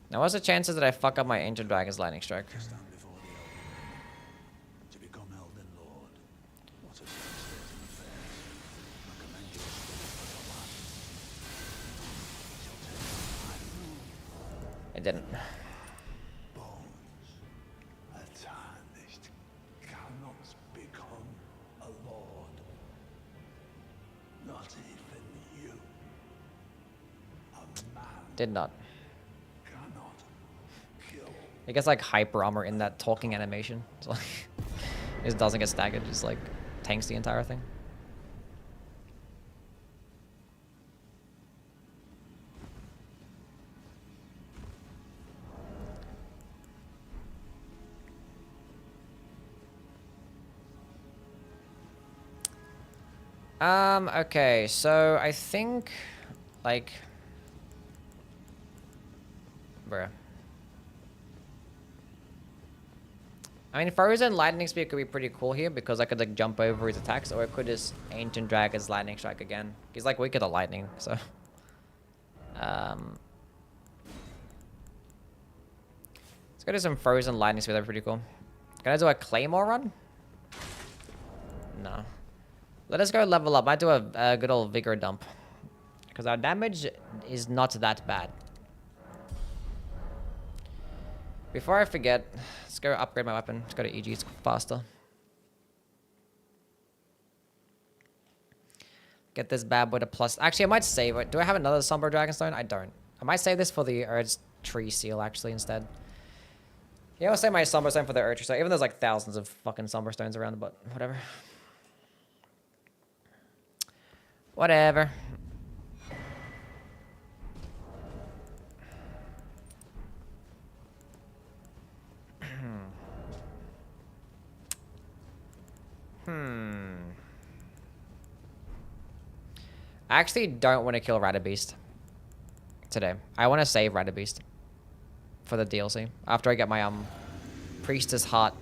Speaker 2: Now, what's the chances that I fuck up my Ancient Dragon's Lightning Strike?
Speaker 6: Stand before the Elden to become Elden Lord. What a devastating affair. I commend you for your life. Shall take time.
Speaker 2: It didn't.
Speaker 6: Bones, a tarnished, cannot become a lord. Not even you. A man
Speaker 2: Did not.
Speaker 6: cannot kill.
Speaker 2: It gets like hyper armor in that talking animation. So like, it just doesn't get staggered, just like tanks the entire thing. Okay, so I think, like, bruh. I mean, Frozen Lightning Spear could be pretty cool here because I could, like, jump over his attacks, or I could just Ancient Dragon's Lightning Strike again. He's, like, weak at the lightning, so. Let's go to some Frozen Lightning Spear, that'd be pretty cool. Can I do a Claymore run? No. Let us go level up. Might do a good old Vigor dump. Because our damage is not that bad. Before I forget, let's go upgrade my weapon. Let's go to EG, it's faster. Get this bad boy to plus. Actually, I might save it. Do I have another Somber Dragonstone? I don't. I might save this for the Urge Tree Seal, actually, instead. Yeah, I'll save my Somber Stone for the Urge Tree Seal. Even though there's like thousands of fucking Somber Stones around, but whatever. Whatever. I actually don't want to kill Radabeast today. I want to save Radabeast for the DLC after I get my Priestess Heart.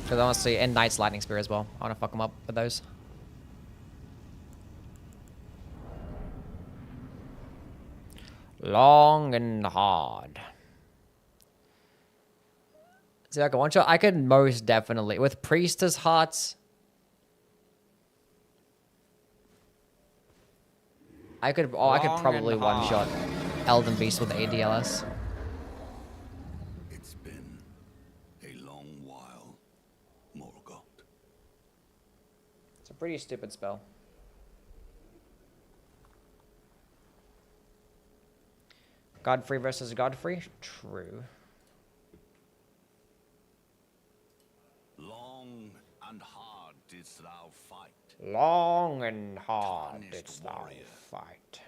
Speaker 2: Because honestly, and Knight's Lightning Spear as well. I want to fuck them up with those. Long and hard. See, like a one shot, I could most definitely with Priestess Hearts. I could probably one shot Elden Beast with ADLS.
Speaker 6: It's been a long while, Margit.
Speaker 2: It's a pretty stupid spell. Godfrey versus Godfrey? True.
Speaker 6: Long and hard didst thou fight.
Speaker 2: Long and hard
Speaker 6: Tarnished
Speaker 2: didst thou
Speaker 6: warrior.
Speaker 2: fight.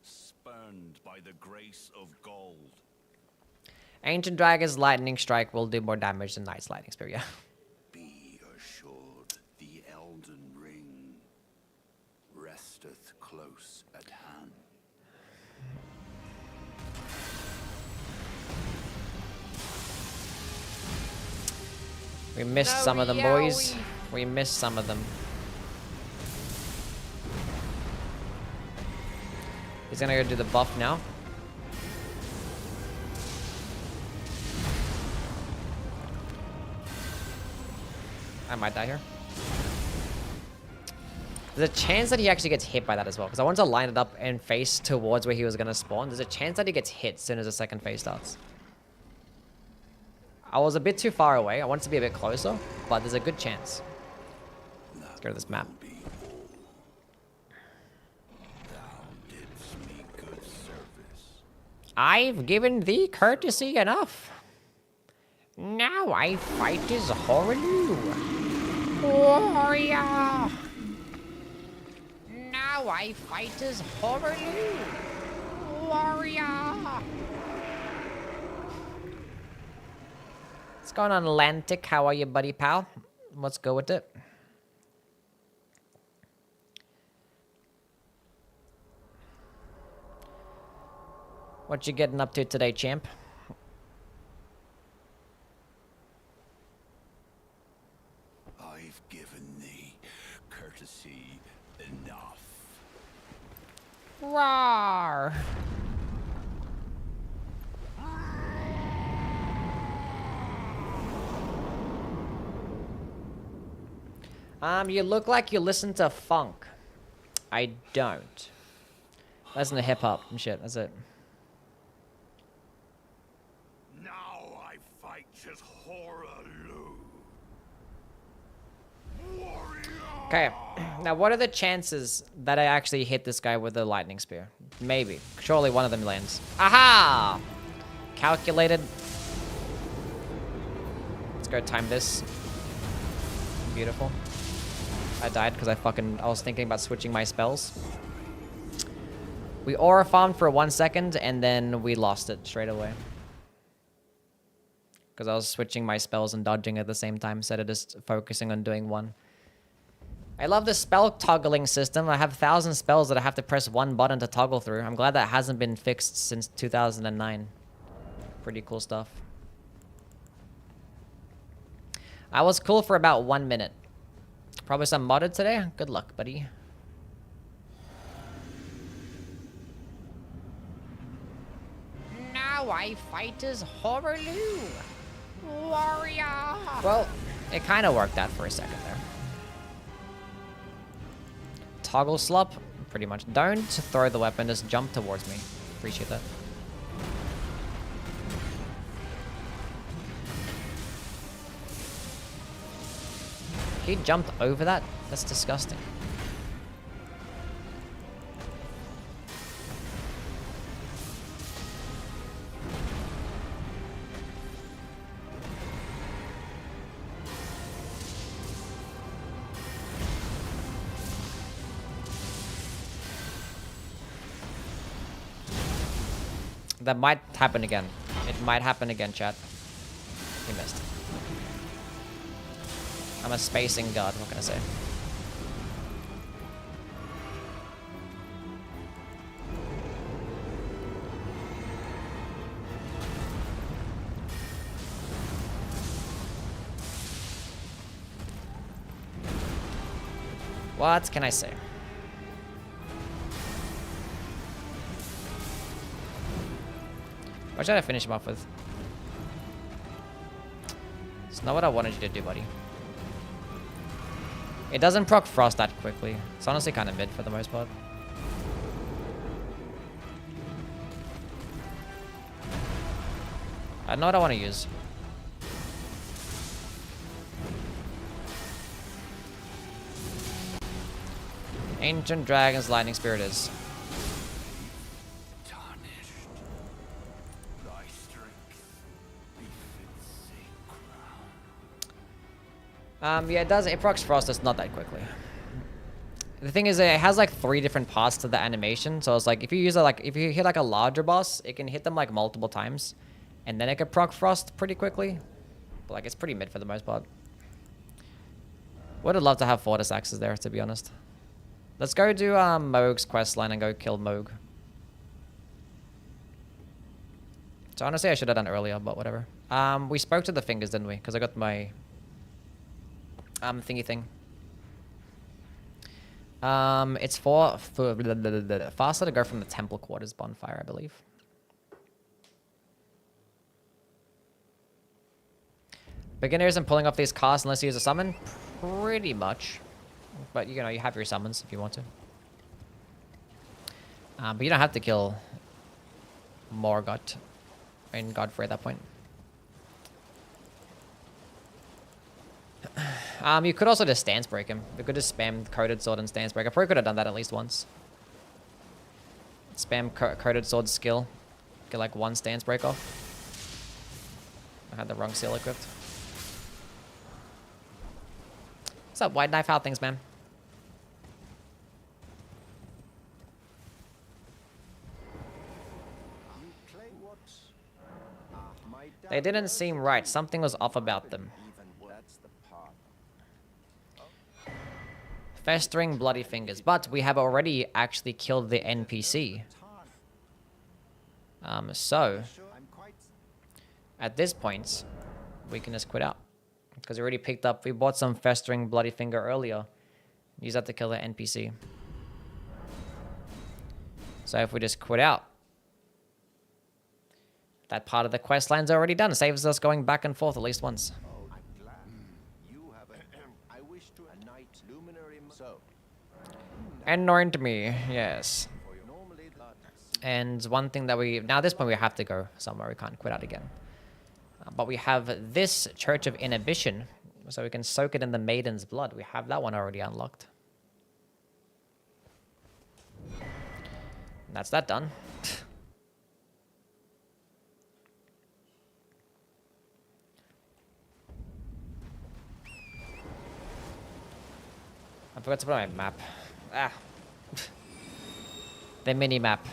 Speaker 6: Spurned by the grace of gold.
Speaker 2: Ancient Dragon's Lightning Strike will do more damage than Knight's Lightning Spear, yeah.
Speaker 6: Be assured the Elden Ring resteth close at hand.
Speaker 2: We missed some of them, boys. We missed some of them. He's gonna go do the buff now. I might die here. There's a chance that he actually gets hit by that as well, because I wanted to line it up and face towards where he was gonna spawn. There's a chance that he gets hit as soon as the second phase starts. I was a bit too far away. I wanted to be a bit closer, but there's a good chance. Let's go to this map. I've given thee courtesy enough. Now I fight as Horelu. Warrior. Now I fight as Horelu. Warrior. going on, Atlantic? How are you, buddy pal? Let's go with it. What you getting up to today, champ?
Speaker 6: I've given thee courtesy enough.
Speaker 2: Rawr! You look like you listen to funk. I don't. I listen to hip hop and shit. That's it.
Speaker 6: Now I fight as Horaloo.
Speaker 2: Okay. Now, what are the chances that I actually hit this guy with a lightning spear? Maybe. Surely one of them lands. Aha! Calculated. Let's go time this. Beautiful. I died because I was thinking about switching my spells. We aura farmed for 1 second and then we lost it straight away. Because I was switching my spells and dodging at the same time instead of just focusing on doing one. I love the spell toggling system. I have 1,000 spells that I have to press one button to toggle through. I'm glad that hasn't been fixed since 2009. Pretty cool stuff. I was cool for about 1 minute. Probably some modded today. Good luck, buddy.
Speaker 1: Now I fight as Horaloo. Warrior.
Speaker 2: Well, it kind of worked out for a second there. Toggle slop, pretty much. Don't throw the weapon, just jump towards me. Appreciate that. He jumped over that? That's disgusting. That might happen again. It might happen again, chat. He missed. I'm a spacing god, what can I say? What can I say? What should I finish him off with? It's not what I wanted you to do, buddy. It doesn't proc frost that quickly. It's honestly kind of mid for the most part. I know what I want to use. Ancient Dragon's Lightning Spirit is. Yeah, it does. It procs frost just not that quickly. The thing is, it has like 3 different paths to the animation. So it's like if you use if you hit like a larger boss, it can hit them like multiple times, and then it can proc frost pretty quickly. But like it's pretty mid for the most part. Would have loved to have Fortis axes there, to be honest. Let's go do Moog's questline and go kill Moog. So honestly, I should have done earlier, but whatever. We spoke to the fingers, didn't we? Because I got my thingy thing. It's faster to go from the temple quarters bonfire, I believe. Beginner isn't pulling off these casts unless you use a summon? Pretty much. But, you know, you have your summons if you want to. But you don't have to kill Margit and Godfrey at that point. You could also just stance break him. You could just spam Coded Sword and stance break. I probably could have done that at least once. Spam Coded Sword skill. Get like 1 stance break off. I had the wrong seal equipped. What's up, Wide Knife? How things, man? They didn't seem right. Something was off about them. Festering bloody fingers. But we have already actually killed the NPC. So, at this point, we can just quit out. Because we already picked up, we bought some festering bloody finger earlier. Use that to kill the NPC. So if we just quit out, that part of the quest line's already done. It saves us going back and forth at least once. Anoint me, yes. And one thing that now at this point we have to go somewhere. We can't quit out again. But we have this Church of Inhibition, so we can soak it in the Maiden's blood. We have that one already unlocked. That's that done. I forgot to put on my map. Ah. The mini map.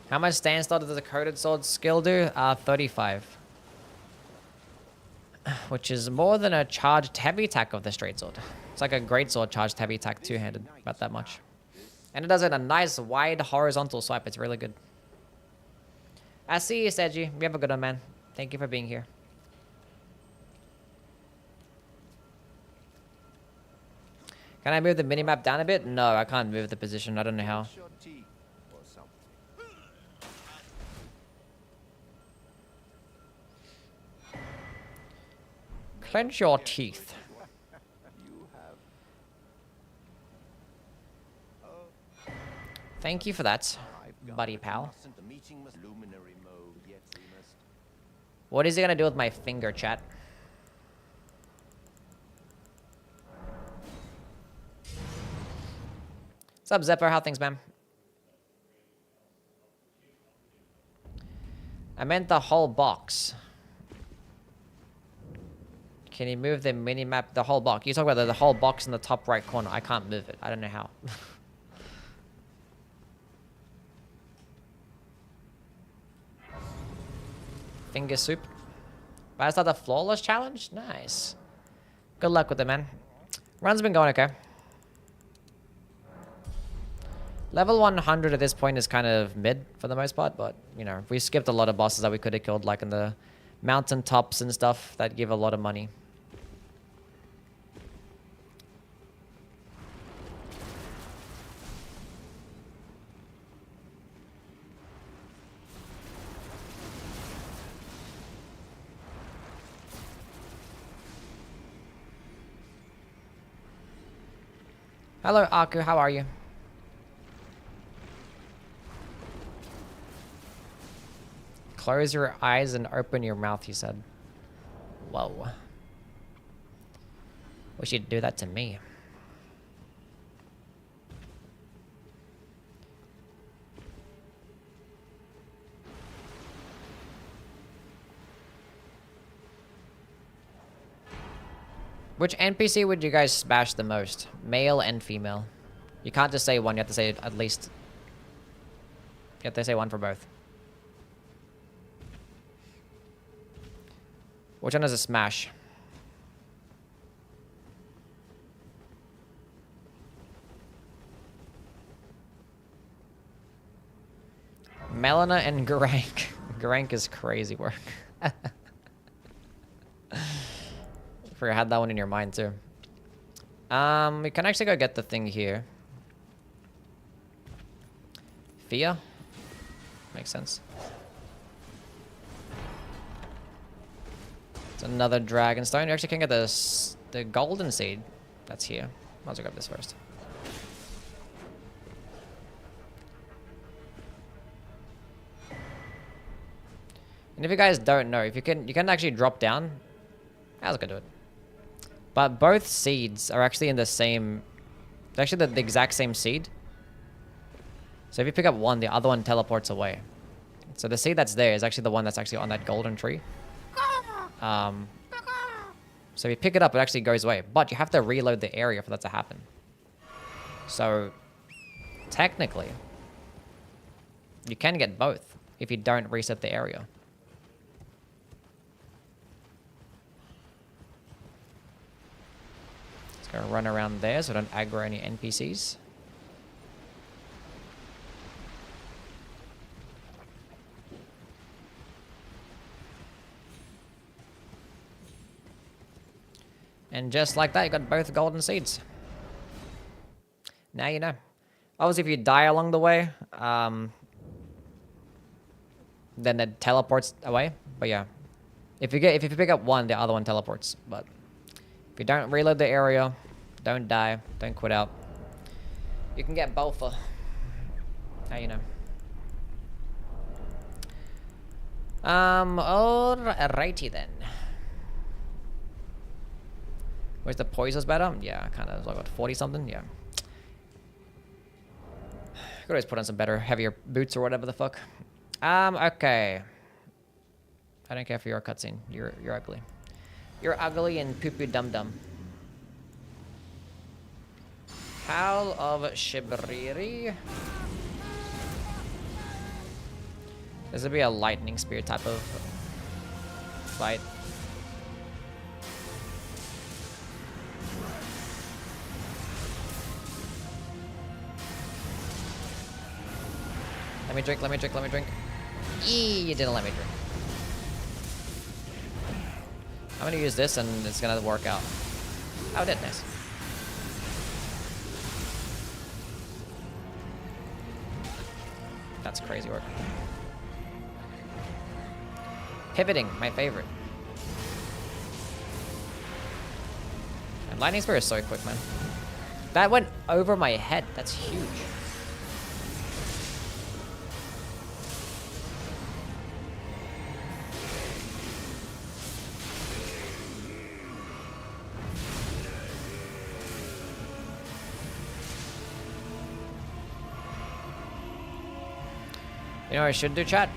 Speaker 2: How much standstill does the Coded Sword skill do? 35. Which is more than a charged heavy attack of the straight sword. It's like a great sword charged heavy attack two-handed. About that much. And it does it in a nice wide horizontal swipe. It's really good. I see you, Seiji. You have a good one, man. Thank you for being here. Can I move the minimap down a bit? No, I can't move the position. I don't know how. Clench your teeth. Thank you for that, buddy pal. What is he gonna do with my finger, chat? What's up, Zeppo? How things, man? I meant the whole box. Can you move the mini-map, the whole box? You talk about the whole box in the top right corner. I can't move it. I don't know how. Finger soup. But I start the flawless challenge? Nice. Good luck with it, man. Run's been going okay. Level 100 at this point is kind of mid for the most part, but, you know, we skipped a lot of bosses that we could have killed, like in the mountain tops and stuff that give a lot of money. Hello, Aku. How are you? Close your eyes and open your mouth, he said. Whoa. Wish you'd do that to me. Which NPC would you guys smash the most? Male and female. You can't just say one, you have to say at least... You have to say one for both. Which one is a smash? Melina and Garank. Garank is crazy work. I had that one in your mind too. We can actually go get the thing here. Fia? Makes sense. It's another dragon stone. You actually can get the golden seed that's here. Might as well grab this first. And if you guys don't know, if you can actually drop down. I was gonna do it. But both seeds are actually in the same... It's actually the exact same seed. So if you pick up one, the other one teleports away. So the seed that's there is actually the one that's actually on that golden tree. So if you pick it up, it actually goes away. But you have to reload the area for that to happen. So technically, you can get both if you don't reset the area. Let's go run around there so I don't aggro any NPCs. And just like that, you got both golden seeds. Now you know. Obviously, if you die along the way, then it teleports away. But yeah, if you pick up one, the other one teleports. But if you don't reload the area, don't die, don't quit out, you can get both. Now you know. Alrighty then. Where's the poisons better? Yeah, kind of like what, 40 something? Yeah. Could always put on some better, heavier boots or whatever the fuck. Okay. I don't care for your cutscene. You're ugly. You're ugly and poo-poo dum-dum. Howl of Shibriri. This would be a lightning spear type of fight. Let me drink, let me drink, let me drink. Eee, you didn't let me drink. I'm gonna use this and it's gonna work out. Oh, it did, nice. That's crazy work. Pivoting, my favorite. And lightning spear is so quick, man. That went over my head. That's huge. You know what I should do, chat?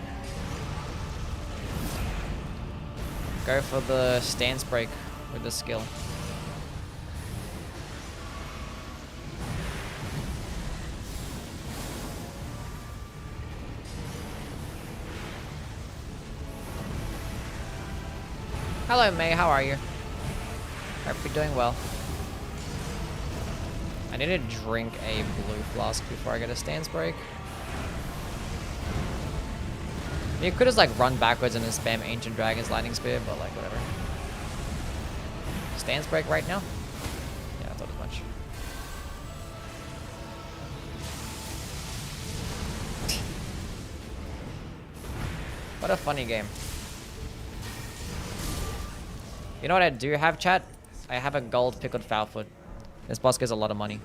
Speaker 2: Go for the stance break with the skill. Hello, May. How are you? Hope you're doing well. I need to drink a blue flask before I get a stance break. You could just like run backwards and then spam Ancient Dragon's Lightning Spear, but like whatever. Stance break right now? Yeah, I thought as much. What a funny game. You know what I do have, chat? I have a gold pickled foulfoot. This boss gives a lot of money.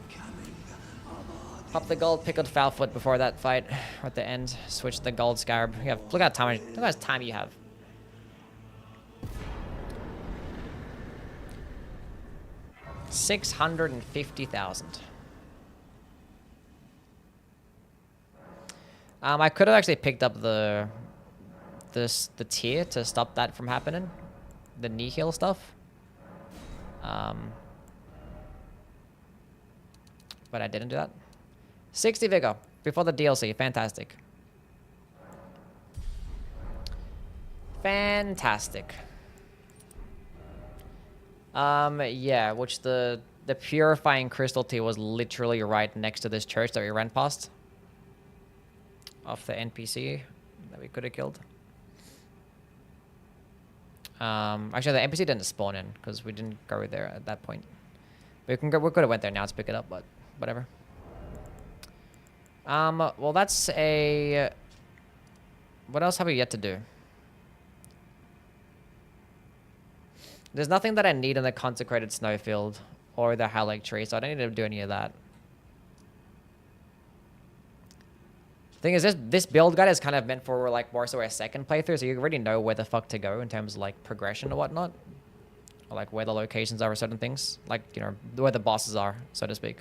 Speaker 2: Pop the gold pickled foulfoot before that fight or at the end. Switch the gold scarab. You have, look how much time you have. $650,000. I could have actually picked up the tier to stop that from happening. The nihil stuff. But I didn't do that. 60 vigor before the DLC. Fantastic. Fantastic. Yeah, which the purifying crystal tea was literally right next to this church that we ran past. Off the NPC that we could have killed. Actually, the NPC didn't spawn in because we didn't go there at that point. We could have went there now to pick it up, but whatever. Well, that's a... What else have we yet to do? There's nothing that I need in the consecrated snowfield or the Halleck tree, so I don't need to do any of that. Thing is, this build guide is kind of meant for like more so a second playthrough, so you already know where the fuck to go in terms of like progression or whatnot, or like where the locations are for certain things, like, you know, where the bosses are, so to speak.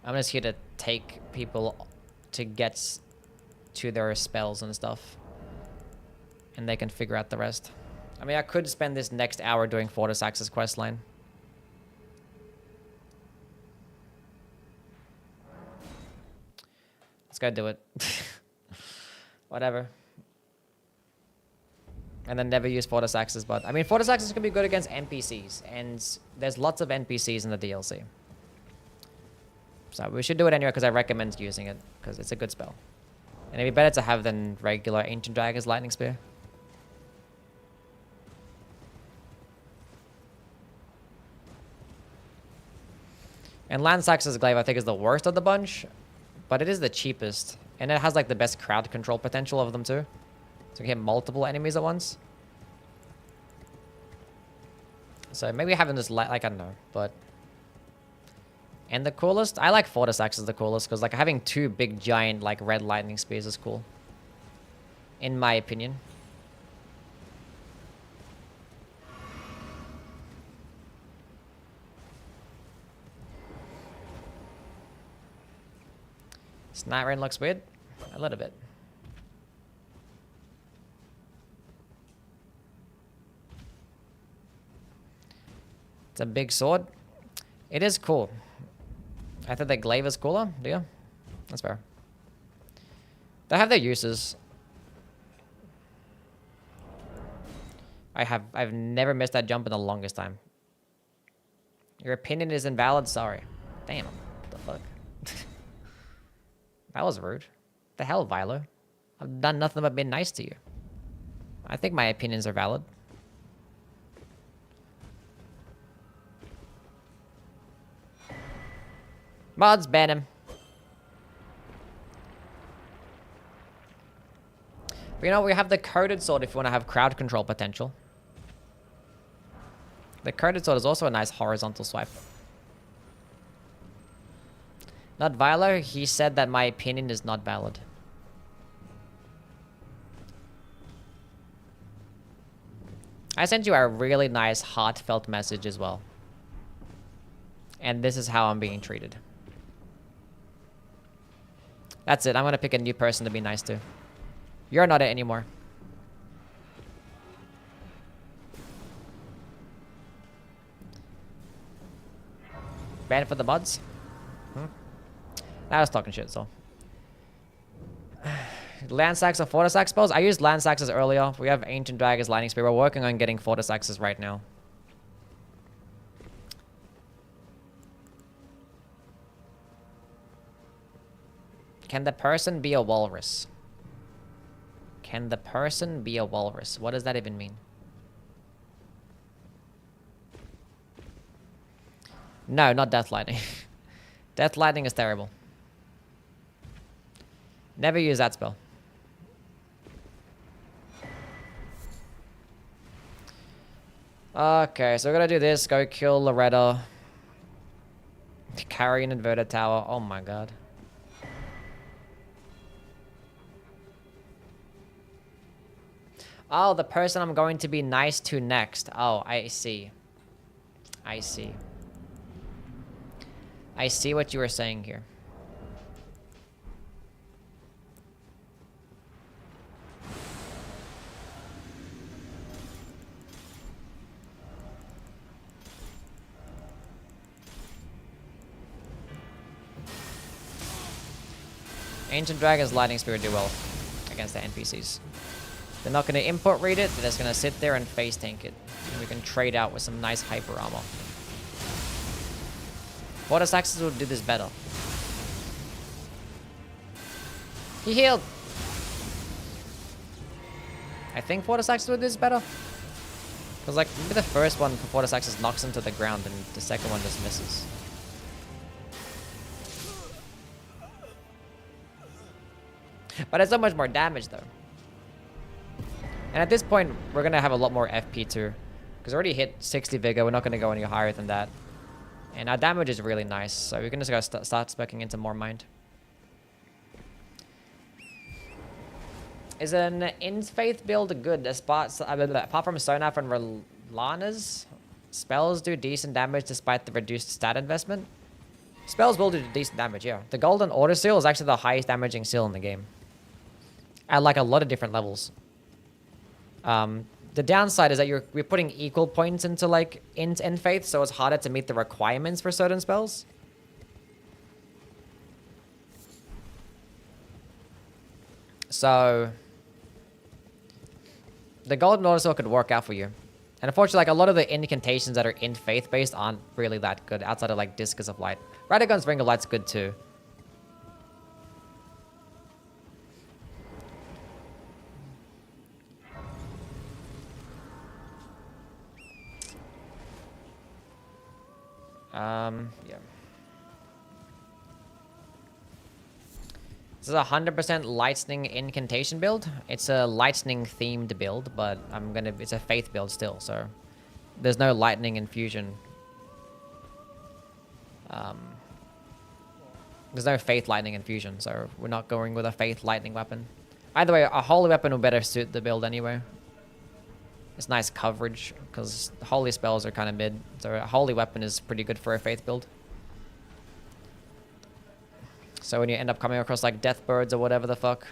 Speaker 2: I'm just here to take people to get to their spells and stuff. And they can figure out the rest. I mean, I could spend this next hour doing Fortisax's questline. Let's go do it. Whatever. And then never use Fortisaxes, but... I mean, Fortisaxes can be good against NPCs, and there's lots of NPCs in the DLC. So we should do it anyway, because I recommend using it, because it's a good spell. And it'd be better to have than regular Ancient Dragon's Lightning Spear. And Landsax's Glaive, I think, is the worst of the bunch, but it is the cheapest. And it has, like, the best crowd control potential of them, too. So you can hit multiple enemies at once. So maybe having this, like, I don't know, but... And the coolest? I like Fortisax as the coolest, because, like, having two big, giant, like, red lightning spears is cool. In my opinion. Night Rain looks weird. A little bit. It's a big sword. It is cool. I think the glaive is cooler, do you? That's fair. They have their uses. I've never missed that jump in the longest time. Your opinion is invalid? Sorry. Damn. What the fuck? That was rude. The hell, Vilo? I've done nothing but been nice to you. I think my opinions are valid. Mods, ban him. But you know, we have the coded sword if you want to have crowd control potential. The coded sword is also a nice horizontal swipe. Not Vilo, he said that my opinion is not valid. I sent you a really nice heartfelt message as well. And this is how I'm being treated. That's it, I'm gonna pick a new person to be nice to. You're not it anymore. Ban for the mods? I was talking shit, so. Landsax or Fortisax spells? I used Landsaxes earlier. We have Ancient Dragon's Lightning Spear. We're working on getting Fortisaxes right now. Can the person be a walrus? Can the person be a walrus? What does that even mean? No, not Death Lightning. Death Lightning is terrible. Never use that spell. Okay, so we're gonna do this. Go kill Loretta. Carry an inverted tower. Oh my god. Oh, the person I'm going to be nice to next. Oh, I see. I see. I see what you were saying here. Ancient Dragon's Lightning Spear do well against the NPCs. They're not going to input read it, they're just going to sit there and face tank it. And we can trade out with some nice hyper armor. Fortisaxes will do this better. He healed! I think Fortisaxes will do this better. Because, like, maybe the first one for Fortisaxes knocks him to the ground and the second one just misses. But it's so much more damage, though. And at this point, we're going to have a lot more FP, too. Because we already hit 60 Vigor. We're not going to go any higher than that. And our damage is really nice. So we can just go start speccing into more mind. Is an in-faith build good? Apart from Sonaf and Relana's, spells do decent damage despite the reduced stat investment? Spells will do decent damage, yeah. The Golden Order Seal is actually the highest damaging seal in the game. at like a lot of different levels. The downside is that we're putting equal points into like int and faith, so it's harder to meet the requirements for certain spells. So the golden order still could work out for you. And unfortunately, like a lot of the incantations that are int faith based aren't really that good outside of like Discus of Light. Radagon's Ring of Light's good too. Yeah. This is a 100% lightning incantation build. It's a lightning themed build, but it's a faith build still, so there's no lightning infusion. There's no faith lightning infusion, so we're not going with a faith lightning weapon. Either way, a holy weapon will better suit the build anyway. It's nice coverage, because holy spells are kind of mid, so a holy weapon is pretty good for a faith build. So when you end up coming across like death birds or whatever the fuck,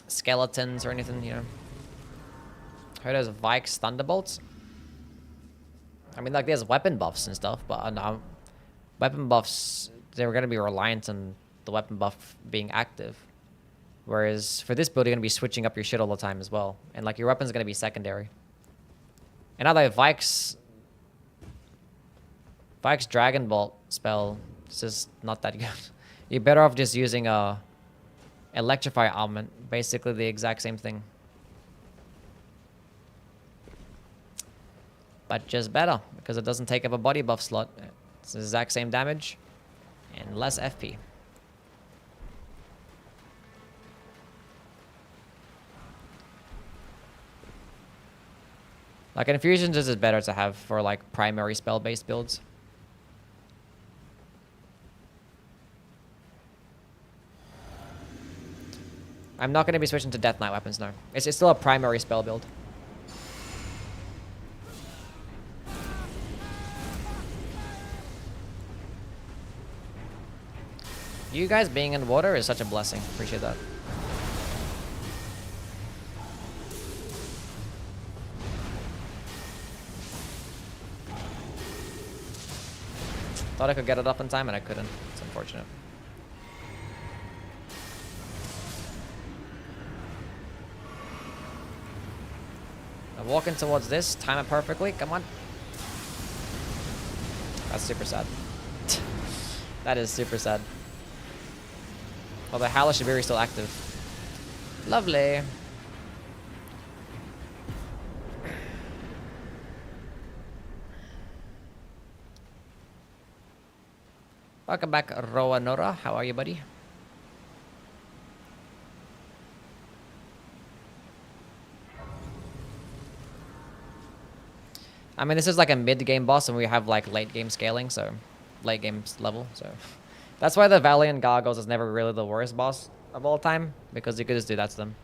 Speaker 2: skeletons or anything, you know. Heard there's Vike's Thunderbolts. I mean, like there's weapon buffs and stuff, but no, weapon buffs, they're going to be reliant on the weapon buff being active. Whereas for this build, you're going to be switching up your shit all the time as well. And like your weapon's going to be secondary. And although Vike's Dragon Bolt spell is just not that good. You're better off just using a Electrify Armament. Basically the exact same thing. But just better, because it doesn't take up a body buff slot. It's the exact same damage and less FP. Like infusions is better to have for like primary spell based builds. I'm not going to be switching to Death Knight weapons, no. It's still a primary spell build. You guys being in water is such a blessing. Appreciate that. Thought I could get it up in time and I couldn't. It's unfortunate. I'm walking towards this. Time it perfectly. Come on. That's super sad. That is super sad. Oh, the Hellish Iberi is still active. Lovely. Welcome back, Roa Nora. How are you, buddy? I mean, this is like a mid-game boss, and we have like late-game scaling, so late-game level, so that's why the Valiant Gargoyles is never really the worst boss of all time, because you could just do that to them.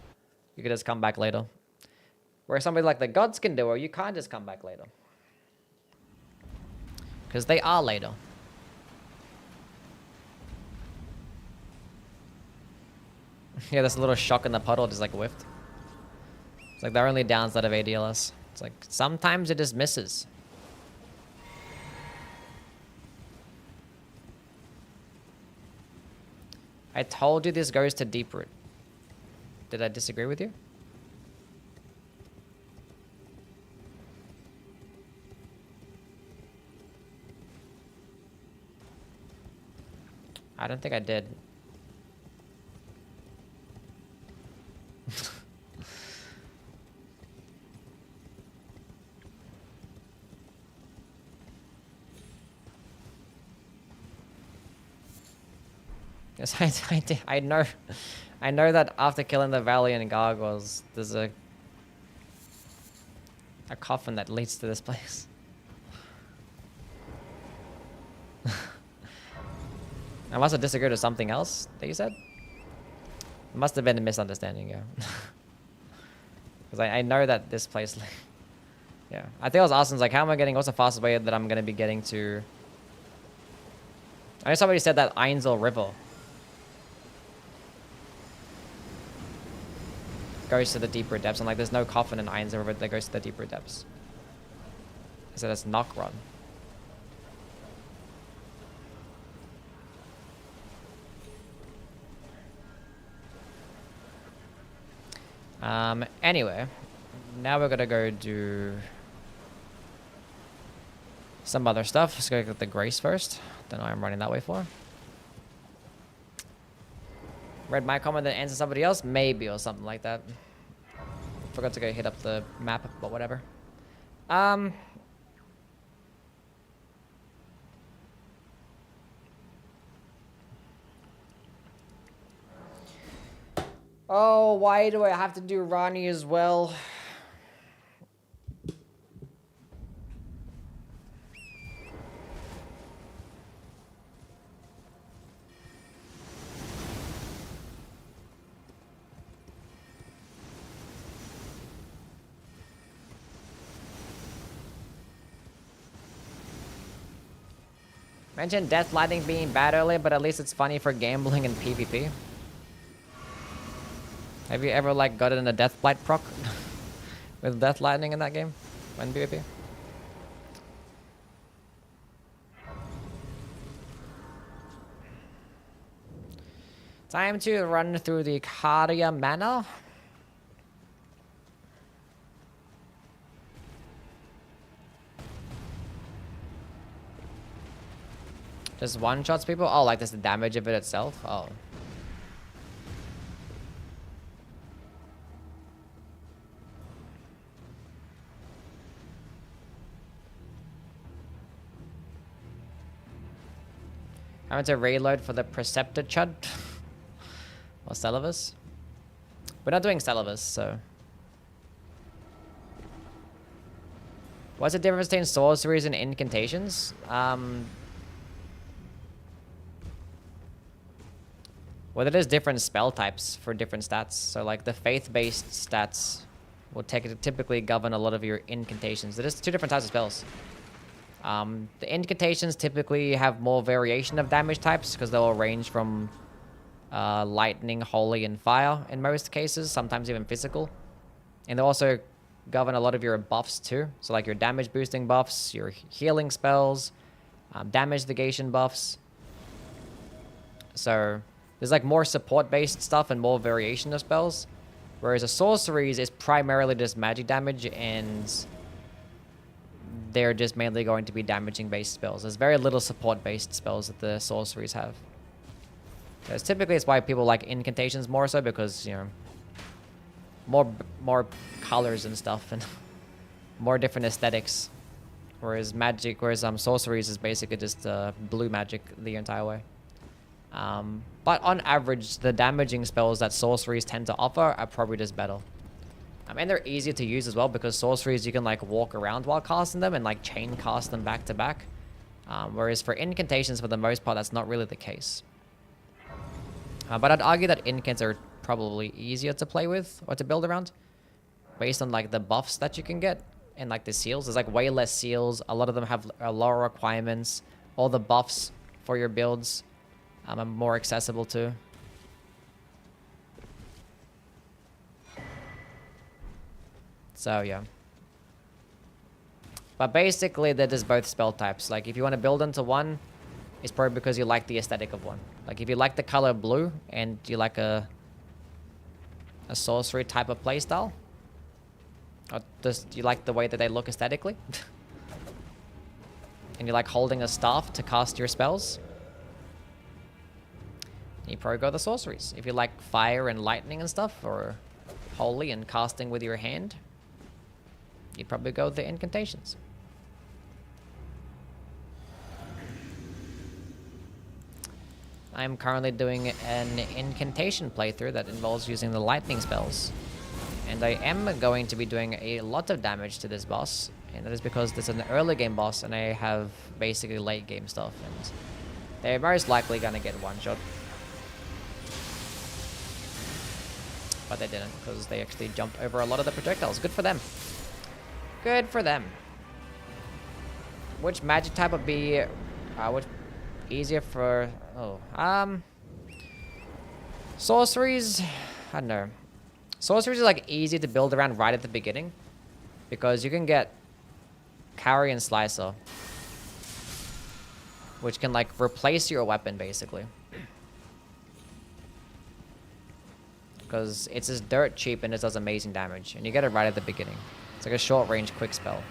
Speaker 2: You could just come back later. Where somebody like the Gods can do it, you can't just come back later. Because they are later. Yeah, this little shock in the puddle just like whiffed. It's like the only downside of ADLS. It's like sometimes it just misses. I told you this goes to deep root. Did I disagree with you? I don't think I did. Yes, I know. I know that after killing the Valiant Gargoyles, there's a coffin that leads to this place. I must have disagreed with something else that you said. It must have been a misunderstanding, yeah. Because I know that this place... Yeah. I think I was asking, like, how am I getting... What's the fastest way that I'm going to be getting to... I know somebody said that Ainsel River. goes to the deeper depths, and like there's no coffin in Irons River that goes to the deeper depths. So that's knock run. Anyway, now we're gonna go do some other stuff. Let's go get the Grace first. Don't know what I'm running that way for. Read my comment that answer somebody else? Maybe, or something like that. Forgot to go hit up the map, but whatever. Oh, why do I have to do Rani as well? Mentioned Death Lightning being bad earlier, but at least it's funny for gambling and PvP. Have you ever like gotten a Death Blight proc with Death Lightning in that game when PvP? Time to run through the Karya Manor. Just one-shots people? Oh, like this the damage of it itself? Oh. I went to reload for the Preceptor Chud. Or Celavus. We're not doing Celavus, so. What's the difference between sorceries and incantations? Well, there's different spell types for different stats. So like the faith-based stats will typically govern a lot of your incantations. There's two different types of spells. The incantations typically have more variation of damage types because they'll range from lightning, holy, and fire in most cases, sometimes even physical. And they'll also govern a lot of your buffs too. So like your damage boosting buffs, your healing spells, damage negation buffs. So there's like more support-based stuff and more variation of spells. Whereas a sorceries is primarily just magic damage and they're just mainly going to be damaging-based spells. There's very little support-based spells that the sorceries have. Because typically it's why people like incantations more so because, you know, more colors and stuff and more different aesthetics. Whereas sorceries is basically just blue magic the entire way. But on average, the damaging spells that sorceries tend to offer are probably just better. And they're easier to use as well because sorceries you can like walk around while casting them and like chain cast them back to back. Whereas for incantations, for the most part, that's not really the case. But I'd argue that incants are probably easier to play with or to build around based on like the buffs that you can get and like the seals. There's like way less seals. A lot of them have lower requirements. All the buffs for your builds are more accessible too. So yeah. But basically they're just both spell types. Like if you want to build into one, it's probably because you like the aesthetic of one. Like if you like the color blue and you like a sorcery type of playstyle, or just you like the way that they look aesthetically, and you like holding a staff to cast your spells, you probably go the sorceries. If you like fire and lightning and stuff, or holy and casting with your hand, you'd probably go the incantations. I'm currently doing an incantation playthrough that involves using the lightning spells. And I am going to be doing a lot of damage to this boss. And that is because this is an early game boss and I have basically late game stuff. And they're most likely going to get one shot. But they didn't because they actually jumped over a lot of the projectiles. Good for them. Good for them. Which magic type would be... which easier for... Oh, sorceries, I don't know. Sorceries are like easy to build around right at the beginning, because you can get Carry and Slicer, which can like replace your weapon basically. Because it's just dirt cheap and it does amazing damage, and you get it right at the beginning. It's like a short range quick spell.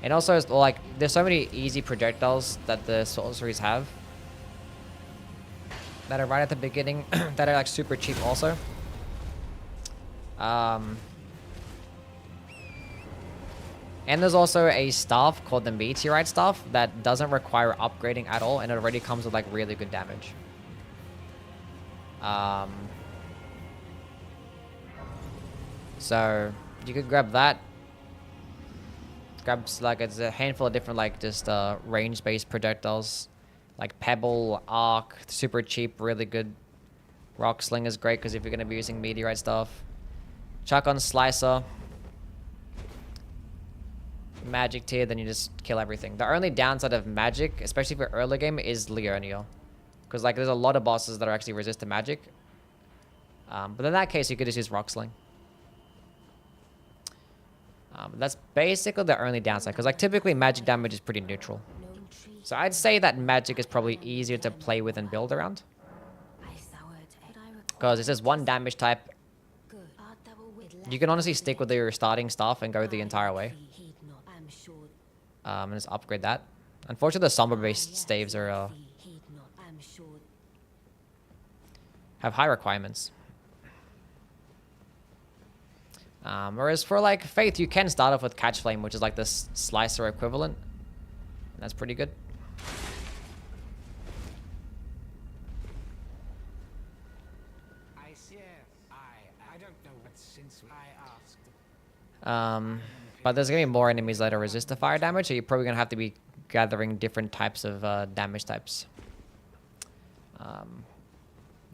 Speaker 2: And also, it's like, there's so many easy projectiles that the sorceries have that are right at the beginning that are like super cheap also. And there's also a staff called the Meteorite Staff that doesn't require upgrading at all, and it already comes with like really good damage. So you could grab that. Grabs like it's a handful of different like just range-based projectiles, like Pebble, Arc, super cheap, really good. Rock Sling is great because if you're gonna be using Meteorite stuff. Chuck on Slicer. Magic tier, then you just kill everything. The only downside of magic, especially for early game, is Liurnia, because like there's a lot of bosses that are actually resist to magic. But in that case, you could just use Rock Sling. That's basically the only downside, because like typically magic damage is pretty neutral. So I'd say that magic is probably easier to play with and build around, because it says one damage type. You can honestly stick with your starting stuff and go the entire way. And just upgrade that. Unfortunately, the Somber-based staves are have high requirements. Whereas for like Faith, you can start off with Catch Flame, which is like this Slicer equivalent. And that's pretty good.
Speaker 6: I don't know what since I asked.
Speaker 2: But there's gonna be more enemies that are resist to fire damage, so you're probably gonna have to be gathering different types of damage types.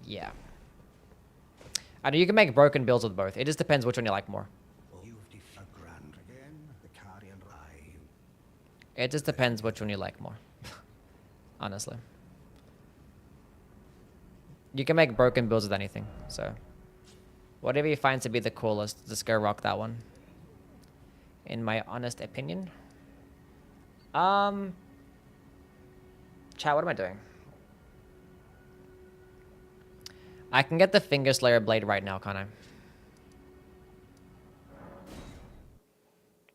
Speaker 2: Yeah. I know you can make broken builds with both. It just depends which one you like more. It just depends which one you like more. Honestly. You can make broken builds with anything, so whatever you find to be the coolest, just go rock that one. In my honest opinion. Chat, what am I doing? I can get the Finger Slayer blade right now, can't I?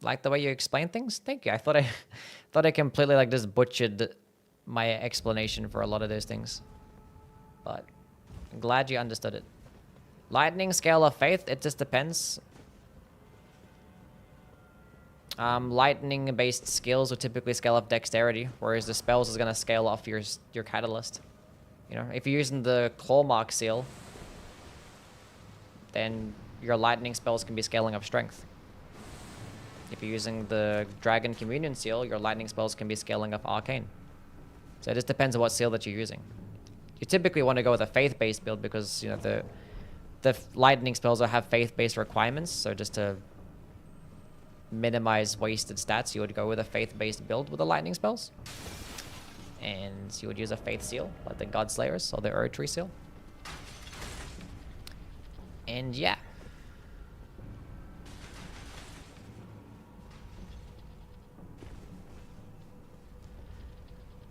Speaker 2: Like the way you explain things? Thank you. I thought I completely like just butchered my explanation for a lot of those things. But I'm glad you understood it. Lightning, Scale of Faith, it just depends. Lightning-based skills will typically scale up dexterity, whereas the spells is gonna scale off your catalyst. You know, if you're using the Claw Mark seal, then your lightning spells can be scaling up strength. If you're using the Dragon Communion seal, your lightning spells can be scaling up arcane. So it just depends on what seal that you're using. You typically want to go with a faith-based build because, you know, the lightning spells will have faith-based requirements, so just to minimize wasted stats, you would go with a faith-based build with the lightning spells. And you would use a faith seal, like the Godslayers or the Erd-Tree seal. And yeah.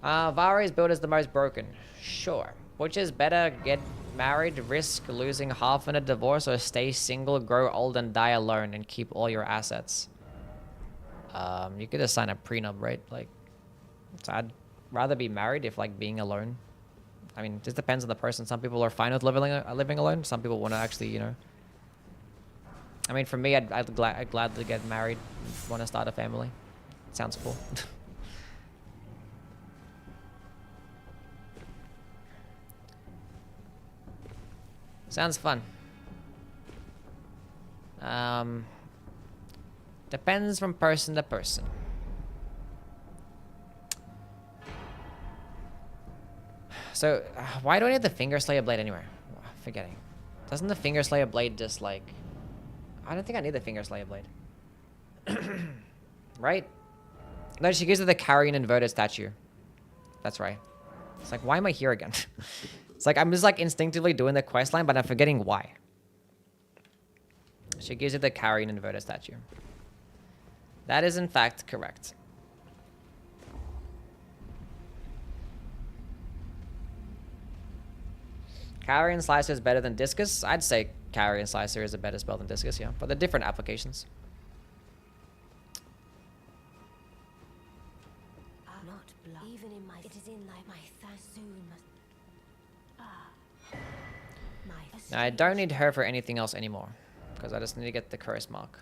Speaker 2: Vari's build is the most broken. Sure. Which is better, get married, risk losing half in a divorce, or stay single, grow old, and die alone, and keep all your assets? You could just sign a prenup, right? Like, so I'd rather be married if like being alone. I mean, it just depends on the person. Some people are fine with living alone. Some people want to actually, you know. I mean, for me, I'd gladly get married. Want to start a family. Sounds cool. Sounds fun. Depends from person to person. So, why do I need the Finger Slayer blade anywhere? Forgetting. Doesn't the Finger Slayer blade just like... I don't think I need the Finger Slayer blade. Right? No, she gives it the Carrion inverted statue. That's right. It's like, why am I here again? It's like, I'm just like instinctively doing the quest line, but I'm forgetting why. She gives you the carrying inverted statue. That is in fact correct. Carrion Slicer is better than Discus? I'd say Carrion Slicer is a better spell than Discus, yeah. But they're different applications.
Speaker 5: Not blood. Even in my... It is in like my soon must...
Speaker 2: Now, I don't need her for anything else anymore. Because I just need to get the curse mark.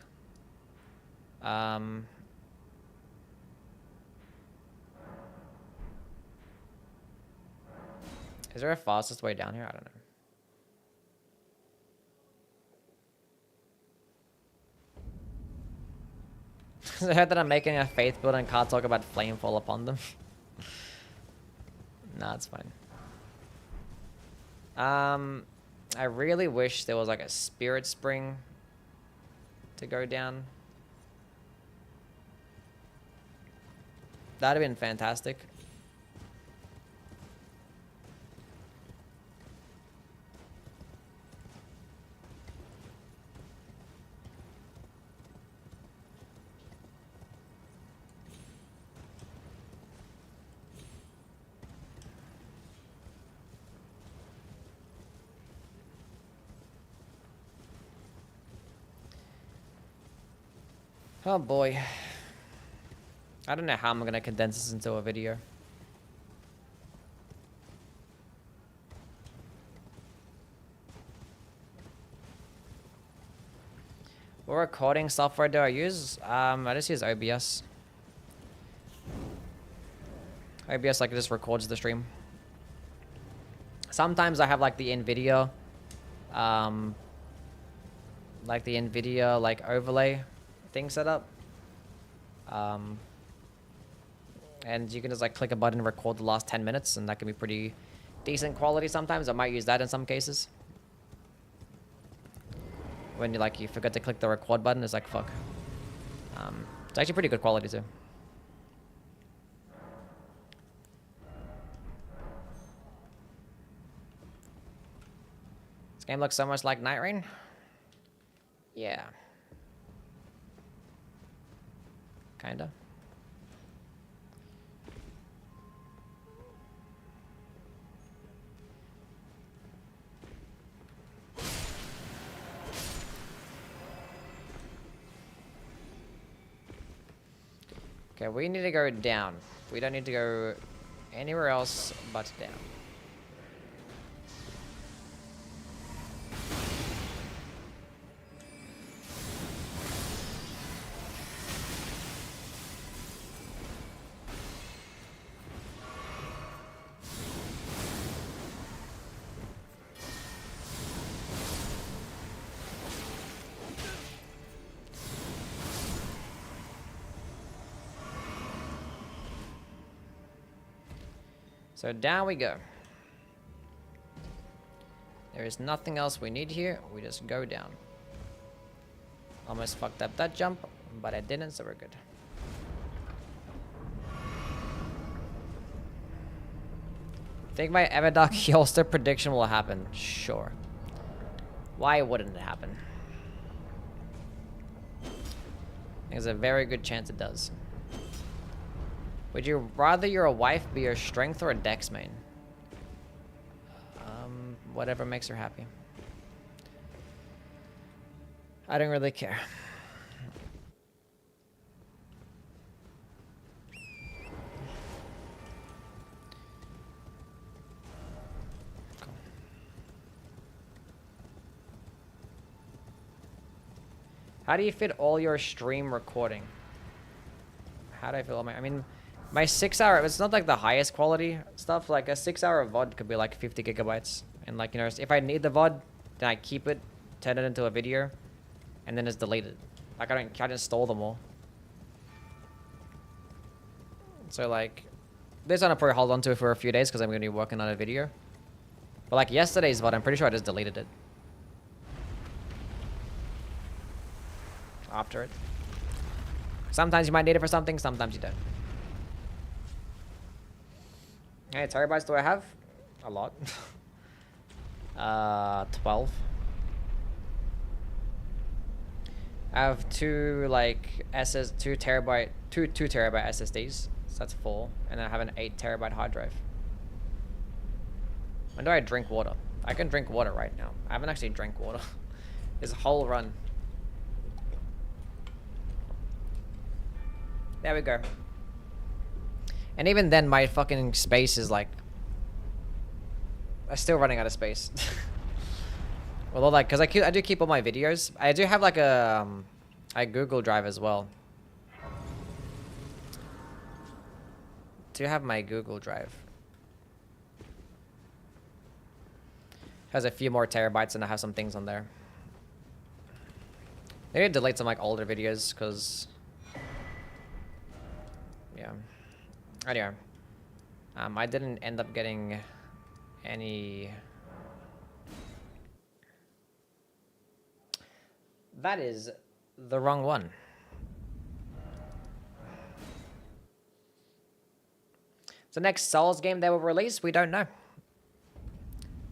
Speaker 2: Is there a fastest way down here? I don't know. I heard that I'm making a faith build and can't talk about flame fall upon them. Nah, it's fine. I really wish there was like a spirit spring to go down. That'd have been fantastic. Oh boy. I don't know how I'm gonna condense this into a video. What recording software do I use? I just use OBS. OBS like just records the stream. Sometimes I have like the NVIDIA like overlay thing set up. And you can just like click a button and record the last 10 minutes and that can be pretty decent quality sometimes. I might use that in some cases. When you forget to click the record button, it's like fuck. It's actually pretty good quality too. This game looks so much like Night Rain. Yeah. Kinda. Okay, we need to go down. We don't need to go anywhere else but down. So down we go. There is nothing else we need here. We just go down. Almost fucked up that jump, but I didn't, so we're good. Think my Everdark Holster prediction will happen? Sure. Why wouldn't it happen? There's a very good chance it does. Would you rather your wife be your strength or a dex main? Whatever makes her happy. I don't really care. Cool. How do you fit all your stream recording? How do I feel all my... I mean... My 6 hour, it's not like the highest quality stuff. Like a 6 hour VOD could be like 50 gigabytes. And like, you know, if I need the VOD, then I keep it, turn it into a video, and then it's deleted. Like I don't install them all. So like, this one I'll probably hold on to for a few days because I'm going to be working on a video. But like yesterday's VOD, I'm pretty sure I just deleted it. After it. Sometimes you might need it for something, sometimes you don't. How many terabytes do I have? A lot. 12. I have two like two terabyte SSDs, so that's 4, and I have an 8 TB hard drive. When do I drink water? I can drink water right now. I haven't actually drank water this whole run. There we go. And even then, my fucking space is like, I'm still running out of space. Although, like, cause I do keep all my videos. I do have like a Google Drive as well. Do have my Google Drive. Has a few more terabytes, and I have some things on there. Maybe I delete some like older videos, cause yeah. Anyway, I didn't end up getting any. That is the wrong one. The next Souls game they will release, we don't know.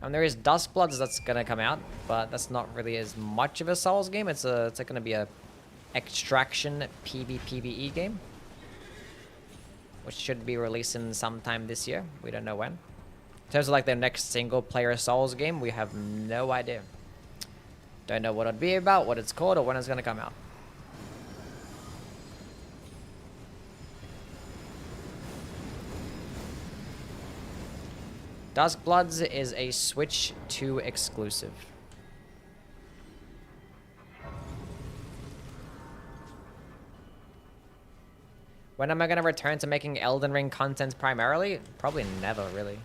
Speaker 2: And there is Duskbloods that's gonna come out, but that's not really as much of a Souls game. It's gonna be a extraction PvPvE game, which should be releasing sometime this year. We don't know when. In terms of like their next single player Souls game, we have no idea. Don't know what it'll be about, what it's called, or when it's gonna come out. Duskbloods is a Switch 2 exclusive. When am I going to return to making Elden Ring content primarily? Probably never, really.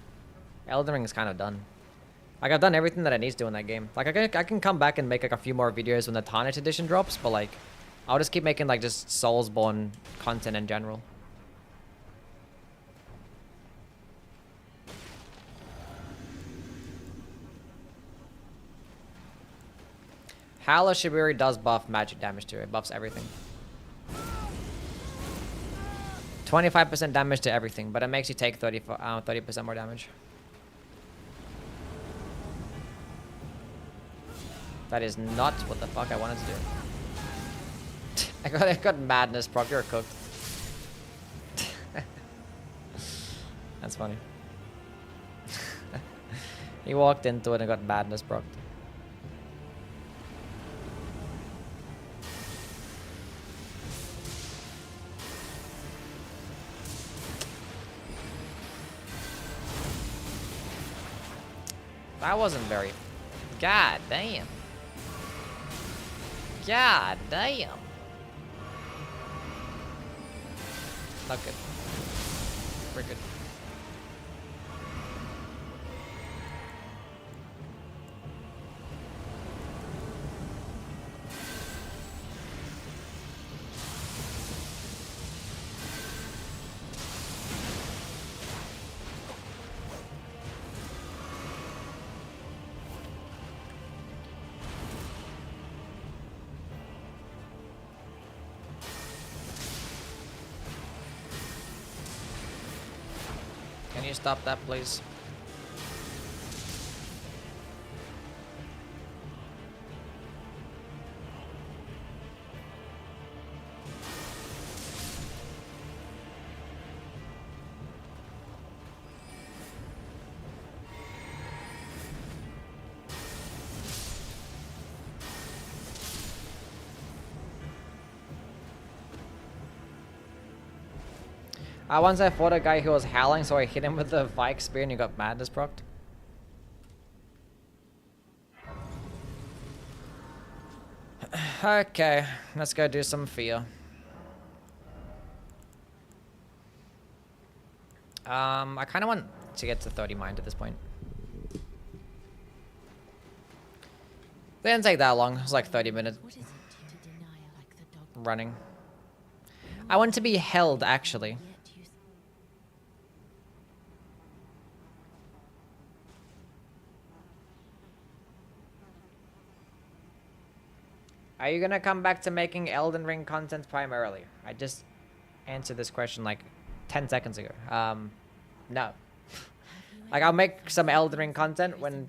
Speaker 2: Elden Ring's kind of done. Like, I've done everything that I need to do in that game. Like, I can come back and make, like, a few more videos when the Tarnished Edition drops, but, like, I'll just keep making, like, just Soulsborne content in general. Howler Shiburi does buff magic damage too. It buffs everything. 25% damage to everything, but it makes you take 30% more damage. That is not what the fuck I wanted to do. I got madness proc. You're cooked. That's funny. He walked into it and got madness proc. That wasn't very... God damn. God damn. Not good. We're good. Can you stop that, please? Once I fought a guy who was howling, so I hit him with the Vike spear and he got madness procced. Okay, let's go do some fear. I kind of want to get to 30 mind at this point. Didn't take that long. It was like 30 minutes running. I want to be held, actually. Are you gonna come back to making Elden Ring content primarily? I just answered this question like 10 seconds ago. No. Like, I'll make some Elden Ring content when,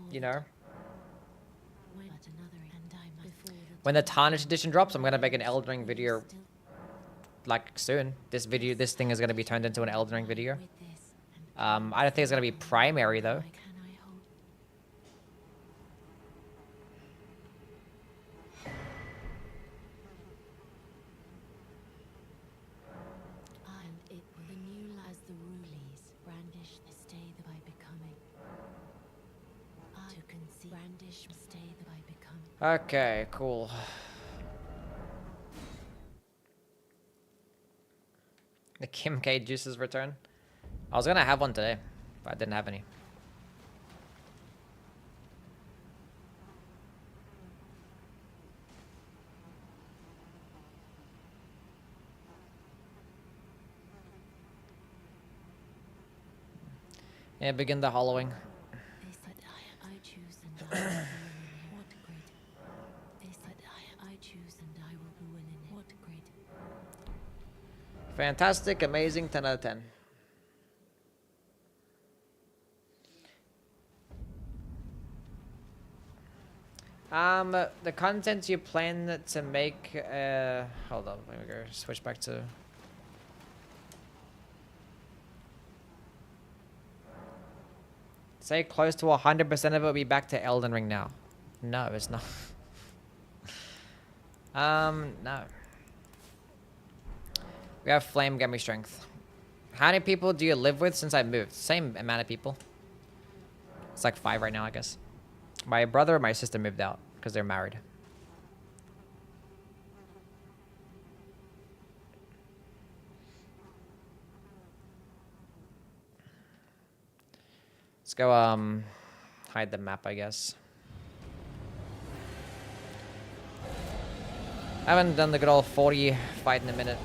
Speaker 2: you know. When the Tarnished edition drops, I'm gonna make an Elden Ring video like soon. This thing is gonna be turned into an Elden Ring video. I don't think it's gonna be primary though. Okay, cool. The Kim K juices return. I was gonna have one today, but I didn't have any. Yeah, begin the hollowing. Fantastic, amazing, 10 out of 10. The content you plan to make, hold on, let me go switch back to... Say close to 100% of it will be back to Elden Ring now. No, it's not. No. We have flame, get me strength. How many people do you live with since I moved? Same amount of people. It's like 5 right now, I guess. My brother and my sister moved out because they're married. Let's go, hide the map, I guess. I haven't done the good old 40 fight in a minute.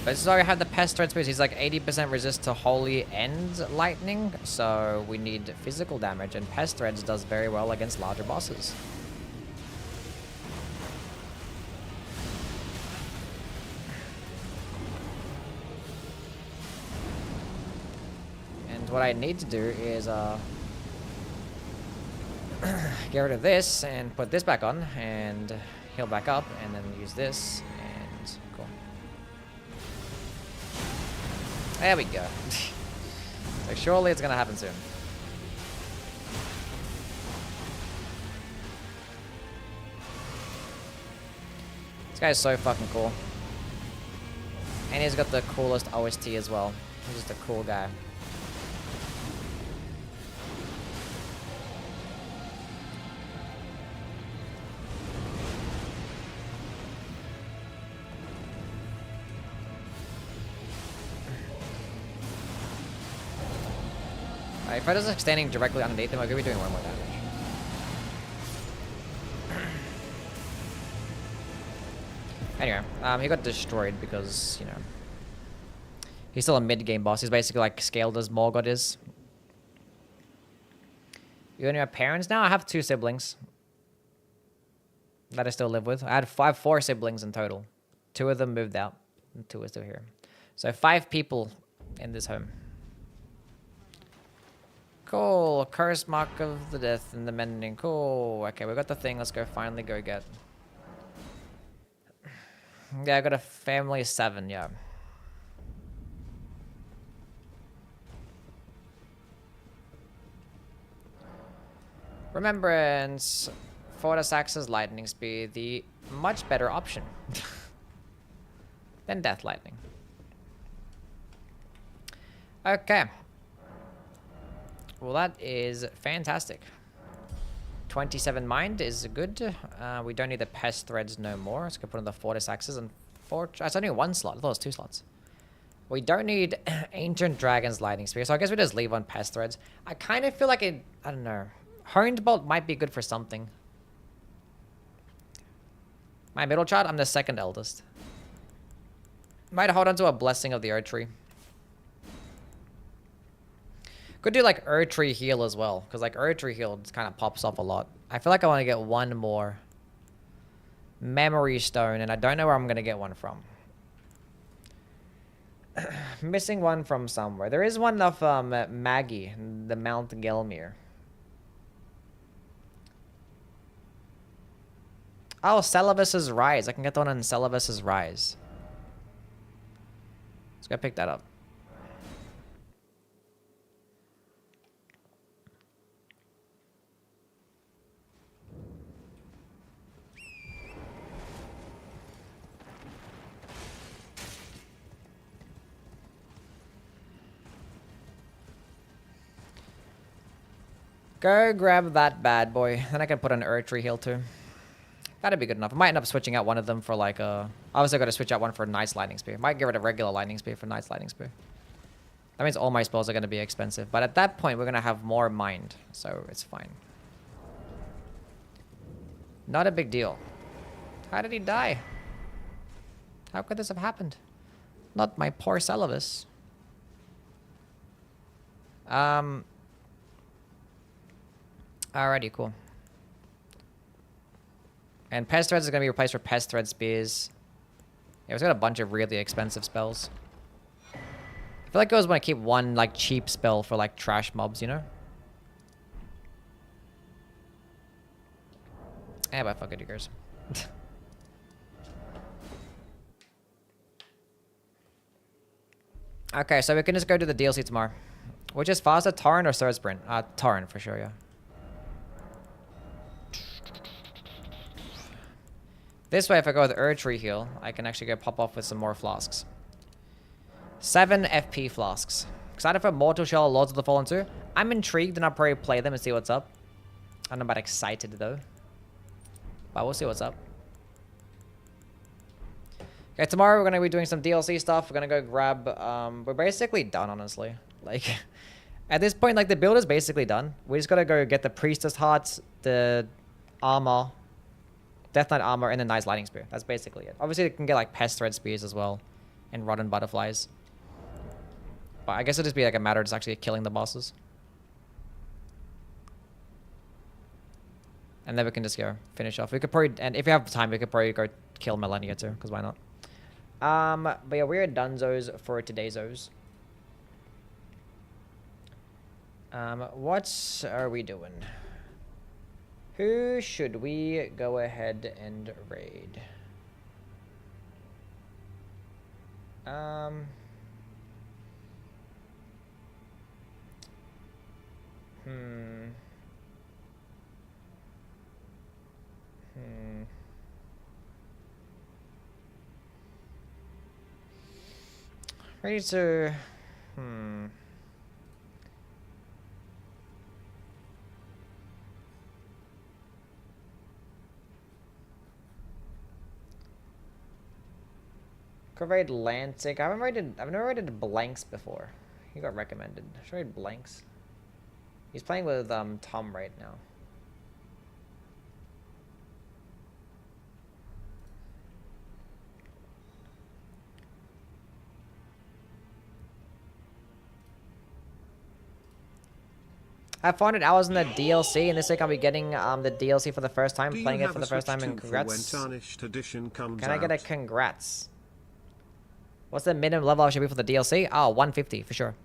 Speaker 2: But this is why we have the Pest Thread Spears. He's like 80% resist to Holy and Lightning. So we need physical damage. And Pest Threads does very well against larger bosses. And what I need to do is get rid of this and put this back on. And heal back up. And then use this. And cool. There we go. So surely it's gonna happen soon. This guy's so fucking cool. And he's got the coolest OST as well. He's just a cool guy. If I was standing directly underneath him, I could be doing way more damage. Anyway, he got destroyed because, you know, he's still a mid-game boss. He's basically like scaled as Margit is. You and your parents now? I have 2 siblings that I still live with. I had 4 siblings in total. 2 of them moved out, and 2 are still here. So 5 people in this home. Cool. Curse Mark of the Death and the Mending. Cool. Okay, we got the thing. Let's go finally go get. Yeah, I got a family of 7, yeah. Remembrance. Fortis Axe's Lightning Speed, the much better option than Death Lightning. Okay. Well, that is fantastic. 27 mind is good. We don't need the Pest Threads no more. Let's go put on the Fortis Axes and it's only 1 slot. I thought it was 2 slots. We don't need Ancient Dragon's Lightning Spear, so I guess we just leave on Pest Threads. I kind of feel like it, I don't know. Honed Bolt might be good for something. My middle child, I'm the 2nd eldest. Might hold on to a Blessing of the Erdtree. Could do like Erdtree Heal as well, because like Erdtree Heal just kind of pops off a lot. I feel like I want to get 1 more Memory Stone, and I don't know where I'm going to get one from. Missing one from somewhere. There is one of Maggie, the Mount Gelmir. Oh, Celavis's Rise. I can get the one on Celavis's Rise. Let's go pick that up. Go grab that bad boy. Then I can put an Erdtree heal too. That'd be good enough. I might end up switching out one of them for like a... I also got to switch out one for a Knight's Lightning Spear. Might get rid of regular Lightning Spear for Knight's Lightning Spear. That means all my spells are going to be expensive. But at that point, we're going to have more mind. So it's fine. Not a big deal. How did he die? How could this have happened? Not my poor Celavis. Alrighty, cool. And Pest Threads is going to be replaced for Pest Thread Spears. Yeah, we've got a bunch of really expensive spells. I feel like I always want to keep one, like, cheap spell for, like, trash mobs, you know? Eh, but fuck it, you guys. Okay, so we can just go to the DLC tomorrow. Which is faster, Torrent or Third Sprint? Torrent for sure, yeah. This way, if I go with Erdtree heal, I can actually go pop off with some more flasks. 7 FP flasks. Excited for Mortal Shell, Lords of the Fallen 2? I'm intrigued and I'll probably play them and see what's up. I don't know about excited though. But we'll see what's up. Okay, tomorrow we're going to be doing some DLC stuff. We're going to go grab... we're basically done, honestly. Like, at this point, like, the build is basically done. We just got to go get the Priestess Hearts, the armor, Death Knight armor, and the Knight's Lightning Spear. That's basically it. Obviously, you can get, like, Pest Thread Spears as well. And Rotten Butterflies. But I guess it'll just be, like, a matter of just actually killing the bosses. And then we can just go finish off. We could probably... And if you have time, we could probably go kill Millennia too. Because why not? But yeah, we're dunzos for today's O's. What are we doing? Who should we go ahead and raid? Ready to... Could raid Lantic. I've never raided Blanks before. He got recommended. Should I raid Blanks? He's playing with Tom right now. I have 400 hours in the DLC, and this week I'll be getting the DLC for the first time, playing it for the first time, and congrats. Can I get a congrats? What's the minimum level I should be for the DLC? Oh, 150 for sure.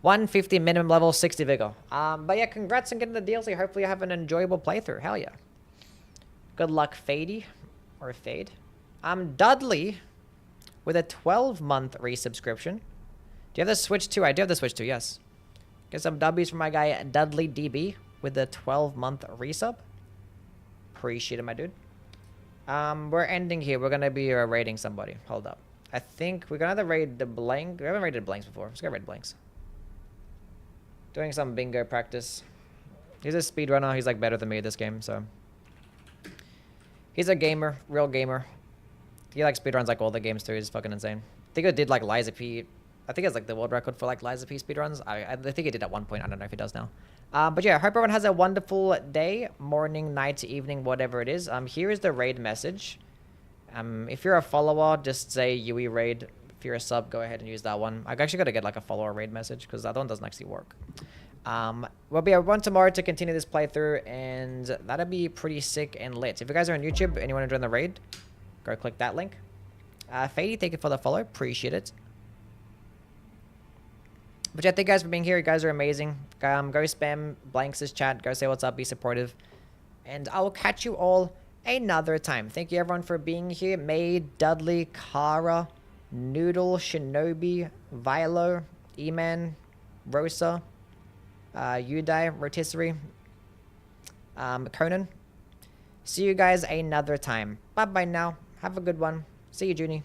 Speaker 2: 150 minimum level, 60 vigor. But yeah, congrats on getting the DLC. Hopefully you have an enjoyable playthrough. Hell yeah. Good luck, Fadey. Or Fade. Dudley with a 12-month resubscription. Do you have the Switch 2? I do have the Switch 2, yes. Get some W's from my guy Dudley DB with the 12-month resub. Appreciate it, my dude. We're ending here. We're going to be raiding somebody. Hold up. I think we're going to raid the blank. We haven't raided blanks before. Let's go raid blanks. Doing some bingo practice. He's a speedrunner. He's like better than me at this game, so. He's a gamer. Real gamer. He like speedruns like all the games too. He's fucking insane. I think I did like Liza P. I think it's like the world record for like Liza P speedruns. I think he did at one point. I don't know if he does now. But yeah, I hope everyone has a wonderful day, morning, night, evening, whatever it is. Here is the raid message. If you're a follower, just say UE raid. If you're a sub, go ahead and use that one. I actually got to get like a follower raid message because that one doesn't actually work. We'll be one tomorrow to continue this playthrough, and that'll be pretty sick and lit. If you guys are on YouTube and you want to join the raid, go click that link. Fady, thank you for the follow. Appreciate it. But yeah, thank you guys for being here. You guys are amazing. Go spam Blanks' chat. Go say what's up. Be supportive. And I will catch you all another time. Thank you everyone for being here. May, Dudley, Kara, Noodle, Shinobi, Vilo, Eman, Rosa, Udai, Rotisserie, Conan. See you guys another time. Bye bye now. Have a good one. See you, Junie.